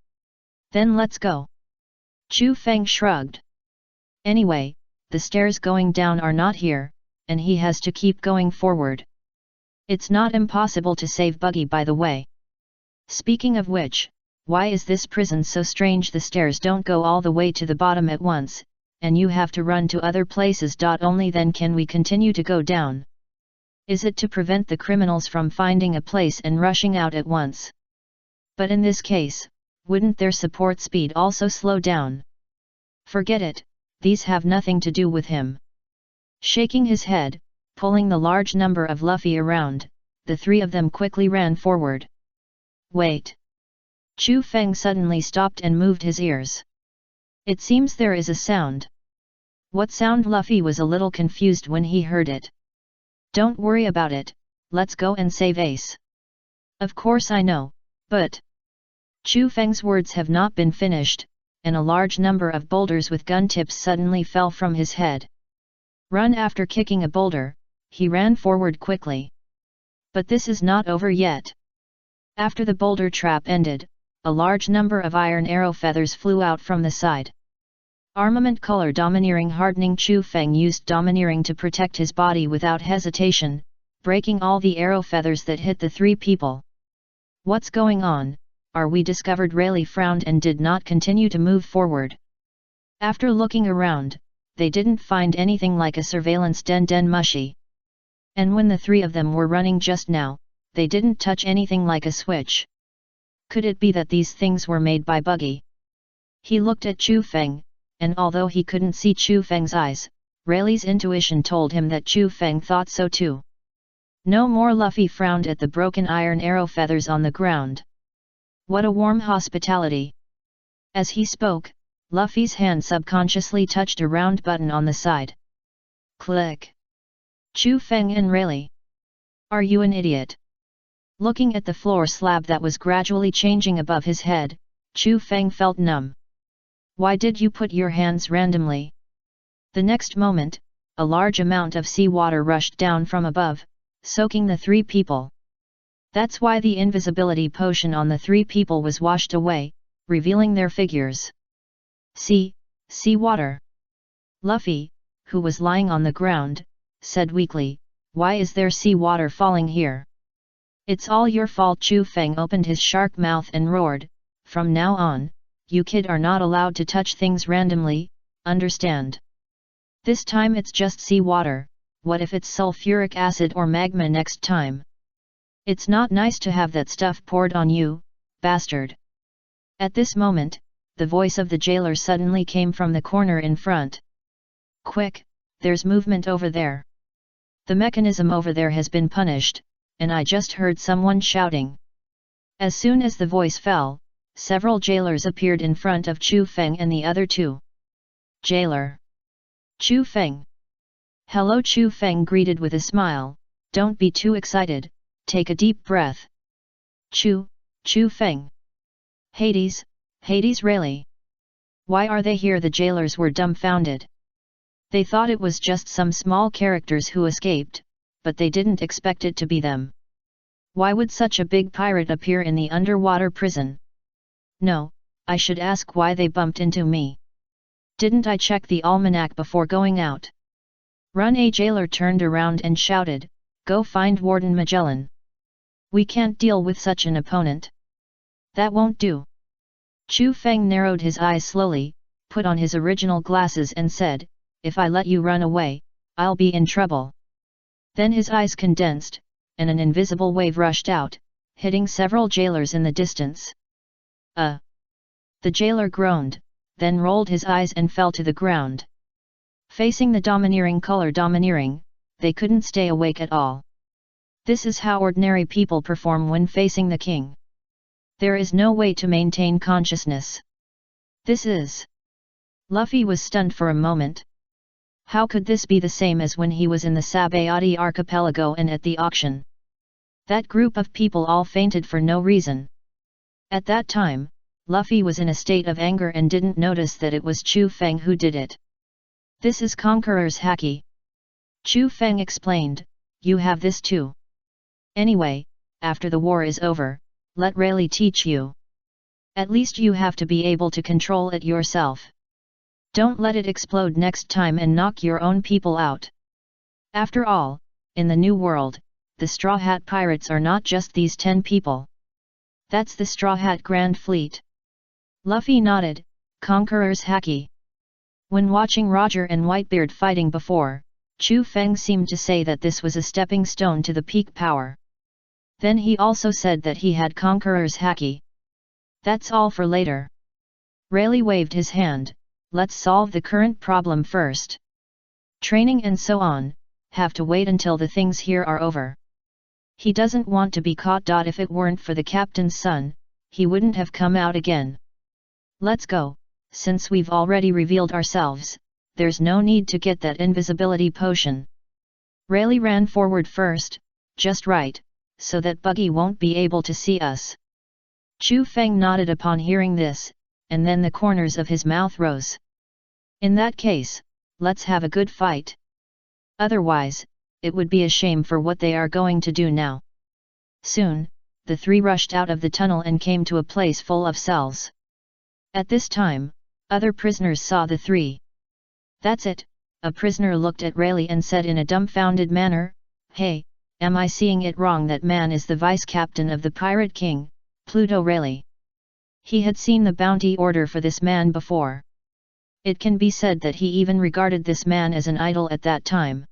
Then let's go." Chu Feng shrugged. "Anyway, the stairs going down are not here, and he has to keep going forward. It's not impossible to save Buggy, by the way. Speaking of which, why is this prison so strange? The stairs don't go all the way to the bottom at once, and you have to run to other places. Only then can we continue to go down. Is it to prevent the criminals from finding a place and rushing out at once? But in this case, wouldn't their support speed also slow down? Forget it. These have nothing to do with him." Shaking his head, pulling the large number of Luffy around, the three of them quickly ran forward. "Wait!" Chu Feng suddenly stopped and moved his ears. "It seems there is a sound." "What sound?" Luffy was a little confused when he heard it. "Don't worry about it, let's go and save Ace." "Of course I know, but..." Chu Feng's words have not been finished, and a large number of boulders with gun tips suddenly fell from his head. Run! After kicking a boulder, he ran forward quickly. But this is not over yet. After the boulder trap ended, a large number of iron arrow feathers flew out from the side. Armament color domineering hardening. Chu Feng used domineering to protect his body without hesitation, breaking all the arrow feathers that hit the three people. "What's going on? Are we discovered?" Rayleigh frowned and did not continue to move forward. After looking around, they didn't find anything like a surveillance den mushy. And when the three of them were running just now, they didn't touch anything like a switch. Could it be that these things were made by Buggy? He looked at Chu Feng, and although he couldn't see Chu Feng's eyes, Rayleigh's intuition told him that Chu Feng thought so too. No more. Luffy frowned at the broken iron arrow feathers on the ground. What a warm hospitality! As he spoke, Luffy's hand subconsciously touched a round button on the side. Click! Chu Feng and Rayleigh. Are you an idiot? Looking at the floor slab that was gradually changing above his head, Chu Feng felt numb. Why did you put your hands randomly? The next moment, a large amount of seawater rushed down from above, soaking the three people. That's why the invisibility potion on the three people was washed away, revealing their figures. Seawater. Luffy, who was lying on the ground, said weakly, why is there seawater falling here? It's all your fault. Chu Feng opened his shark mouth and roared, from now on, you kid are not allowed to touch things randomly, understand? This time it's just seawater, what if it's sulfuric acid or magma next time? It's not nice to have that stuff poured on you, bastard. At this moment, the voice of the jailer suddenly came from the corner in front. Quick, there's movement over there. The mechanism over there has been punished, and I just heard someone shouting. As soon as the voice fell, several jailers appeared in front of Chu Feng and the other two. Jailer. Chu Feng. Hello. Chu Feng greeted with a smile, don't be too excited, take a deep breath. Chu Feng. Hades, Rayleigh. Why are they here? The jailers were dumbfounded. They thought it was just some small characters who escaped, but they didn't expect it to be them. Why would such a big pirate appear in the underwater prison? No, I should ask why they bumped into me. Didn't I check the almanac before going out? Run! A jailer turned around and shouted, go find Warden Magellan. We can't deal with such an opponent. That won't do. Chu Feng narrowed his eyes slowly, put on his original glasses and said, if I let you run away, I'll be in trouble. Then his eyes condensed, and an invisible wave rushed out, hitting several jailers in the distance. The jailer groaned, then rolled his eyes and fell to the ground. Facing the domineering color domineering, they couldn't stay awake at all. This is how ordinary people perform when facing the king. There is no way to maintain consciousness. This is... Luffy was stunned for a moment. How could this be the same as when he was in the Sabayati archipelago and at the auction? That group of people all fainted for no reason. At that time, Luffy was in a state of anger and didn't notice that it was Chu Feng who did it. This is Conqueror's haki. Chu Feng explained, you have this too. Anyway, after the war is over, let Rayleigh teach you. At least you have to be able to control it yourself. Don't let it explode next time and knock your own people out. After all, in the New World, the Straw Hat Pirates are not just these 10 people. That's the Straw Hat Grand Fleet. Luffy nodded, Conqueror's haki. When watching Roger and Whitebeard fighting before, Chu Feng seemed to say that this was a stepping stone to the peak power. Then he also said that he had Conqueror's haki. That's all for later. Rayleigh waved his hand, let's solve the current problem first. Training and so on, have to wait until the things here are over. He doesn't want to be caught. If it weren't for the captain's son, he wouldn't have come out again. Let's go, since we've already revealed ourselves, there's no need to get that invisibility potion. Rayleigh ran forward first, just right, so that Buggy won't be able to see us. Chu Feng nodded upon hearing this, and then the corners of his mouth rose. In that case, let's have a good fight. Otherwise, it would be a shame for what they are going to do now. Soon, the three rushed out of the tunnel and came to a place full of cells. At this time, other prisoners saw the three. That's it, a prisoner looked at Rayleigh and said in a dumbfounded manner, hey, am I seeing it wrong? That man is the vice-captain of the Pirate King, Pluto Rayleigh. He had seen the bounty order for this man before. It can be said that he even regarded this man as an idol at that time.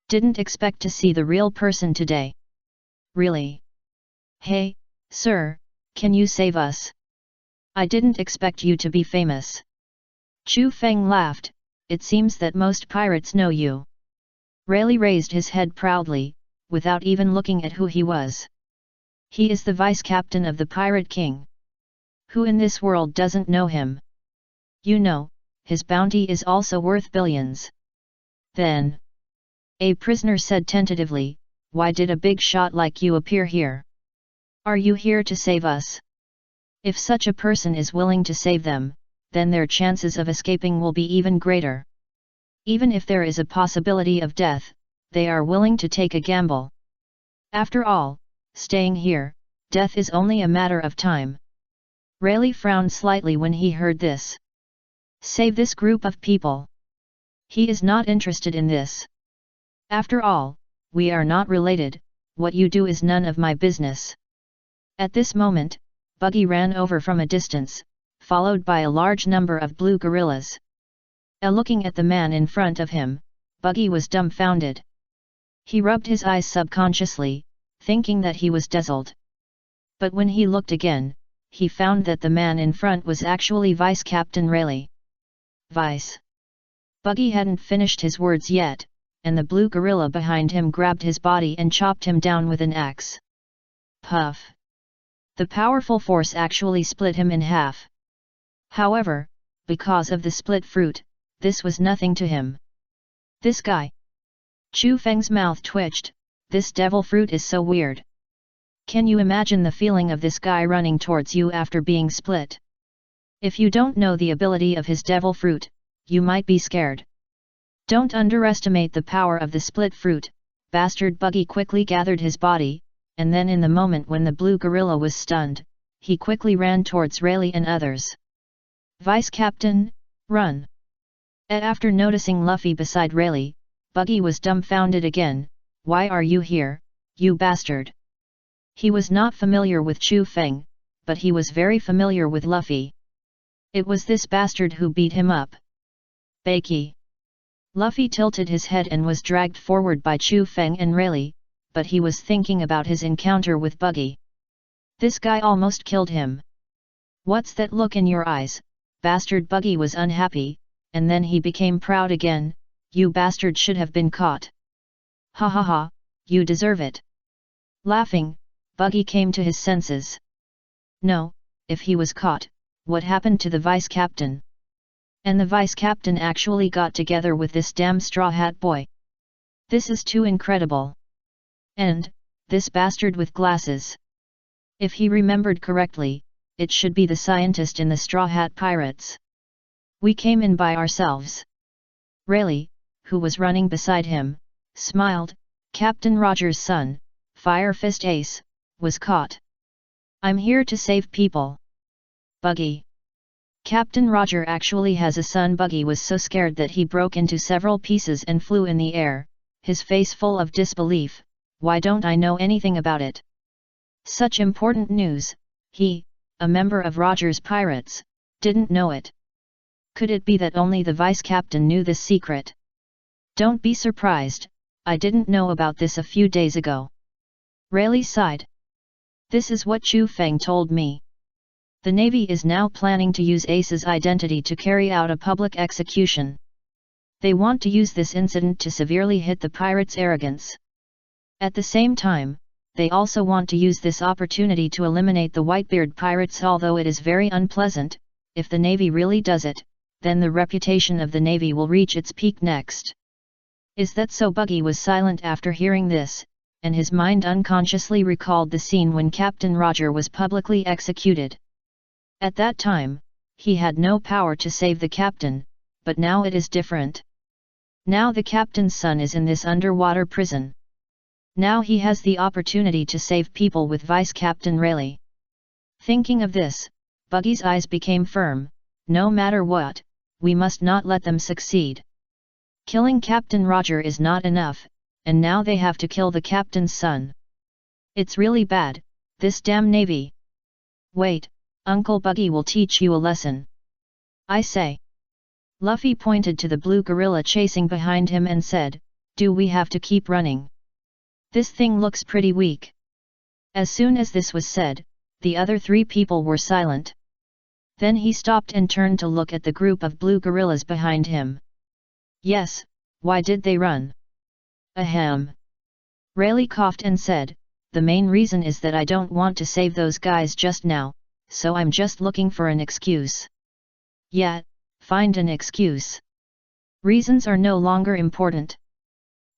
Didn't expect to see the real person today. Really? Hey, sir, can you save us? I didn't expect you to be famous. Chu Feng laughed. It seems that most pirates know you. Rayleigh raised his head proudly, without even looking at who he was. He is the vice captain of the Pirate King. Who in this world doesn't know him? You know, his bounty is also worth billions. Then, a prisoner said tentatively, why did a big shot like you appear here? Are you here to save us? If such a person is willing to save them, then their chances of escaping will be even greater. Even if there is a possibility of death, they are willing to take a gamble. After all, staying here, death is only a matter of time. Rayleigh frowned slightly when he heard this. Save this group of people. He is not interested in this. After all, we are not related, what you do is none of my business. At this moment, Buggy ran over from a distance, followed by a large number of blue gorillas. Looking at the man in front of him, Buggy was dumbfounded. He rubbed his eyes subconsciously, thinking that he was dazzled. But when he looked again, he found that the man in front was actually Vice Captain Rayleigh. Vice. Buggy hadn't finished his words yet, and the blue gorilla behind him grabbed his body and chopped him down with an axe. Puff. The powerful force actually split him in half. However, because of the split fruit, this was nothing to him. This guy. Chu Feng's mouth twitched. This devil fruit is so weird. Can you imagine the feeling of this guy running towards you after being split? If you don't know the ability of his devil fruit, you might be scared. Don't underestimate the power of the split fruit. Bastard Buggy quickly gathered his body, and then in the moment when the blue gorilla was stunned, he quickly ran towards Rayleigh and others. Vice Captain, run! After noticing Luffy beside Rayleigh, Buggy was dumbfounded again. Why are you here, you bastard? He was not familiar with Chu Feng, but he was very familiar with Luffy. It was this bastard who beat him up. Bakey. Luffy tilted his head and was dragged forward by Chu Feng and Rayleigh, but he was thinking about his encounter with Buggy. This guy almost killed him. What's that look in your eyes? Bastard Buggy was unhappy, and then he became proud again. You bastard should have been caught. Ha ha ha, you deserve it. Laughing, Buggy came to his senses. No, if he was caught, what happened to the vice captain? And the vice captain actually got together with this damn straw hat boy. This is too incredible. And, this bastard with glasses. If he remembered correctly, it should be the scientist in the Straw Hat Pirates. We came in by ourselves. Rayleigh, who was running beside him, smiled. Captain Roger's son, Fire Fist Ace, was caught. I'm here to save people. Buggy. Captain Roger actually has a son. Buggy was so scared that he broke into several pieces and flew in the air, his face full of disbelief. Why don't I know anything about it? Such important news, he, a member of Roger's pirates, didn't know it. Could it be that only the vice captain knew this secret? Don't be surprised, I didn't know about this a few days ago. Rayleigh sighed. This is what Chu Feng told me. The Navy is now planning to use Ace's identity to carry out a public execution. They want to use this incident to severely hit the pirates' arrogance. At the same time, they also want to use this opportunity to eliminate the Whitebeard pirates. Although it is very unpleasant, if the Navy really does it, then the reputation of the Navy will reach its peak next. Is that so? Buggy was silent after hearing this, and his mind unconsciously recalled the scene when Captain Roger was publicly executed. At that time, he had no power to save the captain, but now it is different. Now the captain's son is in this underwater prison. Now he has the opportunity to save people with Vice Captain Rayleigh. Thinking of this, Buggy's eyes became firm. No matter what, we must not let them succeed. Killing Captain Roger is not enough, and now they have to kill the captain's son. It's really bad, this damn Navy. Wait, Uncle Buggy will teach you a lesson. I say. Luffy pointed to the blue gorilla chasing behind him and said, "Do we have to keep running? This thing looks pretty weak." As soon as this was said, the other three people were silent. Then he stopped and turned to look at the group of blue gorillas behind him. "Yes, why did they run?" "Ahem." Rayleigh coughed and said, "The main reason is that I don't want to save those guys just now, so I'm just looking for an excuse." "Yeah, find an excuse. Reasons are no longer important."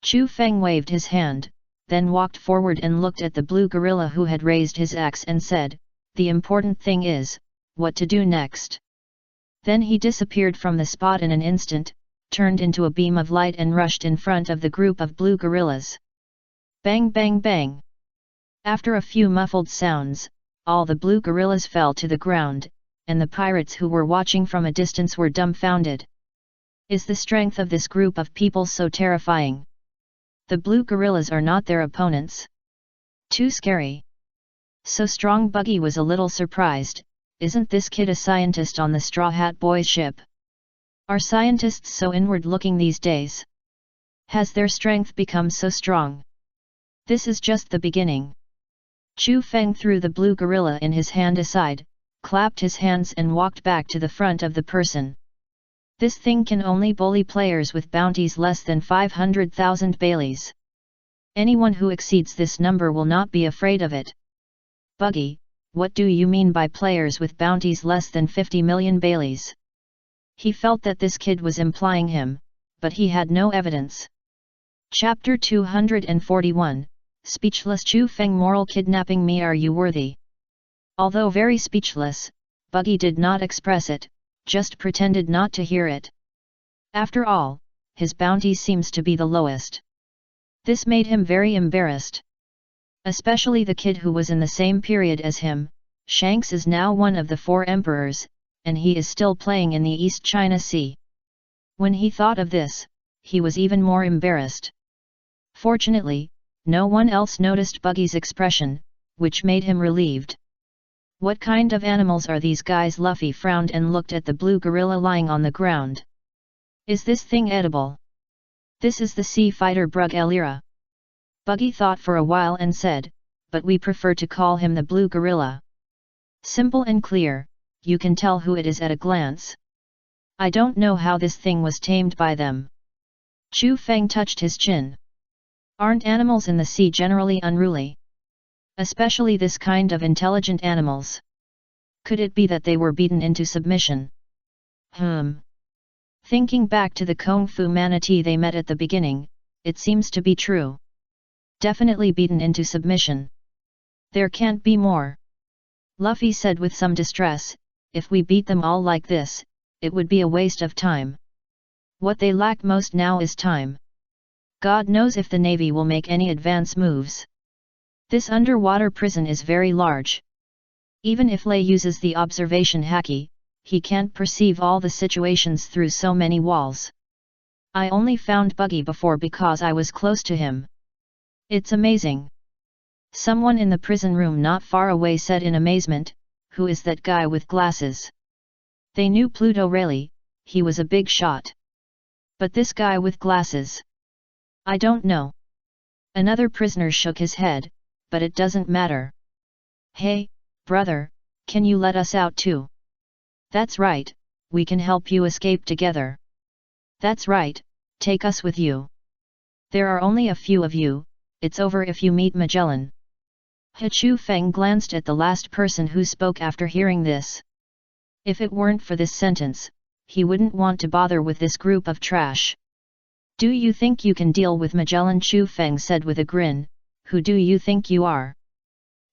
Chu Feng waved his hand, then walked forward and looked at the blue gorilla who had raised his axe and said, "The important thing is, what to do next." Then he disappeared from the spot in an instant, turned into a beam of light and rushed in front of the group of blue gorillas. Bang bang bang! After a few muffled sounds, all the blue gorillas fell to the ground, and the pirates who were watching from a distance were dumbfounded. Is the strength of this group of people so terrifying? The blue gorillas are not their opponents. Too scary. So strong. Buggy was a little surprised. Isn't this kid a scientist on the Straw Hat Boys ship? Are scientists so inward-looking these days? Has their strength become so strong? This is just the beginning. Chu Feng threw the blue gorilla in his hand aside, clapped his hands and walked back to the front of the person. This thing can only bully players with bounties less than 500,000 Baileys. Anyone who exceeds this number will not be afraid of it. Buggy, what do you mean by players with bounties less than 50 million Baileys? He felt that this kid was implying him, but he had no evidence. Chapter 241, Speechless. Chu Feng moral kidnapping. Me, are you worthy? Although very speechless, Buggy did not express it, just pretended not to hear it. After all, his bounty seems to be the lowest. This made him very embarrassed. Especially the kid who was in the same period as him. Shanks is now one of the 4 emperors, and he is still playing in the East China Sea. When he thought of this, he was even more embarrassed. Fortunately, no one else noticed Buggy's expression, which made him relieved. What kind of animals are these guys? Luffy frowned and looked at the blue gorilla lying on the ground. Is this thing edible? This is the sea fighter Brug Elira. Buggy thought for a while and said, but we prefer to call him the blue gorilla. Simple and clear, you can tell who it is at a glance. I don't know how this thing was tamed by them. Chu Feng touched his chin. Aren't animals in the sea generally unruly? Especially this kind of intelligent animals. Could it be that they were beaten into submission? Thinking back to the Kung Fu manatee they met at the beginning, it seems to be true. Definitely beaten into submission. There can't be more. Luffy said with some distress, if we beat them all like this, it would be a waste of time. What they lack most now is time. God knows if the Navy will make any advance moves. This underwater prison is very large. Even if Lei uses the observation haki, he can't perceive all the situations through so many walls. I only found Buggy before because I was close to him. It's amazing. Someone in the prison room not far away said in amazement, who is that guy with glasses? They knew Pluto Rayleigh, he was a big shot. But this guy with glasses? I don't know. Another prisoner shook his head, but it doesn't matter. Hey, brother, can you let us out too? That's right, we can help you escape together. That's right, take us with you. There are only a few of you, it's over if you meet Magellan. Chu Feng glanced at the last person who spoke after hearing this. If it weren't for this sentence, he wouldn't want to bother with this group of trash. Do you think you can deal with Magellan? Chu Feng said with a grin. Who do you think you are?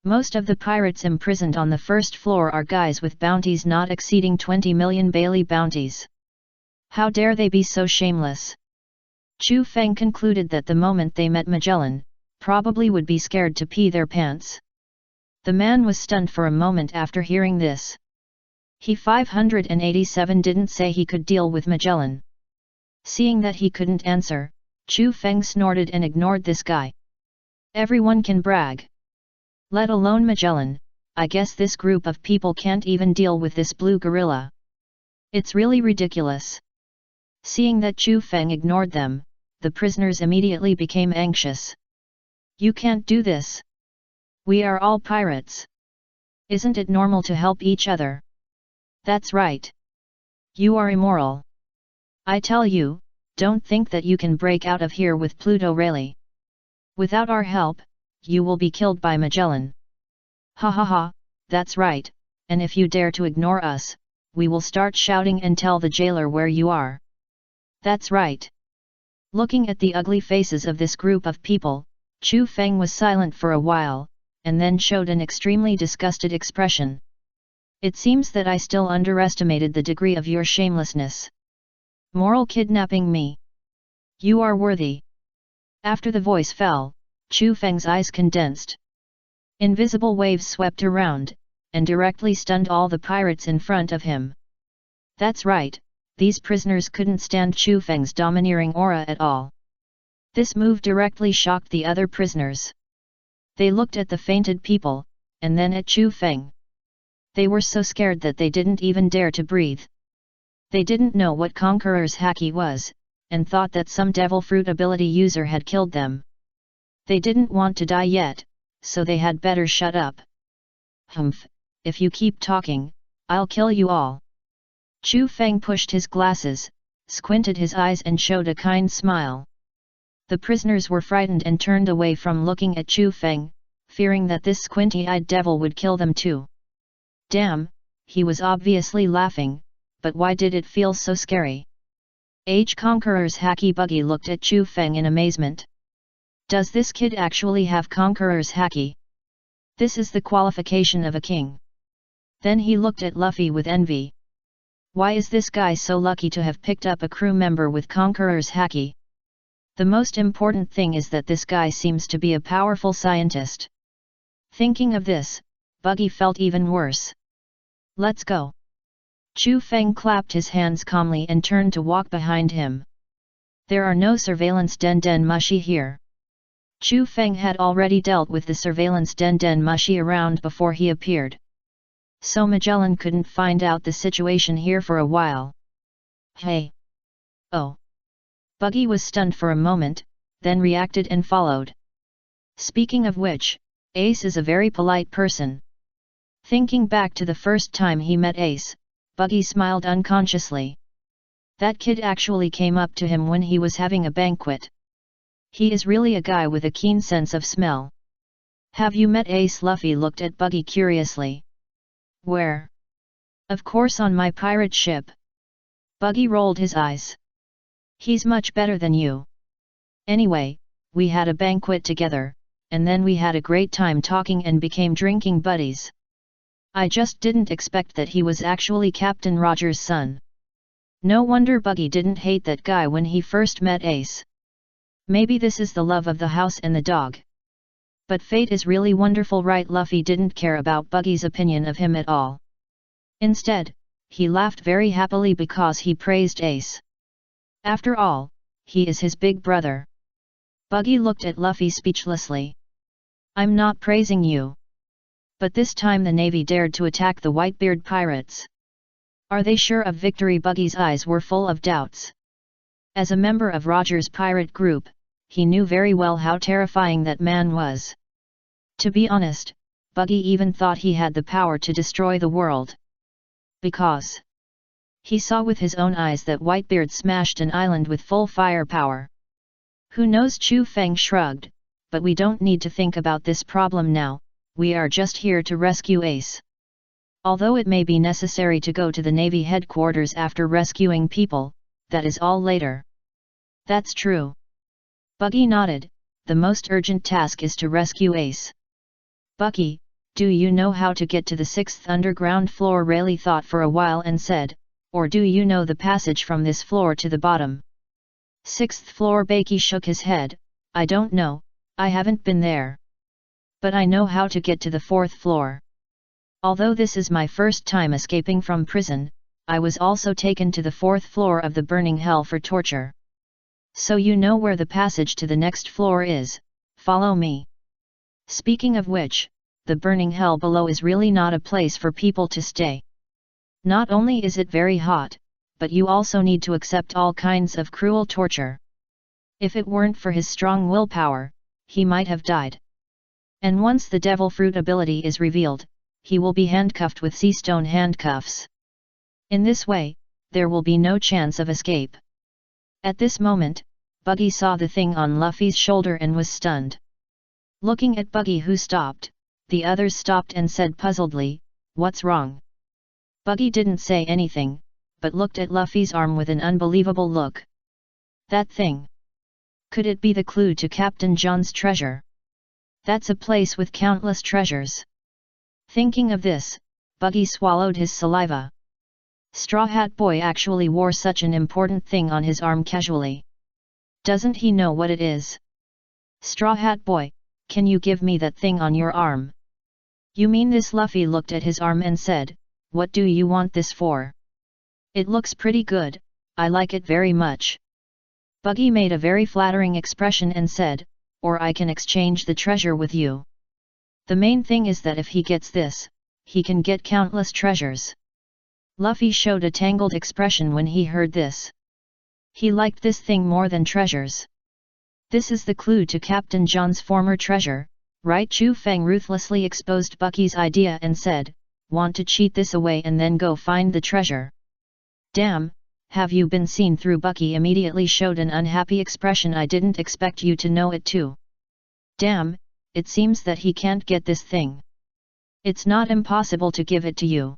Most of the pirates imprisoned on the first floor are guys with bounties not exceeding 20 million Bailey bounties. How dare they be so shameless? Chu Feng concluded that the moment they met Magellan, probably would be scared to pee their pants. The man was stunned for a moment after hearing this. He 587 didn't say he could deal with Magellan. Seeing that he couldn't answer, Chu Feng snorted and ignored this guy. Everyone can brag. Let alone Magellan, I guess this group of people can't even deal with this blue gorilla. It's really ridiculous. Seeing that Chu Feng ignored them, the prisoners immediately became anxious. You can't do this. We are all pirates. Isn't it normal to help each other? That's right. You are immoral. I tell you, don't think that you can break out of here with Pluto Rayleigh. Without our help, you will be killed by Magellan. Ha ha ha, that's right, and if you dare to ignore us, we will start shouting and tell the jailer where you are. That's right. Looking at the ugly faces of this group of people, Chu Feng was silent for a while, and then showed an extremely disgusted expression. It seems that I still underestimated the degree of your shamelessness. Moral kidnapping me. You are worthy. After the voice fell, Chu Feng's eyes condensed. Invisible waves swept around, and directly stunned all the pirates in front of him. That's right, these prisoners couldn't stand Chu Feng's domineering aura at all. This move directly shocked the other prisoners. They looked at the fainted people, and then at Chu Feng. They were so scared that they didn't even dare to breathe. They didn't know what Conqueror's Haki was, and thought that some devil fruit ability user had killed them. They didn't want to die yet, so they had better shut up. Humph, if you keep talking, I'll kill you all. Chu Feng pushed his glasses, squinted his eyes and showed a kind smile. The prisoners were frightened and turned away from looking at Chu Feng, fearing that this squinty-eyed devil would kill them too. Damn, he was obviously laughing, but why did it feel so scary? Conqueror's Haki Buggy looked at Chu Feng in amazement. Does this kid actually have Conqueror's Haki? This is the qualification of a king. Then he looked at Luffy with envy. Why is this guy so lucky to have picked up a crew member with Conqueror's Haki? The most important thing is that this guy seems to be a powerful scientist. Thinking of this, Buggy felt even worse. Let's go. Chu Feng clapped his hands calmly and turned to walk behind him. There are no surveillance den mushi here. Chu Feng had already dealt with the surveillance den mushi around before he appeared. So Magellan couldn't find out the situation here for a while. Hey! Oh! Buggy was stunned for a moment, then reacted and followed. Speaking of which, Ace is a very polite person. Thinking back to the first time he met Ace, Buggy smiled unconsciously. That kid actually came up to him when he was having a banquet. He is really a guy with a keen sense of smell. Have you met Ace? Luffy looked at Buggy curiously. Where? Of course on my pirate ship. Buggy rolled his eyes. He's much better than you. Anyway, we had a banquet together, and then we had a great time talking and became drinking buddies. I just didn't expect that he was actually Captain Roger's son. No wonder Buggy didn't hate that guy when he first met Ace. Maybe this is the love of the house and the dog. But fate is really wonderful, right? Luffy didn't care about Buggy's opinion of him at all. Instead, he laughed very happily because he praised Ace. After all, he is his big brother. Buggy looked at Luffy speechlessly. I'm not praising you. But this time the Navy dared to attack the Whitebeard pirates. Are they sure of victory? Buggy's eyes were full of doubts. As a member of Roger's pirate group, he knew very well how terrifying that man was. To be honest, Buggy even thought he had the power to destroy the world. Because he saw with his own eyes that Whitebeard smashed an island with full firepower. Who knows? Chu Feng shrugged, but we don't need to think about this problem now, we are just here to rescue Ace. Although it may be necessary to go to the Navy headquarters after rescuing people, that is all later. That's true. Buggy nodded, the most urgent task is to rescue Ace. Bucky, do you know how to get to the 6th underground floor? Rayleigh thought for a while and said, or do you know the passage from this floor to the bottom? 6th floor. Bakey shook his head, I don't know, I haven't been there. But I know how to get to the 4th floor. Although this is my first time escaping from prison, I was also taken to the 4th floor of the burning hell for torture. So you know where the passage to the next floor is, follow me. Speaking of which, the burning hell below is really not a place for people to stay. Not only is it very hot, but you also need to accept all kinds of cruel torture. If it weren't for his strong willpower, he might have died. And once the devil fruit ability is revealed, he will be handcuffed with sea stone handcuffs. In this way, there will be no chance of escape. At this moment, Buggy saw the thing on Luffy's shoulder and was stunned. Looking at Buggy, who stopped, the others stopped and said puzzledly, "What's wrong?" Buggy didn't say anything, but looked at Luffy's arm with an unbelievable look. That thing. Could it be the clue to Captain John's treasure? That's a place with countless treasures. Thinking of this, Buggy swallowed his saliva. Straw Hat Boy actually wore such an important thing on his arm casually. Doesn't he know what it is? Straw Hat Boy, can you give me that thing on your arm? You mean this? Luffy looked at his arm and said, "What do you want this for?" It looks pretty good, I like it very much. Buggy made a very flattering expression and said, "Or I can exchange the treasure with you. The main thing is that if he gets this, he can get countless treasures." Luffy showed a tangled expression when he heard this. He liked this thing more than treasures. This is the clue to Captain John's former treasure, right? Chu Feng ruthlessly exposed Buggy's idea and said, "Want to cheat this away and then go find the treasure?" "Damn, have you been seen through?" Buggy immediately showed an unhappy expression. "I didn't expect you to know it too. Damn, it seems that he can't get this thing. It's not impossible to give it to you."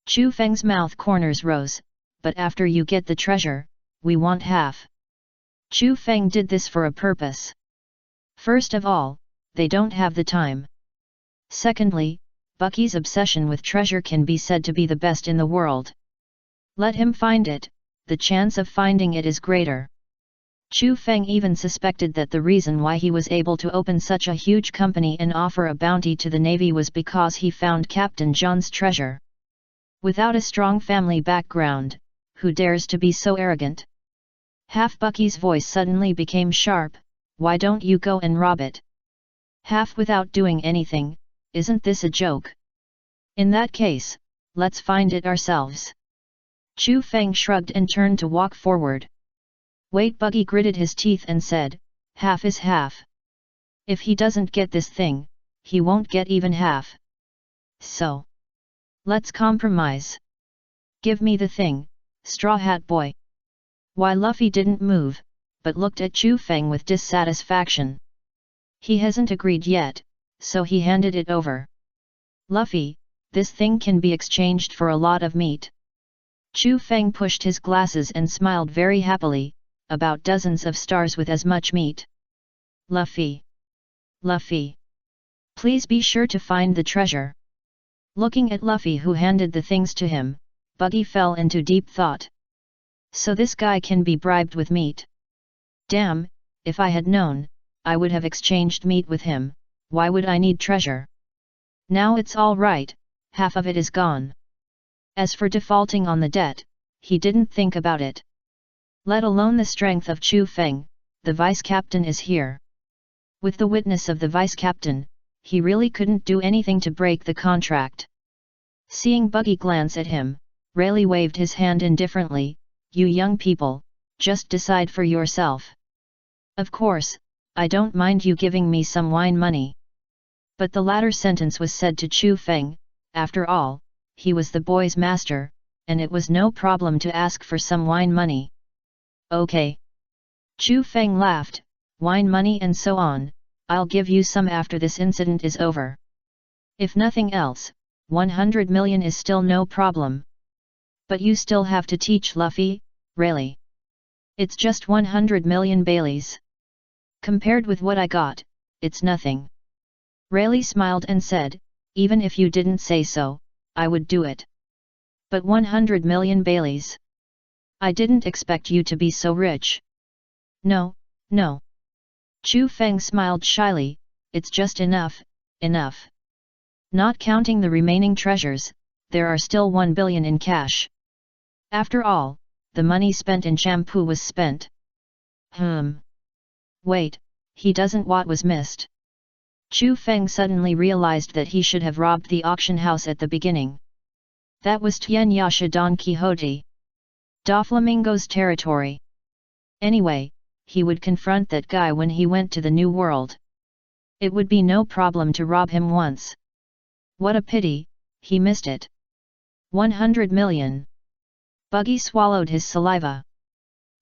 Chu Feng's mouth corners rose, "But after you get the treasure, we want half." Chu Feng did this for a purpose. First of all, they don't have the time. Secondly, Buggy's obsession with treasure can be said to be the best in the world. Let him find it, the chance of finding it is greater. Chu Feng even suspected that the reason why he was able to open such a huge company and offer a bounty to the Navy was because he found Captain John's treasure. Without a strong family background, who dares to be so arrogant? Half Buggy's voice suddenly became sharp, "Why don't you go and rob it?" Half without doing anything, "Isn't this a joke? In that case, let's find it ourselves." Chu Feng shrugged and turned to walk forward. "Wait!" Buggy gritted his teeth and said, "Half is half. If he doesn't get this thing, he won't get even half. So, let's compromise. Give me the thing, Straw Hat Boy." Why Luffy didn't move, but looked at Chu Feng with dissatisfaction. He hasn't agreed yet, so he handed it over. "Luffy, this thing can be exchanged for a lot of meat." Chu Feng pushed his glasses and smiled very happily, "About dozens of stars with as much meat." "Luffy! Luffy! Please be sure to find the treasure." Looking at Luffy, who handed the things to him, Buggy fell into deep thought. So this guy can be bribed with meat. Damn, if I had known, I would have exchanged meat with him. Why would I need treasure? Now it's all right, half of it is gone. As for defaulting on the debt, he didn't think about it. Let alone the strength of Chu Feng, the vice-captain is here. With the witness of the vice-captain, he really couldn't do anything to break the contract. Seeing Buggy glance at him, Rayleigh waved his hand indifferently, "You young people, just decide for yourself. Of course, I don't mind you giving me some wine money." But the latter sentence was said to Chu Feng. After all, he was the boy's master, and it was no problem to ask for some wine money. "Okay." Chu Feng laughed, "Wine money and so on, I'll give you some after this incident is over. If nothing else, 100 million is still no problem. But you still have to teach Luffy, Rayleigh. It's just 100 million Baileys. Compared with what I got, it's nothing." Rayleigh smiled and said, "Even if you didn't say so, I would do it. But 100 million Baileys? I didn't expect you to be so rich." "No, no." Chu Feng smiled shyly, "It's just enough, enough. Not counting the remaining treasures, there are still 1 billion in cash. After all, the money spent in shampoo was spent." Wait, he doesn't. What was missed? Chu Feng suddenly realized that he should have robbed the auction house at the beginning. That was Tian Yasha Don Quixote. Doflamingo's territory. Anyway, he would confront that guy when he went to the New World. It would be no problem to rob him once. What a pity, he missed it. 100 million. Buggy swallowed his saliva.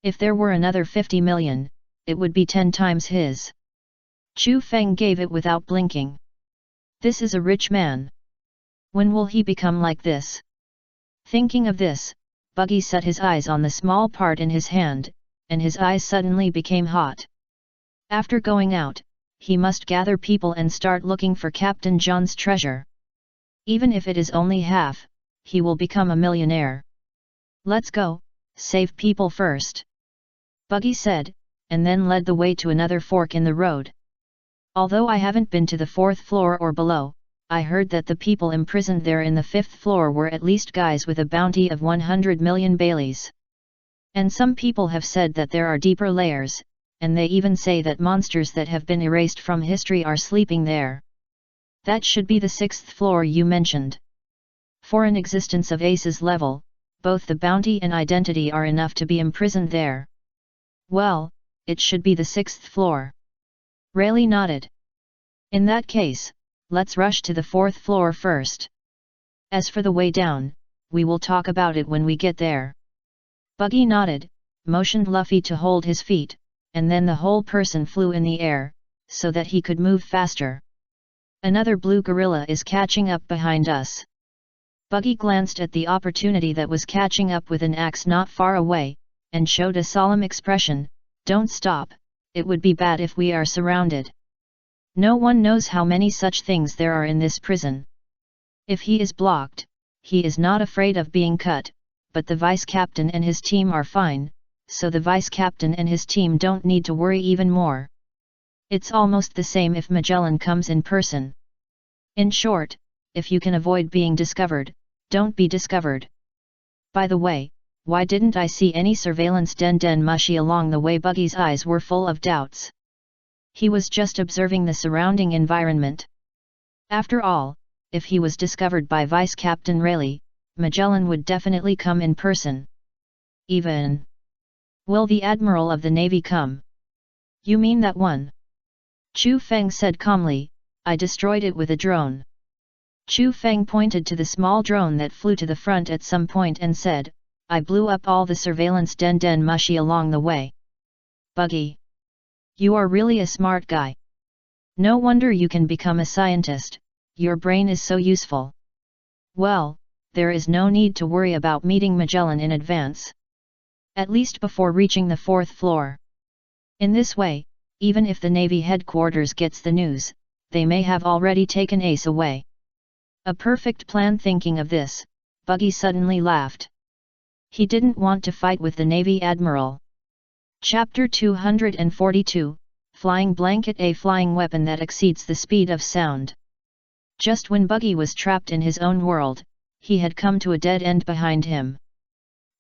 If there were another 50 million, it would be 10 times his. Chu Feng gave it without blinking. This is a rich man. When will he become like this? Thinking of this, Buggy set his eyes on the small part in his hand, and his eyes suddenly became hot. After going out, he must gather people and start looking for Captain John's treasure. Even if it is only half, he will become a millionaire. Let's go, save people first. Buggy said, and then led the way to another fork in the road. Although I haven't been to the 4th floor or below, I heard that the people imprisoned there in the 5th floor were at least guys with a bounty of 100 million Baileys. And some people have said that there are deeper layers, and they even say that monsters that have been erased from history are sleeping there. That should be the 6th floor you mentioned. For an existence of Ace's level, both the bounty and identity are enough to be imprisoned there. Well, it should be the 6th floor. Rayleigh nodded. In that case, let's rush to the 4th floor first. As for the way down, we will talk about it when we get there. Buggy nodded, motioned Luffy to hold his feet, and then the whole person flew in the air, so that he could move faster. Another blue gorilla is catching up behind us. Buggy glanced at the opportunity that was catching up with an axe not far away, and showed a solemn expression. Don't stop, it would be bad if we are surrounded. No one knows how many such things there are in this prison. If he is blocked, he is not afraid of being cut, but the vice-captain and his team are fine, so the vice-captain and his team don't need to worry even more. It's almost the same if Magellan comes in person. In short, if you can avoid being discovered, don't be discovered. By the way, why didn't I see any surveillance den mushy along the way? Buggy's eyes were full of doubts. He was just observing the surrounding environment. After all, if he was discovered by Vice-Captain Rayleigh, Magellan would definitely come in person. Even. Will the Admiral of the Navy come? You mean that one? Chu Feng said calmly, I destroyed it with a drone. Chu Feng pointed to the small drone that flew to the front at some point and said, I blew up all the surveillance den mushy along the way. Buggy. You are really a smart guy. No wonder you can become a scientist, your brain is so useful. Well, there is no need to worry about meeting Magellan in advance. At least before reaching the 4th floor. In this way, even if the Navy headquarters gets the news, they may have already taken Ace away. A perfect plan. Thinking of this, Buggy suddenly laughed. He didn't want to fight with the Navy Admiral. Chapter 242, Flying Blanket, a flying weapon that exceeds the speed of sound. Just when Buggy was trapped in his own world, he had come to a dead end behind him.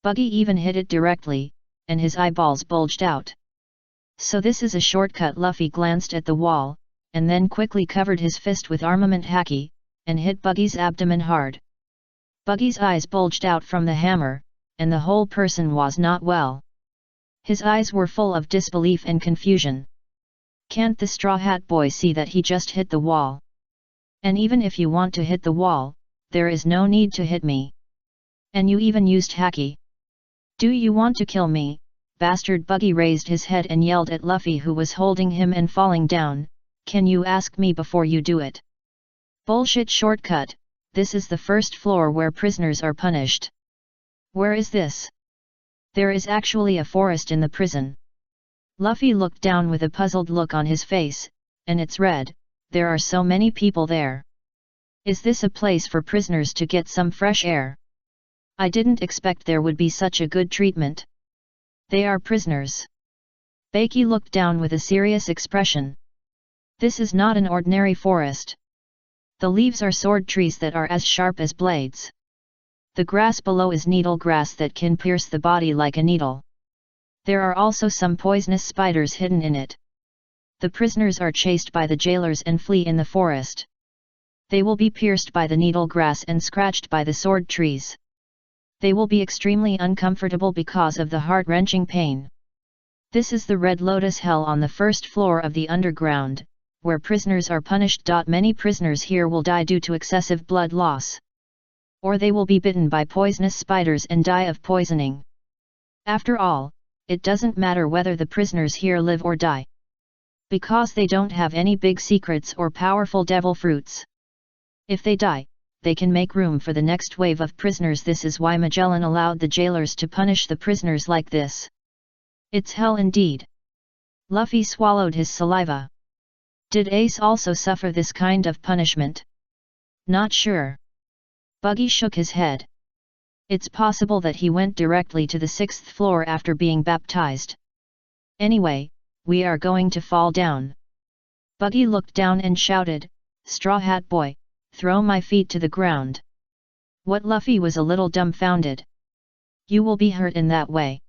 Buggy even hit it directly, and his eyeballs bulged out. So this is a shortcut. Luffy glanced at the wall, and then quickly covered his fist with armament haki, and hit Buggy's abdomen hard. Buggy's eyes bulged out from the hammer, and the whole person was not well. His eyes were full of disbelief and confusion. Can't the Straw Hat Boy see that he just hit the wall? And even if you want to hit the wall, there is no need to hit me. And you even used haki. Do you want to kill me, bastard? Buggy raised his head and yelled at Luffy, who was holding him and falling down, can you ask me before you do it? Bullshit. Shortcut, this is the 1st floor where prisoners are punished. Where is this? There is actually a forest in the prison. Luffy looked down with a puzzled look on his face, and it's red, there are so many people there. Is this a place for prisoners to get some fresh air? I didn't expect there would be such a good treatment. They are prisoners. Baki looked down with a serious expression. This is not an ordinary forest. The leaves are sword trees that are as sharp as blades. The grass below is needle grass that can pierce the body like a needle. There are also some poisonous spiders hidden in it. The prisoners are chased by the jailers and flee in the forest. They will be pierced by the needle grass and scratched by the sword trees. They will be extremely uncomfortable because of the heart-wrenching pain. This is the Red Lotus Hell on the first floor of the underground, where prisoners are punished. Many prisoners here will die due to excessive blood loss. Or they will be bitten by poisonous spiders and die of poisoning. After all, it doesn't matter whether the prisoners here live or die. Because they don't have any big secrets or powerful devil fruits. If they die, they can make room for the next wave of prisoners. This is why Magellan allowed the jailers to punish the prisoners like this. It's hell indeed. Luffy swallowed his saliva. Did Ace also suffer this kind of punishment? Not sure. Buggy shook his head. It's possible that he went directly to the 6th floor after being baptized. Anyway, we are going to fall down. Buggy looked down and shouted, "Straw Hat Boy, throw my feet to the ground." What? Luffy was a little dumbfounded. You will be hurt in that way.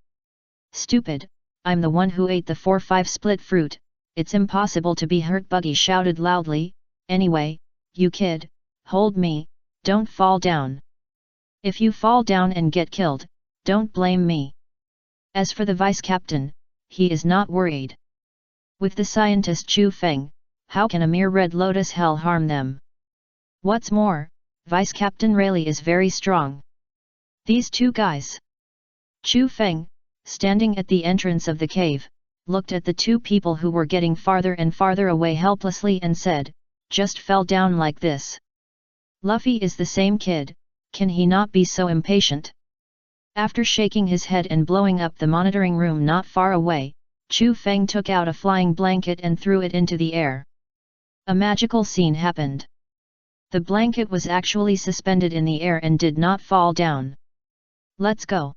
Stupid, I'm the one who ate the 4-5 split fruit, it's impossible to be hurt. Buggy shouted loudly, anyway, you kid, hold me, don't fall down. If you fall down and get killed, don't blame me. As for the vice captain, he is not worried. With the scientist Chu Feng, how can a mere Red Lotus Hell harm them? What's more, Vice Captain Rayleigh is very strong. These two guys. Chu Feng, standing at the entrance of the cave, looked at the two people who were getting farther and farther away helplessly and said, just fell down like this. Luffy is the same kid, can he not be so impatient? After shaking his head and blowing up the monitoring room not far away, Chu Feng took out a flying blanket and threw it into the air. A magical scene happened. The blanket was actually suspended in the air and did not fall down. Let's go.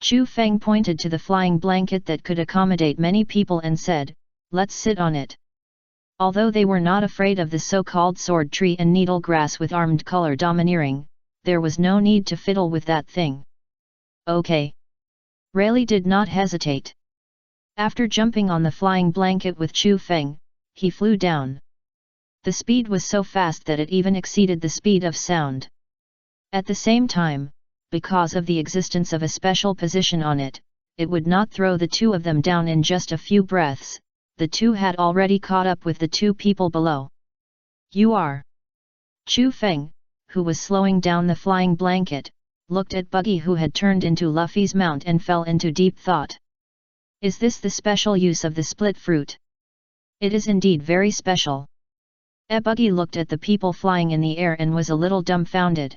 Chu Feng pointed to the flying blanket that could accommodate many people and said, let's sit on it. Although they were not afraid of the so-called sword tree and needle grass with armed color domineering, there was no need to fiddle with that thing. Okay. Rayleigh did not hesitate. After jumping on the flying blanket with Chu Feng, he flew down. The speed was so fast that it even exceeded the speed of sound. At the same time, because of the existence of a special position on it, it would not throw the two of them down in just a few breaths. The two had already caught up with the two people below. You are. Chu Feng, who was slowing down the flying blanket, looked at Buggy, who had turned into Luffy's mount, and fell into deep thought. Is this the special use of the split fruit? It is indeed very special. Buggy looked at the people flying in the air and was a little dumbfounded.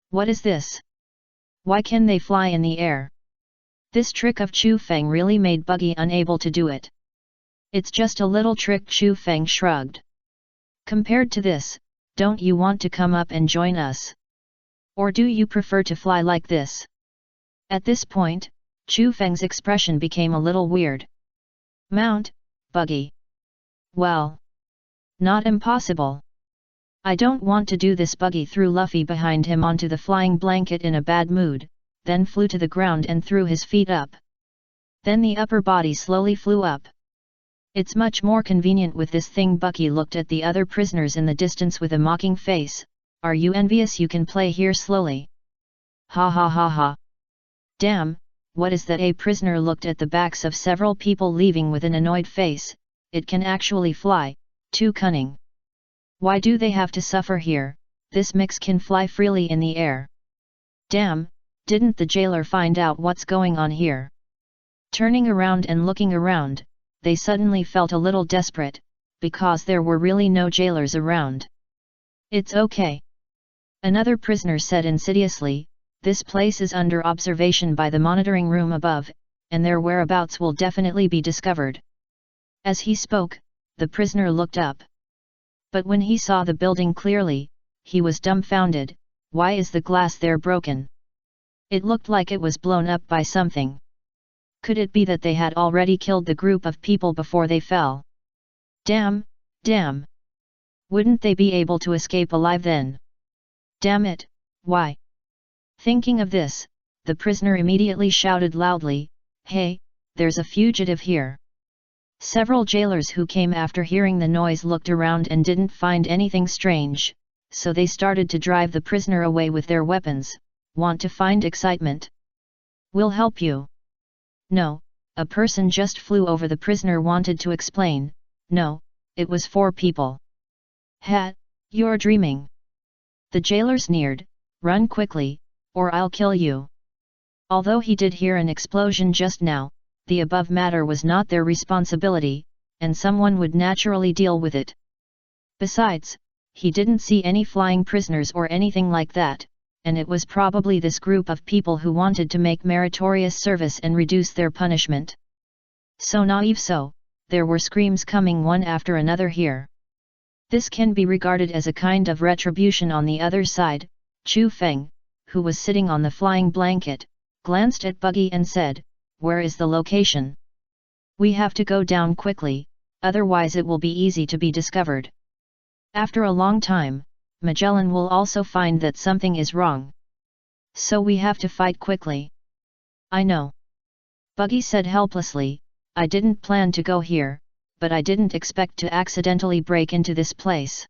What is this? Why can they fly in the air? This trick of Chu Feng really made Buggy unable to do it. It's just a little trick, Chu Feng shrugged. Compared to this, don't you want to come up and join us? Or do you prefer to fly like this? At this point, Chu Feng's expression became a little weird. Mount, Buggy. Well. Not impossible. I don't want to do this. Buggy threw Luffy behind him onto the flying blanket in a bad mood, then flew to the ground and threw his feet up. Then the upper body slowly flew up. It's much more convenient with this thing. Buggy looked at the other prisoners in the distance with a mocking face. Are you envious you can play here slowly? Ha ha ha ha. Damn, what is that? A prisoner looked at the backs of several people leaving with an annoyed face. It can actually fly. Too cunning. Why do they have to suffer here? This mix can fly freely in the air. Damn, didn't the jailer find out what's going on here? Turning around and looking around, they suddenly felt a little desperate, because there were really no jailers around. It's okay. Another prisoner said insidiously, this place is under observation by the monitoring room above, and their whereabouts will definitely be discovered. As he spoke, the prisoner looked up. But when he saw the building clearly, he was dumbfounded. Why is the glass there broken? It looked like it was blown up by something. Could it be that they had already killed the group of people before they fell? Damn, damn. Wouldn't they be able to escape alive then? Damn it, why? Thinking of this, the prisoner immediately shouted loudly, hey, there's a fugitive here. Several jailers who came after hearing the noise looked around and didn't find anything strange, so they started to drive the prisoner away with their weapons. Want to find excitement? We'll help you. No, a person just flew over. The prisoner wanted to explain. No, it was 4 people. Ha, you're dreaming. The jailer sneered, run quickly, or I'll kill you. Although he did hear an explosion just now, the above matter was not their responsibility, and someone would naturally deal with it. Besides, he didn't see any flying prisoners or anything like that, and it was probably this group of people who wanted to make meritorious service and reduce their punishment. So naive. So, there were screams coming one after another here. This can be regarded as a kind of retribution. On the other side, Chu Feng, who was sitting on the flying blanket, glanced at Buggy and said, "Where is the location? We have to go down quickly, otherwise it will be easy to be discovered. After a long time, Magellan will also find that something is wrong. So we have to fight quickly." "I know," Buggy said helplessly, "I didn't plan to go here, but I didn't expect to accidentally break into this place.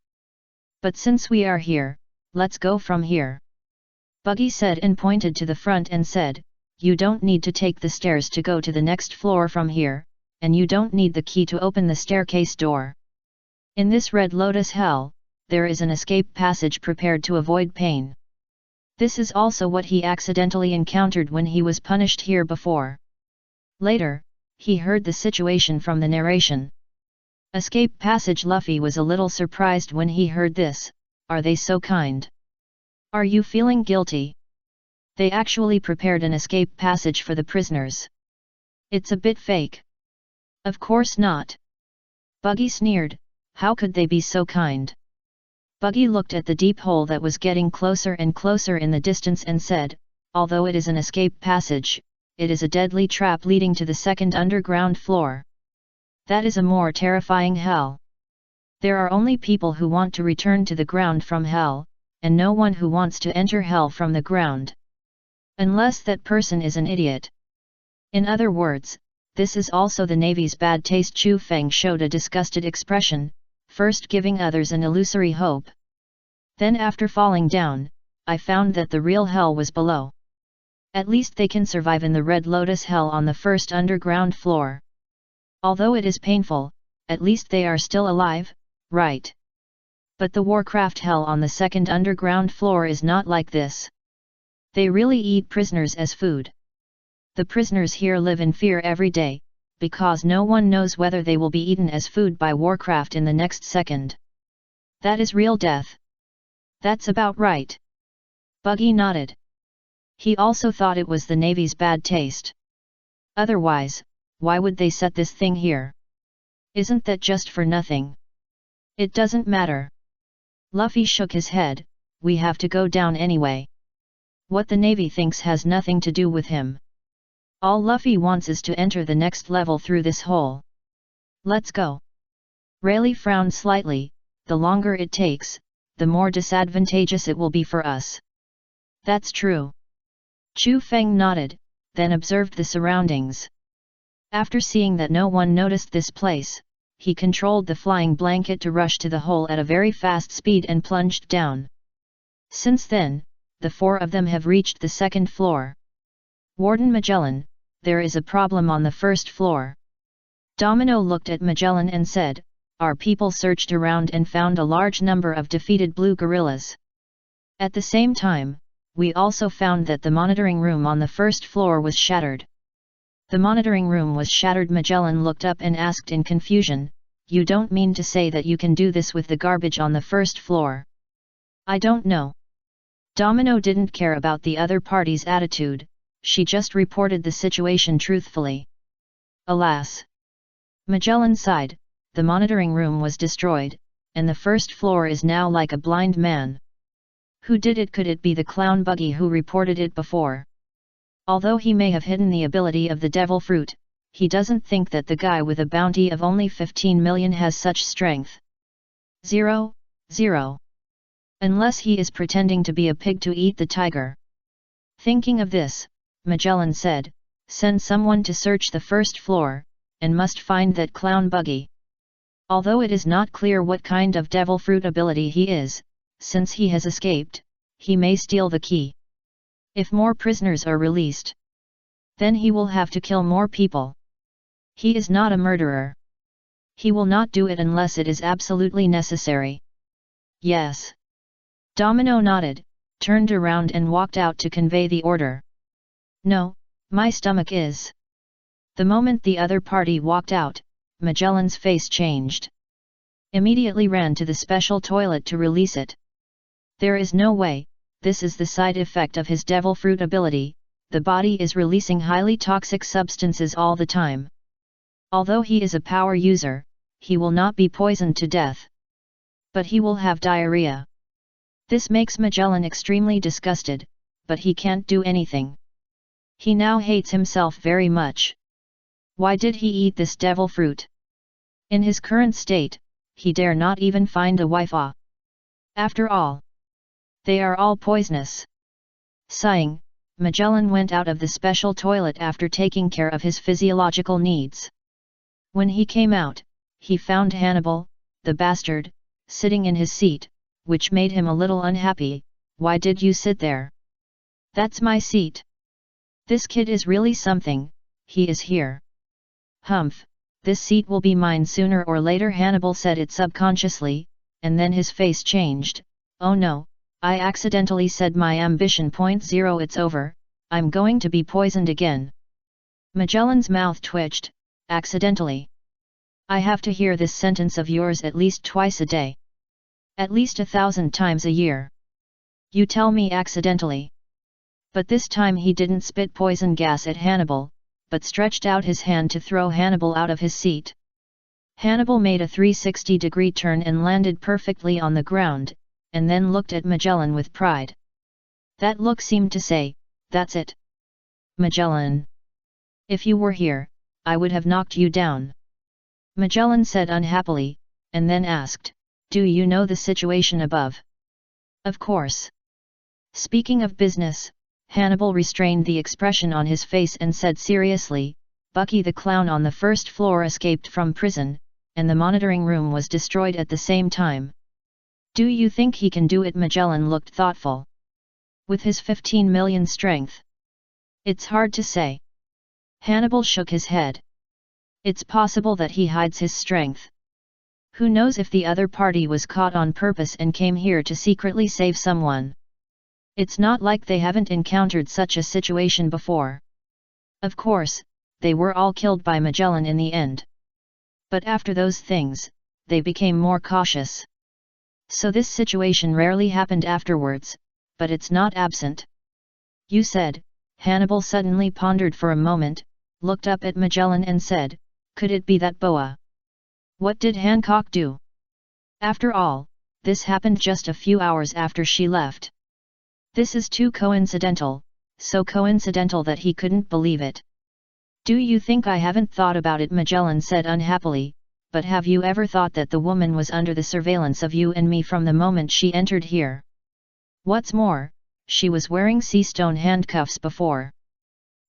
But since we are here, let's go from here." Buggy said and pointed to the front and said, "You don't need to take the stairs to go to the next floor from here, and you don't need the key to open the staircase door. In this Red Lotus Hell, there is an escape passage prepared to avoid pain." This is also what he accidentally encountered when he was punished here before. Later, he heard the situation from the narration. Escape passage. Luffy was a little surprised when he heard this. Are they so kind? Are you feeling guilty? They actually prepared an escape passage for the prisoners. It's a bit fake. Of course not. Buggy sneered, how could they be so kind? Buggy looked at the deep hole that was getting closer and closer in the distance and said, although it is an escape passage, it is a deadly trap leading to the second underground floor. That is a more terrifying hell. There are only people who want to return to the ground from hell, and no one who wants to enter hell from the ground. Unless that person is an idiot. In other words, this is also the Navy's bad taste. Chu Feng showed a disgusted expression, first giving others an illusory hope. Then after falling down, I found that the real hell was below. At least they can survive in the Red Lotus Hell on the first underground floor. Although it is painful, at least they are still alive, right? But the Warcraft Hell on the second underground floor is not like this. They really eat prisoners as food. The prisoners here live in fear every day, because no one knows whether they will be eaten as food by Warcraft in the next second. That is real death. That's about right. Buggy nodded. He also thought it was the Navy's bad taste. Otherwise, why would they set this thing here? Isn't that just for nothing? It doesn't matter. Luffy shook his head, we have to go down anyway. What the Navy thinks has nothing to do with him. All Luffy wants is to enter the next level through this hole. Let's go. Rayleigh frowned slightly, the longer it takes, the more disadvantageous it will be for us. That's true. Chu Feng nodded, then observed the surroundings. After seeing that no one noticed this place, he controlled the flying blanket to rush to the hole at a very fast speed and plunged down. Since then, the 4 of them have reached the second floor. Warden Magellan, there is a problem on the first floor. Domino looked at Magellan and said, our people searched around and found a large number of defeated blue gorillas. At the same time, we also found that the monitoring room on the first floor was shattered. The monitoring room was shattered. Magellan looked up and asked in confusion, you don't mean to say that you can do this with the garbage on the first floor? I don't know. Domino didn't care about the other party's attitude, she just reported the situation truthfully. Alas! Magellan sighed, the monitoring room was destroyed, and the first floor is now like a blind man. Who did it? Could it be the clown Buggy who reported it before? Although he may have hidden the ability of the devil fruit, he doesn't think that the guy with a bounty of only 15 million has such strength. 0, 0. Unless he is pretending to be a pig to eat the tiger. Thinking of this, Magellan said, send someone to search the first floor, and must find that clown Buggy. Although it is not clear what kind of devil fruit ability he is, since he has escaped, he may steal the key. If more prisoners are released, then he will have to kill more people. He is not a murderer. He will not do it unless it is absolutely necessary. Yes. Domino nodded, turned around and walked out to convey the order. No, my stomach is. The moment the other party walked out, Magellan's face changed. Immediately ran to the special toilet to release it. There is no way, this is the side effect of his devil fruit ability, the body is releasing highly toxic substances all the time. Although he is a power user, he will not be poisoned to death. But he will have diarrhea. This makes Magellan extremely disgusted, but he can't do anything. He now hates himself very much. Why did he eat this devil fruit? In his current state, he dare not even find a wife. After all, they are all poisonous. Sighing, Magellan went out of the special toilet after taking care of his physiological needs. When he came out, he found Hannibal, the bastard, sitting in his seat, which made him a little unhappy. Why did you sit there? That's my seat. This kid is really something, he is here. Humph, this seat will be mine sooner or later, Hannibal said it subconsciously, and then his face changed. Oh no, I accidentally said my ambition. It's over, I'm going to be poisoned again. Magellan's mouth twitched. Accidentally. I have to hear this sentence of yours at least twice a day. At least 1,000 times a year. You tell me accidentally. But this time he didn't spit poison gas at Hannibal, but stretched out his hand to throw Hannibal out of his seat. Hannibal made a 360-degree turn and landed perfectly on the ground, and then looked at Magellan with pride. That look seemed to say, that's it. Magellan. If you were here, I would have knocked you down. Magellan said unhappily, and then asked, do you know the situation above? Of course. Speaking of business, Hannibal restrained the expression on his face and said seriously, Bucky the clown on the first floor escaped from prison, and the monitoring room was destroyed at the same time. Do you think he can do it? Magellan looked thoughtful. With his 15 million strength? It's hard to say. Hannibal shook his head. It's possible that he hides his strength. Who knows if the other party was caught on purpose and came here to secretly save someone? It's not like they haven't encountered such a situation before. Of course, they were all killed by Magellan in the end. But after those things, they became more cautious. So this situation rarely happened afterwards, but it's not absent. You said, Hannibal suddenly pondered for a moment, looked up at Magellan and said, could it be that boa? What did Hancock do? After all, this happened just a few hours after she left. This is too coincidental, so coincidental that he couldn't believe it. Do you think I haven't thought about it? Magellan said unhappily, but have you ever thought that the woman was under the surveillance of you and me from the moment she entered here? What's more, she was wearing sea-stone handcuffs before.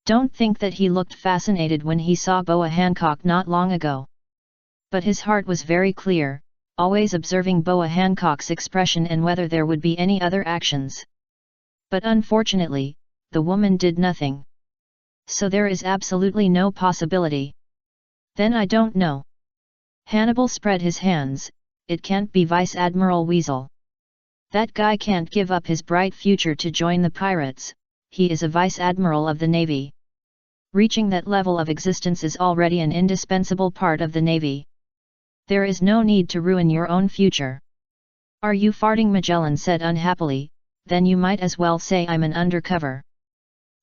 Don't think that he looked fascinated when he saw Boa Hancock not long ago. But his heart was very clear, always observing Boa Hancock's expression and whether there would be any other actions. But unfortunately, the woman did nothing. So there is absolutely no possibility. Then I don't know. Hannibal spread his hands. It can't be Vice Admiral Weasel. That guy can't give up his bright future to join the pirates. He is a Vice Admiral of the Navy. Reaching that level of existence is already an indispensable part of the Navy. There is no need to ruin your own future. Are you farting? Magellan said unhappily. Then you might as well say I'm an undercover.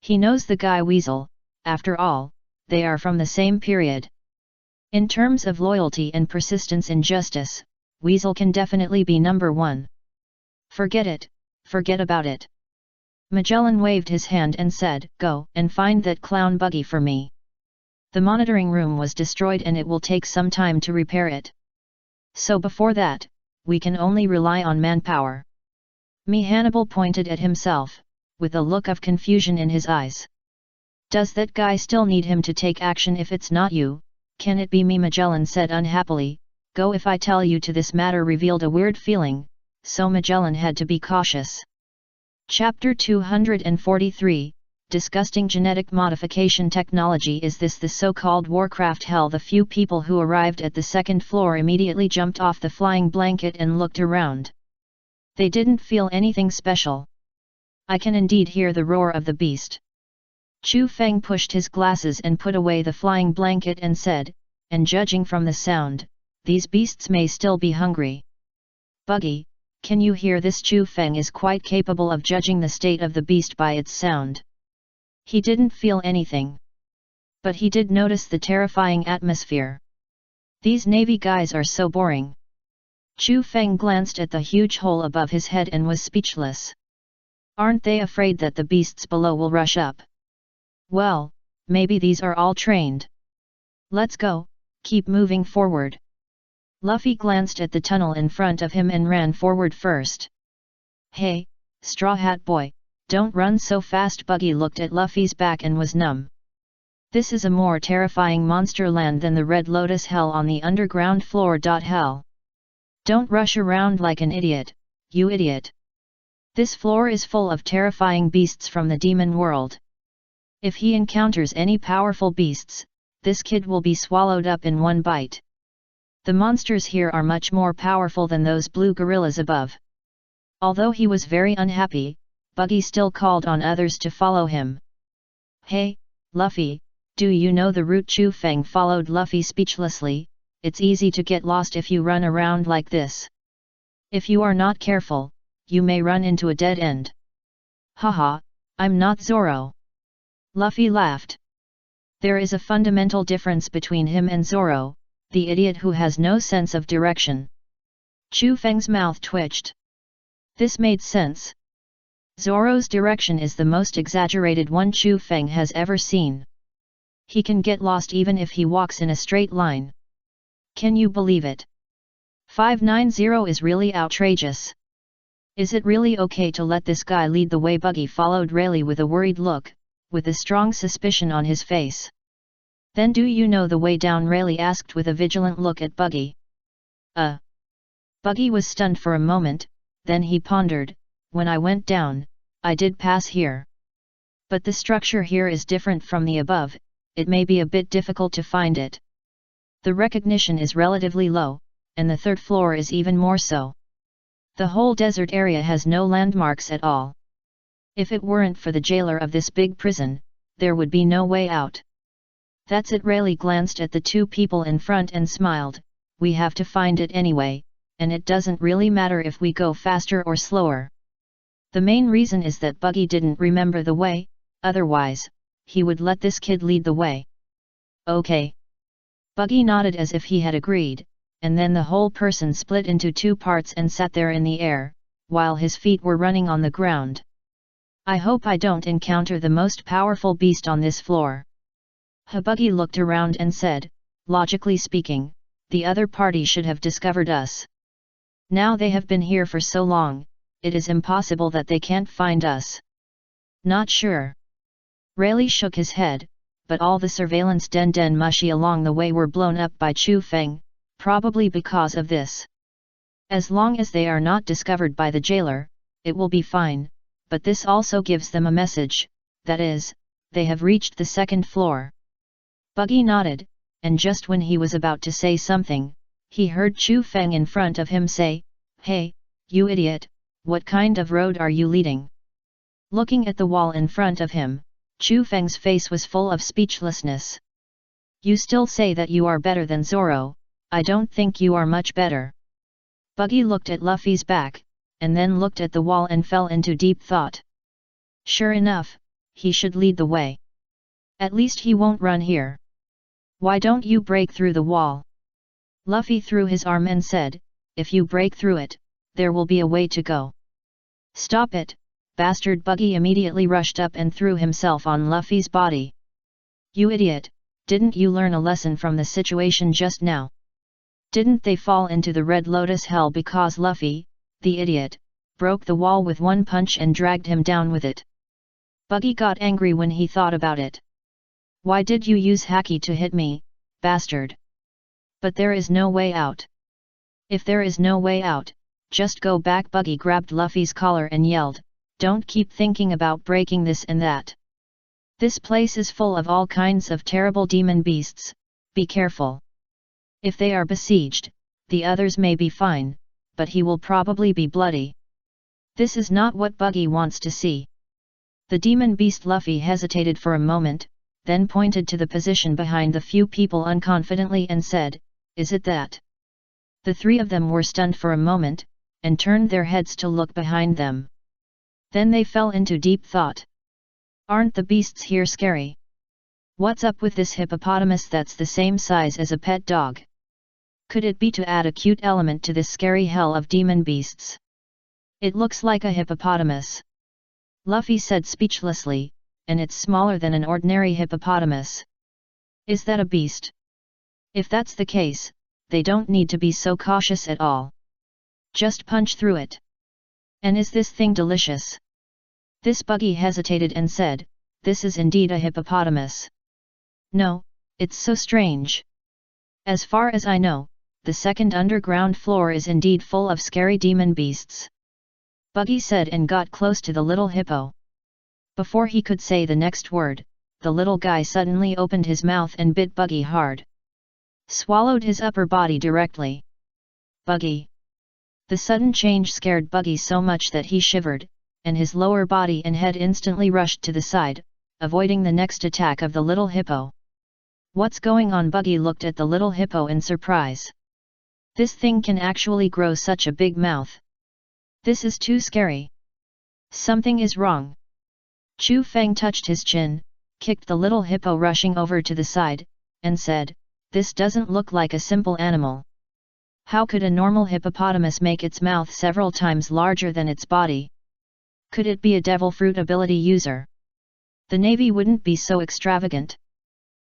He knows the guy Weasel, after all, they are from the same period. In terms of loyalty and persistence in justice, Weasel can definitely be number one. Forget it, forget about it. Magellan waved his hand and said, go and find that clown buggy for me. The monitoring room was destroyed and it will take some time to repair it. So before that, we can only rely on manpower. Me. Hannibal pointed at himself, with a look of confusion in his eyes. Does that guy still need him to take action? If it's not you, can it be me? Magellan said unhappily. Go. If I tell you to this matter revealed a weird feeling, so Magellan had to be cautious. Chapter 243, Disgusting Genetic Modification Technology. Is this the so-called Warcraft hell? The few people who arrived at the second floor immediately jumped off the flying blanket and looked around. They didn't feel anything special. I can indeed hear the roar of the beast. Chu Feng pushed his glasses and put away the flying blanket and said, and judging from the sound, these beasts may still be hungry. Buggy, can you hear this? Chu Feng is quite capable of judging the state of the beast by its sound. He didn't feel anything. But he did notice the terrifying atmosphere. These Navy guys are so boring. Chu Feng glanced at the huge hole above his head and was speechless. Aren't they afraid that the beasts below will rush up? Well, maybe these are all trained. Let's go, keep moving forward. Luffy glanced at the tunnel in front of him and ran forward first. Hey, Straw Hat Boy, don't run so fast. Buggy looked at Luffy's back and was numb. This is a more terrifying monster land than the Red Lotus hell on the underground floor. Hell. Don't rush around like an idiot, you idiot. This floor is full of terrifying beasts from the demon world. If he encounters any powerful beasts, this kid will be swallowed up in one bite. The monsters here are much more powerful than those blue gorillas above. Although he was very unhappy, Buggy still called on others to follow him. Hey, Luffy, do you know the route? Chu Feng followed Luffy speechlessly. It's easy to get lost if you run around like this. If you are not careful, you may run into a dead end. Haha, I'm not Zoro. Luffy laughed. There is a fundamental difference between him and Zoro, the idiot who has no sense of direction. Chu Feng's mouth twitched. This made sense. Zoro's direction is the most exaggerated one Chu Feng has ever seen. He can get lost even if he walks in a straight line. Can you believe it? 590 is really outrageous. Is it really okay to let this guy lead the way? Buggy followed Rayleigh with a worried look, with a strong suspicion on his face. Then do you know the way down? Rayleigh asked with a vigilant look at Buggy. Buggy was stunned for a moment, then he pondered, when I went down, I did pass here. But the structure here is different from the above, it may be a bit difficult to find it. The recognition is relatively low, and the third floor is even more so. The whole desert area has no landmarks at all. If it weren't for the jailer of this big prison, there would be no way out. That's it. Rayleigh glanced at the two people in front and smiled. We have to find it anyway, and it doesn't really matter if we go faster or slower. The main reason is that Buggy didn't remember the way, otherwise, he would let this kid lead the way. Okay. Buggy nodded as if he had agreed, and then the whole person split into two parts and sat there in the air, while his feet were running on the ground. I hope I don't encounter the most powerful beast on this floor. Buggy looked around and said, logically speaking, the other party should have discovered us. Now they have been here for so long, it is impossible that they can't find us. Not sure. Rayleigh shook his head, but all the surveillance den mushy along the way were blown up by Chu Feng, probably because of this. As long as they are not discovered by the jailer, it will be fine, but this also gives them a message, that is, they have reached the second floor. Buggy nodded, and just when he was about to say something, he heard Chu Feng in front of him say, Hey, you idiot, what kind of road are you leading? Looking at the wall in front of him, Chu Feng's face was full of speechlessness. You still say that you are better than Zoro, I don't think you are much better. Buggy looked at Luffy's back, and then looked at the wall and fell into deep thought. Sure enough, he should lead the way. At least he won't run here. Why don't you break through the wall? Luffy threw his arm and said, if you break through it, there will be a way to go. Stop it, bastard! Buggy immediately rushed up and threw himself on Luffy's body. You idiot, didn't you learn a lesson from the situation just now? Didn't they fall into the Red Lotus hell because Luffy, the idiot, broke the wall with one punch and dragged him down with it? Buggy got angry when he thought about it. Why did you use Haki to hit me, bastard? But there is no way out. If there is no way out, just go back. Buggy grabbed Luffy's collar and yelled, Don't keep thinking about breaking this and that. This place is full of all kinds of terrible demon beasts, be careful. If they are besieged, the others may be fine, but he will probably be bloody. This is not what Buggy wants to see. The demon beast Luffy hesitated for a moment, then pointed to the position behind the few people unconfidently and said, "Is it that?" The three of them were stunned for a moment, and turned their heads to look behind them. Then they fell into deep thought. Aren't the beasts here scary? What's up with this hippopotamus that's the same size as a pet dog? Could it be to add a cute element to this scary hell of demon beasts? It looks like a hippopotamus. Luffy said speechlessly, and it's smaller than an ordinary hippopotamus. Is that a beast? If that's the case, they don't need to be so cautious at all. Just punch through it. And is this thing delicious? This Buggy hesitated and said, "This is indeed a hippopotamus." "No, it's so strange. As far as I know, the second underground floor is indeed full of scary demon beasts," Buggy said and got close to the little hippo. Before he could say the next word, the little guy suddenly opened his mouth and bit Buggy hard. Swallowed his upper body directly. Buggy! The sudden change scared Buggy so much that he shivered, and his lower body and head instantly rushed to the side, avoiding the next attack of the little hippo. "What's going on?" Buggy looked at the little hippo in surprise. "This thing can actually grow such a big mouth. This is too scary. Something is wrong." Chu Feng touched his chin, kicked the little hippo rushing over to the side, and said, "This doesn't look like a simple animal. How could a normal hippopotamus make its mouth several times larger than its body? Could it be a devil fruit ability user? The Navy wouldn't be so extravagant."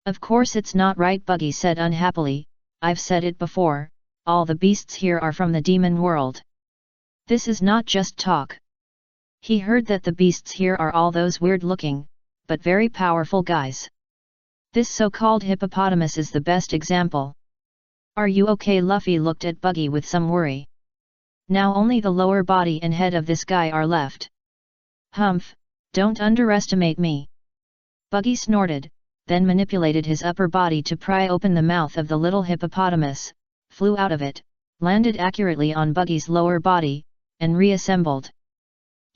"Of course it's not right," Buggy said unhappily. "I've said it before, all the beasts here are from the demon world. This is not just talk." He heard that the beasts here are all those weird-looking, but very powerful guys. This so-called hippopotamus is the best example. "Are you okay?" Luffy looked at Buggy with some worry. "Now only the lower body and head of this guy are left." "Humph, don't underestimate me." Buggy snorted, then manipulated his upper body to pry open the mouth of the little hippopotamus, flew out of it, landed accurately on Buggy's lower body, and reassembled.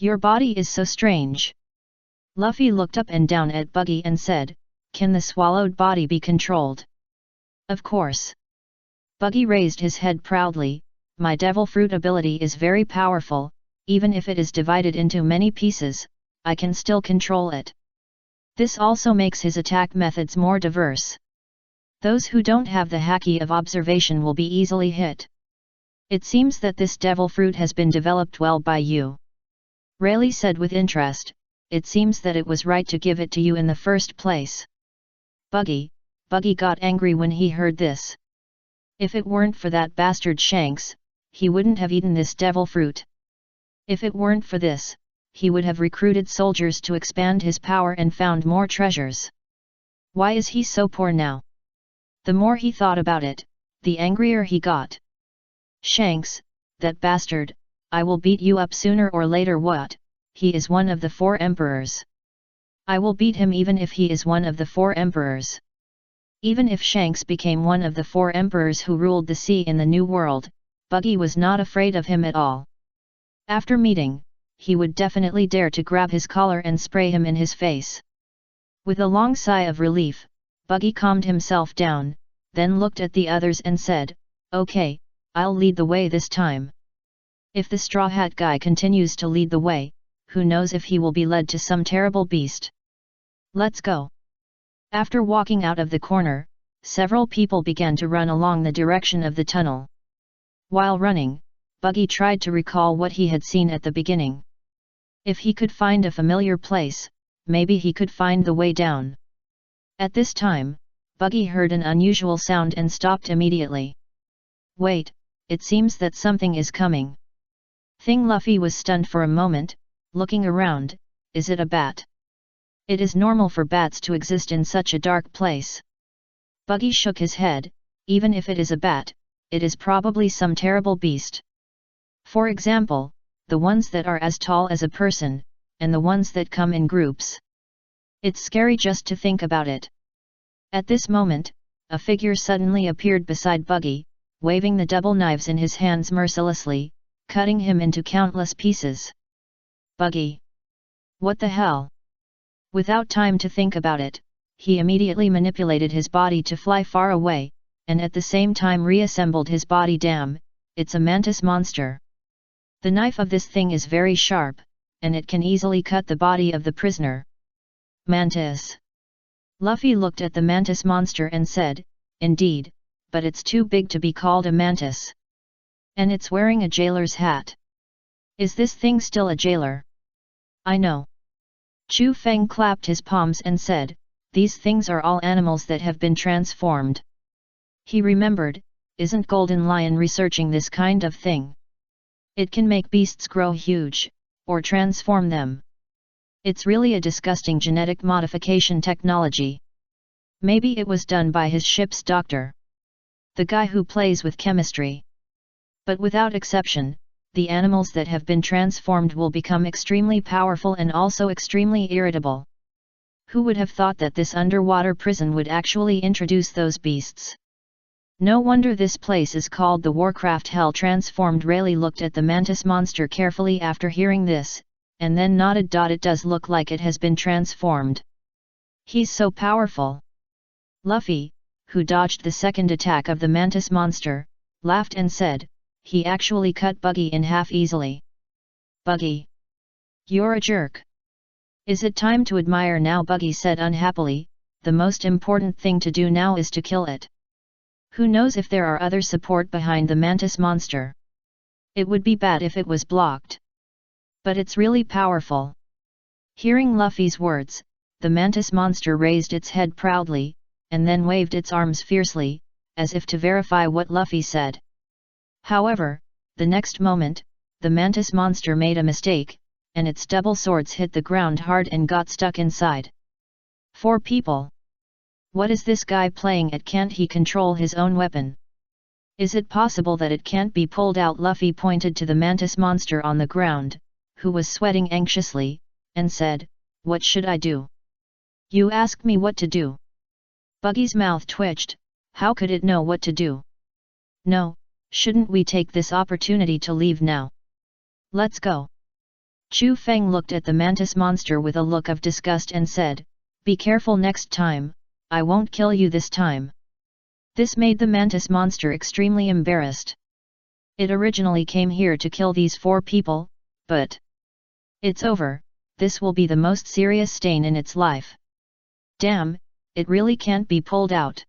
"Your body is so strange." Luffy looked up and down at Buggy and said, "Can the swallowed body be controlled?" "Of course." Buggy raised his head proudly. "My devil fruit ability is very powerful, even if it is divided into many pieces, I can still control it. This also makes his attack methods more diverse. Those who don't have the haki of observation will be easily hit. It seems that this devil fruit has been developed well by you." Rayleigh said with interest, "It seems that it was right to give it to you in the first place." Buggy got angry when he heard this. If it weren't for that bastard Shanks, he wouldn't have eaten this devil fruit. If it weren't for this, he would have recruited soldiers to expand his power and found more treasures. Why is he so poor now? The more he thought about it, the angrier he got. "Shanks, that bastard, I will beat you up sooner or later." "What? He is one of the 4 emperors." "I will beat him even if he is one of the 4 emperors." Even if Shanks became one of the 4 emperors who ruled the sea in the New World, Buggy was not afraid of him at all. After meeting, he would definitely dare to grab his collar and spray him in his face. With a long sigh of relief, Buggy calmed himself down, then looked at the others and said, "Okay, I'll lead the way this time. If the Straw Hat guy continues to lead the way, who knows if he will be led to some terrible beast. Let's go." After walking out of the corner, several people began to run along the direction of the tunnel. While running, Buggy tried to recall what he had seen at the beginning. If he could find a familiar place, maybe he could find the way down. At this time, Buggy heard an unusual sound and stopped immediately. "Wait, it seems that something is coming." Luffy was stunned for a moment, looking around. "Is it a bat?" "It is normal for bats to exist in such a dark place." Buggy shook his head. "Even if it is a bat, it is probably some terrible beast. For example, the ones that are as tall as a person, and the ones that come in groups. It's scary just to think about it. At this moment, a figure suddenly appeared beside Buggy, waving the double knives in his hands mercilessly, cutting him into countless pieces. Buggy! What the hell? Without time to think about it, he immediately manipulated his body to fly far away, and at the same time reassembled his body. Damn, it's a mantis monster. The knife of this thing is very sharp, and it can easily cut the body of the prisoner. Mantis. Luffy looked at the mantis monster and said, "Indeed, but it's too big to be called a mantis. And it's wearing a jailer's hat. Is this thing still a jailer?" "I know." Chu Feng clapped his palms and said, "These things are all animals that have been transformed." He remembered, isn't Golden Lion researching this kind of thing? It can make beasts grow huge, or transform them. It's really a disgusting genetic modification technology. Maybe it was done by his ship's doctor. The guy who plays with chemistry. But without exception, the animals that have been transformed will become extremely powerful and also extremely irritable. Who would have thought that this underwater prison would actually introduce those beasts? No wonder this place is called the Warcraft Hell. Transformed Rayleigh looked at the mantis monster carefully after hearing this, and then nodded. It does look like it has been transformed. He's so powerful. Luffy, who dodged the second attack of the mantis monster, laughed and said, "He actually cut Buggy in half easily." "Buggy! You're a jerk." "Is it time to admire now?" Buggy said unhappily. "The most important thing to do now is to kill it. Who knows if there are other support behind the mantis monster? It would be bad if it was blocked. But it's really powerful." Hearing Luffy's words, the mantis monster raised its head proudly, and then waved its arms fiercely, as if to verify what Luffy said. However, the next moment, the mantis monster made a mistake, and its double swords hit the ground hard and got stuck inside. 4 people. What is this guy playing at? Can't he control his own weapon? Is it possible that it can't be pulled out? Luffy pointed to the mantis monster on the ground, who was sweating anxiously, and said, "What should I do?" "You ask me what to do?" Buggy's mouth twitched. How could it know what to do? "No, shouldn't we take this opportunity to leave now? Let's go." Chu Feng looked at the mantis monster with a look of disgust and said, "Be careful next time, I won't kill you this time." This made the mantis monster extremely embarrassed. It originally came here to kill these 4 people, but it's over. This will be the most serious stain in its life. Damn, it really can't be pulled out.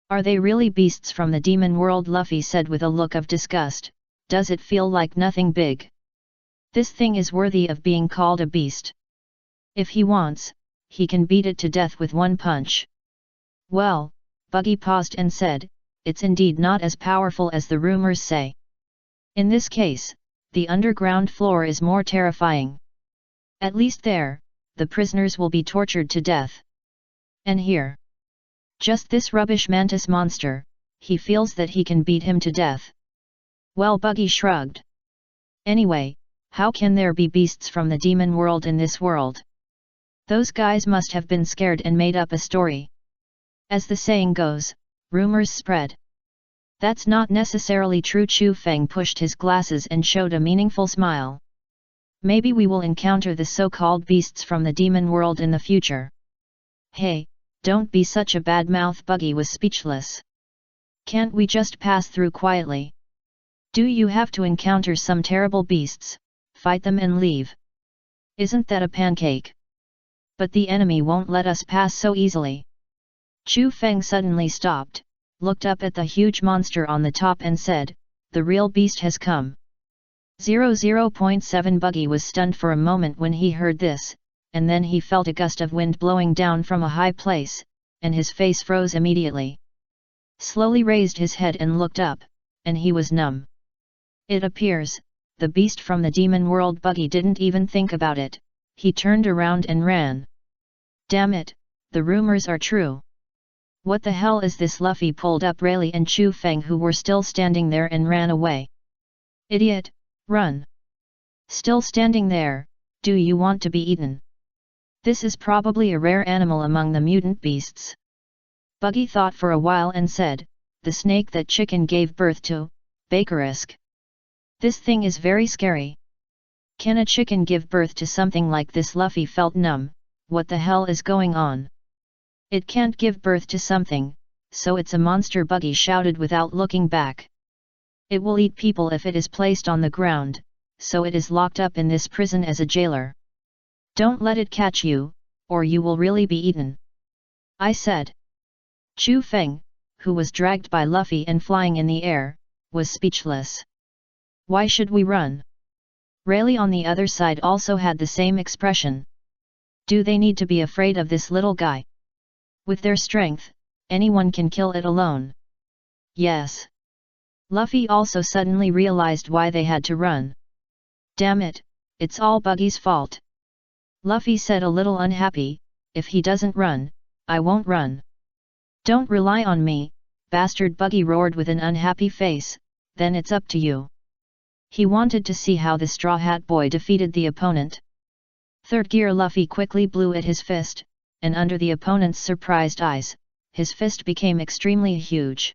"Are they really beasts from the demon world?" Luffy said with a look of disgust. "Does it feel like nothing big? This thing is worthy of being called a beast. If he wants, he can beat it to death with one punch." "Well," Buggy paused and said, "it's indeed not as powerful as the rumors say. In this case, the underground floor is more terrifying. At least there, the prisoners will be tortured to death. And here, just this rubbish mantis monster, he feels that he can beat him to death." Well, Buggy shrugged. "Anyway, how can there be beasts from the demon world in this world? Those guys must have been scared and made up a story. As the saying goes, rumors spread." "That's not necessarily true." Chu Feng pushed his glasses and showed a meaningful smile. "Maybe we will encounter the so-called beasts from the demon world in the future." "Hey, don't be such a bad mouth." Buggy was speechless. "Can't we just pass through quietly? Do you have to encounter some terrible beasts, fight them and leave? Isn't that a pancake? But the enemy won't let us pass so easily." Chu Feng suddenly stopped, looked up at the huge monster on the top and said, "The real beast has come." 00.7 Buggy was stunned for a moment when he heard this, and then he felt a gust of wind blowing down from a high place, and his face froze immediately. Slowly raised his head and looked up, and he was numb. It appears, the beast from the demon world. Buggy didn't even think about it, he turned around and ran. Damn it, the rumors are true. What the hell is this? Luffy pulled up Rayleigh and Chu Feng, who were still standing there, and ran away. Idiot, run! Still standing there, Do you want to be eaten? This is probably a rare animal among the mutant beasts. Buggy thought for a while and said, the snake that chicken gave birth to, Bakerisk. This thing is very scary. Can a chicken give birth to something like this? Luffy felt numb. What the hell is going on? It can't give birth to something, so it's a monster, Buggy shouted without looking back. It will eat people if it is placed on the ground, so it is locked up in this prison as a jailer. Don't let it catch you, or you will really be eaten. I said. Chu Feng, who was dragged by Luffy and flying in the air, was speechless. Why should we run? Rayleigh on the other side also had the same expression. Do they need to be afraid of this little guy? With their strength, anyone can kill it alone. Yes. Luffy also suddenly realized why they had to run. Damn it, it's all Buggy's fault. Luffy said a little unhappy, if he doesn't run, I won't run. Don't rely on me, bastard, Buggy roared with an unhappy face, then it's up to you. He wanted to see how the Straw Hat Boy defeated the opponent. Third gear. Luffy quickly blew at his fist, and under the opponent's surprised eyes, his fist became extremely huge.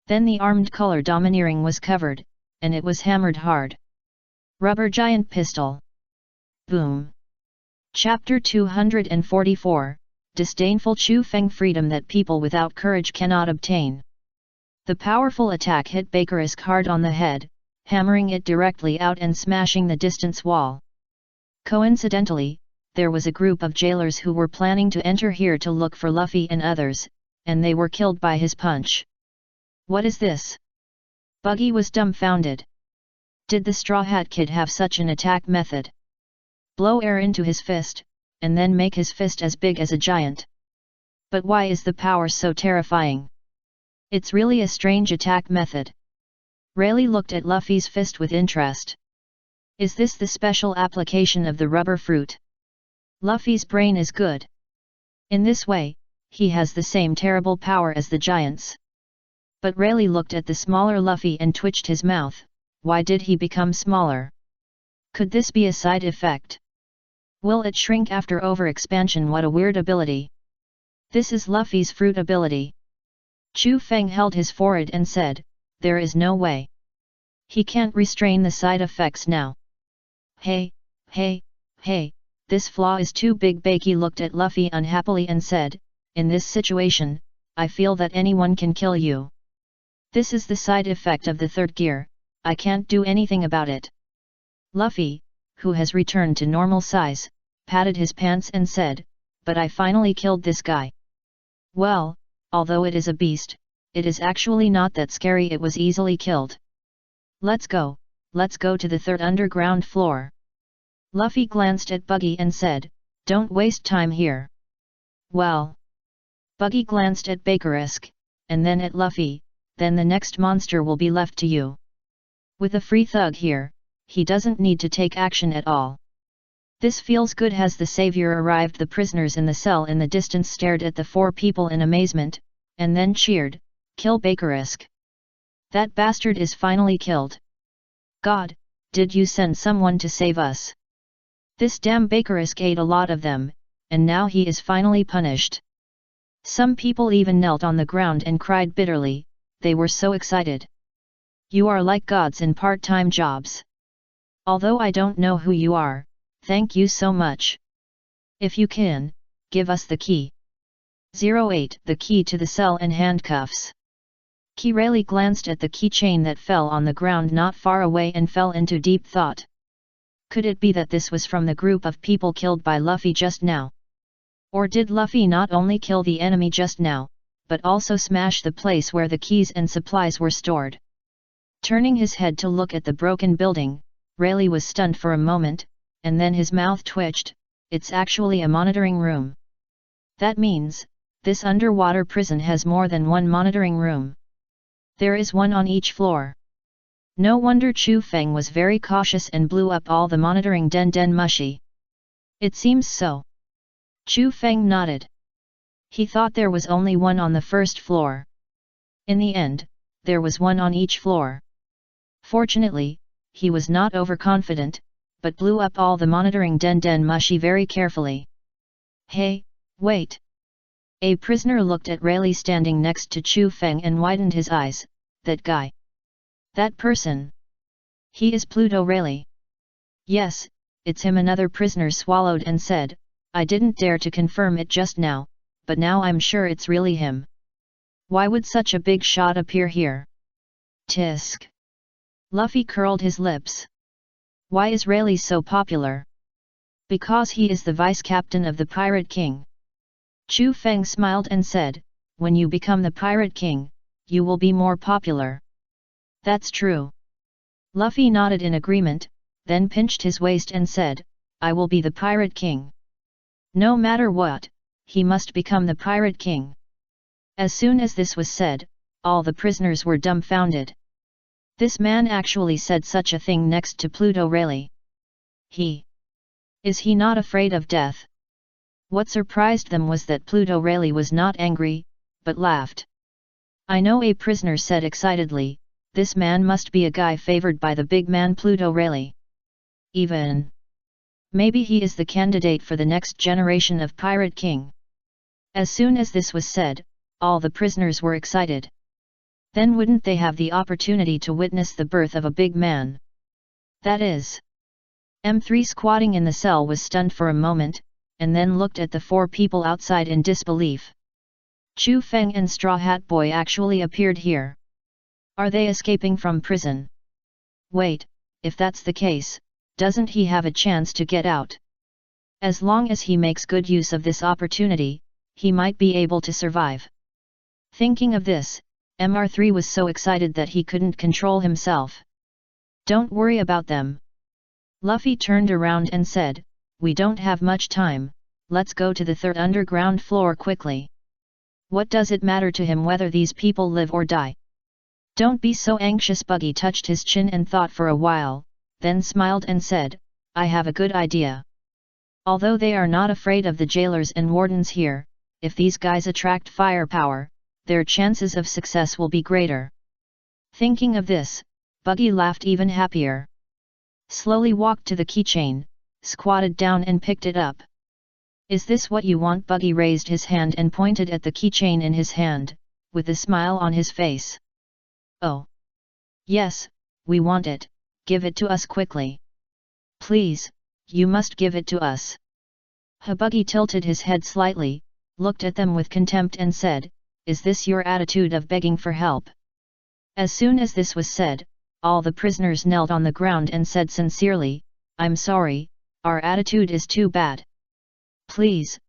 Then the armed color domineering was covered, and it was hammered hard. Rubber Giant Pistol. Boom. Chapter 244, Disdainful Chu Feng. Freedom that people without courage cannot obtain. The powerful attack hit Bakerisk hard on the head, hammering it directly out and smashing the distance wall. Coincidentally, there was a group of jailers who were planning to enter here to look for Luffy and others, and they were killed by his punch. What is this? Buggy was dumbfounded. Did the Straw Hat Kid have such an attack method? Blow air into his fist, and then make his fist as big as a giant. But why is the power so terrifying? It's really a strange attack method. Rayleigh looked at Luffy's fist with interest. Is this the special application of the rubber fruit? Luffy's brain is good. In this way, he has the same terrible power as the giants. But Rayleigh looked at the smaller Luffy and twitched his mouth. Why did he become smaller? Could this be a side effect? Will it shrink after overexpansion? What a weird ability. This is Luffy's fruit ability. Chu Feng held his forehead and said, there is no way. He can't restrain the side effects now. Hey, this flaw is too big. Bakey looked at Luffy unhappily and said, in this situation, I feel that anyone can kill you. This is the side effect of the third gear, I can't do anything about it. Luffy, who has returned to normal size, patted his pants and said, but I finally killed this guy. Well, although it is a beast, it is actually not that scary. It was easily killed. Let's go to the third underground floor. Luffy glanced at Buggy and said, don't waste time here. Well. Buggy glanced at Bakerisk, and then at Luffy, then the next monster will be left to you. With a free thug here, he doesn't need to take action at all. This feels good. Has the savior arrived? The prisoners in the cell in the distance stared at the four people in amazement, and then cheered, kill Bakerisk. That bastard is finally killed. God, did you send someone to save us? This damn Bakerisk ate a lot of them, and now he is finally punished. Some people even knelt on the ground and cried bitterly, they were so excited. You are like gods in part-time jobs. Although I don't know who you are, thank you so much. If you can, give us the key. 08. The key to the cell and handcuffs. Rayleigh glanced at the keychain that fell on the ground not far away and fell into deep thought. Could it be that this was from the group of people killed by Luffy just now? Or did Luffy not only kill the enemy just now, but also smash the place where the keys and supplies were stored? Turning his head to look at the broken building, Rayleigh was stunned for a moment, and then his mouth twitched. It's actually a monitoring room. That means, this underwater prison has more than one monitoring room. There is one on each floor. No wonder Chu Feng was very cautious and blew up all the monitoring den mushi. It seems so. Chu Feng nodded. He thought there was only one on the first floor. In the end, there was one on each floor. Fortunately, he was not overconfident. but blew up all the monitoring den mushy very carefully. Hey, wait! A prisoner looked at Rayleigh standing next to Chu Feng and widened his eyes. That guy. That person. He is Pluto Rayleigh. Yes, it's him. Another prisoner swallowed and said, I didn't dare to confirm it just now, but now I'm sure it's really him. Why would such a big shot appear here? Tisk. Luffy curled his lips. Why is Rayleigh so popular? Because he is the vice-captain of the Pirate King. Chu Feng smiled and said, when you become the Pirate King, you will be more popular. That's true. Luffy nodded in agreement, then pinched his waist and said, I will be the Pirate King. No matter what, he must become the Pirate King. As soon as this was said, all the prisoners were dumbfounded. This man actually said such a thing next to Pluto Rayleigh. Is he not afraid of death? What surprised them was that Pluto Rayleigh was not angry, but laughed. I know, a prisoner said excitedly, this man must be a guy favored by the big man Pluto Rayleigh. Maybe he is the candidate for the next generation of Pirate King. As soon as this was said, all the prisoners were excited. Then wouldn't they have the opportunity to witness the birth of a big man? That is. M3 squatting in the cell was stunned for a moment, and then looked at the four people outside in disbelief. Chu Feng and Straw Hat Boy actually appeared here. Are they escaping from prison? Wait, if that's the case, doesn't he have a chance to get out? As long as he makes good use of this opportunity, he might be able to survive. Thinking of this, MR3 was so excited that he couldn't control himself. Don't worry about them. Luffy turned around and said, we don't have much time, let's go to the third underground floor quickly. What does it matter to him whether these people live or die? Don't be so anxious. Buggy touched his chin and thought for a while, then smiled and said, I have a good idea. Although they are not afraid of the jailers and wardens here, if these guys attract firepower, their chances of success will be greater. Thinking of this, Buggy laughed even happier. Slowly walked to the keychain, squatted down and picked it up. Is this what you want? Buggy raised his hand and pointed at the keychain in his hand, with a smile on his face. Oh. Yes, we want it, give it to us quickly. Please, you must give it to us. Buggy tilted his head slightly, looked at them with contempt and said, is this your attitude of begging for help? As soon as this was said, all the prisoners knelt on the ground and said sincerely, I'm sorry, our attitude is too bad. Please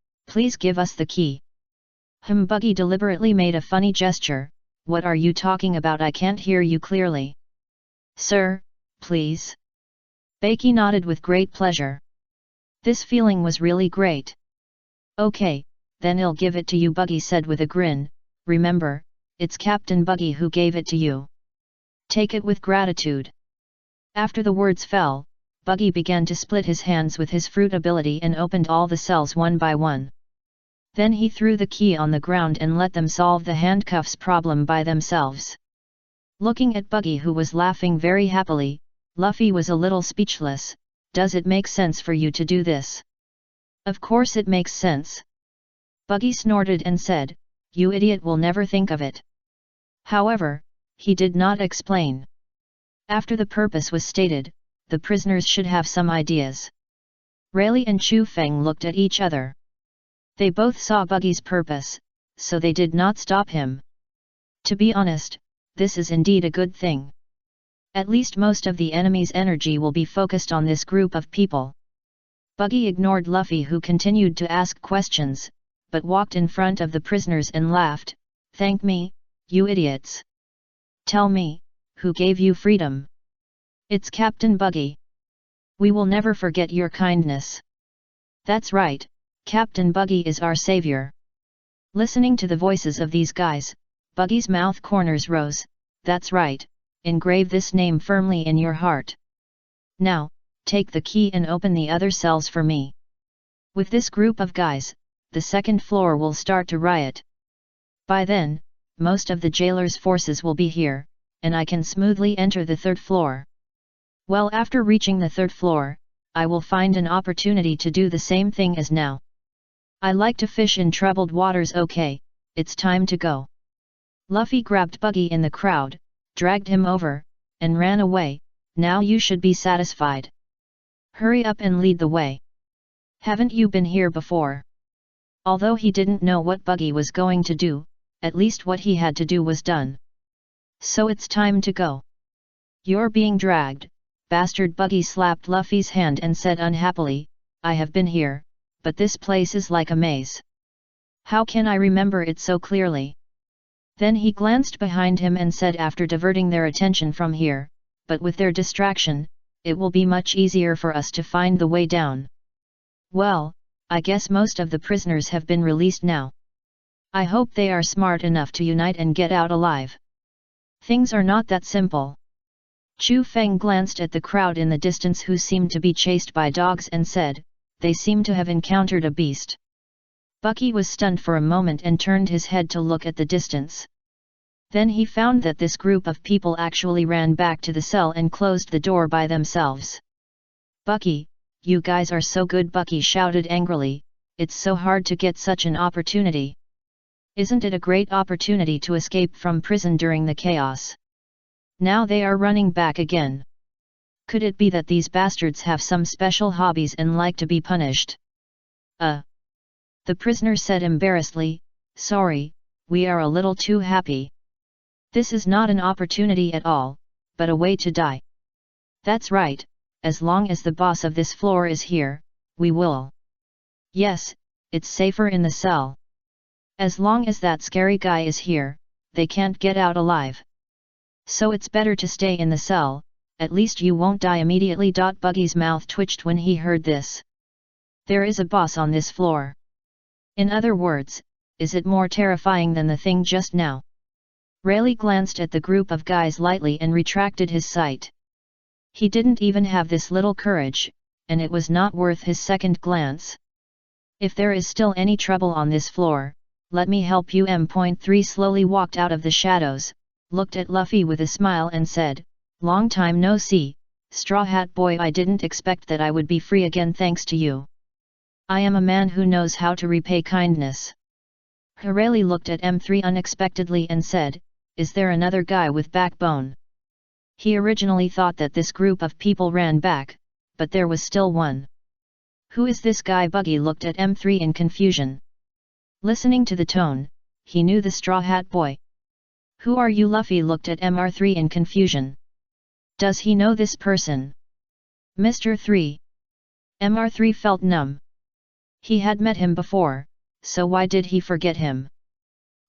give us the key. Buggy deliberately made a funny gesture. What are you talking about? I can't hear you clearly. Sir, please. Bakey nodded with great pleasure. This feeling was really great. Okay, then I'll give it to you, Buggy said with a grin. Remember, it's Captain Buggy who gave it to you. Take it with gratitude. After the words fell, Buggy began to split his hands with his fruit ability and opened all the cells one by one. Then he threw the key on the ground and let them solve the handcuffs problem by themselves. Looking at Buggy, who was laughing very happily, Luffy was a little speechless. Does it make sense for you to do this? Of course it makes sense. Buggy snorted and said, you idiot will never think of it. However, he did not explain. After the purpose was stated, the prisoners should have some ideas. Rayleigh and Chu Feng looked at each other. They both saw Buggy's purpose, so they did not stop him. To be honest, this is indeed a good thing. At least most of the enemy's energy will be focused on this group of people. Buggy ignored Luffy, who continued to ask questions, but walked in front of the prisoners and laughed. Thank me, you idiots. Tell me, who gave you freedom? It's Captain Buggy. We will never forget your kindness. That's right, Captain Buggy is our savior. Listening to the voices of these guys, Buggy's mouth corners rose. That's right, engrave this name firmly in your heart. Now, take the key and open the other cells for me. With this group of guys, the second floor will start to riot. By then, most of the jailer's forces will be here, and I can smoothly enter the third floor. Well, after reaching the third floor, I will find an opportunity to do the same thing as now. I like to fish in troubled waters. Okay, it's time to go. Luffy grabbed Buggy in the crowd, dragged him over, and ran away. Now you should be satisfied. Hurry up and lead the way. Haven't you been here before? Although he didn't know what Buggy was going to do, at least what he had to do was done. So it's time to go. You're being dragged, bastard. Buggy slapped Luffy's hand and said unhappily, I have been here, but this place is like a maze. How can I remember it so clearly? Then he glanced behind him and said, after diverting their attention from here, but with their distraction, it will be much easier for us to find the way down. Well, I guess most of the prisoners have been released now. I hope they are smart enough to unite and get out alive. Things are not that simple. Chu Feng glanced at the crowd in the distance who seemed to be chased by dogs and said, they seem to have encountered a beast. Bucky was stunned for a moment and turned his head to look at the distance. Then he found that this group of people actually ran back to the cell and closed the door by themselves. Bucky, you guys are so good, Bucky shouted angrily, it's so hard to get such an opportunity. Isn't it a great opportunity to escape from prison during the chaos? Now they are running back again. Could it be that these bastards have some special hobbies and like to be punished? The prisoner said embarrassedly, sorry, we are a little too happy. This is not an opportunity at all, but a way to die. That's right, as long as the boss of this floor is here, we will. Yes, it's safer in the cell. As long as that scary guy is here, they can't get out alive. So it's better to stay in the cell, at least you won't die immediately. Buggy's mouth twitched when he heard this. There is a boss on this floor. In other words, is it more terrifying than the thing just now? Rayleigh glanced at the group of guys lightly and retracted his sight. He didn't even have this little courage, and it was not worth his second glance. If there is still any trouble on this floor, let me help you. M.3 slowly walked out of the shadows, looked at Luffy with a smile and said, long time no see, Straw Hat Boy. I didn't expect that I would be free again thanks to you. I am a man who knows how to repay kindness. Rayleigh looked at M3 unexpectedly and said, is there another guy with backbone? He originally thought that this group of people ran back, but there was still one. Who is this guy? Buggy looked at M3 in confusion. Listening to the tone, he knew the Straw Hat Boy. Who are you? Luffy looked at Mr. 3 in confusion. Does he know this person? Mr. 3. Mr. 3 felt numb. He had met him before, so why did he forget him?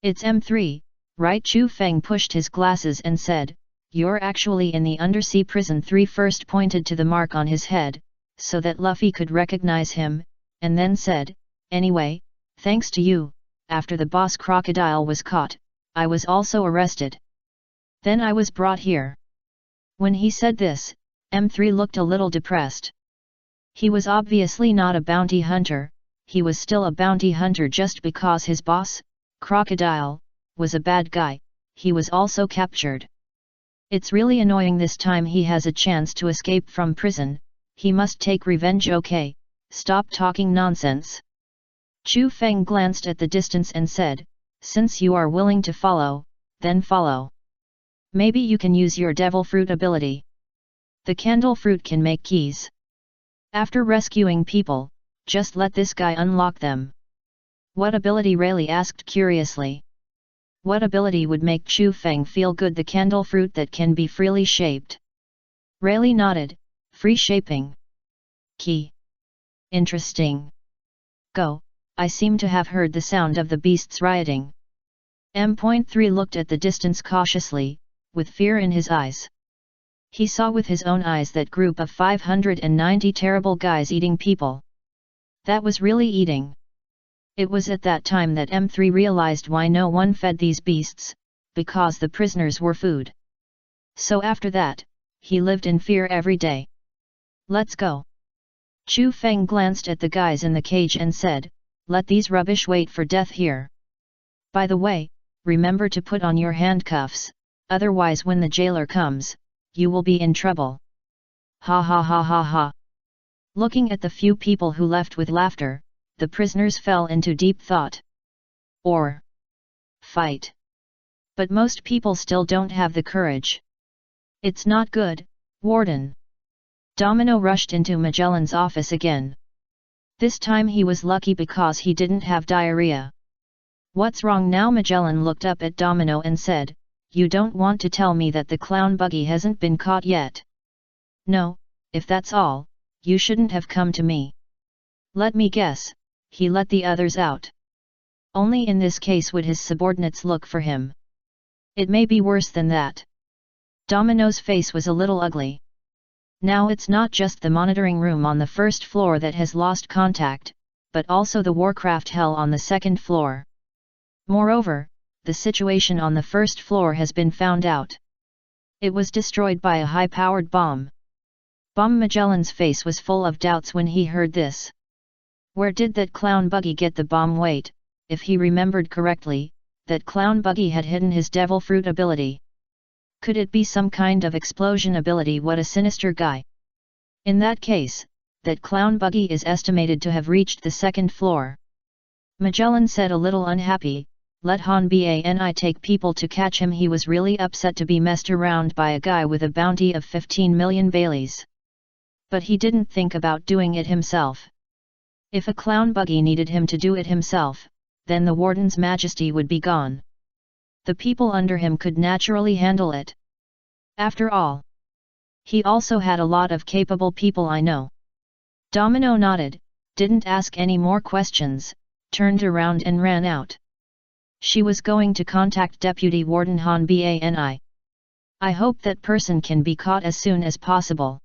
It's M3, right? Chu Feng pushed his glasses and said, you're actually in the undersea prison. 3 first pointed to the mark on his head, so that Luffy could recognize him, and then said, anyway, thanks to you, after the boss crocodile was caught, I was also arrested. Then I was brought here. When he said this, M3 looked a little depressed. He was obviously not a bounty hunter, he was still a bounty hunter just because his boss, Crocodile, was a bad guy, he was also captured. It's really annoying. This time he has a chance to escape from prison, he must take revenge. Okay, stop talking nonsense. Chu Feng glanced at the distance and said, since you are willing to follow, then follow. Maybe you can use your devil fruit ability. The candle fruit can make keys. After rescuing people, just let this guy unlock them. What ability? Rayleigh asked curiously. What ability would make Chu Feng feel good? The candle fruit that can be freely shaped. Rayleigh nodded, free shaping. Key. Interesting. Go, I seem to have heard the sound of the beasts rioting. M.3 looked at the distance cautiously, with fear in his eyes. He saw with his own eyes that group of 590 terrible guys eating people. That was really eating. It was at that time that M3 realized why no one fed these beasts, because the prisoners were food. So after that, he lived in fear every day. Let's go. Chu Feng glanced at the guys in the cage and said, let these rubbish wait for death here. By the way, remember to put on your handcuffs, otherwise when the jailer comes, you will be in trouble. Ha ha ha ha ha. Looking at the few people who left with laughter, the prisoners fell into deep thought. Or fight. But most people still don't have the courage. It's not good, Warden. Domino rushed into Magellan's office again. This time he was lucky because he didn't have diarrhea. What's wrong now? Magellan looked up at Domino and said, "You don't want to tell me that the clown buggy hasn't been caught yet?" "No, if that's all, you shouldn't have come to me." "Let me guess, he let the others out. Only in this case would his subordinates look for him. It may be worse than that." Domino's face was a little ugly. Now it's not just the monitoring room on the first floor that has lost contact, but also the Warcraft hell on the second floor. Moreover, the situation on the first floor has been found out. It was destroyed by a high-powered bomb. Magellan's face was full of doubts when he heard this. Where did that clown buggy get the bomb? Wait, if he remembered correctly, that clown buggy had hidden his devil fruit ability. Could it be some kind of explosion ability? What a sinister guy. In that case, that clown buggy is estimated to have reached the second floor. Magellan said, a little unhappy, "Let Han Bani take people to catch him." He was really upset to be messed around by a guy with a bounty of 15 million Baileys. But he didn't think about doing it himself. If a clown buggy needed him to do it himself, then the Warden's majesty would be gone. The people under him could naturally handle it. After all, he also had a lot of capable people. I know. Domino nodded, didn't ask any more questions, turned around and ran out. She was going to contact Deputy Warden Han Bani. I hope that person can be caught as soon as possible.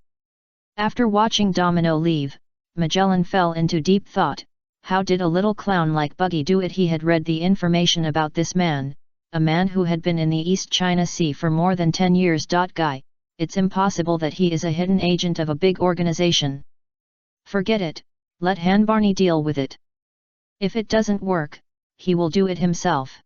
After watching Domino leave, Magellan fell into deep thought. How did a little clown like Buggy do it? He had read the information about this man, a man who had been in the East China Sea for more than 10 years. Guy, it's impossible that he is a hidden agent of a big organization. Forget it, let Han Barney deal with it. If it doesn't work, he will do it himself.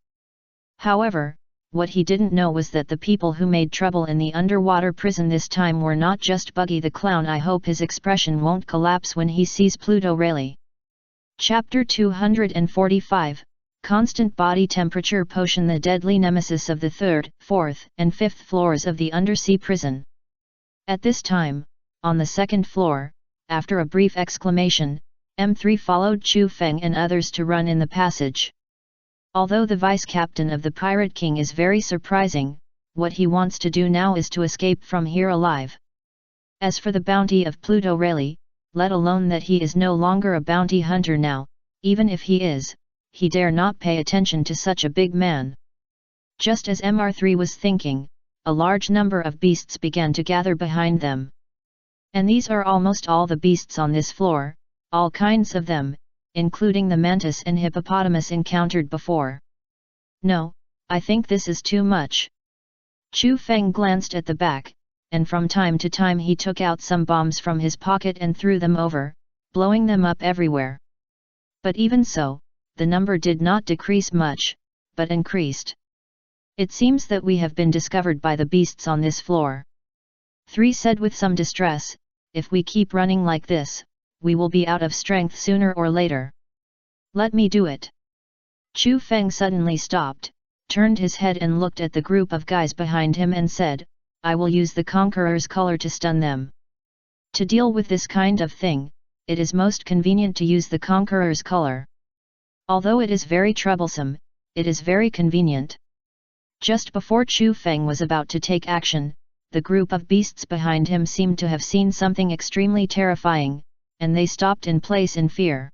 However, what he didn't know was that the people who made trouble in the underwater prison this time were not just Buggy the Clown. I hope his expression won't collapse when he sees Pluto Rayleigh. Chapter 245, Constant Body Temperature Potion. The deadly nemesis of the 3rd, 4th, and 5th floors of the undersea prison. At this time, on the 2nd floor, after a brief exclamation, M3 followed Chu Feng and others to run in the passage. Although the vice-captain of the Pirate King is very surprising, what he wants to do now is to escape from here alive. As for the bounty of Pluto Rayleigh, let alone that he is no longer a bounty hunter now, even if he is, he dare not pay attention to such a big man. Just as MR3 was thinking, a large number of beasts began to gather behind them. And these are almost all the beasts on this floor, all kinds of them, including the mantis and hippopotamus encountered before. No, I think this is too much. Chu Feng glanced at the back, and from time to time he took out some bombs from his pocket and threw them over, blowing them up everywhere. But even so, the number did not decrease much, but increased. It seems that we have been discovered by the beasts on this floor. 3 said with some distress, if we keep running like this, we will be out of strength sooner or later. Let me do it. Chu Feng suddenly stopped, turned his head and looked at the group of guys behind him and said, I will use the Conqueror's color to stun them. To deal with this kind of thing, it is most convenient to use the Conqueror's color. Although it is very troublesome, it is very convenient. Just before Chu Feng was about to take action, the group of beasts behind him seemed to have seen something extremely terrifying, and they stopped in place in fear.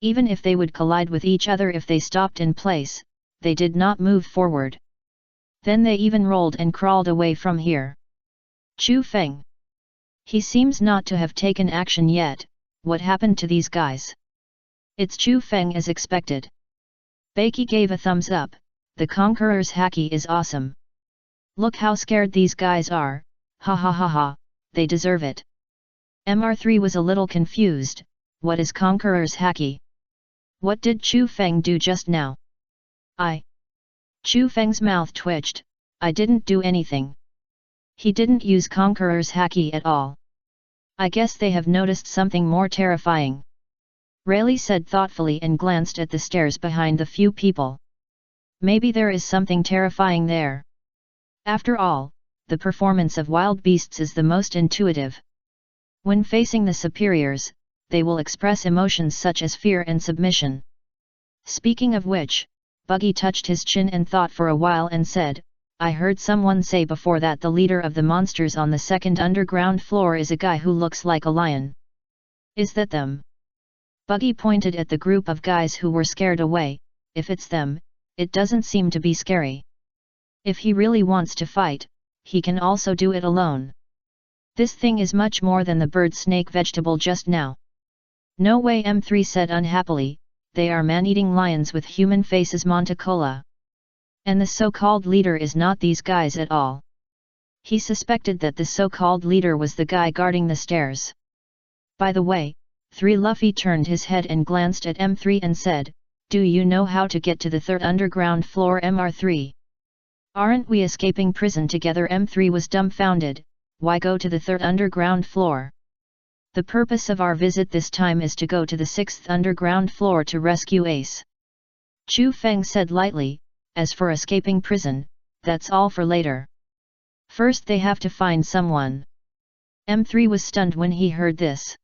Even if they would collide with each other if they stopped in place, they did not move forward. Then they even rolled and crawled away from here. Chu Feng. He seems not to have taken action yet. What happened to these guys? It's Chu Feng as expected. Beiki gave a thumbs up. The Conqueror's haki is awesome. Look how scared these guys are, ha ha ha ha, they deserve it. MR3 was a little confused. What is Conqueror's haki? What did Chu Feng do just now? Chu Feng's mouth twitched. I didn't do anything. He didn't use Conqueror's haki at all. I guess they have noticed something more terrifying. Rayleigh said thoughtfully and glanced at the stairs behind the few people. Maybe there is something terrifying there. After all, the performance of wild beasts is the most intuitive. When facing the superiors, they will express emotions such as fear and submission. Speaking of which, Buggy touched his chin and thought for a while and said, I heard someone say before that the leader of the monsters on the second underground floor is a guy who looks like a lion. Is that them? Buggy pointed at the group of guys who were scared away. If it's them, it doesn't seem to be scary. If he really wants to fight, he can also do it alone. This thing is much more than the bird snake vegetable just now. No way, M3 said unhappily, they are man-eating lions with human faces, Monticola. And the so-called leader is not these guys at all. He suspected that the so-called leader was the guy guarding the stairs. By the way, 3 Luffy turned his head and glanced at M3 and said, do you know how to get to the third underground floor, MR3? Aren't we escaping prison together? M3 was dumbfounded. Why go to the third underground floor? The purpose of our visit this time is to go to the 6th underground floor to rescue Ace. Chu Feng said lightly, as for escaping prison, that's all for later. First they have to find someone. M3 was stunned when he heard this.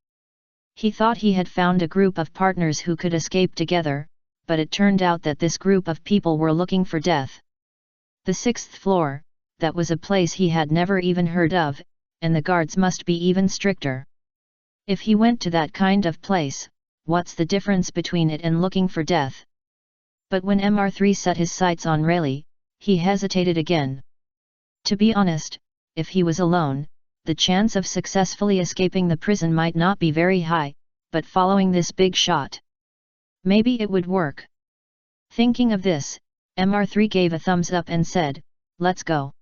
He thought he had found a group of partners who could escape together, but it turned out that this group of people were looking for death. The 6th floor, that was a place he had never even heard of, and the guards must be even stricter. If he went to that kind of place, what's the difference between it and looking for death? But when MR3 set his sights on Rayleigh, he hesitated again. To be honest, if he was alone, the chance of successfully escaping the prison might not be very high, but following this big shot, maybe it would work. Thinking of this, MR3 gave a thumbs up and said, let's go.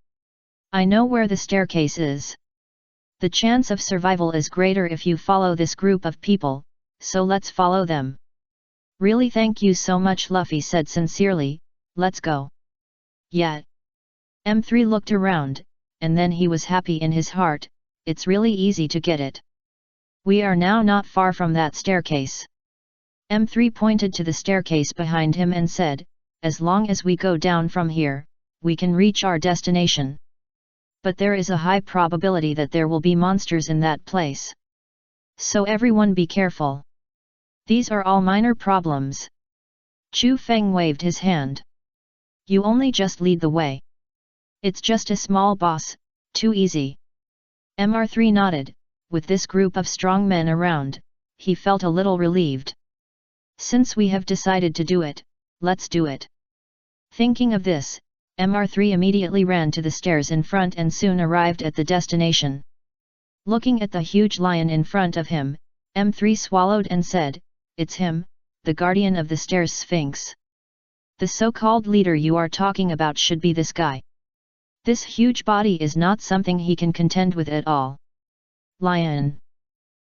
I know where the staircase is. The chance of survival is greater if you follow this group of people, so let's follow them. Really, thank you so much, Luffy said sincerely, let's go. Yeah. M3 looked around, and then he was happy in his heart, it's really easy to get it. We are now not far from that staircase. M3 pointed to the staircase behind him and said, as long as we go down from here, we can reach our destination. But there is a high probability that there will be monsters in that place. So everyone be careful. These are all minor problems. Chu Feng waved his hand. You only just lead the way. It's just a small boss, too easy. MR3 nodded. With this group of strong men around, he felt a little relieved. Since we have decided to do it, let's do it. Thinking of this, MR3 immediately ran to the stairs in front and soon arrived at the destination. Looking at the huge lion in front of him, M3 swallowed and said, it's him, the guardian of the stairs Sphinx. The so-called leader you are talking about should be this guy. This huge body is not something he can contend with at all. Lion.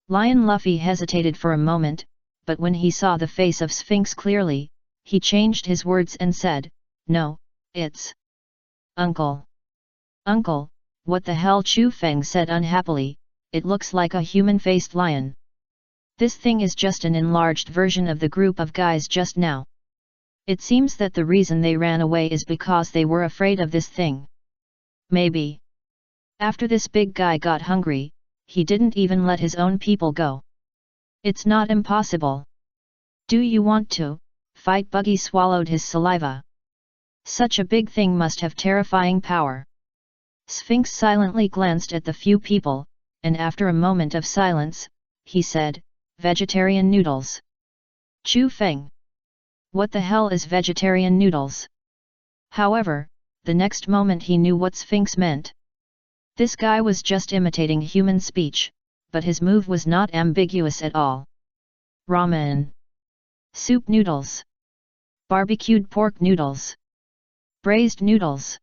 Luffy hesitated for a moment, but when he saw the face of Sphinx clearly, he changed his words and said, no, it's Uncle. Uncle, what the hell? Chu Feng said unhappily, it looks like a human-faced lion. This thing is just an enlarged version of the group of guys just now. It seems that the reason they ran away is because they were afraid of this thing. Maybe. After this big guy got hungry, he didn't even let his own people go. It's not impossible. Do you want to fight? Buggy swallowed his saliva. Such a big thing must have terrifying power. Sphinx silently glanced at the few people, and after a moment of silence, he said, vegetarian noodles. Chu Feng. What the hell is vegetarian noodles? However, the next moment he knew what Sphinx meant. This guy was just imitating human speech, but his move was not ambiguous at all. Ramen. Soup noodles. Barbecued pork noodles. Braised noodles.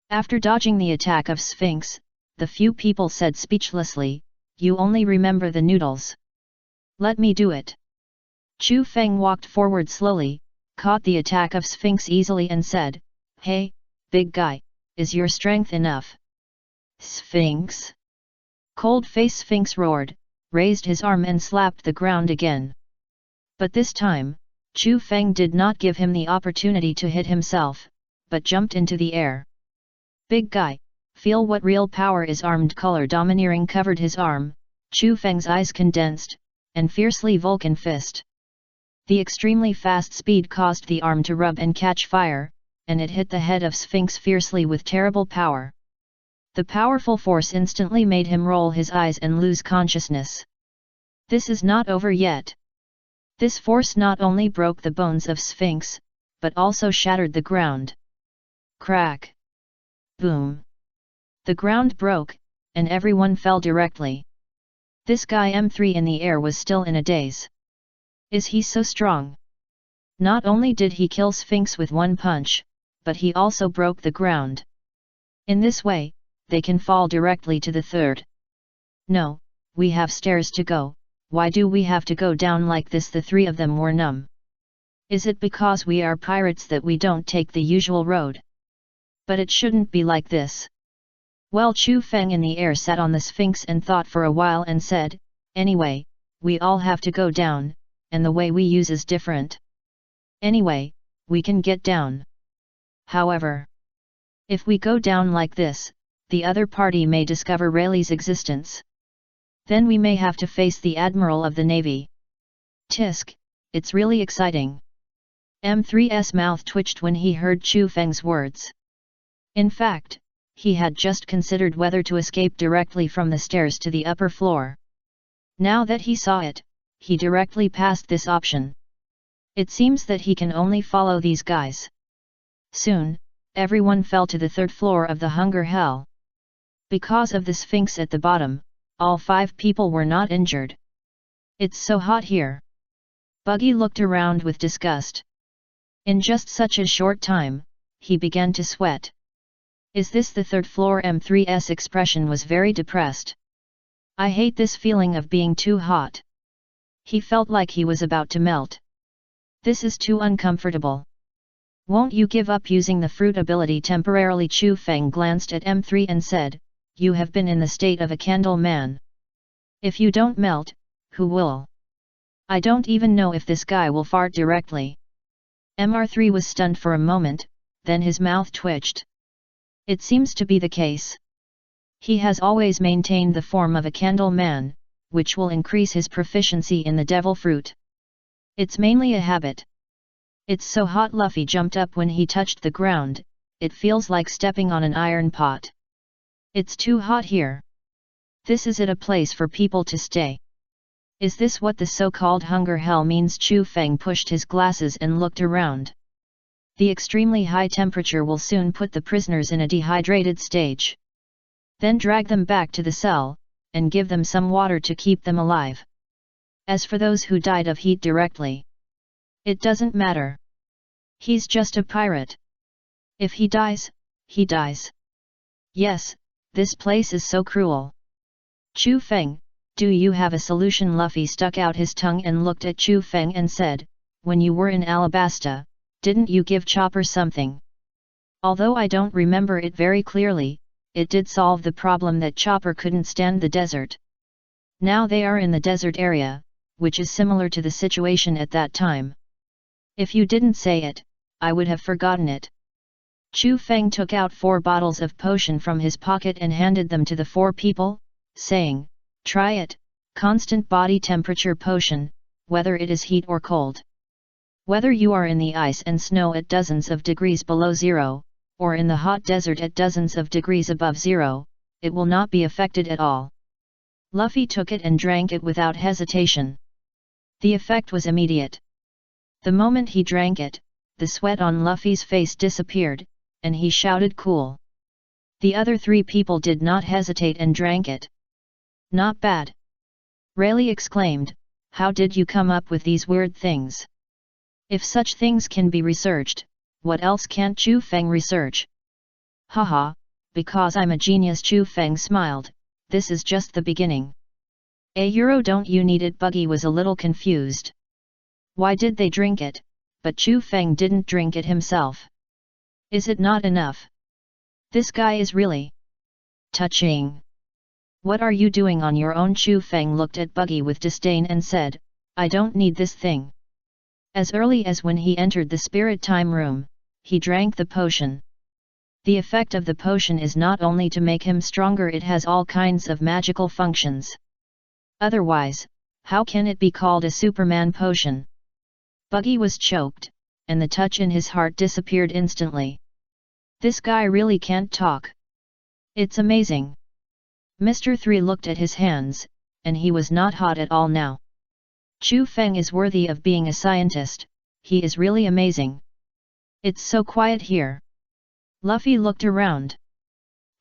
After dodging the attack of Sphinx, the few people said speechlessly, you only remember the noodles. Let me do it. Chu Feng walked forward slowly, caught the attack of Sphinx easily and said, hey, big guy, is your strength enough? Sphinx? Cold-face Sphinx roared, raised his arm and slapped the ground again. But this time, Chu Feng did not give him the opportunity to hit himself, but jumped into the air. Big guy, feel what real power is. Armed color domineering covered his arm, Chu Feng's eyes condensed, and fiercely Vulcan fist. The extremely fast speed caused the arm to rub and catch fire, and it hit the head of Sphinx fiercely with terrible power. The powerful force instantly made him roll his eyes and lose consciousness. This is not over yet. This force not only broke the bones of Sphinx, but also shattered the ground. Crack! Boom! The ground broke, and everyone fell directly. This guy M3 in the air was still in a daze. Is he so strong? Not only did he kill Sphinx with one punch, but he also broke the ground. In this way, they can fall directly to the third. No, we have stairs to go, why do we have to go down like this? The three of them were numb. Is it because we are pirates that we don't take the usual road? But it shouldn't be like this. Well, Chu Feng in the air sat on the Sphinx and thought for a while and said, anyway, we all have to go down, and the way we use is different. Anyway, we can get down. However, if we go down like this, the other party may discover Rayleigh's existence. Then we may have to face the Admiral of the Navy. Tisk, it's really exciting. M3's mouth twitched when he heard Chu Feng's words. In fact, he had just considered whether to escape directly from the stairs to the upper floor. Now that he saw it, he directly passed this option. It seems that he can only follow these guys. Soon, everyone fell to the third floor of the Hunger Hell. Because of the Sphinx at the bottom, all 5 people were not injured. It's so hot here. Buggy looked around with disgust. In just such a short time, he began to sweat. Is this the third floor? M3's expression was very depressed. I hate this feeling of being too hot. He felt like he was about to melt. This is too uncomfortable. Won't you give up using the fruit ability temporarily? Chu Feng glanced at M3 and said, you have been in the state of a candle man. If you don't melt, who will? I don't even know if this guy will fart directly. MR3 was stunned for a moment, then his mouth twitched. It seems to be the case. He has always maintained the form of a candle man, which will increase his proficiency in the devil fruit. It's mainly a habit. It's so hot. Luffy jumped up when he touched the ground, it feels like stepping on an iron pot. It's too hot here. This is it a place for people to stay? Is this what the so-called Hunger Hell means? Chu Feng pushed his glasses and looked around. The extremely high temperature will soon put the prisoners in a dehydrated stage. Then drag them back to the cell, and give them some water to keep them alive. As for those who died of heat directly, it doesn't matter. He's just a pirate. If he dies, he dies. Yes, this place is so cruel. Chu Feng, do you have a solution? Luffy stuck out his tongue and looked at Chu Feng and said, when you were in Alabasta, didn't you give Chopper something? Although I don't remember it very clearly, it did solve the problem that Chopper couldn't stand the desert. Now they are in the desert area, which is similar to the situation at that time. If you didn't say it, I would have forgotten it. Chu Feng took out 4 bottles of potion from his pocket and handed them to the 4 people, saying, try it, constant body temperature potion, whether it is heat or cold. Whether you are in the ice and snow at dozens of degrees below zero, or in the hot desert at dozens of degrees above zero, it will not be affected at all. Luffy took it and drank it without hesitation. The effect was immediate. The moment he drank it, the sweat on Luffy's face disappeared, and he shouted cool. The other 3 people did not hesitate and drank it. Not bad. Rayleigh exclaimed, how did you come up with these weird things? If such things can be researched, what else can't Chu Feng research? Haha, because I'm a genius. Chu Feng smiled, this is just the beginning. Don't you need it? Buggy was a little confused. Why did they drink it, but Chu Feng didn't drink it himself? Is it not enough? This guy is really touching. What are you doing on your own? Chu Feng looked at Buggy with disdain and said, I don't need this thing. As early as when he entered the spirit time room, he drank the potion. The effect of the potion is not only to make him stronger, it has all kinds of magical functions. Otherwise, how can it be called a Superman potion? Buggy was choked, and the touch in his heart disappeared instantly. This guy really can't talk. It's amazing. Mr. 3 looked at his hands, and he was not hot at all now. Chu Feng is worthy of being a scientist, he is really amazing. It's so quiet here. Luffy looked around.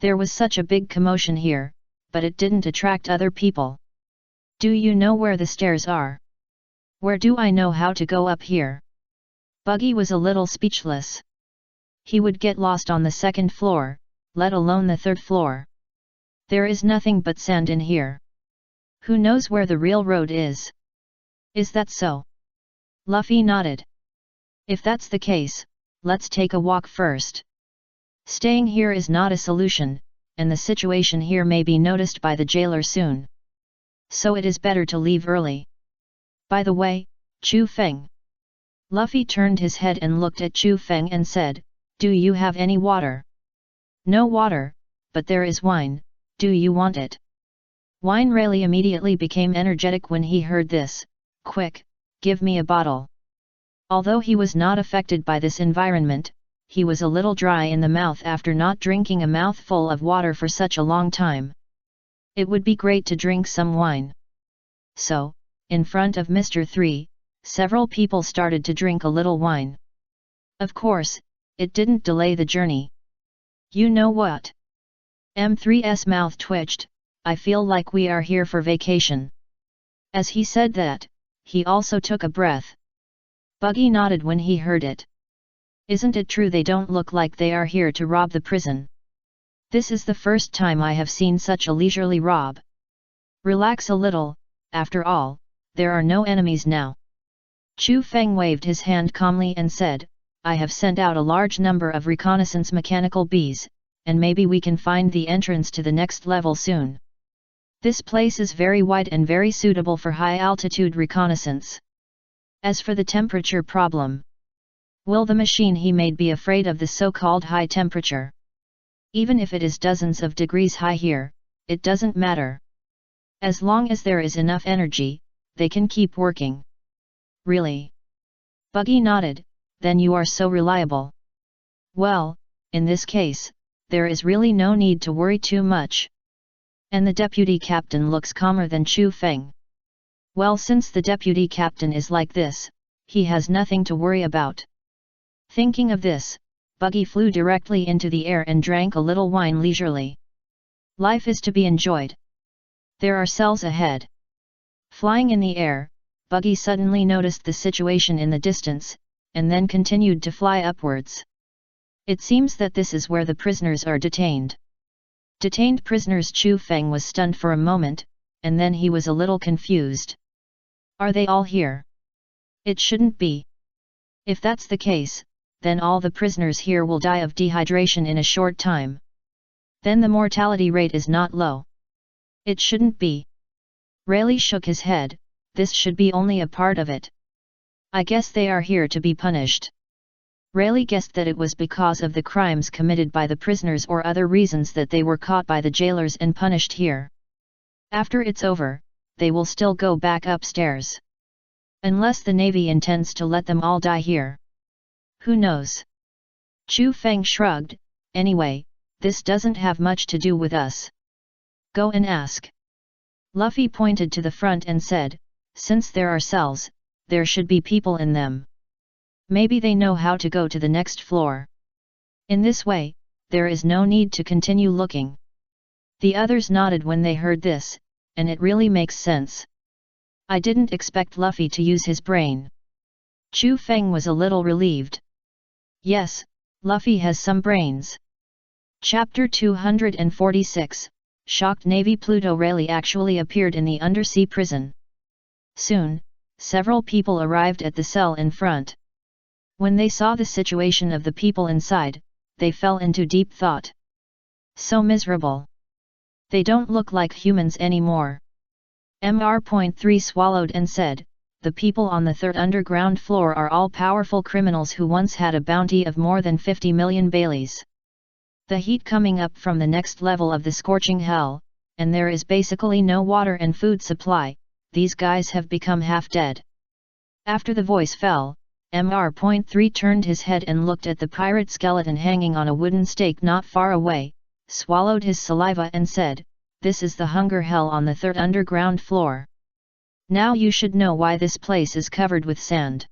There was such a big commotion here, but it didn't attract other people. Do you know where the stairs are? Where do I know how to go up here? Buggy was a little speechless. He would get lost on the second floor, let alone the third floor. There is nothing but sand in here. Who knows where the real road is? Is that so? Luffy nodded. If that's the case, let's take a walk first. Staying here is not a solution, and the situation here may be noticed by the jailer soon. So it is better to leave early. By the way, Chu Feng. Luffy turned his head and looked at Chu Feng and said, do you have any water? No water, but there is wine, do you want it? Wine. Rayleigh immediately became energetic when he heard this. Quick, give me a bottle. Although he was not affected by this environment, he was a little dry in the mouth after not drinking a mouthful of water for such a long time. It would be great to drink some wine. So, in front of Mr. 3, several people started to drink a little wine. Of course, it didn't delay the journey. You know what? M3's mouth twitched, I feel like we are here for vacation. As he said that, he also took a breath. Buggy nodded when he heard it. Isn't it true they don't look like they are here to rob the prison? This is the first time I have seen such a leisurely rob. Relax a little, after all, there are no enemies now. Chu Feng waved his hand calmly and said, I have sent out a large number of reconnaissance mechanical bees, and maybe we can find the entrance to the next level soon. This place is very wide and very suitable for high-altitude reconnaissance. As for the temperature problem, will the machine he made be afraid of the so-called high temperature? Even if it is dozens of degrees high here, it doesn't matter. As long as there is enough energy, they can keep working. Really? Buggy nodded, then you are so reliable. Well, in this case, there is really no need to worry too much. And the deputy captain looks calmer than Chu Feng. Well, since the deputy captain is like this, he has nothing to worry about. Thinking of this, Buggy flew directly into the air and drank a little wine leisurely. Life is to be enjoyed. There are cells ahead. Flying in the air, Buggy suddenly noticed the situation in the distance, and then continued to fly upwards. It seems that this is where the prisoners are detained. Detained prisoners. Chu Feng was stunned for a moment, and then he was a little confused. Are they all here? It shouldn't be. If that's the case, then all the prisoners here will die of dehydration in a short time. Then the mortality rate is not low. It shouldn't be. Rayleigh shook his head, this should be only a part of it. I guess they are here to be punished. Rayleigh guessed that it was because of the crimes committed by the prisoners or other reasons that they were caught by the jailers and punished here. After it's over, they will still go back upstairs. Unless the Navy intends to let them all die here. Who knows? Chu Feng shrugged, anyway, this doesn't have much to do with us. Go and ask. Luffy pointed to the front and said, since there are cells, there should be people in them. Maybe they know how to go to the next floor. In this way, there is no need to continue looking. The others nodded when they heard this, and it really makes sense. I didn't expect Luffy to use his brain. Chu Feng was a little relieved. Yes, Luffy has some brains. Chapter 246, Shocked Navy. Pluto. Rayleigh actually appeared in the undersea prison. Soon, several people arrived at the cell in front. When they saw the situation of the people inside, they fell into deep thought. So miserable. They don't look like humans anymore. Mr.3 swallowed and said, the people on the third underground floor are all powerful criminals who once had a bounty of more than 50 million Baileys. The heat coming up from the next level of the scorching hell, and there is basically no water and food supply, these guys have become half dead. After the voice fell, Mr.3 turned his head and looked at the pirate skeleton hanging on a wooden stake not far away, swallowed his saliva and said, this is the hunger hell on the third underground floor. Now you should know why this place is covered with sand.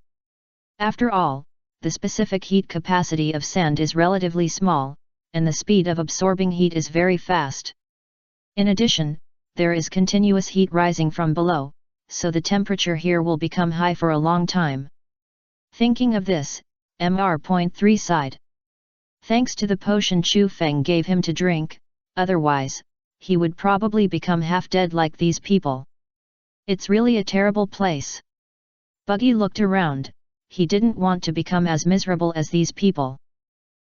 After all, the specific heat capacity of sand is relatively small, and the speed of absorbing heat is very fast. In addition, there is continuous heat rising from below, so the temperature here will become high for a long time. Thinking of this, Mr.3 sighed. Thanks to the potion Chu Feng gave him to drink, otherwise, he would probably become half dead like these people. It's really a terrible place. Buggy looked around, he didn't want to become as miserable as these people.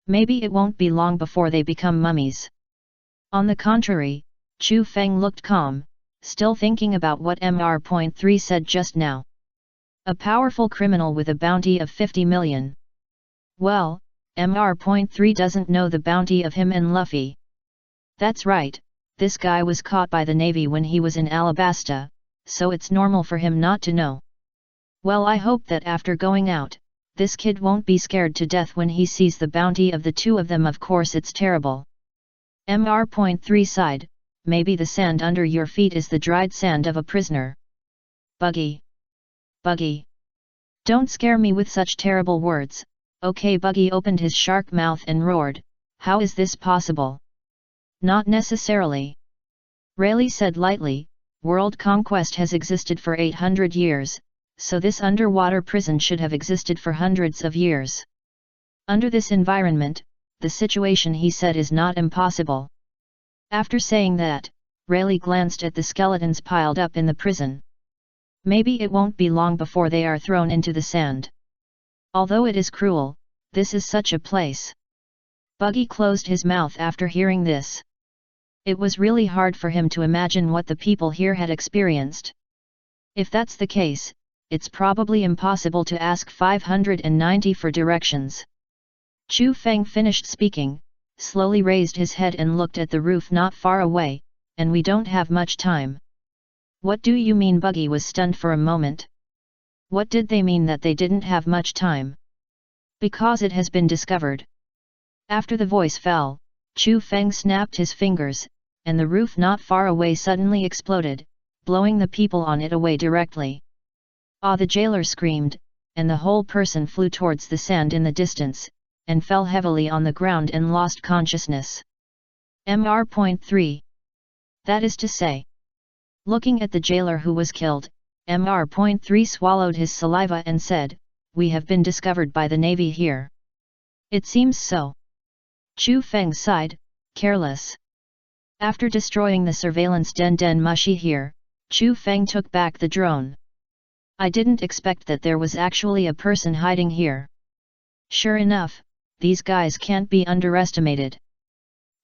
Maybe it won't be long before they become mummies. On the contrary, Chu Feng looked calm, still thinking about what Mr.3 said just now. A powerful criminal with a bounty of 50 million. Well, Mr.3 doesn't know the bounty of him and Luffy. That's right, this guy was caught by the Navy when he was in Alabasta, so it's normal for him not to know. Well, I hope that after going out, this kid won't be scared to death when he sees the bounty of the two of them. Of course it's terrible. Mr.3 sighed, maybe the sand under your feet is the dried sand of a prisoner. Buggy. Buggy. Don't scare me with such terrible words. Okay. Buggy opened his shark mouth and roared, how is this possible? Not necessarily. Rayleigh said lightly, world conquest has existed for 800 years, so this underwater prison should have existed for hundreds of years. Under this environment, the situation, he said, is not impossible. After saying that, Rayleigh glanced at the skeletons piled up in the prison. Maybe it won't be long before they are thrown into the sand. Although it is cruel, this is such a place. Buggy closed his mouth after hearing this. It was really hard for him to imagine what the people here had experienced. If that's the case, it's probably impossible to ask 590 for directions. Chu Feng finished speaking, slowly raised his head and looked at the roof not far away, and we don't have much time. What do you mean? Buggy was stunned for a moment. What did they mean that they didn't have much time? Because it has been discovered. After the voice fell, Chu Feng snapped his fingers, and the roof not far away suddenly exploded, blowing the people on it away directly. Ah! The jailer screamed, and the whole person flew towards the sand in the distance, and fell heavily on the ground and lost consciousness. Mr.3. That is to say. Looking at the jailer who was killed, Mr.3 swallowed his saliva and said, we have been discovered by the Navy here. It seems so. Chu Feng sighed, careless. After destroying the surveillance den Mushi here, Chu Feng took back the drone. I didn't expect that there was actually a person hiding here. Sure enough, these guys can't be underestimated.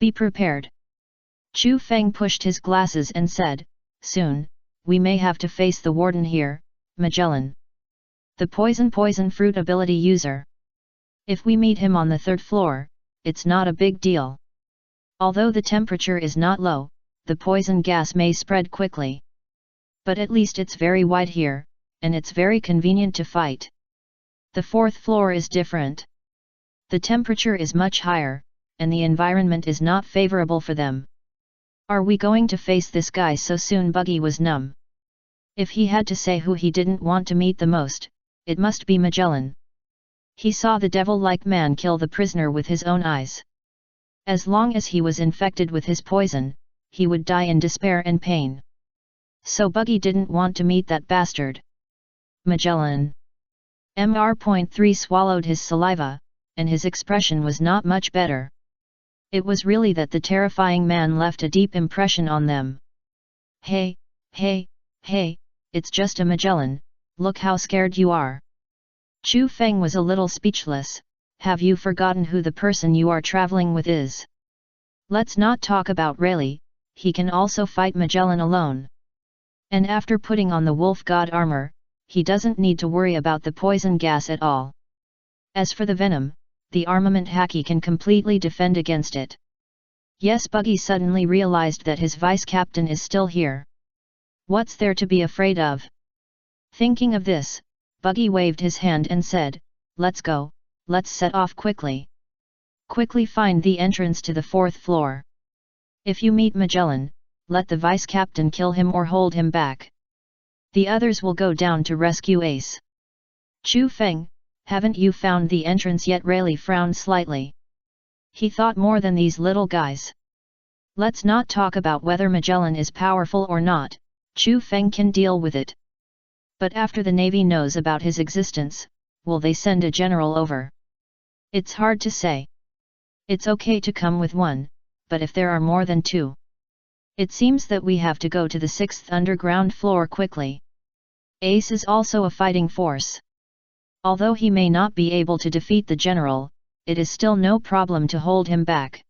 Be prepared. Chu Feng pushed his glasses and said, soon, we may have to face the warden here, Magellan. The poison fruit ability user. If we meet him on the third floor, it's not a big deal. Although the temperature is not low, the poison gas may spread quickly. But at least it's very wide here, and it's very convenient to fight. The fourth floor is different. The temperature is much higher, and the environment is not favorable for them. Are we going to face this guy so soon? Buggy was numb. If he had to say who he didn't want to meet the most, it must be Magellan. He saw the devil-like man kill the prisoner with his own eyes. As long as he was infected with his poison, he would die in despair and pain. So Buggy didn't want to meet that bastard. Magellan. Mr.3 swallowed his saliva, and his expression was not much better. It was really that the terrifying man left a deep impression on them. Hey, it's just a Magellan, look how scared you are. Chu Feng was a little speechless. Have you forgotten who the person you are traveling with is? Let's not talk about Rayleigh, he can also fight Magellan alone. And after putting on the wolf god armor, he doesn't need to worry about the poison gas at all. As for the venom, the armament Haki can completely defend against it. Yes, Buggy suddenly realized that his vice-captain is still here. What's there to be afraid of? Thinking of this, Buggy waved his hand and said, "Let's go, let's set off quickly. Quickly find the entrance to the 4th floor. If you meet Magellan, let the vice-captain kill him or hold him back. The others will go down to rescue Ace." "Chu Feng, haven't you found the entrance yet?" Rayleigh frowned slightly. He thought more than these little guys. Let's not talk about whether Magellan is powerful or not, Chu Feng can deal with it. But after the Navy knows about his existence, will they send a general over? It's hard to say. It's okay to come with one, but if there are more than 2... It seems that we have to go to the 6th underground floor quickly. Ace is also a fighting force. Although he may not be able to defeat the general, it is still no problem to hold him back.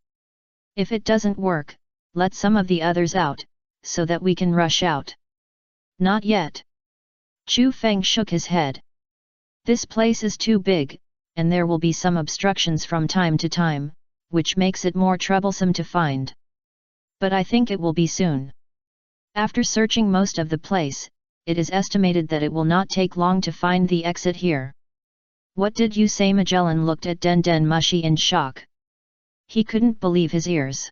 If it doesn't work, let some of the others out, so that we can rush out. Not yet. Chu Feng shook his head. This place is too big, and there will be some obstructions from time to time, which makes it more troublesome to find. But I think it will be soon. After searching most of the place, it is estimated that it will not take long to find the exit here. What did you say? Magellan looked at Den Den Mushi in shock. He couldn't believe his ears.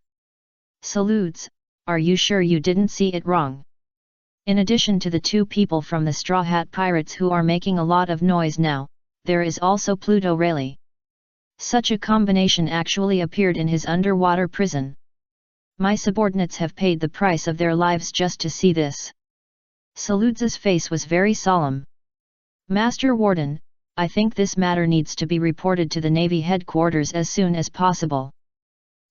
Salutes, are you sure you didn't see it wrong? In addition to the 2 people from the Straw Hat Pirates who are making a lot of noise now, there is also Pluto Rayleigh. Such a combination actually appeared in his underwater prison. My subordinates have paid the price of their lives just to see this. Salutes' face was very solemn. Master Warden, I think this matter needs to be reported to the Navy headquarters as soon as possible.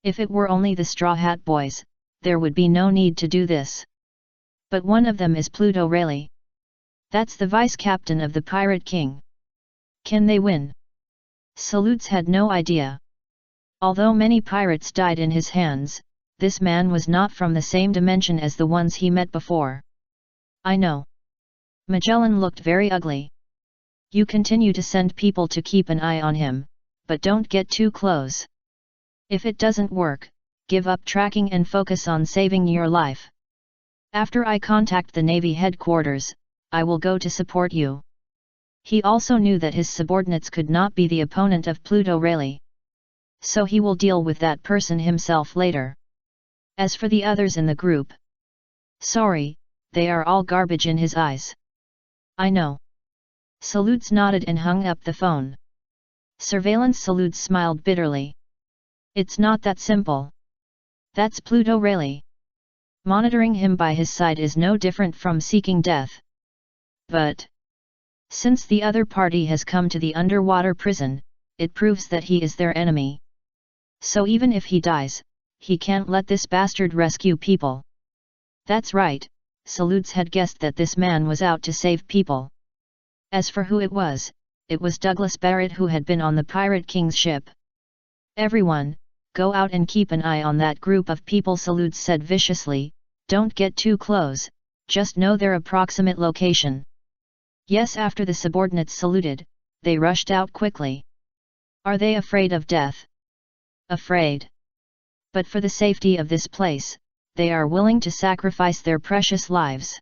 If it were only the Straw Hat Boys, there would be no need to do this. But one of them is Pluto Rayleigh. That's the vice-captain of the Pirate King. Can they win? Salutes had no idea. Although many pirates died in his hands, this man was not from the same dimension as the ones he met before. I know. Magellan looked very ugly. You continue to send people to keep an eye on him, but don't get too close. If it doesn't work, give up tracking and focus on saving your life. After I contact the Navy headquarters, I will go to support you. He also knew that his subordinates could not be the opponent of Pluto Rayleigh. So he will deal with that person himself later. As for the others in the group, sorry, they are all garbage in his eyes. I know. Salutes nodded and hung up the phone. Surveillance Salutes smiled bitterly. It's not that simple. That's Pluto Rayleigh. Monitoring him by his side is no different from seeking death. But since the other party has come to the underwater prison, it proves that he is their enemy. So even if he dies, he can't let this bastard rescue people. That's right, Salutes had guessed that this man was out to save people. As for who it was Douglas Barrett who had been on the Pirate King's ship. Everyone, go out and keep an eye on that group of people, Salutes said viciously. Don't get too close, just know their approximate location. Yes, after the subordinates saluted, they rushed out quickly. Are they afraid of death? Afraid. But for the safety of this place, they are willing to sacrifice their precious lives.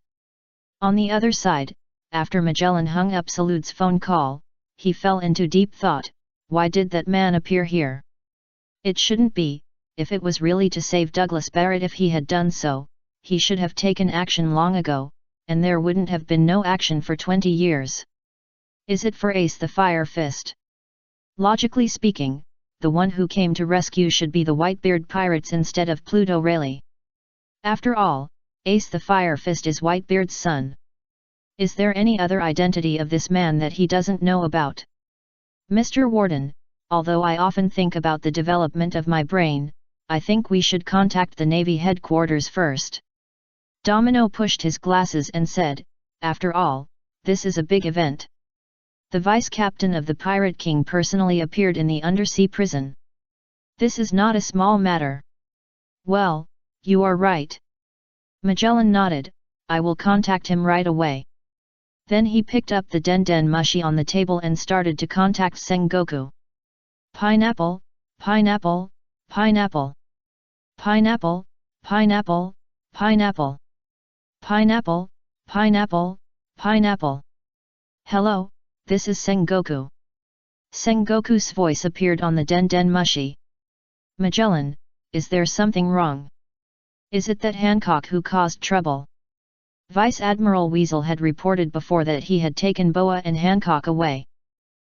On the other side, after Magellan hung up Salutes' phone call, he fell into deep thought. Why did that man appear here? It shouldn't be. If it was really to save Douglas Barrett, if he had done so, he should have taken action long ago, and there wouldn't have been no action for 20 years. Is it for Ace the Fire Fist? Logically speaking, the one who came to rescue should be the Whitebeard pirates instead of Pluto Rayleigh. After all, Ace the Fire Fist is Whitebeard's son. Is there any other identity of this man that he doesn't know about? Mr. Warden, although I often think about the development of my brain, I think we should contact the Navy headquarters first. Domino pushed his glasses and said, after all, this is a big event. The vice-captain of the Pirate King personally appeared in the undersea prison. This is not a small matter. Well, you are right, Magellan nodded, I will contact him right away. Then he picked up the den mushi on the table and started to contact Sengoku. Pineapple, pineapple, pineapple. Pineapple, pineapple, pineapple. Pineapple, pineapple, pineapple. Hello, this is Sengoku. Sengoku's voice appeared on the den mushi. Magellan, is there something wrong? Is it that Hancock who caused trouble? Vice Admiral Weasel had reported before that he had taken Boa and Hancock away.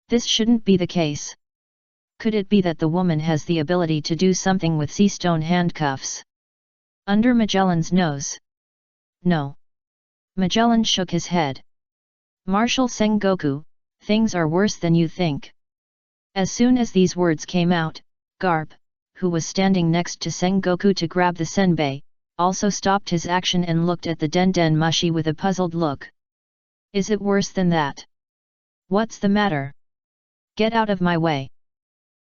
This shouldn't be the case. Could it be that the woman has the ability to do something with sea stone handcuffs? Under Magellan's nose. No. Magellan shook his head. Marshal Sengoku, things are worse than you think. As soon as these words came out, Garp, who was standing next to Sengoku to grab the senbei, also stopped his action and looked at the den mushi with a puzzled look. Is it worse than that? What's the matter? Get out of my way.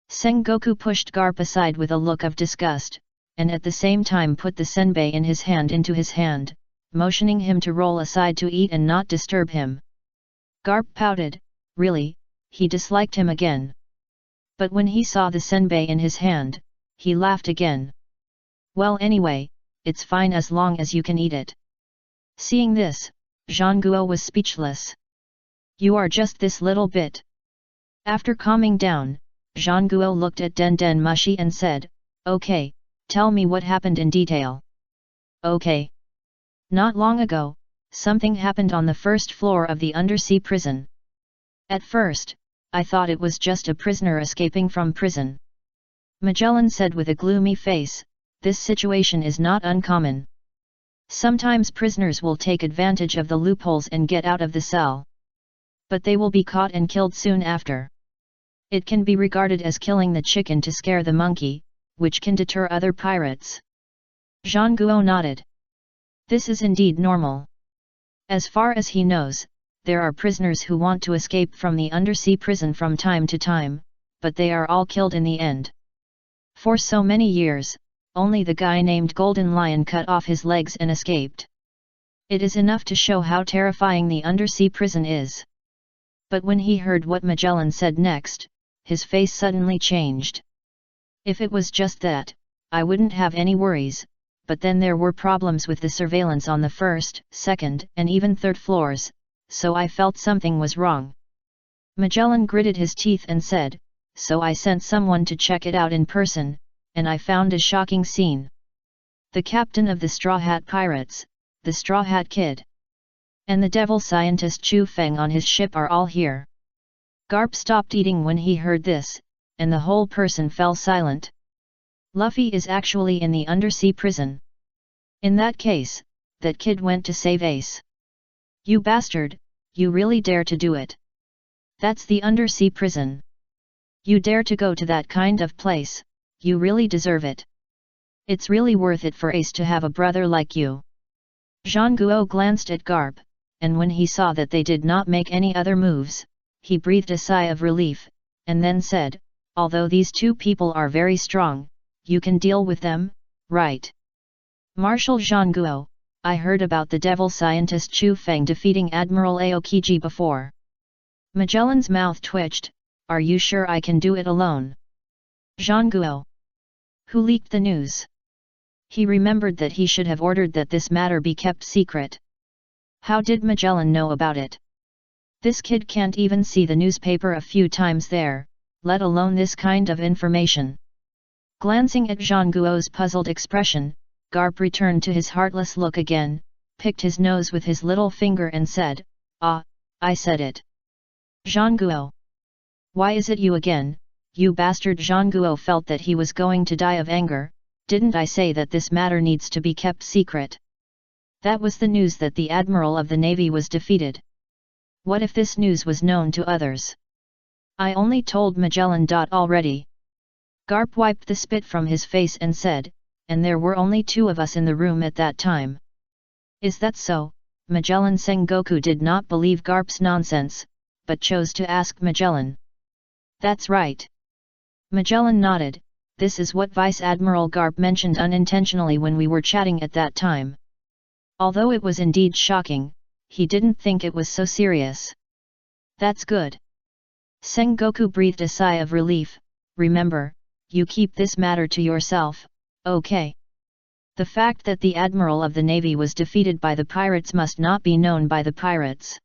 Sengoku pushed Garp aside with a look of disgust, and at the same time put the senbei in his hand into his hand, motioning him to roll aside to eat and not disturb him. Garp pouted, really, he disliked him again. But when he saw the senbei in his hand, he laughed again. Well anyway, it's fine as long as you can eat it. Seeing this, Zhangguo was speechless. You are just this little bit. After calming down, Zhangguo looked at den mushi and said, okay, tell me what happened in detail. Okay. Not long ago, something happened on the first floor of the undersea prison. At first, I thought it was just a prisoner escaping from prison. Magellan said with a gloomy face, this situation is not uncommon. Sometimes prisoners will take advantage of the loopholes and get out of the cell. But they will be caught and killed soon after. It can be regarded as killing the chicken to scare the monkey, which can deter other pirates. Zhangguo nodded. This is indeed normal. As far as he knows, there are prisoners who want to escape from the undersea prison from time to time, but they are all killed in the end. For so many years, only the guy named Golden Lion cut off his legs and escaped. It is enough to show how terrifying the undersea prison is. But when he heard what Magellan said next, his face suddenly changed. If it was just that, I wouldn't have any worries, but then there were problems with the surveillance on the first, second, and even third floors, so I felt something was wrong. Magellan gritted his teeth and said, so I sent someone to check it out in person, and I found a shocking scene. The captain of the Straw Hat Pirates, the Straw Hat Kid, and the devil scientist Chu Feng on his ship are all here. Garp stopped eating when he heard this, and the whole person fell silent. Luffy is actually in the undersea prison. In that case, that kid went to save Ace. You bastard, you really dare to do it. That's the undersea prison. You dare to go to that kind of place, you really deserve it. It's really worth it for Ace to have a brother like you. Zhangguo glanced at Garp, and when he saw that they did not make any other moves, he breathed a sigh of relief, and then said, although these two people are very strong, you can deal with them, right? Marshal Zhangguo, I heard about the devil scientist Chu Feng defeating Admiral Aokiji before. Magellan's mouth twitched, are you sure I can do it alone? Zhangguo. Who leaked the news? He remembered that he should have ordered that this matter be kept secret. How did Magellan know about it? This kid can't even see the newspaper a few times there, let alone this kind of information. Glancing at Zhangguo's puzzled expression, Garp returned to his heartless look again, picked his nose with his little finger and said, ah, I said it. Zhangguo. Why is it you again, you bastard? Zhangguo felt that he was going to die of anger. Didn't I say that this matter needs to be kept secret? That was the news that the Admiral of the Navy was defeated. What if this news was known to others? I only told Magellan. Already. Garp wiped the spit from his face and said, and there were only two of us in the room at that time. Is that so? Magellan Sengoku did not believe Garp's nonsense, but chose to ask Magellan. That's right. Magellan nodded, this is what Vice Admiral Garp mentioned unintentionally when we were chatting at that time. Although it was indeed shocking, he didn't think it was so serious. That's good. Sengoku breathed a sigh of relief. Remember, you keep this matter to yourself, okay? The fact that the admiral of the navy was defeated by the pirates must not be known by the pirates.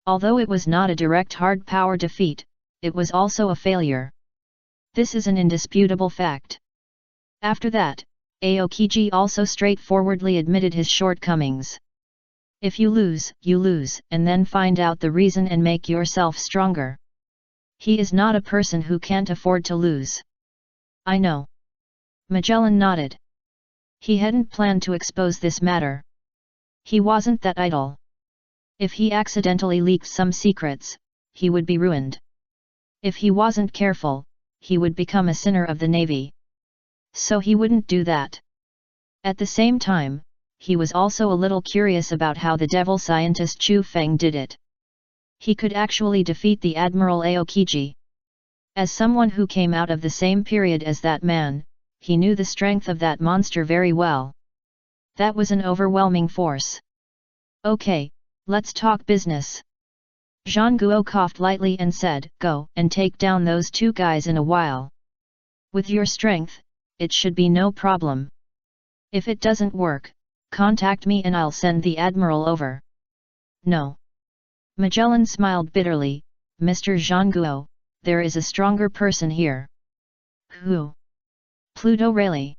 Although it was not a direct hard power defeat, it was also a failure. This is an indisputable fact. After that, Aokiji also straightforwardly admitted his shortcomings. If you lose, and then find out the reason and make yourself stronger. He is not a person who can't afford to lose. I know. Magellan nodded. He hadn't planned to expose this matter. He wasn't that idle. If he accidentally leaked some secrets, he would be ruined. If he wasn't careful, he would become a sinner of the navy. So he wouldn't do that. At the same time, he was also a little curious about how the devil scientist Chu Feng did it. He could actually defeat the Admiral Aokiji. As someone who came out of the same period as that man, he knew the strength of that monster very well. That was an overwhelming force. Okay, let's talk business. Zhang Guo coughed lightly and said, go and take down those two guys in a while. With your strength, it should be no problem. If it doesn't work, contact me and I'll send the Admiral over. No. Magellan smiled bitterly. Mr. Zhang Guo, there is a stronger person here. Who? Pluto Rayleigh.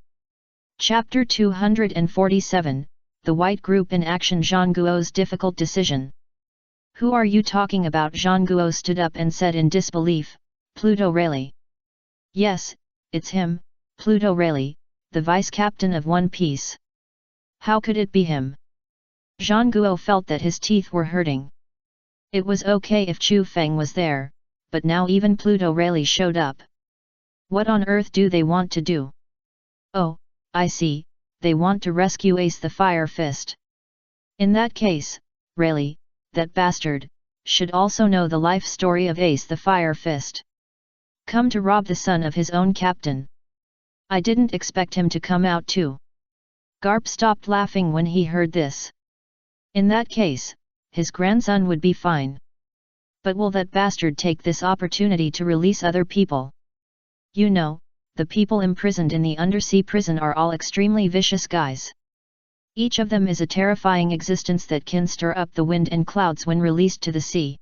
Chapter 247, The White Group in Action. Zhang Guo's difficult decision. Who are you talking about? Zhang Guo stood up and said in disbelief, Pluto Rayleigh. Yes, it's him, Pluto Rayleigh, the vice-captain of One Piece. How could it be him? Zhang Guo felt that his teeth were hurting. It was okay if Chu Feng was there, but now even Pluto Rayleigh showed up. What on earth do they want to do? Oh, I see, they want to rescue Ace the Fire Fist. In that case, Rayleigh, that bastard, should also know the life story of Ace the Fire Fist. Come to rob the son of his own captain. I didn't expect him to come out too. Garp stopped laughing when he heard this. In that case, his grandson would be fine. But will that bastard take this opportunity to release other people? You know, the people imprisoned in the undersea prison are all extremely vicious guys. Each of them is a terrifying existence that can stir up the wind and clouds when released to the sea.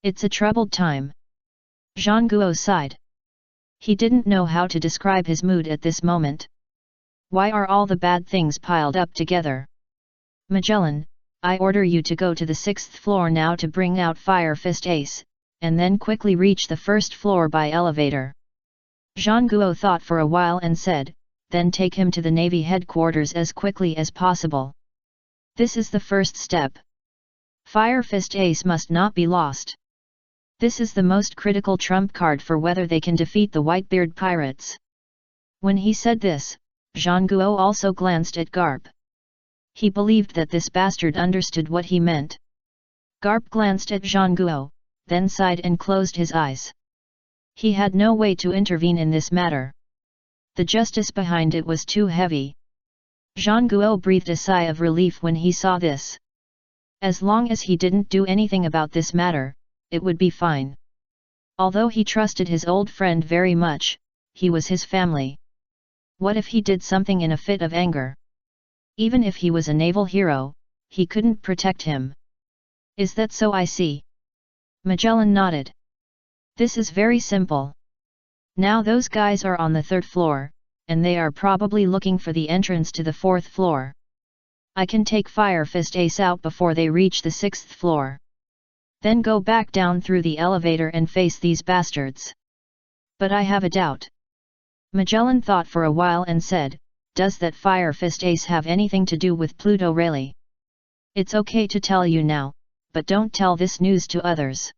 It's a troubled time. Zhang Guo sighed. He didn't know how to describe his mood at this moment. Why are all the bad things piled up together? Magellan, I order you to go to the 6th floor now to bring out Fire Fist Ace, and then quickly reach the 1st floor by elevator. Zhang Guo thought for a while and said, then take him to the Navy headquarters as quickly as possible. This is the first step. Fire Fist Ace must not be lost. This is the most critical trump card for whether they can defeat the Whitebeard pirates. When he said this, Zhang Guo also glanced at Garp. He believed that this bastard understood what he meant. Garp glanced at Zhang Guo, then sighed and closed his eyes. He had no way to intervene in this matter. The justice behind it was too heavy. Zhang Guo breathed a sigh of relief when he saw this. As long as he didn't do anything about this matter, it would be fine. Although he trusted his old friend very much, he was his family. What if he did something in a fit of anger? Even if he was a naval hero, he couldn't protect him. Is that so? I see. Magellan nodded. This is very simple. Now those guys are on the 3rd floor, and they are probably looking for the entrance to the 4th floor. I can take Fire Fist Ace out before they reach the 6th floor. Then go back down through the elevator and face these bastards. But I have a doubt. Magellan thought for a while and said, does that Fire Fist Ace have anything to do with Pluto Rayleigh? It's okay to tell you now, but don't tell this news to others.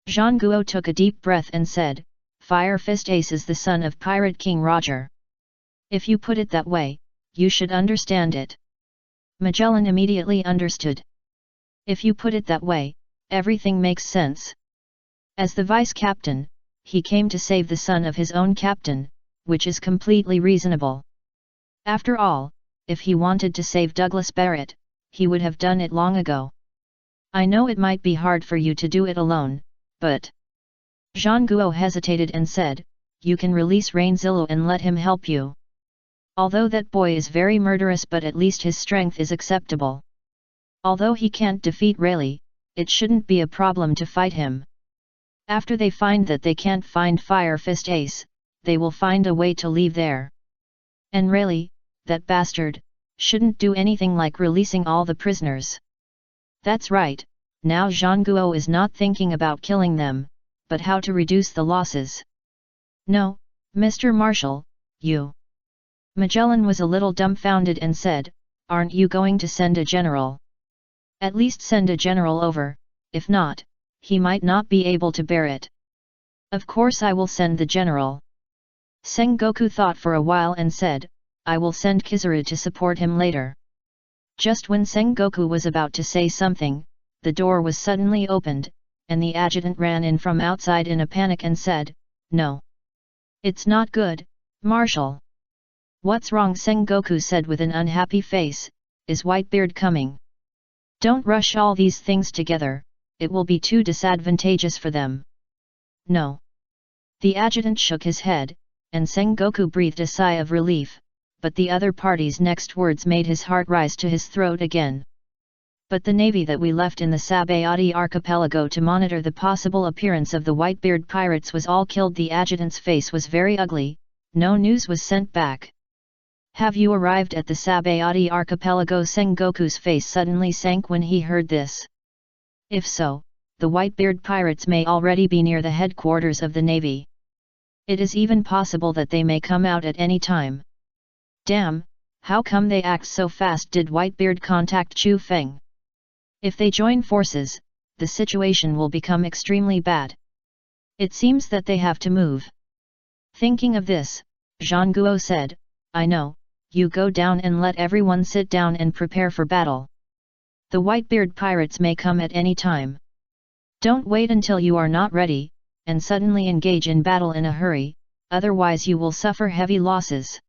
Zhang Guo took a deep breath and said, Fire Fist Ace is the son of Pirate King Roger. If you put it that way, you should understand it. Magellan immediately understood. If you put it that way, everything makes sense. As the vice-captain, he came to save the son of his own captain, which is completely reasonable. After all, if he wanted to save Douglas Barrett, he would have done it long ago. I know it might be hard for you to do it alone, but... Zhang Guo hesitated and said, you can release Rainzillo and let him help you. Although that boy is very murderous, but at least his strength is acceptable. Although he can't defeat Rayleigh, it shouldn't be a problem to fight him. After they find that they can't find Fire Fist Ace, they will find a way to leave there. And Rayleigh, that bastard, shouldn't do anything like releasing all the prisoners. That's right, now Zhang Guo is not thinking about killing them, but how to reduce the losses. No, Mr. Marshal, you. Magellan was a little dumbfounded and said, aren't you going to send a general? At least send a general over, if not, he might not be able to bear it. Of course I will send the general. Sengoku thought for a while and said, I will send Kizaru to support him later. Just when Sengoku was about to say something, the door was suddenly opened, and the adjutant ran in from outside in a panic and said, no. It's not good, Marshal. What's wrong? Sengoku said with an unhappy face, is Whitebeard coming? Don't rush all these things together, it will be too disadvantageous for them. No. The adjutant shook his head, and Sengoku breathed a sigh of relief, but the other party's next words made his heart rise to his throat again. But the navy that we left in the Sabayati archipelago to monitor the possible appearance of the Whitebeard pirates was all killed. The adjutant's face was very ugly, no news was sent back. Have you arrived at the Sabayati archipelago? Sengoku's face suddenly sank when he heard this. If so, the Whitebeard pirates may already be near the headquarters of the navy. It is even possible that they may come out at any time. Damn, how come they act so fast? Did Whitebeard contact Chu Feng? If they join forces, the situation will become extremely bad. It seems that they have to move. Thinking of this, Zhang Guo said, I know, you go down and let everyone sit down and prepare for battle. The Whitebeard pirates may come at any time. Don't wait until you are not ready, and suddenly engage in battle in a hurry, otherwise you will suffer heavy losses.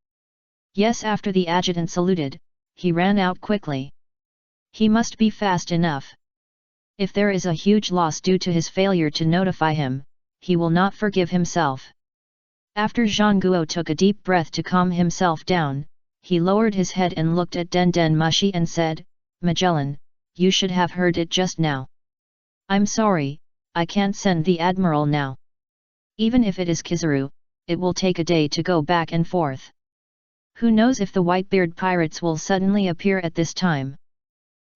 Yes. After the adjutant saluted, he ran out quickly. He must be fast enough. If there is a huge loss due to his failure to notify him, he will not forgive himself. After Zhang Guo took a deep breath to calm himself down, he lowered his head and looked at Den Den Mushi and said, Magellan, you should have heard it just now. I'm sorry, I can't send the Admiral now. Even if it is Kizaru, it will take a day to go back and forth. Who knows if the Whitebeard pirates will suddenly appear at this time?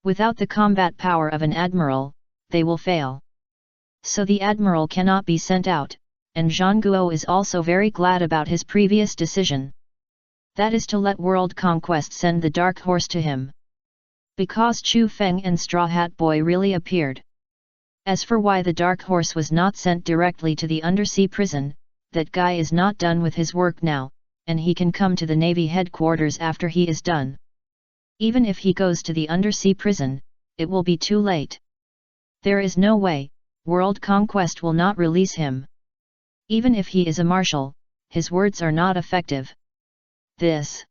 Without the combat power of an admiral, they will fail. So the admiral cannot be sent out, and Zhang Guo is also very glad about his previous decision. That is to let World Conquest send the Dark Horse to him. Because Chu Feng and Straw Hat Boy really appeared. As for why the Dark Horse was not sent directly to the undersea prison, that guy is not done with his work now, and he can come to the Navy headquarters after he is done. Even if he goes to the undersea prison, it will be too late. There is no way, World Conquest will not release him. Even if he is a marshal, his words are not effective. This.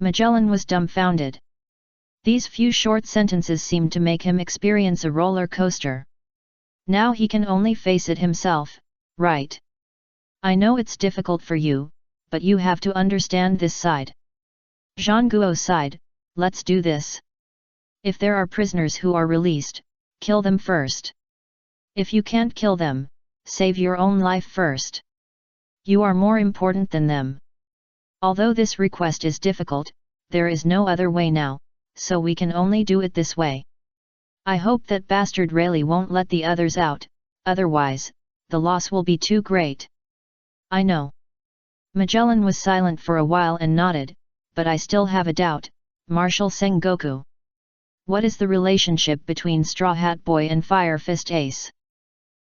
Magellan was dumbfounded. These few short sentences seemed to make him experience a roller coaster. Now he can only face it himself, right? I know it's difficult for you, but you have to understand this side. Zhang Guo sighed, let's do this. If there are prisoners who are released, kill them first. If you can't kill them, save your own life first. You are more important than them. Although this request is difficult, there is no other way now, so we can only do it this way. I hope that bastard Rayleigh won't let the others out, otherwise, the loss will be too great. I know. Magellan was silent for a while and nodded, but I still have a doubt, Marshal Sengoku. What is the relationship between Straw Hat Boy and Fire Fist Ace?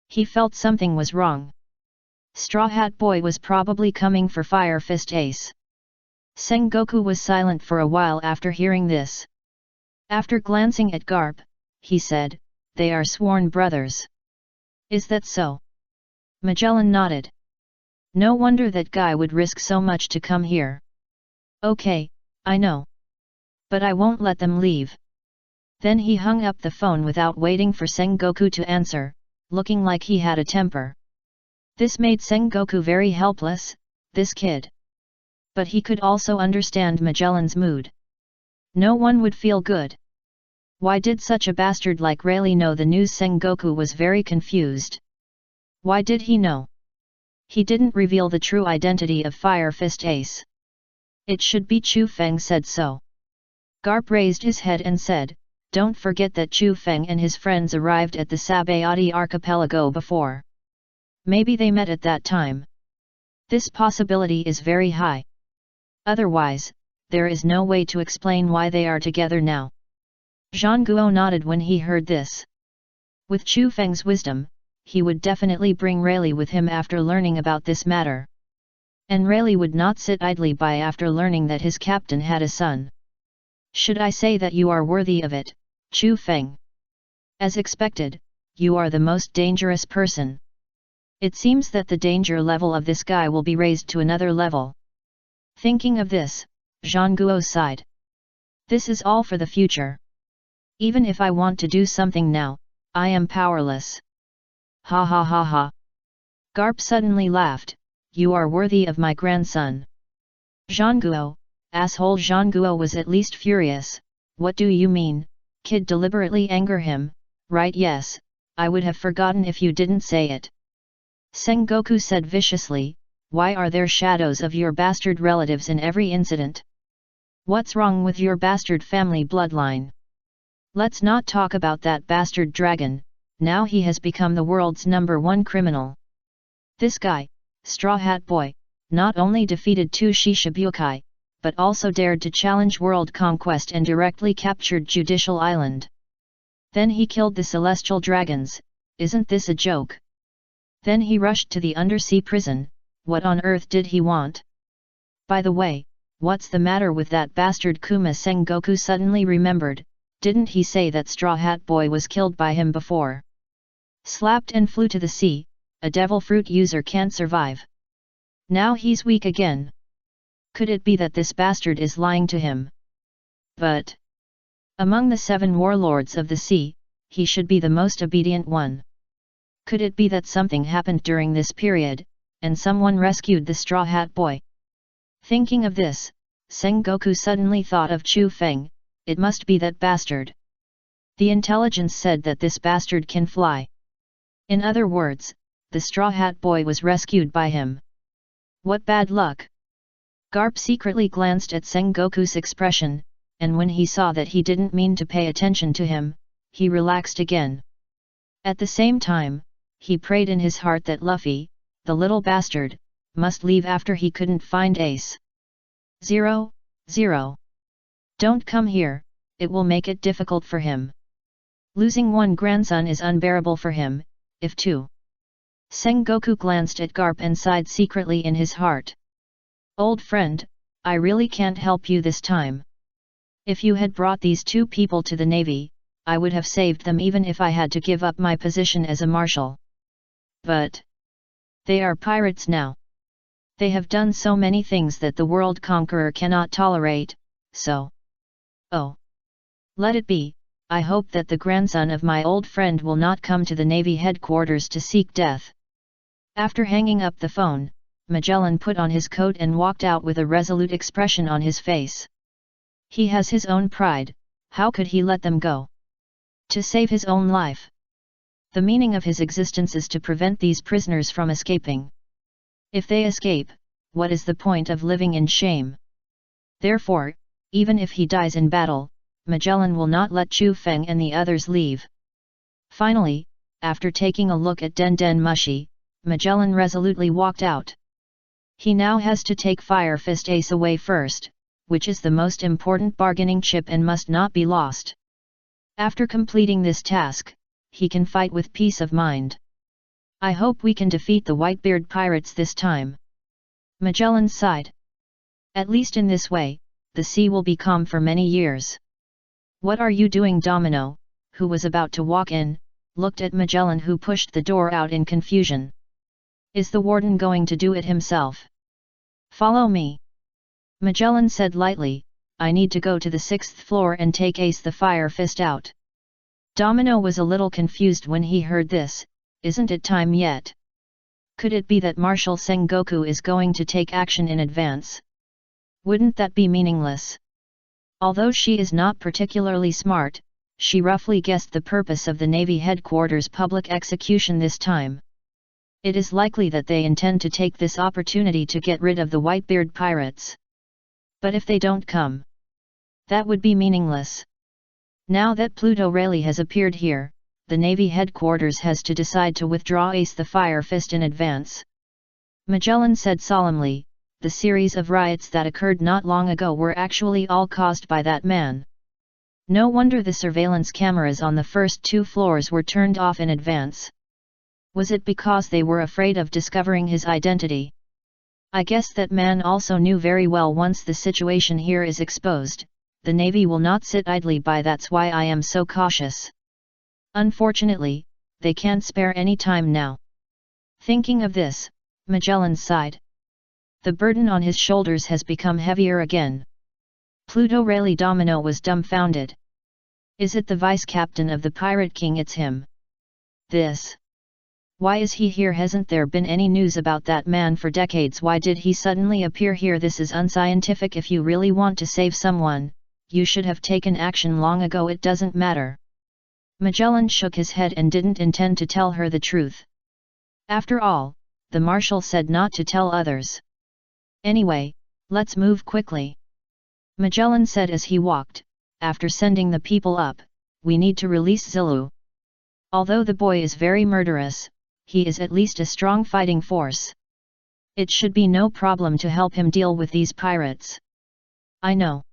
He felt something was wrong. Straw Hat Boy was probably coming for Fire Fist Ace. Sengoku was silent for a while after hearing this. After glancing at Garp, he said, they are sworn brothers. Is that so? Magellan nodded. No wonder that guy would risk so much to come here. Okay, I know. But I won't let them leave. Then he hung up the phone without waiting for Sengoku to answer, looking like he had a temper. This made Sengoku very helpless, this kid. But he could also understand Magellan's mood. No one would feel good. Why did such a bastard like Rayleigh know the news? Sengoku was very confused. Why did he know? He didn't reveal the true identity of Fire Fist Ace. It should be Chu Feng said so. Garp raised his head and said, "Don't forget that Chu Feng and his friends arrived at the Sabayati archipelago before. Maybe they met at that time. This possibility is very high. Otherwise, there is no way to explain why they are together now." Zhang Guo nodded when he heard this. With Chu Feng's wisdom, he would definitely bring Rayleigh with him after learning about this matter. And Rayleigh would not sit idly by after learning that his captain had a son. "Should I say that you are worthy of it, Chu Feng? As expected, you are the most dangerous person. It seems that the danger level of this guy will be raised to another level." Thinking of this, Zhang Guo sighed. "This is all for the future. Even if I want to do something now, I am powerless." Ha ha ha ha. Garp suddenly laughed, "You are worthy of my grandson." Zhang Guo, asshole Zhang Guo was at least furious. "What do you mean, kid?" Deliberately anger him. "Right, yes, I would have forgotten if you didn't say it." Sengoku said viciously, "Why are there shadows of your bastard relatives in every incident? What's wrong with your bastard family bloodline? Let's not talk about that bastard dragon, now he has become the world's #1 criminal. This guy, Straw Hat Boy, not only defeated 2 Shishibukai, but also dared to challenge world conquest and directly captured Judicial Island. Then he killed the celestial dragons. Isn't this a joke? Then he rushed to the undersea prison. What on earth did he want? By the way, what's the matter with that bastard Kuma?" Sengoku suddenly remembered, didn't he say that Straw Hat Boy was killed by him before? Slapped and flew to the sea, a devil fruit user can't survive. Now he's weak again. Could it be that this bastard is lying to him? But among the 7 warlords of the sea, he should be the most obedient one. Could it be that something happened during this period, and someone rescued the Straw Hat Boy? Thinking of this, Sengoku suddenly thought of Chu Feng. It must be that bastard. The intelligence said that this bastard can fly. In other words, the Straw Hat Boy was rescued by him. What bad luck! Garp secretly glanced at Sengoku's expression, and when he saw that he didn't mean to pay attention to him, he relaxed again. At the same time, he prayed in his heart that Luffy, the little bastard, must leave after he couldn't find Ace. 0, 0. Don't come here, it will make it difficult for him. Losing 1 grandson is unbearable for him, if 2. Sengoku glanced at Garp and sighed secretly in his heart. Old friend, I really can't help you this time. If you had brought these 2 people to the Navy, I would have saved them even if I had to give up my position as a marshal. But they are pirates now. They have done so many things that the world conqueror cannot tolerate, so... Oh. Let it be. I hope that the grandson of my old friend will not come to the Navy headquarters to seek death. After hanging up the phone, Magellan put on his coat and walked out with a resolute expression on his face. He has his own pride, how could he let them go? To save his own life. The meaning of his existence is to prevent these prisoners from escaping. If they escape, what is the point of living in shame? Therefore, even if he dies in battle, Magellan will not let Chu Feng and the others leave. Finally, after taking a look at Den Den Mushi, Magellan resolutely walked out. He now has to take Fire Fist Ace away first, which is the most important bargaining chip and must not be lost. After completing this task, he can fight with peace of mind. I hope we can defeat the Whitebeard pirates this time. Magellan sighed. At least in this way, the sea will be calm for many years. What are you doing? Domino, who was about to walk in, looked at Magellan, who pushed the door out in confusion. Is the warden going to do it himself? Follow me. Magellan said lightly, I need to go to the 6th floor and take Ace the Fire Fist out. Domino was a little confused when he heard this. Isn't it time yet? Could it be that Marshal Sengoku is going to take action in advance? Wouldn't that be meaningless? Although she is not particularly smart, she roughly guessed the purpose of the Navy headquarters public execution this time. It is likely that they intend to take this opportunity to get rid of the Whitebeard pirates. But if they don't come, that would be meaningless. Now that Pluto Rayleigh has appeared here, the Navy headquarters has to decide to withdraw Ace the Fire Fist in advance. Magellan said solemnly, the series of riots that occurred not long ago were actually all caused by that man. No wonder the surveillance cameras on the first 2 floors were turned off in advance. Was it because they were afraid of discovering his identity? I guess that man also knew very well once the situation here is exposed, the Navy will not sit idly by. That's why I am so cautious. Unfortunately, they can't spare any time now. Thinking of this, Magellan sighed. The burden on his shoulders has become heavier again. Pluto Rayleigh Domino was dumbfounded. Is it the vice-captain of the Pirate King? It's him. This. Why is he here? Hasn't there been any news about that man for decades? Why did he suddenly appear here? This is unscientific. If you really want to save someone, you should have taken action long ago. It doesn't matter. Magellan shook his head and didn't intend to tell her the truth. After all, the Marshal said not to tell others. Anyway, let's move quickly. Magellan said as he walked, after sending the people up, we need to release Zilu. Although the boy is very murderous, he is at least a strong fighting force. It should be no problem to help him deal with these pirates. I know.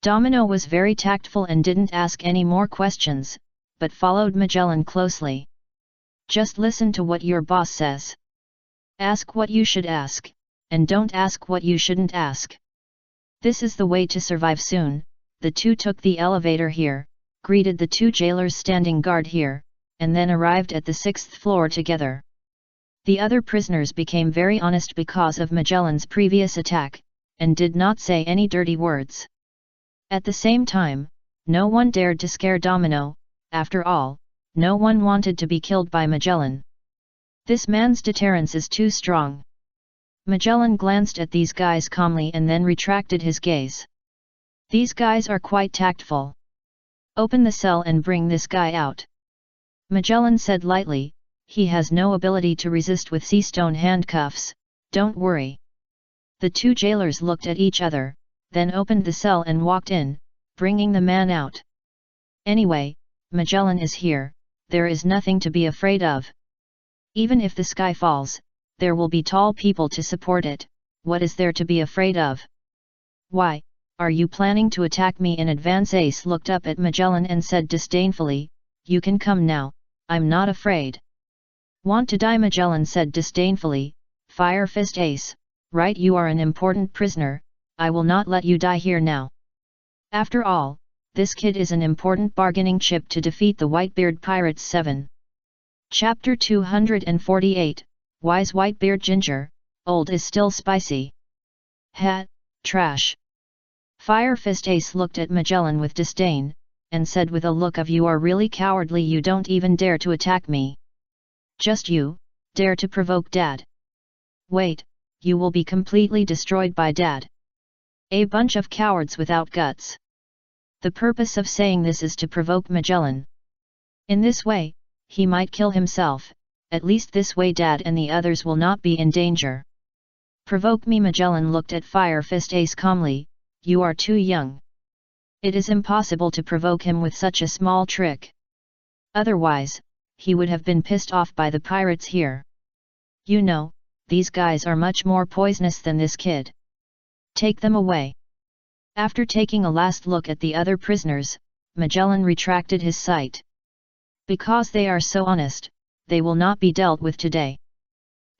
Domino was very tactful and didn't ask any more questions, but followed Magellan closely. Just listen to what your boss says. Ask what you should ask, and don't ask what you shouldn't ask. This is the way to survive. Soon, the two took the elevator here, greeted the 2 jailers standing guard here, and then arrived at the 6th floor together. The other prisoners became very honest because of Magellan's previous attack, and did not say any dirty words. At the same time, no one dared to scare Domino. After all, no one wanted to be killed by Magellan. This man's deterrence is too strong. Magellan glanced at these guys calmly and then retracted his gaze. These guys are quite tactful. Open the cell and bring this guy out. Magellan said lightly, he has no ability to resist with sea-stone handcuffs, don't worry. The 2 jailers looked at each other, then opened the cell and walked in, bringing the man out. Anyway, Magellan is here, there is nothing to be afraid of. Even if the sky falls, there will be tall people to support it. What is there to be afraid of? Why, are you planning to attack me in advance? Ace looked up at Magellan and said disdainfully, you can come now, I'm not afraid. Want to die? Magellan said disdainfully, Fire Fist Ace, right? You are an important prisoner, I will not let you die here now. After all, this kid is an important bargaining chip to defeat the Whitebeard pirates. 7. Chapter 248, Wise Whitebeard Ginger, old is still spicy. Ha, trash. Fire Fist Ace looked at Magellan with disdain, and said with a look of you are really cowardly, you don't even dare to attack me. Just you, dare to provoke Dad. Wait, you will be completely destroyed by Dad. A bunch of cowards without guts. The purpose of saying this is to provoke Magellan. In this way, he might kill himself, at least this way Dad and the others will not be in danger. Provoke me? Magellan looked at Fire Fist Ace calmly, you are too young. It is impossible to provoke him with such a small trick. Otherwise, he would have been pissed off by the pirates here. You know, these guys are much more poisonous than this kid. Take them away. After taking a last look at the other prisoners, Magellan retracted his sight. Because they are so honest, they will not be dealt with today.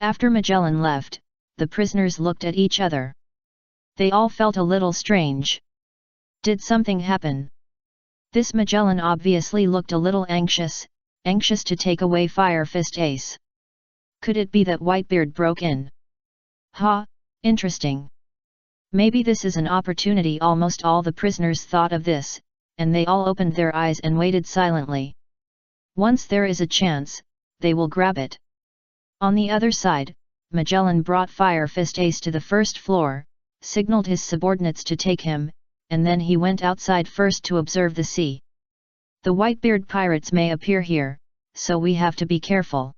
After Magellan left, the prisoners looked at each other. They all felt a little strange. Did something happen? This Magellan obviously looked a little anxious to take away Fire Fist Ace. Could it be that Whitebeard broke in? Ha, interesting. Maybe this is an opportunity. Almost all the prisoners thought of this, and they all opened their eyes and waited silently. Once there is a chance, they will grab it. On the other side, Magellan brought Fire Fist Ace to the first floor, signaled his subordinates to take him, and then he went outside first to observe the sea. The Whitebeard pirates may appear here, so we have to be careful.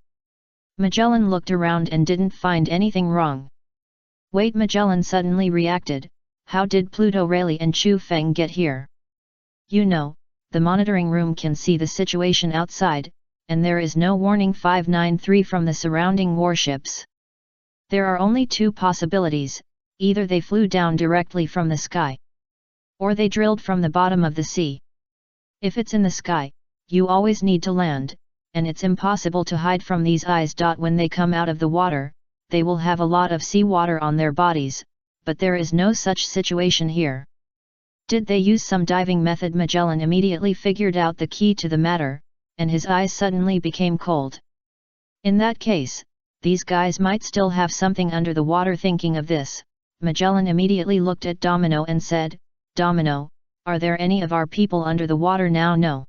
Magellan looked around and didn't find anything wrong. Wait, Magellan suddenly reacted, how did Pluto Rayleigh and Chu Feng get here? You know, the monitoring room can see the situation outside, and there is no warning 593 from the surrounding warships. There are only two possibilities, either they flew down directly from the sky, or they drilled from the bottom of the sea. If it's in the sky, you always need to land, and it's impossible to hide from these eyes. When they come out of the water, they will have a lot of seawater on their bodies, but there is no such situation here. Did they use some diving method? Magellan immediately figured out the key to the matter, and his eyes suddenly became cold. In that case, these guys might still have something under the water. Thinking of this, Magellan immediately looked at Domino and said, Domino, are there any of our people under the water now? No.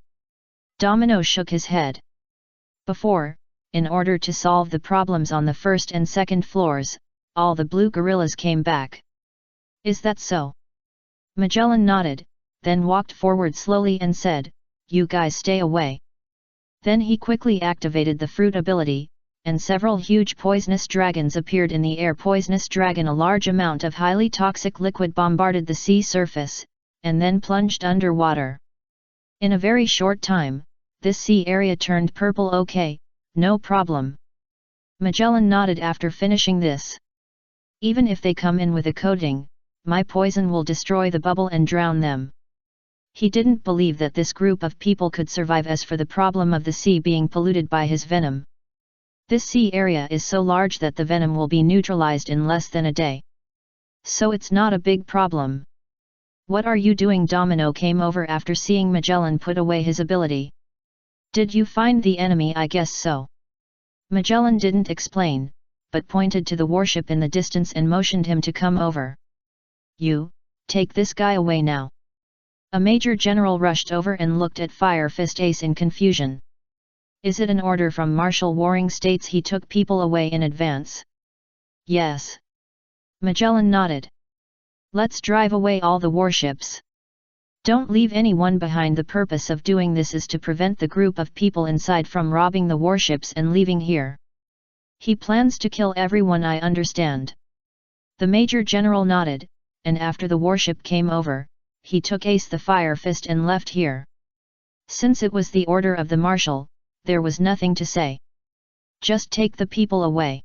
Domino shook his head. Before, in order to solve the problems on the first and second floors, all the blue gorillas came back. Is that so? Magellan nodded, then walked forward slowly and said, you guys stay away. Then he quickly activated the fruit ability, and several huge poisonous dragons appeared in the air. Poisonous dragon, a large amount of highly toxic liquid bombarded the sea surface, and then plunged underwater. In a very short time, this sea area turned purple. Okay, no problem. Magellan nodded after finishing this. Even if they come in with a coating, my poison will destroy the bubble and drown them. He didn't believe that this group of people could survive. As for the problem of the sea being polluted by his venom, this sea area is so large that the venom will be neutralized in less than a day. So it's not a big problem. What are you doing? Domino came over after seeing Magellan put away his ability. Did you find the enemy? I guess so. Magellan didn't explain, but pointed to the warship in the distance and motioned him to come over. You, take this guy away now. A major general rushed over and looked at Fire Fist Ace in confusion. Is it an order from Marshal Waring? States he took people away in advance. Yes. Magellan nodded. Let's drive away all the warships. Don't leave anyone behind. The purpose of doing this is to prevent the group of people inside from robbing the warships and leaving here. He plans to kill everyone. I understand. The Major General nodded, and after the warship came over, he took Ace the Fire Fist and left here. Since it was the order of the Marshal, there was nothing to say. Just take the people away.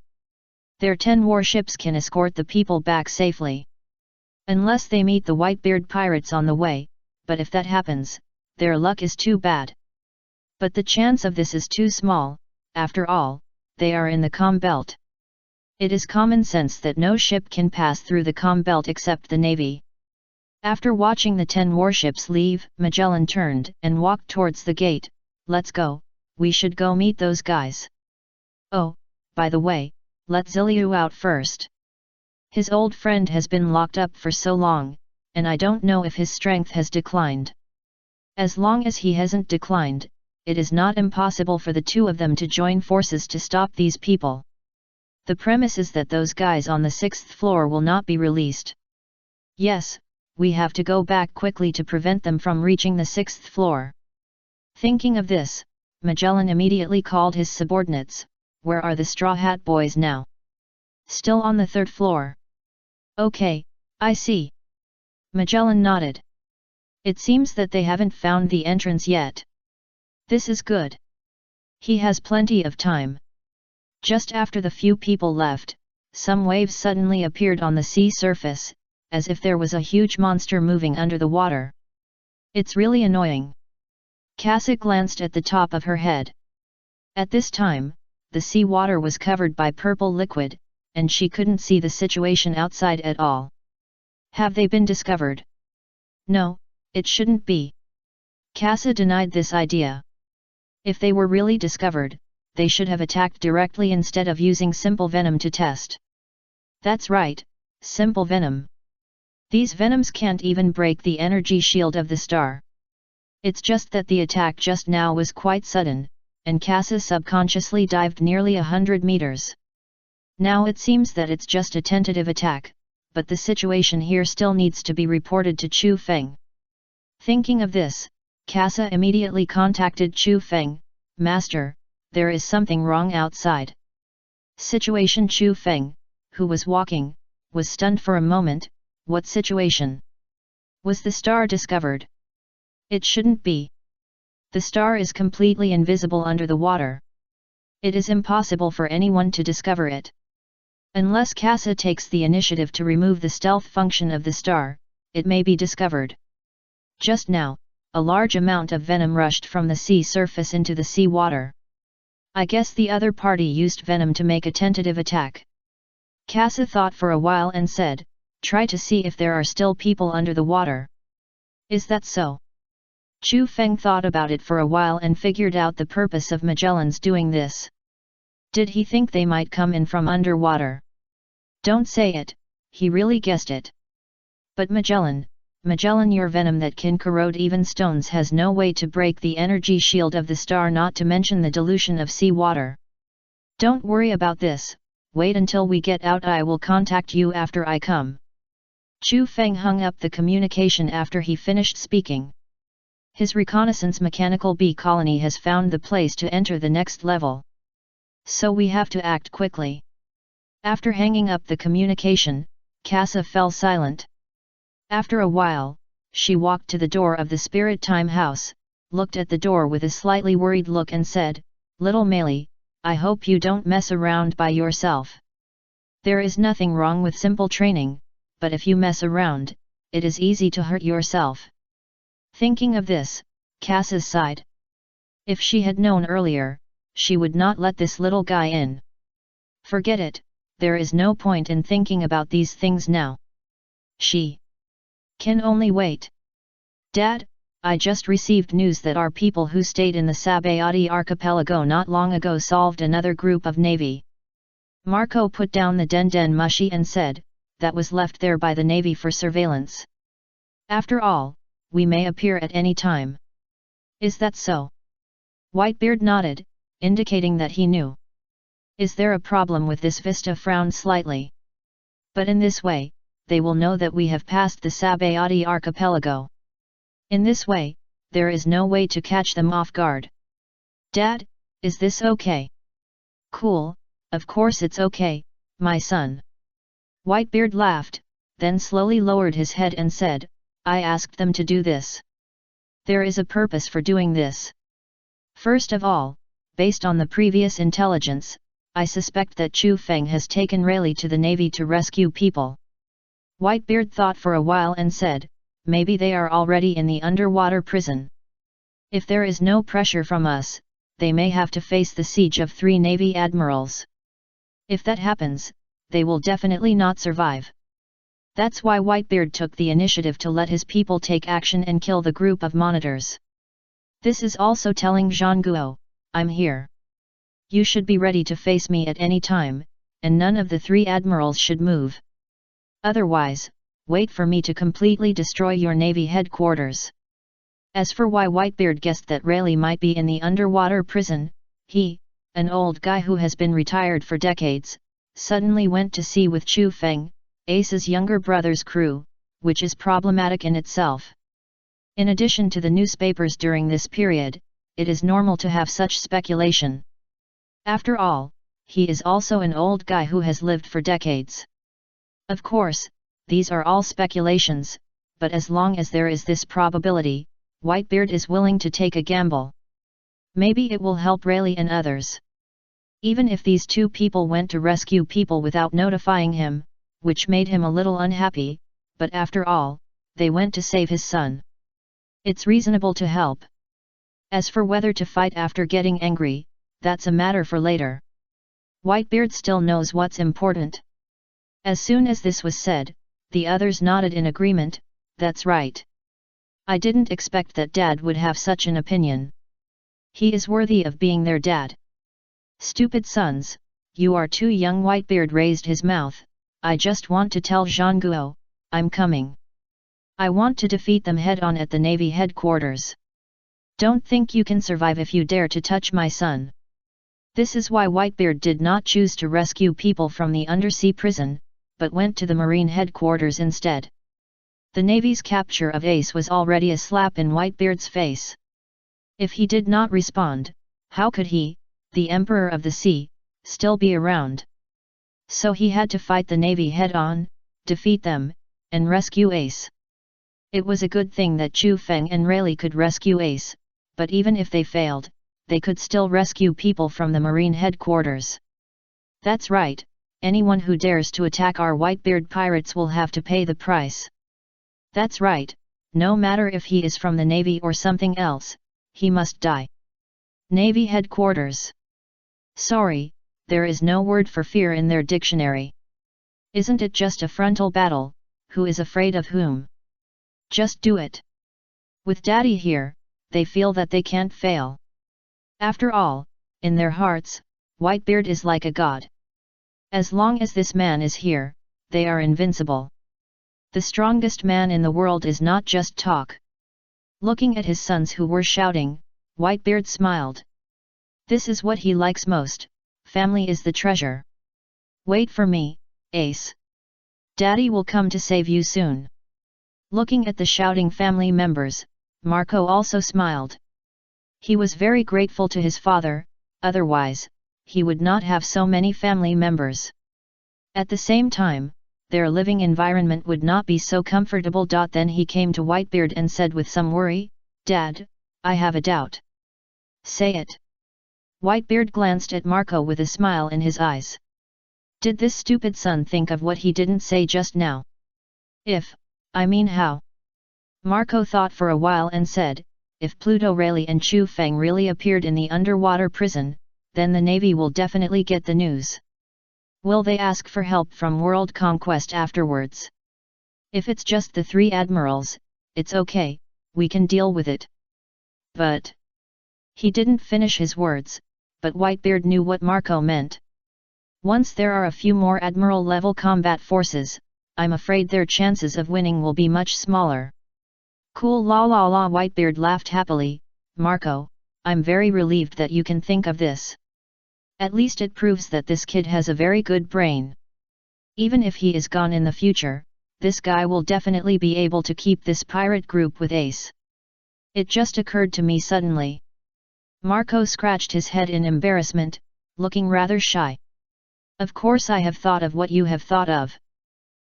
Their 10 warships can escort the people back safely. Unless they meet the Whitebeard pirates on the way, but if that happens, their luck is too bad. But the chance of this is too small. After all, they are in the calm belt. It is common sense that no ship can pass through the calm belt except the Navy. After watching the 10 warships leave, Magellan turned and walked towards the gate. Let's go, we should go meet those guys. Oh, by the way, let Ziliu out first. His old friend has been locked up for so long, and I don't know if his strength has declined. As long as he hasn't declined, it is not impossible for the two of them to join forces to stop these people. The premise is that those guys on the 6th floor will not be released. Yes, we have to go back quickly to prevent them from reaching the 6th floor. Thinking of this, Magellan immediately called his subordinates. Where are the Straw Hat Boys now? Still on the 3rd floor. Okay, I see. Magellan nodded. It seems that they haven't found the entrance yet. This is good. He has plenty of time. Just after the few people left, some waves suddenly appeared on the sea surface, as if there was a huge monster moving under the water. It's really annoying. Cassie glanced at the top of her head. At this time, the sea water was covered by purple liquid, and she couldn't see the situation outside at all. Have they been discovered? No, it shouldn't be. Cassie denied this idea. If they were really discovered, they should have attacked directly instead of using simple venom to test. That's right, simple venom. These venoms can't even break the energy shield of the star. It's just that the attack just now was quite sudden, and Casa subconsciously dived nearly 100 meters. Now it seems that it's just a tentative attack, but the situation here still needs to be reported to Chu Feng. Thinking of this, Casa immediately contacted Chu Feng. Master, there is something wrong outside. Situation. Chu Feng, who was walking, was stunned for a moment. What situation? Was the star discovered? It shouldn't be. The star is completely invisible under the water. It is impossible for anyone to discover it. Unless Casa takes the initiative to remove the stealth function of the star, it may be discovered. Just now, a large amount of venom rushed from the sea surface into the sea water. I guess the other party used venom to make a tentative attack. Casa thought for a while and said, try to see if there are still people under the water. Is that so? Chu Feng thought about it for a while and figured out the purpose of Magellan's doing this. Did he think they might come in from underwater? Don't say it, he really guessed it. But Magellan, your venom that can corrode even stones has no way to break the energy shield of the star, not to mention the dilution of sea water. Don't worry about this, wait until we get out, I will contact you after I come. Chu Feng hung up the communication after he finished speaking. His reconnaissance mechanical bee colony has found the place to enter the next level. So we have to act quickly. After hanging up the communication, Casa fell silent. After a while, she walked to the door of the Spirit Time house, looked at the door with a slightly worried look and said, Little Meili, I hope you don't mess around by yourself. There is nothing wrong with simple training, but if you mess around, it is easy to hurt yourself. Thinking of this, Casa sighed. If she had known earlier, she would not let this little guy in. Forget it, there is no point in thinking about these things now. She can only wait. Dad, I just received news that our people who stayed in the Sabayati archipelago not long ago solved another group of navy. Marco put down the den mushi and said, that was left there by the navy for surveillance. After all, we may appear at any time. Is that so? Whitebeard nodded, indicating that he knew. Is there a problem with this? Vista frowned slightly. But in this way, they will know that we have passed the Sabayati archipelago. In this way, there is no way to catch them off guard. Dad, is this okay? Cool, of course it's okay, my son. Whitebeard laughed, then slowly lowered his head and said, I asked them to do this. There is a purpose for doing this. First of all, based on the previous intelligence, I suspect that Chu Feng has taken Rayleigh to the navy to rescue people. Whitebeard thought for a while and said, maybe they are already in the underwater prison. If there is no pressure from us, they may have to face the siege of 3 navy admirals. If that happens, they will definitely not survive. That's why Whitebeard took the initiative to let his people take action and kill the group of monitors. This is also telling Zhang Guo, I'm here. You should be ready to face me at any time, and none of the 3 admirals should move. Otherwise, wait for me to completely destroy your navy headquarters. As for why Whitebeard guessed that Rayleigh might be in the underwater prison, he, an old guy who has been retired for decades, suddenly went to sea with Chu Feng, Ace's younger brother's crew, which is problematic in itself. In addition to the newspapers during this period, it is normal to have such speculation. After all, he is also an old guy who has lived for decades. Of course, these are all speculations, but as long as there is this probability, Whitebeard is willing to take a gamble. Maybe it will help Rayleigh and others. Even if these 2 people went to rescue people without notifying him, which made him a little unhappy, but after all, they went to save his son. It's reasonable to help. As for whether to fight after getting angry, that's a matter for later. Whitebeard still knows what's important. As soon as this was said, the others nodded in agreement, that's right. I didn't expect that Dad would have such an opinion. He is worthy of being their dad. Stupid sons, you are too young. Whitebeard raised his mouth, I just want to tell Zhang Guo, I'm coming. I want to defeat them head-on at the Navy headquarters. Don't think you can survive if you dare to touch my son. This is why Whitebeard did not choose to rescue people from the undersea prison, but went to the Marine headquarters instead. The Navy's capture of Ace was already a slap in Whitebeard's face. If he did not respond, how could he, the Emperor of the Sea, still be around? So he had to fight the Navy head-on, defeat them, and rescue Ace. It was a good thing that Chu Feng and Rayleigh could rescue Ace, but even if they failed, they could still rescue people from the Marine headquarters. That's right, anyone who dares to attack our Whitebeard pirates will have to pay the price. That's right, no matter if he is from the Navy or something else, he must die. Navy headquarters. Sorry, there is no word for fear in their dictionary. Isn't it just a frontal battle? Who is afraid of whom? Just do it. With Daddy here, they feel that they can't fail. After all, in their hearts, Whitebeard is like a god. As long as this man is here, they are invincible. The strongest man in the world is not just talk. Looking at his sons who were shouting, Whitebeard smiled. This is what he likes most, family is the treasure. Wait for me, Ace. Daddy will come to save you soon. Looking at the shouting family members, Marco also smiled. He was very grateful to his father, otherwise, he would not have so many family members. At the same time, their living environment would not be so comfortable. Then he came to Whitebeard and said with some worry, Dad, I have a doubt. Say it. Whitebeard glanced at Marco with a smile in his eyes. Did this stupid son think of what he didn't say just now? How? Marco thought for a while and said, if Pluto Rayleigh and Chu Feng really appeared in the underwater prison, then the Navy will definitely get the news. Will they ask for help from world conquest afterwards? If it's just the 3 admirals, it's okay, we can deal with it. But... He didn't finish his words, but Whitebeard knew what Marco meant. Once there are a few more admiral-level combat forces, I'm afraid their chances of winning will be much smaller. Cool la la la. Whitebeard laughed happily. Marco, I'm very relieved that you can think of this. At least it proves that this kid has a very good brain. Even if he is gone in the future, this guy will definitely be able to keep this pirate group with Ace. It just occurred to me suddenly. Marco scratched his head in embarrassment, looking rather shy. Of course I have thought of what you have thought of.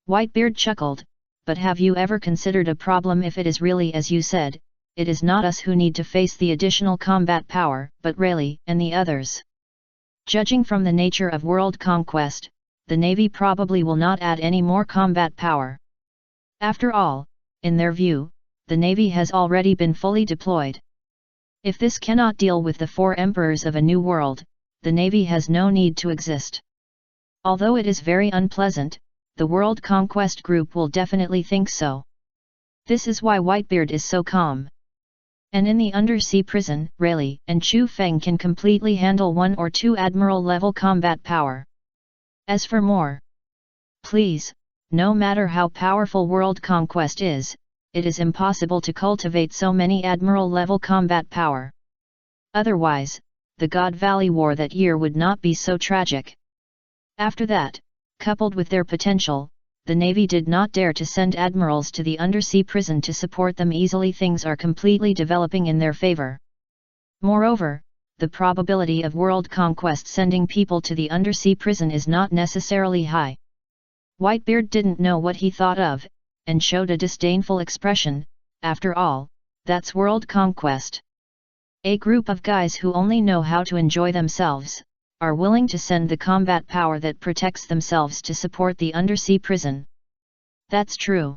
Whitebeard chuckled, but have you ever considered a problem if it is really as you said, it is not us who need to face the additional combat power, but Rayleigh and the others. Judging from the nature of world conquest, the Navy probably will not add any more combat power. After all, in their view, the Navy has already been fully deployed. If this cannot deal with the 4 emperors of a new world, the Navy has no need to exist. Although it is very unpleasant, the World Conquest Group will definitely think so. This is why Whitebeard is so calm. And in the undersea prison, Rayleigh and Chu Feng can completely handle 1 or 2 admiral-level combat power. As for more, please, no matter how powerful world conquest is, it is impossible to cultivate so many admiral-level combat power. Otherwise, the God Valley War that year would not be so tragic. After that, coupled with their potential, the Navy did not dare to send admirals to the undersea prison to support them easily. Things are completely developing in their favor. Moreover, the probability of world conquest sending people to the undersea prison is not necessarily high. Whitebeard didn't know what he thought of, and showed a disdainful expression. After all, that's world conquest. A group of guys who only know how to enjoy themselves, are willing to send the combat power that protects themselves to support the undersea prison. That's true.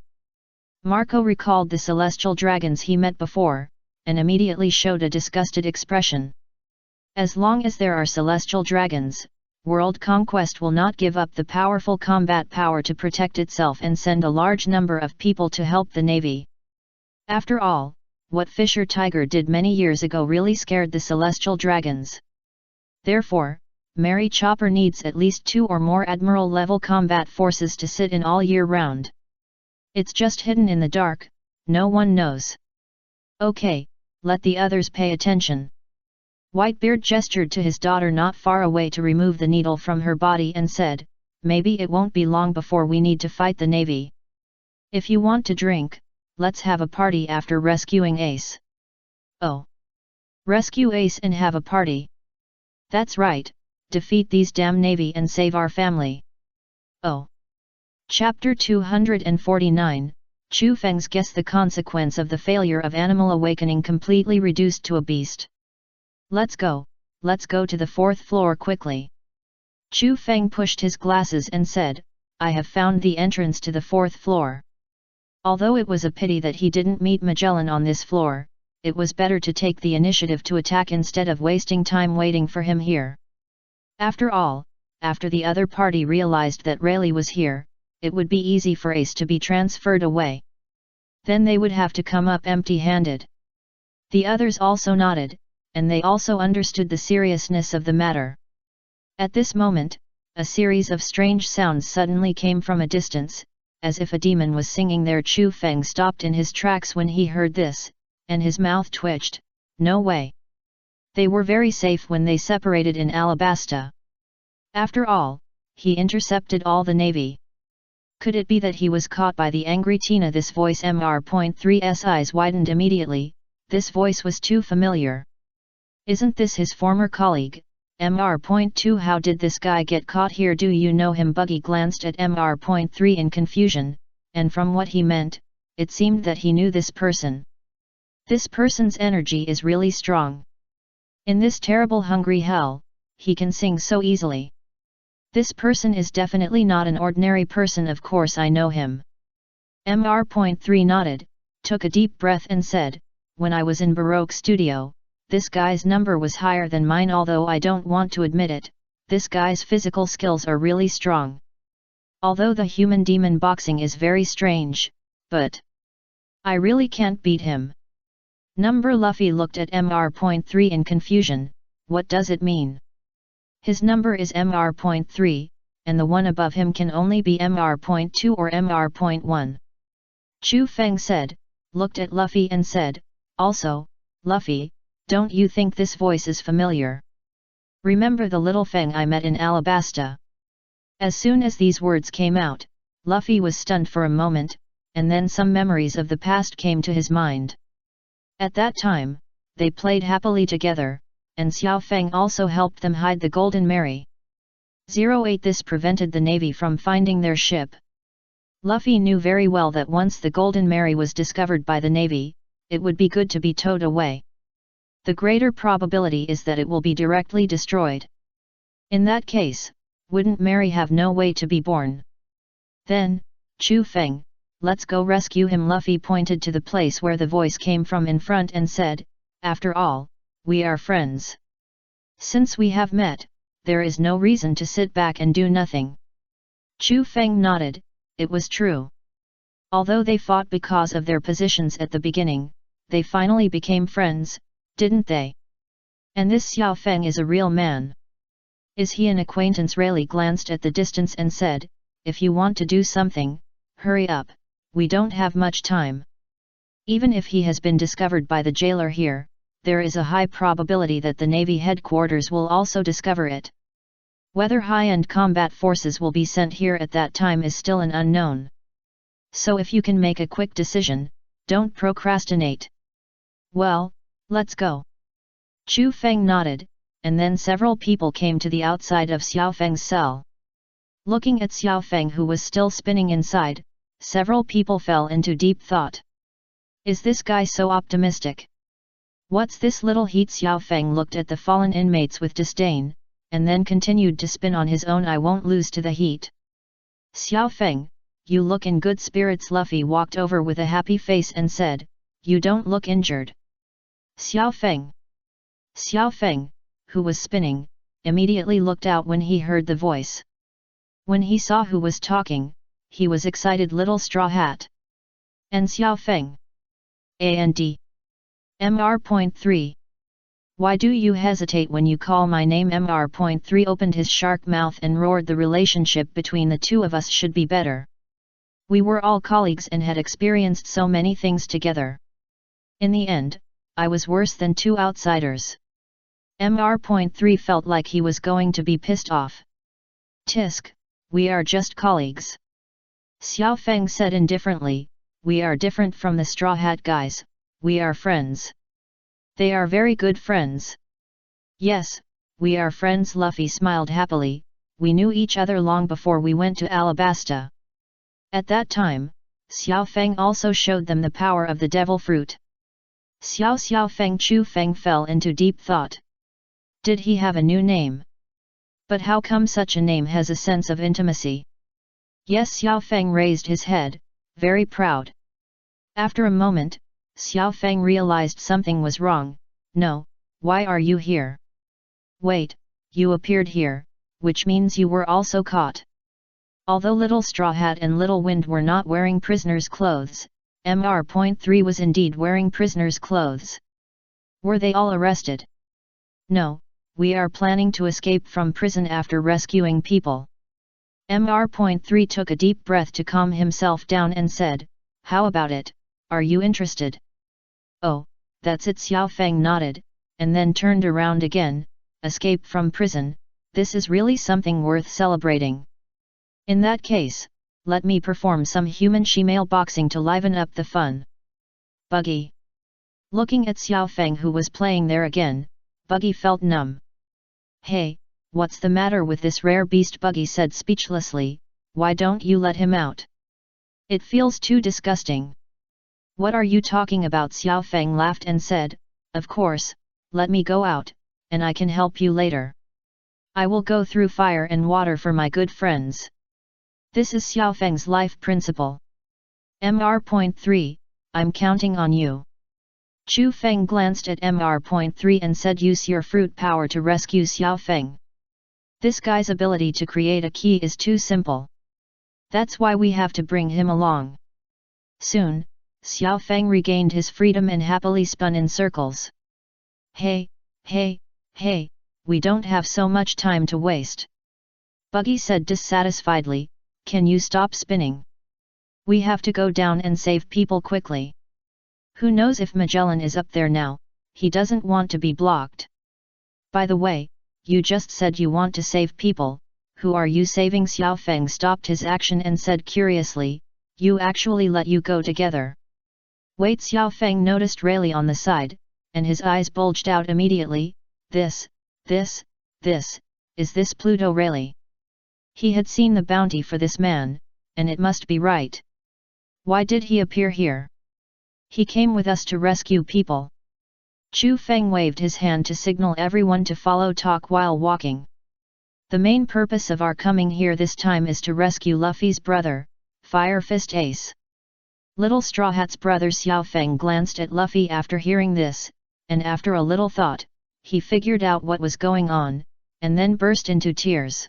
Marco recalled the celestial dragons he met before, and immediately showed a disgusted expression. As long as there are celestial dragons, world conquest will not give up the powerful combat power to protect itself and send a large number of people to help the Navy. After all, what Fisher Tiger did many years ago really scared the celestial dragons. Therefore, Mary Chopper needs at least 2 or more admiral-level combat forces to sit in all year round. It's just hidden in the dark, no one knows. Okay, let the others pay attention. Whitebeard gestured to his daughter not far away to remove the needle from her body and said, maybe it won't be long before we need to fight the Navy. If you want to drink, let's have a party after rescuing Ace. Oh. Rescue Ace and have a party. That's right, defeat these damn Navy and save our family. Oh. Chapter 249, Chu Feng's guess. The consequence of the failure of animal awakening completely reduced to a beast. Let's go to the 4th floor quickly. Chu Feng pushed his glasses and said, I have found the entrance to the 4th floor. Although it was a pity that he didn't meet Magellan on this floor, it was better to take the initiative to attack instead of wasting time waiting for him here. After all, after the other party realized that Rayleigh was here, it would be easy for Ace to be transferred away. Then they would have to come up empty-handed. The others also nodded, and they also understood the seriousness of the matter. At this moment, a series of strange sounds suddenly came from a distance, as if a demon was singing there. Chu Feng stopped in his tracks when he heard this, and his mouth twitched. No way. They were very safe when they separated in Alabasta. After all, he intercepted all the Navy. Could it be that he was caught by the angry Tina? This voice. Mr.3's eyes widened immediately. This voice was too familiar. Isn't this his former colleague, Mr.2? How did this guy get caught here? Do you know him? Buggy glanced at Mr.3 in confusion, and from what he meant, it seemed that he knew this person. This person's energy is really strong. In this terrible hungry hell, he can sing so easily. This person is definitely not an ordinary person. Of course I know him. Mr.3 nodded, took a deep breath and said, when I was in Baroque Studio, this guy's number was higher than mine. Although I don't want to admit it, this guy's physical skills are really strong. Although the human demon boxing is very strange, but I really can't beat him. Number Luffy looked at Mr.3 in confusion. What does it mean? His number is Mr.3, and the one above him can only be Mr.2 or Mr.1. Chu Feng said, looked at Luffy and said, also, Luffy, don't you think this voice is familiar? Remember the little Feng I met in Alabasta? As soon as these words came out, Luffy was stunned for a moment, and then some memories of the past came to his mind. At that time, they played happily together, and Xiao Feng also helped them hide the Golden Mary. 08 This prevented the Navy from finding their ship. Luffy knew very well that once the Golden Mary was discovered by the Navy, it would be good to be towed away. The greater probability is that it will be directly destroyed. In that case, wouldn't Mary have no way to be born? Then, Chu Feng, let's go rescue him. Luffy pointed to the place where the voice came from in front and said, after all, we are friends. Since we have met, there is no reason to sit back and do nothing. Chu Feng nodded, it was true. Although they fought because of their positions at the beginning, they finally became friends, didn't they? And this Xiao Feng is a real man. Is he an acquaintance? Rayleigh glanced at the distance and said, if you want to do something, hurry up, we don't have much time. Even if he has been discovered by the jailer here, there is a high probability that the Navy headquarters will also discover it. Whether high-end combat forces will be sent here at that time is still an unknown. So if you can make a quick decision, don't procrastinate. Well, let's go. Chu Feng nodded, and then several people came to the outside of Xiao Feng's cell. Looking at Xiao Feng, who was still spinning inside, several people fell into deep thought. Is this guy so optimistic? What's this little heat? Xiao Feng looked at the fallen inmates with disdain, and then continued to spin on his own. I won't lose to the heat. Xiao Feng, you look in good spirits. Luffy walked over with a happy face and said, you don't look injured. Xiao Feng, who was spinning, immediately looked out when he heard the voice. When he saw who was talking, he was excited. Little Straw Hat. And Xiao Feng. And Mr.3. Why do you hesitate when you call my name? Mr.3 opened his shark mouth and roared, the relationship between the two of us should be better. We were all colleagues and had experienced so many things together. In the end, I was worse than two outsiders. Mr.3 felt like he was going to be pissed off. Tisk, we are just colleagues. Xiao Feng said indifferently, we are different from the Straw Hat guys, we are friends. They are very good friends. Yes, we are friends. Luffy smiled happily, we knew each other long before we went to Alabasta. At that time, Xiao Feng also showed them the power of the devil fruit. Xiao Feng Chu Feng fell into deep thought. Did he have a new name? But how come such a name has a sense of intimacy? Yes, Xiao Feng raised his head, very proud. After a moment, Xiao Feng realized something was wrong. No, why are you here? Wait, you appeared here, which means you were also caught. Although Little Straw Hat and Little Wind were not wearing prisoners' clothes, Mr.3 was indeed wearing prisoners' clothes. Were they all arrested? No, we are planning to escape from prison after rescuing people. Mr.3 took a deep breath to calm himself down and said, how about it, are you interested? Oh, that's it. Xiao Feng nodded, and then turned around again. Escape from prison, this is really something worth celebrating. In that case, let me perform some human shemale boxing to liven up the fun. Buggy. Looking at Xiao Feng who was playing there again, Buggy felt numb. Hey, what's the matter with this rare beast? Buggy said speechlessly, why don't you let him out? It feels too disgusting. What are you talking about? Xiao Feng laughed and said, of course, let me go out, and I can help you later. I will go through fire and water for my good friends. This is Xiao Feng's life principle. Mr.3, I'm counting on you. Chu Feng glanced at Mr.3 and said, use your fruit power to rescue Xiao Feng. This guy's ability to create a key is too simple. That's why we have to bring him along. Soon, Xiao Feng regained his freedom and happily spun in circles. Hey, we don't have so much time to waste. Buggy said dissatisfiedly, can you stop spinning? We have to go down and save people quickly. Who knows if Magellan is up there now, he doesn't want to be blocked. By the way, you just said you want to save people, who are you saving? Xiao Feng stopped his action and said curiously, you actually let you go together. Wait, Xiao Feng noticed Rayleigh on the side, and his eyes bulged out immediately, is this Pluto Rayleigh? He had seen the bounty for this man, and it must be right. Why did he appear here? He came with us to rescue people. Chu Feng waved his hand to signal everyone to follow talk while walking. The main purpose of our coming here this time is to rescue Luffy's brother, Fire Fist Ace. Little Straw Hat's brother. Xiao Feng glanced at Luffy after hearing this, and after a little thought, he figured out what was going on, and then burst into tears.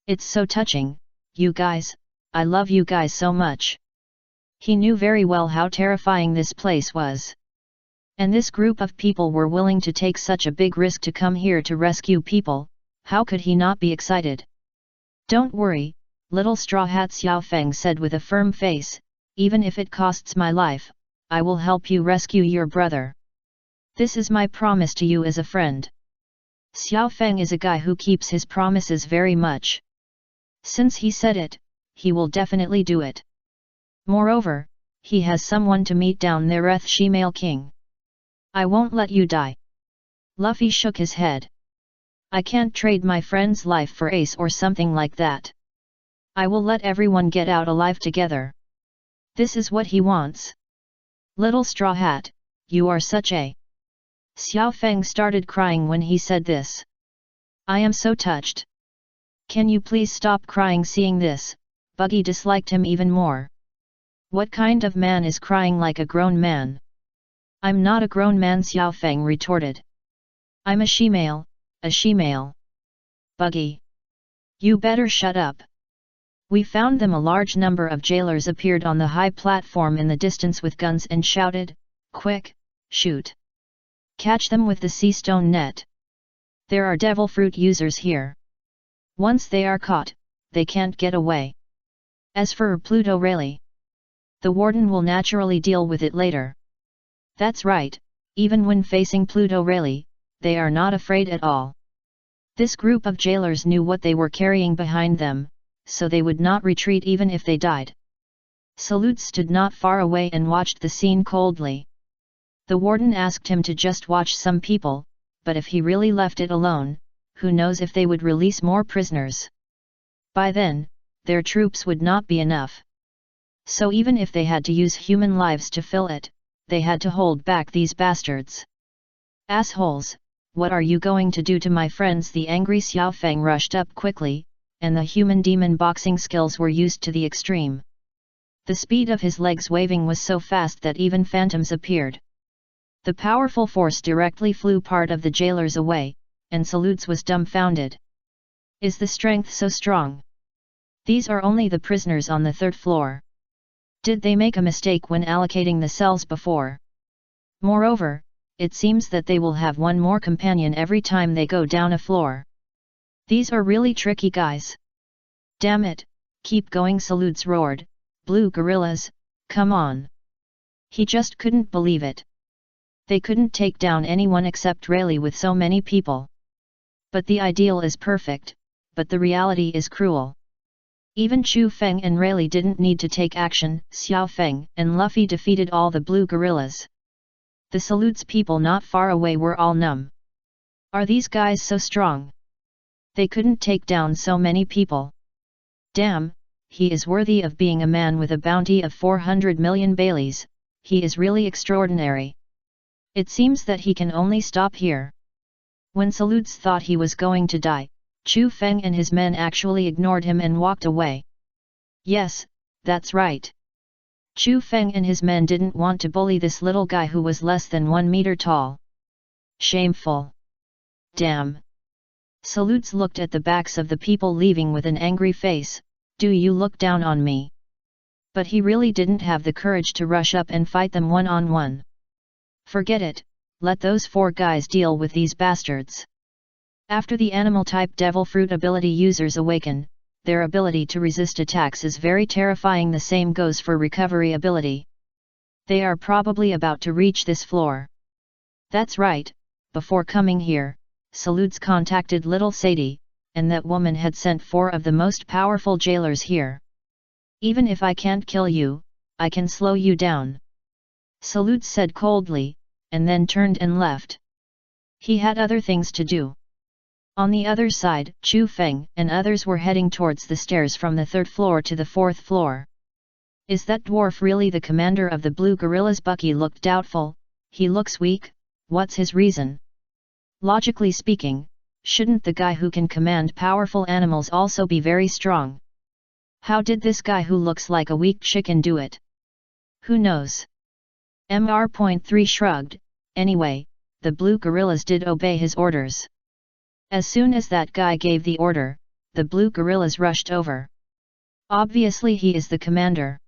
It's so touching, you guys, I love you guys so much. He knew very well how terrifying this place was. And this group of people were willing to take such a big risk to come here to rescue people, how could he not be excited? Don't worry, Little Straw Hat, Xiao Feng said with a firm face, even if it costs my life, I will help you rescue your brother. This is my promise to you as a friend. Xiao Feng is a guy who keeps his promises very much. Since he said it, he will definitely do it. Moreover, he has someone to meet down there, Shemale King. I won't let you die. Luffy shook his head. I can't trade my friend's life for Ace or something like that. I will let everyone get out alive together. This is what he wants. Little Straw Hat, you are such a... Xiao Feng started crying when he said this. I am so touched. Can you please stop crying? Seeing this, Buggy disliked him even more. What kind of man is crying like a grown man? I'm not a grown man, Xiao Feng retorted. I'm a shemale, a shemale. Buggy. You better shut up. We found them. A large number of jailers appeared on the high platform in the distance with guns and shouted, quick, shoot. Catch them with the sea stone net. There are devil fruit users here. Once they are caught, they can't get away. As for Pluto Rayleigh, the warden will naturally deal with it later. That's right, even when facing Pluto Rayleigh, they are not afraid at all. This group of jailers knew what they were carrying behind them, so they would not retreat even if they died. Salute stood not far away and watched the scene coldly. The warden asked him to just watch some people, but if he really left it alone, who knows if they would release more prisoners. By then, their troops would not be enough. So even if they had to use human lives to fill it, they had to hold back these bastards. Assholes, what are you going to do to my friends? The angry Xiao Feng rushed up quickly, and the human demon boxing skills were used to the extreme. The speed of his legs waving was so fast that even phantoms appeared. The powerful force directly flew part of the jailers away, and Salutes was dumbfounded. Is the strength so strong? These are only the prisoners on the third floor. Did they make a mistake when allocating the cells before? Moreover, it seems that they will have one more companion every time they go down a floor. These are really tricky guys. Damn it, keep going, Salutes roared. Blue gorillas, come on. He just couldn't believe it. They couldn't take down anyone except Rayleigh with so many people. But the ideal is perfect, but the reality is cruel. Even Chu Feng and Rayleigh didn't need to take action. Xiao Feng and Luffy defeated all the blue gorillas. The Salutes people not far away were all numb. Are these guys so strong? They couldn't take down so many people. Damn, he is worthy of being a man with a bounty of 400 million Baileys, he is really extraordinary. It seems that he can only stop here. When Salutes thought he was going to die, Chu Feng and his men actually ignored him and walked away. Yes, that's right. Chu Feng and his men didn't want to bully this little guy who was less than 1 meter tall. Shameful. Damn. Salutes looked at the backs of the people leaving with an angry face. Do you look down on me? But he really didn't have the courage to rush up and fight them one-on-one. Forget it, let those 4 guys deal with these bastards. After the animal-type devil fruit ability users awaken, their ability to resist attacks is very terrifying. The same goes for recovery ability. They are probably about to reach this floor. That's right, before coming here, Salutes contacted little Sadie, and that woman had sent 4 of the most powerful jailers here. Even if I can't kill you, I can slow you down. Salutes said coldly, and then turned and left. He had other things to do. On the other side, Chu Feng and others were heading towards the stairs from the 3rd floor to the 4th floor. Is that dwarf really the commander of the blue gorillas? Bucky looked doubtful. He looks weak, what's his reason? Logically speaking, shouldn't the guy who can command powerful animals also be very strong? How did this guy who looks like a weak chicken do it? Who knows? Mr.3 shrugged. Anyway, the blue gorillas did obey his orders. As soon as that guy gave the order, the blue gorillas rushed over. Obviously he is the commander.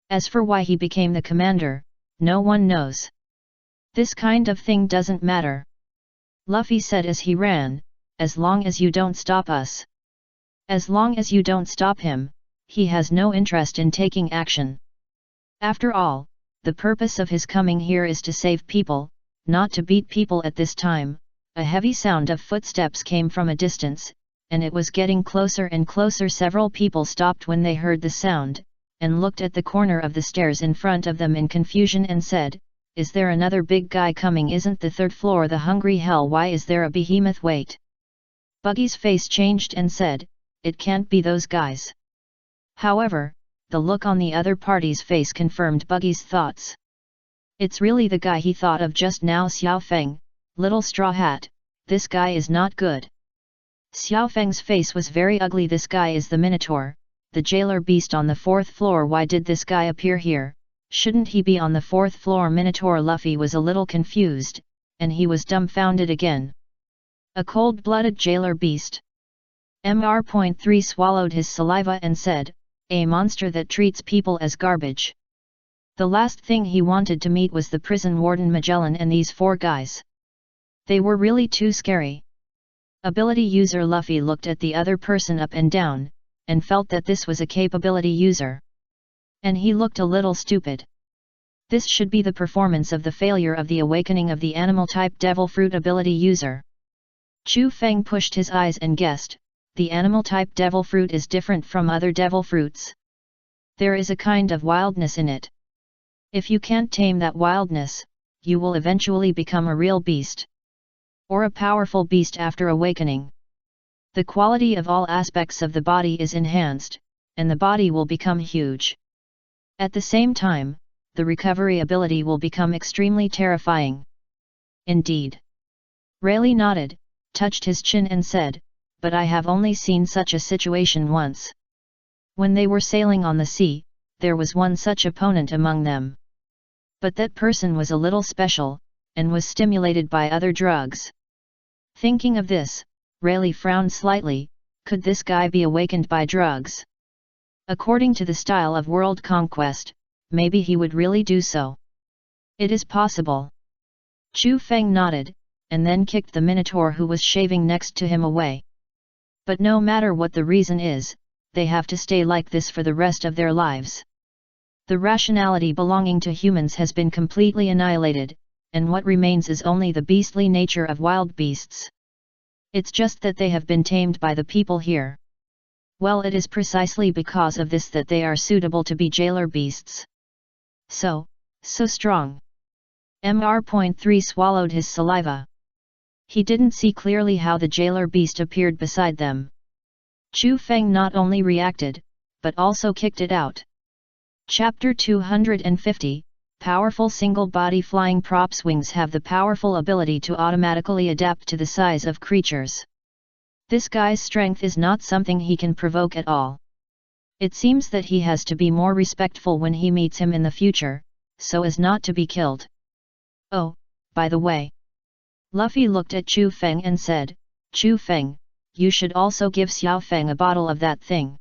As for why he became the commander, no one knows. This kind of thing doesn't matter. Luffy said as he ran, as long as you don't stop us. As long as you don't stop him, he has no interest in taking action. After all, the purpose of his coming here is to save people, not to beat people at this time. A heavy sound of footsteps came from a distance, and it was getting closer and closer. Several people stopped when they heard the sound, and looked at the corner of the stairs in front of them in confusion and said, "Is there another big guy coming? Isn't the 3rd floor the hungry hell? Why is there a behemoth? Wait." Buggy's face changed and said, "It can't be those guys." However, the look on the other party's face confirmed Buggy's thoughts. It's really the guy he thought of just now. Xiao Feng, little straw hat, this guy is not good. Xiao Feng's face was very ugly. This guy is the Minotaur, the jailer beast on the 4th floor. Why did this guy appear here? Shouldn't he be on the 4th floor? Minotaur Luffy was a little confused, and he was dumbfounded again. A cold-blooded jailer beast. Mr.3 swallowed his saliva and said, "A monster that treats people as garbage." The last thing he wanted to meet was the prison warden Magellan and these 4 guys. They were really too scary. Ability user Luffy looked at the other person up and down, and felt that this was a capability user. And he looked a little stupid. This should be the performance of the failure of the awakening of the animal-type devil fruit ability user. Chu Feng pushed his eyes and guessed, the animal-type devil fruit is different from other devil fruits. There is a kind of wildness in it. If you can't tame that wildness, you will eventually become a real beast. Or a powerful beast after awakening. The quality of all aspects of the body is enhanced, and the body will become huge. At the same time, the recovery ability will become extremely terrifying. Indeed. Rayleigh nodded, touched his chin and said, but I have only seen such a situation once. When they were sailing on the sea, there was one such opponent among them. But that person was a little special, and was stimulated by other drugs. Thinking of this, Rayleigh frowned slightly. Could this guy be awakened by drugs? According to the style of world conquest, maybe he would really do so. It is possible. Chu Feng nodded, and then kicked the minotaur who was shaving next to him away. But no matter what the reason is, they have to stay like this for the rest of their lives. The rationality belonging to humans has been completely annihilated, and what remains is only the beastly nature of wild beasts. It's just that they have been tamed by the people here. Well, it is precisely because of this that they are suitable to be jailer beasts. So strong. Mr.3 swallowed his saliva. He didn't see clearly how the jailer beast appeared beside them. Chu Feng not only reacted, but also kicked it out. Chapter 250, Powerful Single-Body Flying Props. Wings have the powerful ability to automatically adapt to the size of creatures. This guy's strength is not something he can provoke at all. It seems that he has to be more respectful when he meets him in the future, so as not to be killed. Oh, by the way. Luffy looked at Chu Feng and said, Chu Feng, you should also give Xiao Feng a bottle of that thing.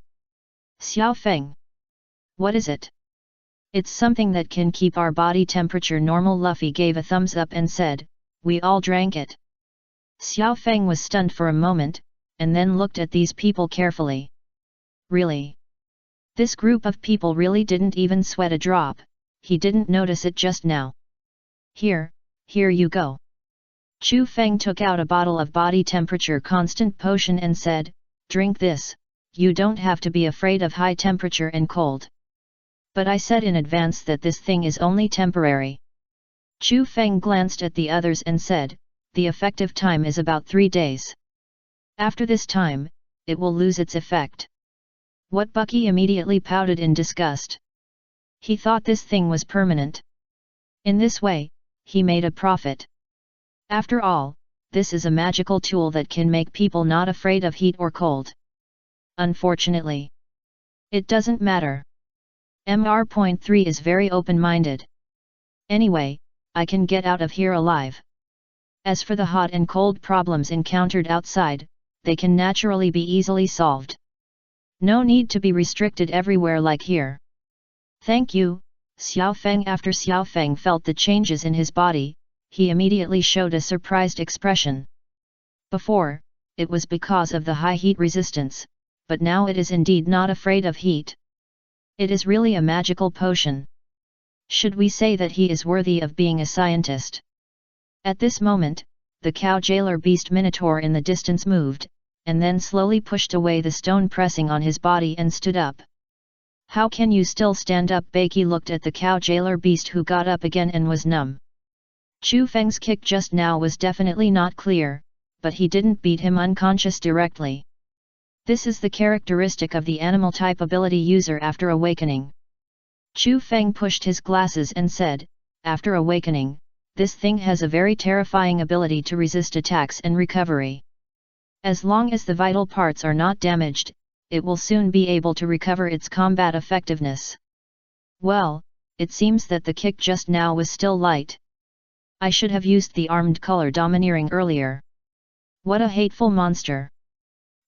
Xiao Feng? What is it? It's something that can keep our body temperature normal. Luffy gave a thumbs up and said, we all drank it. Xiao Feng was stunned for a moment, and then looked at these people carefully. Really? This group of people really didn't even sweat a drop. He didn't notice it just now. Here you go. Chu Feng took out a bottle of body temperature constant potion and said, drink this, you don't have to be afraid of high temperature and cold. But I said in advance that this thing is only temporary. Chu Feng glanced at the others and said, the effective time is about 3 days. After this time, it will lose its effect. What? Bucky immediately pouted in disgust. He thought this thing was permanent. In this way, he made a profit. After all, this is a magical tool that can make people not afraid of heat or cold. Unfortunately, it doesn't matter. Mr.3 is very open-minded. Anyway, I can get out of here alive. As for the hot and cold problems encountered outside, they can naturally be easily solved. No need to be restricted everywhere like here. Thank you, Xiao Feng. After Xiao Feng felt the changes in his body, he immediately showed a surprised expression. Before, it was because of the high heat resistance, but now it is indeed not afraid of heat. It is really a magical potion. Should we say that he is worthy of being a scientist? At this moment, the cow jailer beast Minotaur in the distance moved, and then slowly pushed away the stone pressing on his body and stood up. How can you still stand up? Becky looked at the cow jailer beast, who got up again and was numb. Chu Feng's kick just now was definitely not clear, but he didn't beat him unconscious directly. This is the characteristic of the animal type ability user after awakening. Chu Feng pushed his glasses and said, after awakening, this thing has a very terrifying ability to resist attacks and recovery. As long as the vital parts are not damaged, it will soon be able to recover its combat effectiveness. Well, it seems that the kick just now was still light. I should have used the armed color domineering earlier. What a hateful monster!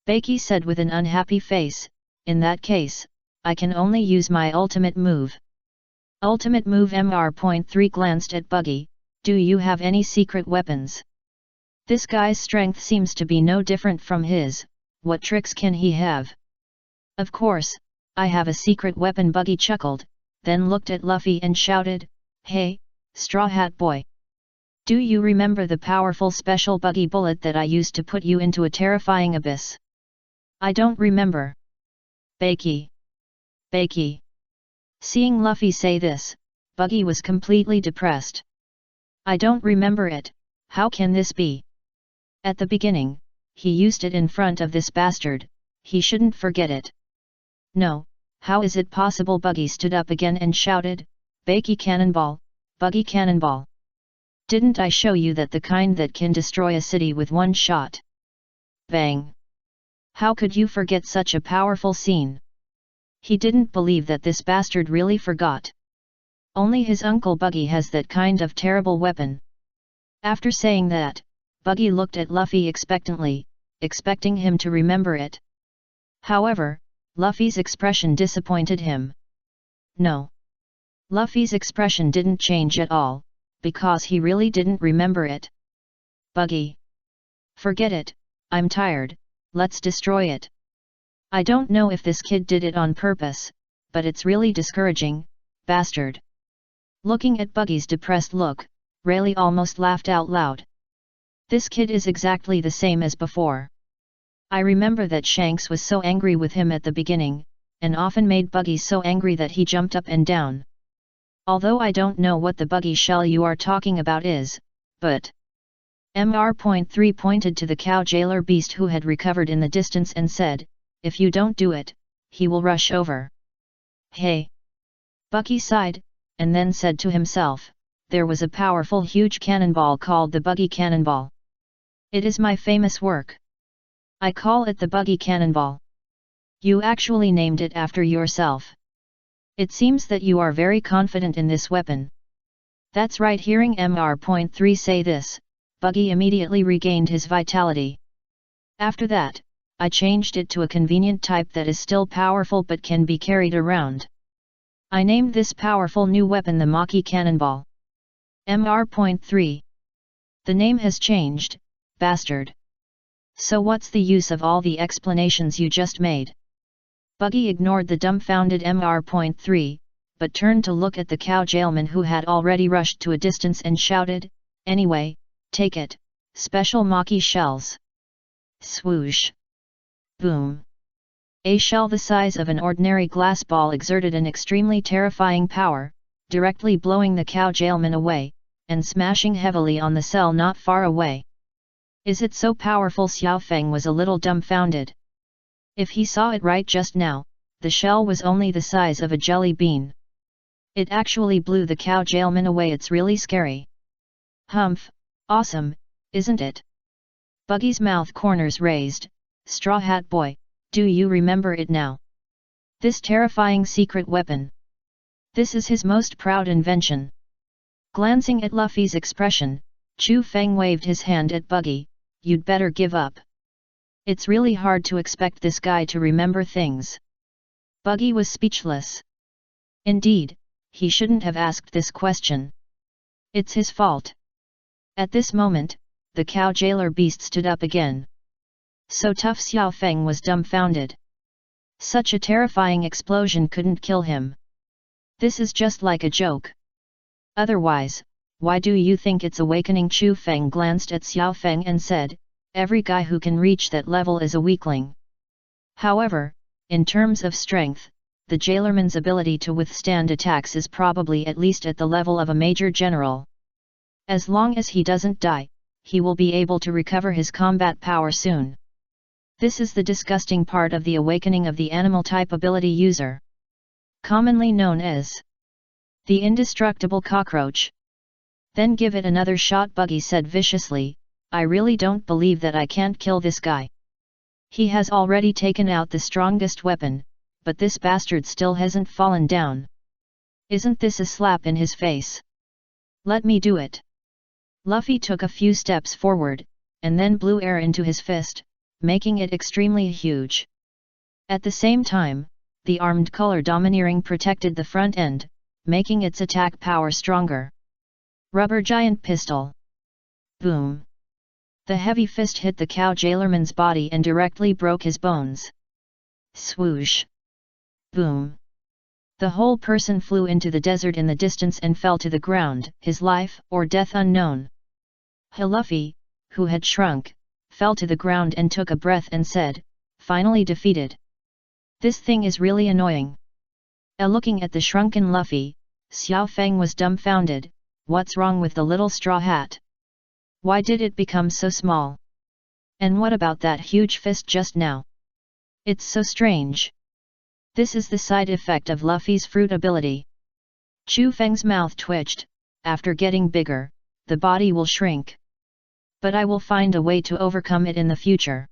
Becky said with an unhappy face. In that case, I can only use my ultimate move. Ultimate move. Mr.3 glanced at Buggy. Do you have any secret weapons? This guy's strength seems to be no different from his. What tricks can he have? Of course, I have a secret weapon, Buggy chuckled, then looked at Luffy and shouted, "Hey, Straw Hat Boy! Do you remember the powerful special buggy bullet that I used to put you into a terrifying abyss?" "I don't remember." "Bakey! Bakey!" Seeing Luffy say this, Buggy was completely depressed. "I don't remember it, how can this be? At the beginning, he used it in front of this bastard, he shouldn't forget it." "No, how is it possible?" Buggy stood up again and shouted, "Bakey Cannonball, Buggy Cannonball! Didn't I show you that the kind that can destroy a city with one shot?" Bang! How could you forget such a powerful scene? He didn't believe that this bastard really forgot. Only his uncle Buggy has that kind of terrible weapon. After saying that, Buggy looked at Luffy expectantly, expecting him to remember it. However, Luffy's expression disappointed him. No. Luffy's expression didn't change at all, because he really didn't remember it. "Buggy! Forget it, I'm tired, let's destroy it. I don't know if this kid did it on purpose, but it's really discouraging, bastard." Looking at Buggy's depressed look, Rayleigh almost laughed out loud. "This kid is exactly the same as before. I remember that Shanks was so angry with him at the beginning, and often made Buggy so angry that he jumped up and down. Although I don't know what the buggy shell you are talking about is, but..." Mr.3 pointed to the cow jailer beast who had recovered in the distance and said, "If you don't do it, he will rush over." "Hey!" Buggy sighed, and then said to himself, "There was a powerful huge cannonball called the Buggy Cannonball. It is my famous work. I call it the Buggy Cannonball. You actually named it after yourself. It seems that you are very confident in this weapon." "That's right." Hearing Mr.3 say this, Buggy immediately regained his vitality. "After that, I changed it to a convenient type that is still powerful but can be carried around. I named this powerful new weapon the Maki Cannonball." Mr.3. "The name has changed, bastard. So what's the use of all the explanations you just made?" Buggy ignored the dumbfounded Mr.3, but turned to look at the cow jailman who had already rushed to a distance and shouted, "Anyway, take it, special Maki shells." Swoosh! Boom! A shell the size of an ordinary glass ball exerted an extremely terrifying power, directly blowing the cow jailman away, and smashing heavily on the cell not far away. "Is it so powerful?" Xiao Feng was a little dumbfounded. If he saw it right just now, the shell was only the size of a jelly bean. It actually blew the cow jailman away. It's really scary. "Humph, awesome, isn't it?" Buggy's mouth corners raised. "Straw Hat Boy, do you remember it now? This terrifying secret weapon. This is his most proud invention." Glancing at Luffy's expression, Chu Feng waved his hand at Buggy, "You'd better give up. It's really hard to expect this guy to remember things." Buggy was speechless. Indeed, he shouldn't have asked this question. It's his fault. At this moment, the cow jailer beast stood up again. So tough. Xiao Feng was dumbfounded. Such a terrifying explosion couldn't kill him. This is just like a joke. Otherwise, why do you think it's awakening? Chu Feng glanced at Xiao Feng and said, "Every guy who can reach that level is a weakling. However, in terms of strength, the jailerman's ability to withstand attacks is probably at least at the level of a major general. As long as he doesn't die, he will be able to recover his combat power soon. This is the disgusting part of the awakening of the animal type ability user. Commonly known as the indestructible cockroach." "Then give it another shot," Buggy said viciously. "I really don't believe that I can't kill this guy. He has already taken out the strongest weapon, but this bastard still hasn't fallen down. Isn't this a slap in his face? Let me do it." Luffy took a few steps forward, and then blew air into his fist, making it extremely huge. At the same time, the armed color domineering protected the front end, making its attack power stronger. Rubber giant pistol. Boom! The heavy fist hit the cow jailerman's body and directly broke his bones. Swoosh! Boom! The whole person flew into the desert in the distance and fell to the ground, his life or death unknown. Luffy, who had shrunk, fell to the ground and took a breath and said, finally defeated. This thing is really annoying. Looking at the shrunken Luffy, Xiao Feng was dumbfounded. What's wrong with the little straw hat? Why did it become so small? And what about that huge fist just now? It's so strange. This is the side effect of Luffy's fruit ability. Chu Feng's mouth twitched. After getting bigger, the body will shrink. But I will find a way to overcome it in the future.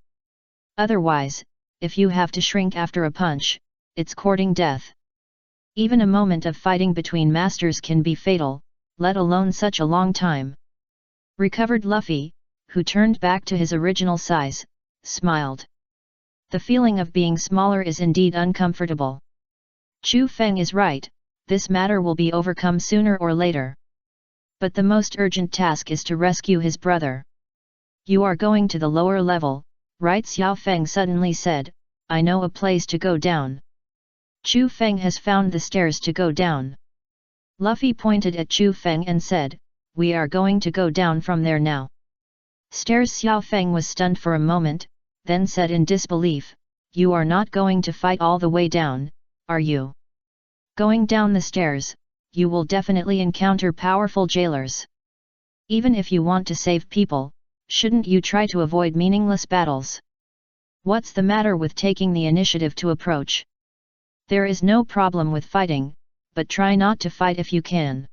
Otherwise, if you have to shrink after a punch, it's courting death. Even a moment of fighting between masters can be fatal, let alone such a long time. Recovered Luffy, who turned back to his original size, smiled. The feeling of being smaller is indeed uncomfortable. Chu Feng is right, this matter will be overcome sooner or later. But the most urgent task is to rescue his brother. You are going to the lower level, right? Xiao Feng suddenly said, I know a place to go down. Chu Feng has found the stairs to go down. Luffy pointed at Chu Feng and said, we are going to go down from there now. Stairs? Xiao Feng was stunned for a moment, then said in disbelief, you are not going to fight all the way down, are you? Going down the stairs, you will definitely encounter powerful jailers. Even if you want to save people, shouldn't you try to avoid meaningless battles? What's the matter with taking the initiative to approach? There is no problem with fighting, but try not to fight if you can.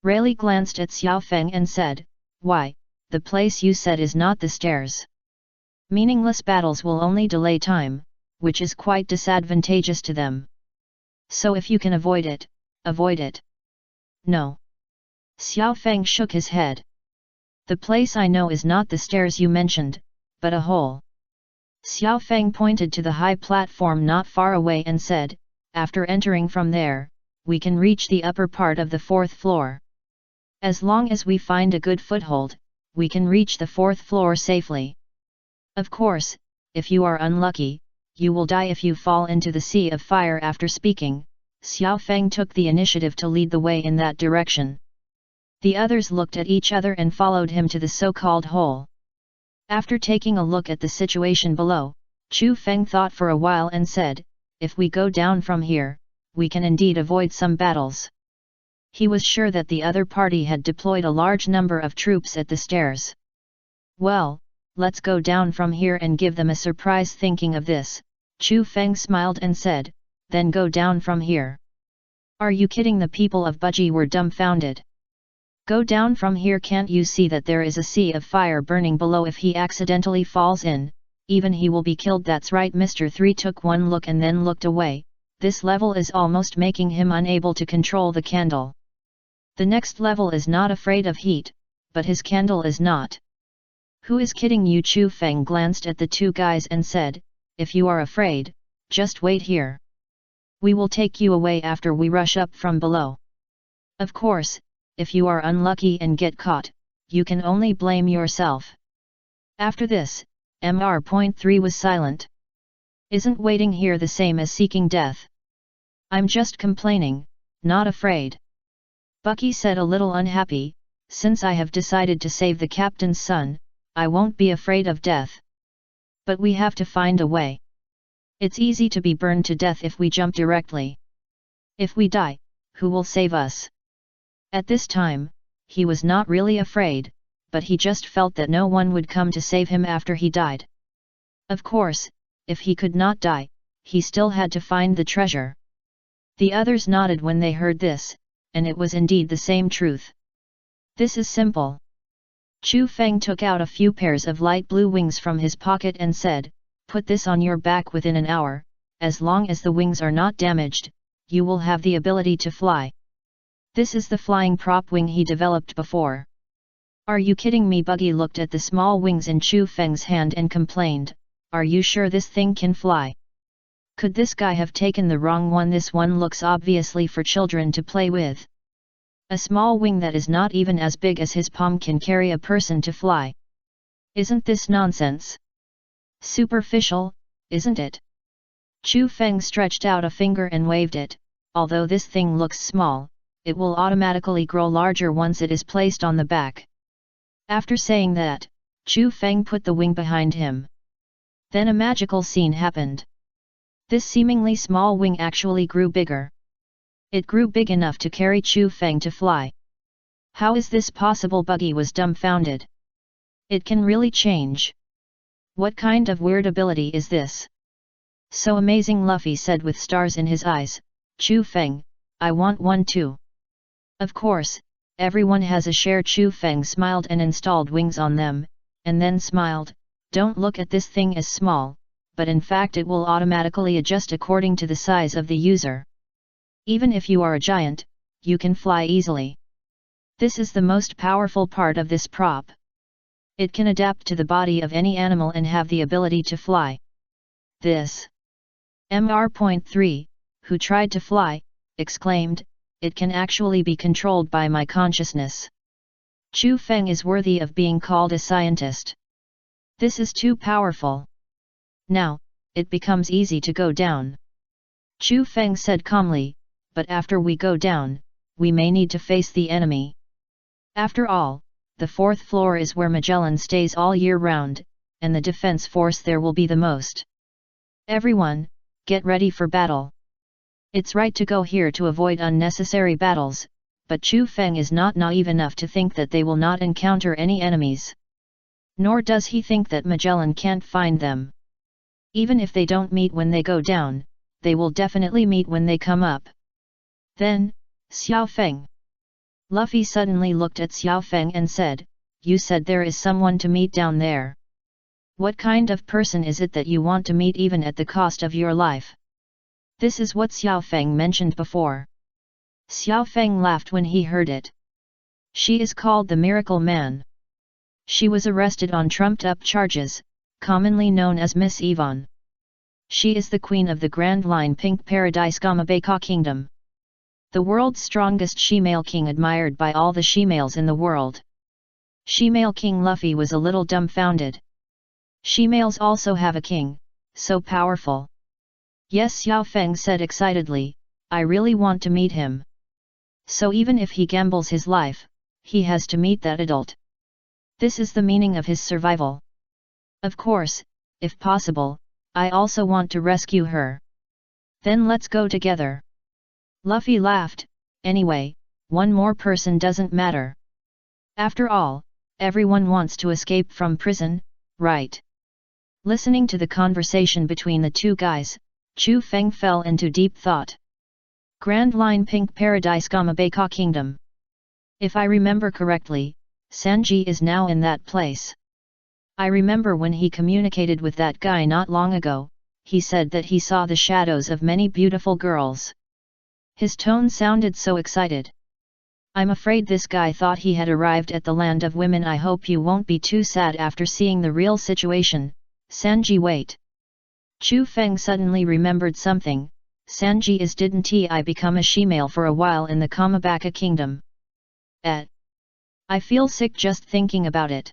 Rayleigh glanced at Xiao Feng and said, why, the place you said is not the stairs. Meaningless battles will only delay time, which is quite disadvantageous to them. So if you can avoid it, avoid it. No. Xiao Feng shook his head. The place I know is not the stairs you mentioned, but a hole. Xiao Feng pointed to the high platform not far away and said, after entering from there, we can reach the upper part of the 4th floor. As long as we find a good foothold, we can reach the 4th floor safely. Of course, if you are unlucky, you will die if you fall into the sea of fire. After speaking, Xiao Feng took the initiative to lead the way in that direction. The others looked at each other and followed him to the so-called hole. After taking a look at the situation below, Chu Feng thought for a while and said, if we go down from here, we can indeed avoid some battles. He was sure that the other party had deployed a large number of troops at the stairs. Well, let's go down from here and give them a surprise. Thinking of this, Chu Feng smiled and said, then go down from here. Are you kidding? The people of Budgie were dumbfounded. Go down from here? Can't you see that there is a sea of fire burning below? If he accidentally falls in, even he will be killed. That's right. Mr. 3 took one look and then looked away. This level is almost making him unable to control the candle. The next level is not afraid of heat, but his candle is not. Who is kidding you? Chu Feng glanced at the two guys and said, if you are afraid, just wait here. We will take you away after we rush up from below. Of course, if you are unlucky and get caught, you can only blame yourself. After this, Mr.3 was silent. Isn't waiting here the same as seeking death? I'm just complaining, not afraid. Bucky said, a little unhappy, since I have decided to save the captain's son, I won't be afraid of death. But we have to find a way. It's easy to be burned to death if we jump directly. If we die, who will save us? At this time, he was not really afraid, but he just felt that no one would come to save him after he died. Of course, if he could not die, he still had to find the treasure. The others nodded when they heard this, and it was indeed the same truth. This is simple. Chu Feng took out a few pairs of light blue wings from his pocket and said, put this on your back. Within an hour, as long as the wings are not damaged, you will have the ability to fly. This is the flying prop wing he developed before. Are you kidding me? Buggy looked at the small wings in Chu Feng's hand and complained, are you sure this thing can fly? Could this guy have taken the wrong one? This one looks obviously for children to play with. A small wing that is not even as big as his palm can carry a person to fly. Isn't this nonsense? Superficial, isn't it? Chu Feng stretched out a finger and waved it. Although this thing looks small, it will automatically grow larger once it is placed on the back. After saying that, Chu Feng put the wing behind him. Then a magical scene happened. This seemingly small wing actually grew bigger. It grew big enough to carry Chu Feng to fly. How is this possible? Buggy was dumbfounded. It can really change. What kind of weird ability is this? So amazing, Luffy said with stars in his eyes. Chu Feng, I want one too. Of course, everyone has a share. Chu Feng smiled and installed wings on them, and then smiled. Don't look at this thing as small, but in fact it will automatically adjust according to the size of the user. Even if you are a giant, you can fly easily. This is the most powerful part of this prop. It can adapt to the body of any animal and have the ability to fly. This Mr.3, who tried to fly, exclaimed, it can actually be controlled by my consciousness. Chu Feng is worthy of being called a scientist. This is too powerful. Now, it becomes easy to go down. Chu Feng said calmly, but after we go down, we may need to face the enemy. After all, the 4th floor is where Magellan stays all year round, and the defense force there will be the most. Everyone, get ready for battle. It's right to go here to avoid unnecessary battles, but Chu Feng is not naive enough to think that they will not encounter any enemies. Nor does he think that Magellan can't find them. Even if they don't meet when they go down, they will definitely meet when they come up. Then, Xiao Feng. Luffy suddenly looked at Xiao Feng and said, you said there is someone to meet down there. What kind of person is it that you want to meet even at the cost of your life? This is what Xiao Feng mentioned before. Xiao Feng laughed when he heard it. She is called the Miracle Man. She was arrested on trumped-up charges, commonly known as Miss Yvonne. She is the queen of the Grand Line Pink Paradise Gamabeka Kingdom. The world's strongest she-male king, admired by all the she-males in the world. She-male King Luffy was a little dumbfounded. She-males also have a king, so powerful. Yes, Xiao Feng said excitedly, I really want to meet him. So even if he gambles his life, he has to meet that adult. This is the meaning of his survival. Of course, if possible, I also want to rescue her. Then let's go together. Luffy laughed. Anyway, one more person doesn't matter. After all, everyone wants to escape from prison, right? Listening to the conversation between the two guys, Chu Feng fell into deep thought. Grand Line Pink Paradise Gamabeka Kingdom. If I remember correctly, Sanji is now in that place. I remember when he communicated with that guy not long ago, he said that he saw the shadows of many beautiful girls. His tone sounded so excited. I'm afraid this guy thought he had arrived at the land of women. I hope you won't be too sad after seeing the real situation. Sanji, wait. Chu Feng suddenly remembered something. Sanji, didn't I become a she-male for a while in the Kamabaka Kingdom? I feel sick just thinking about it.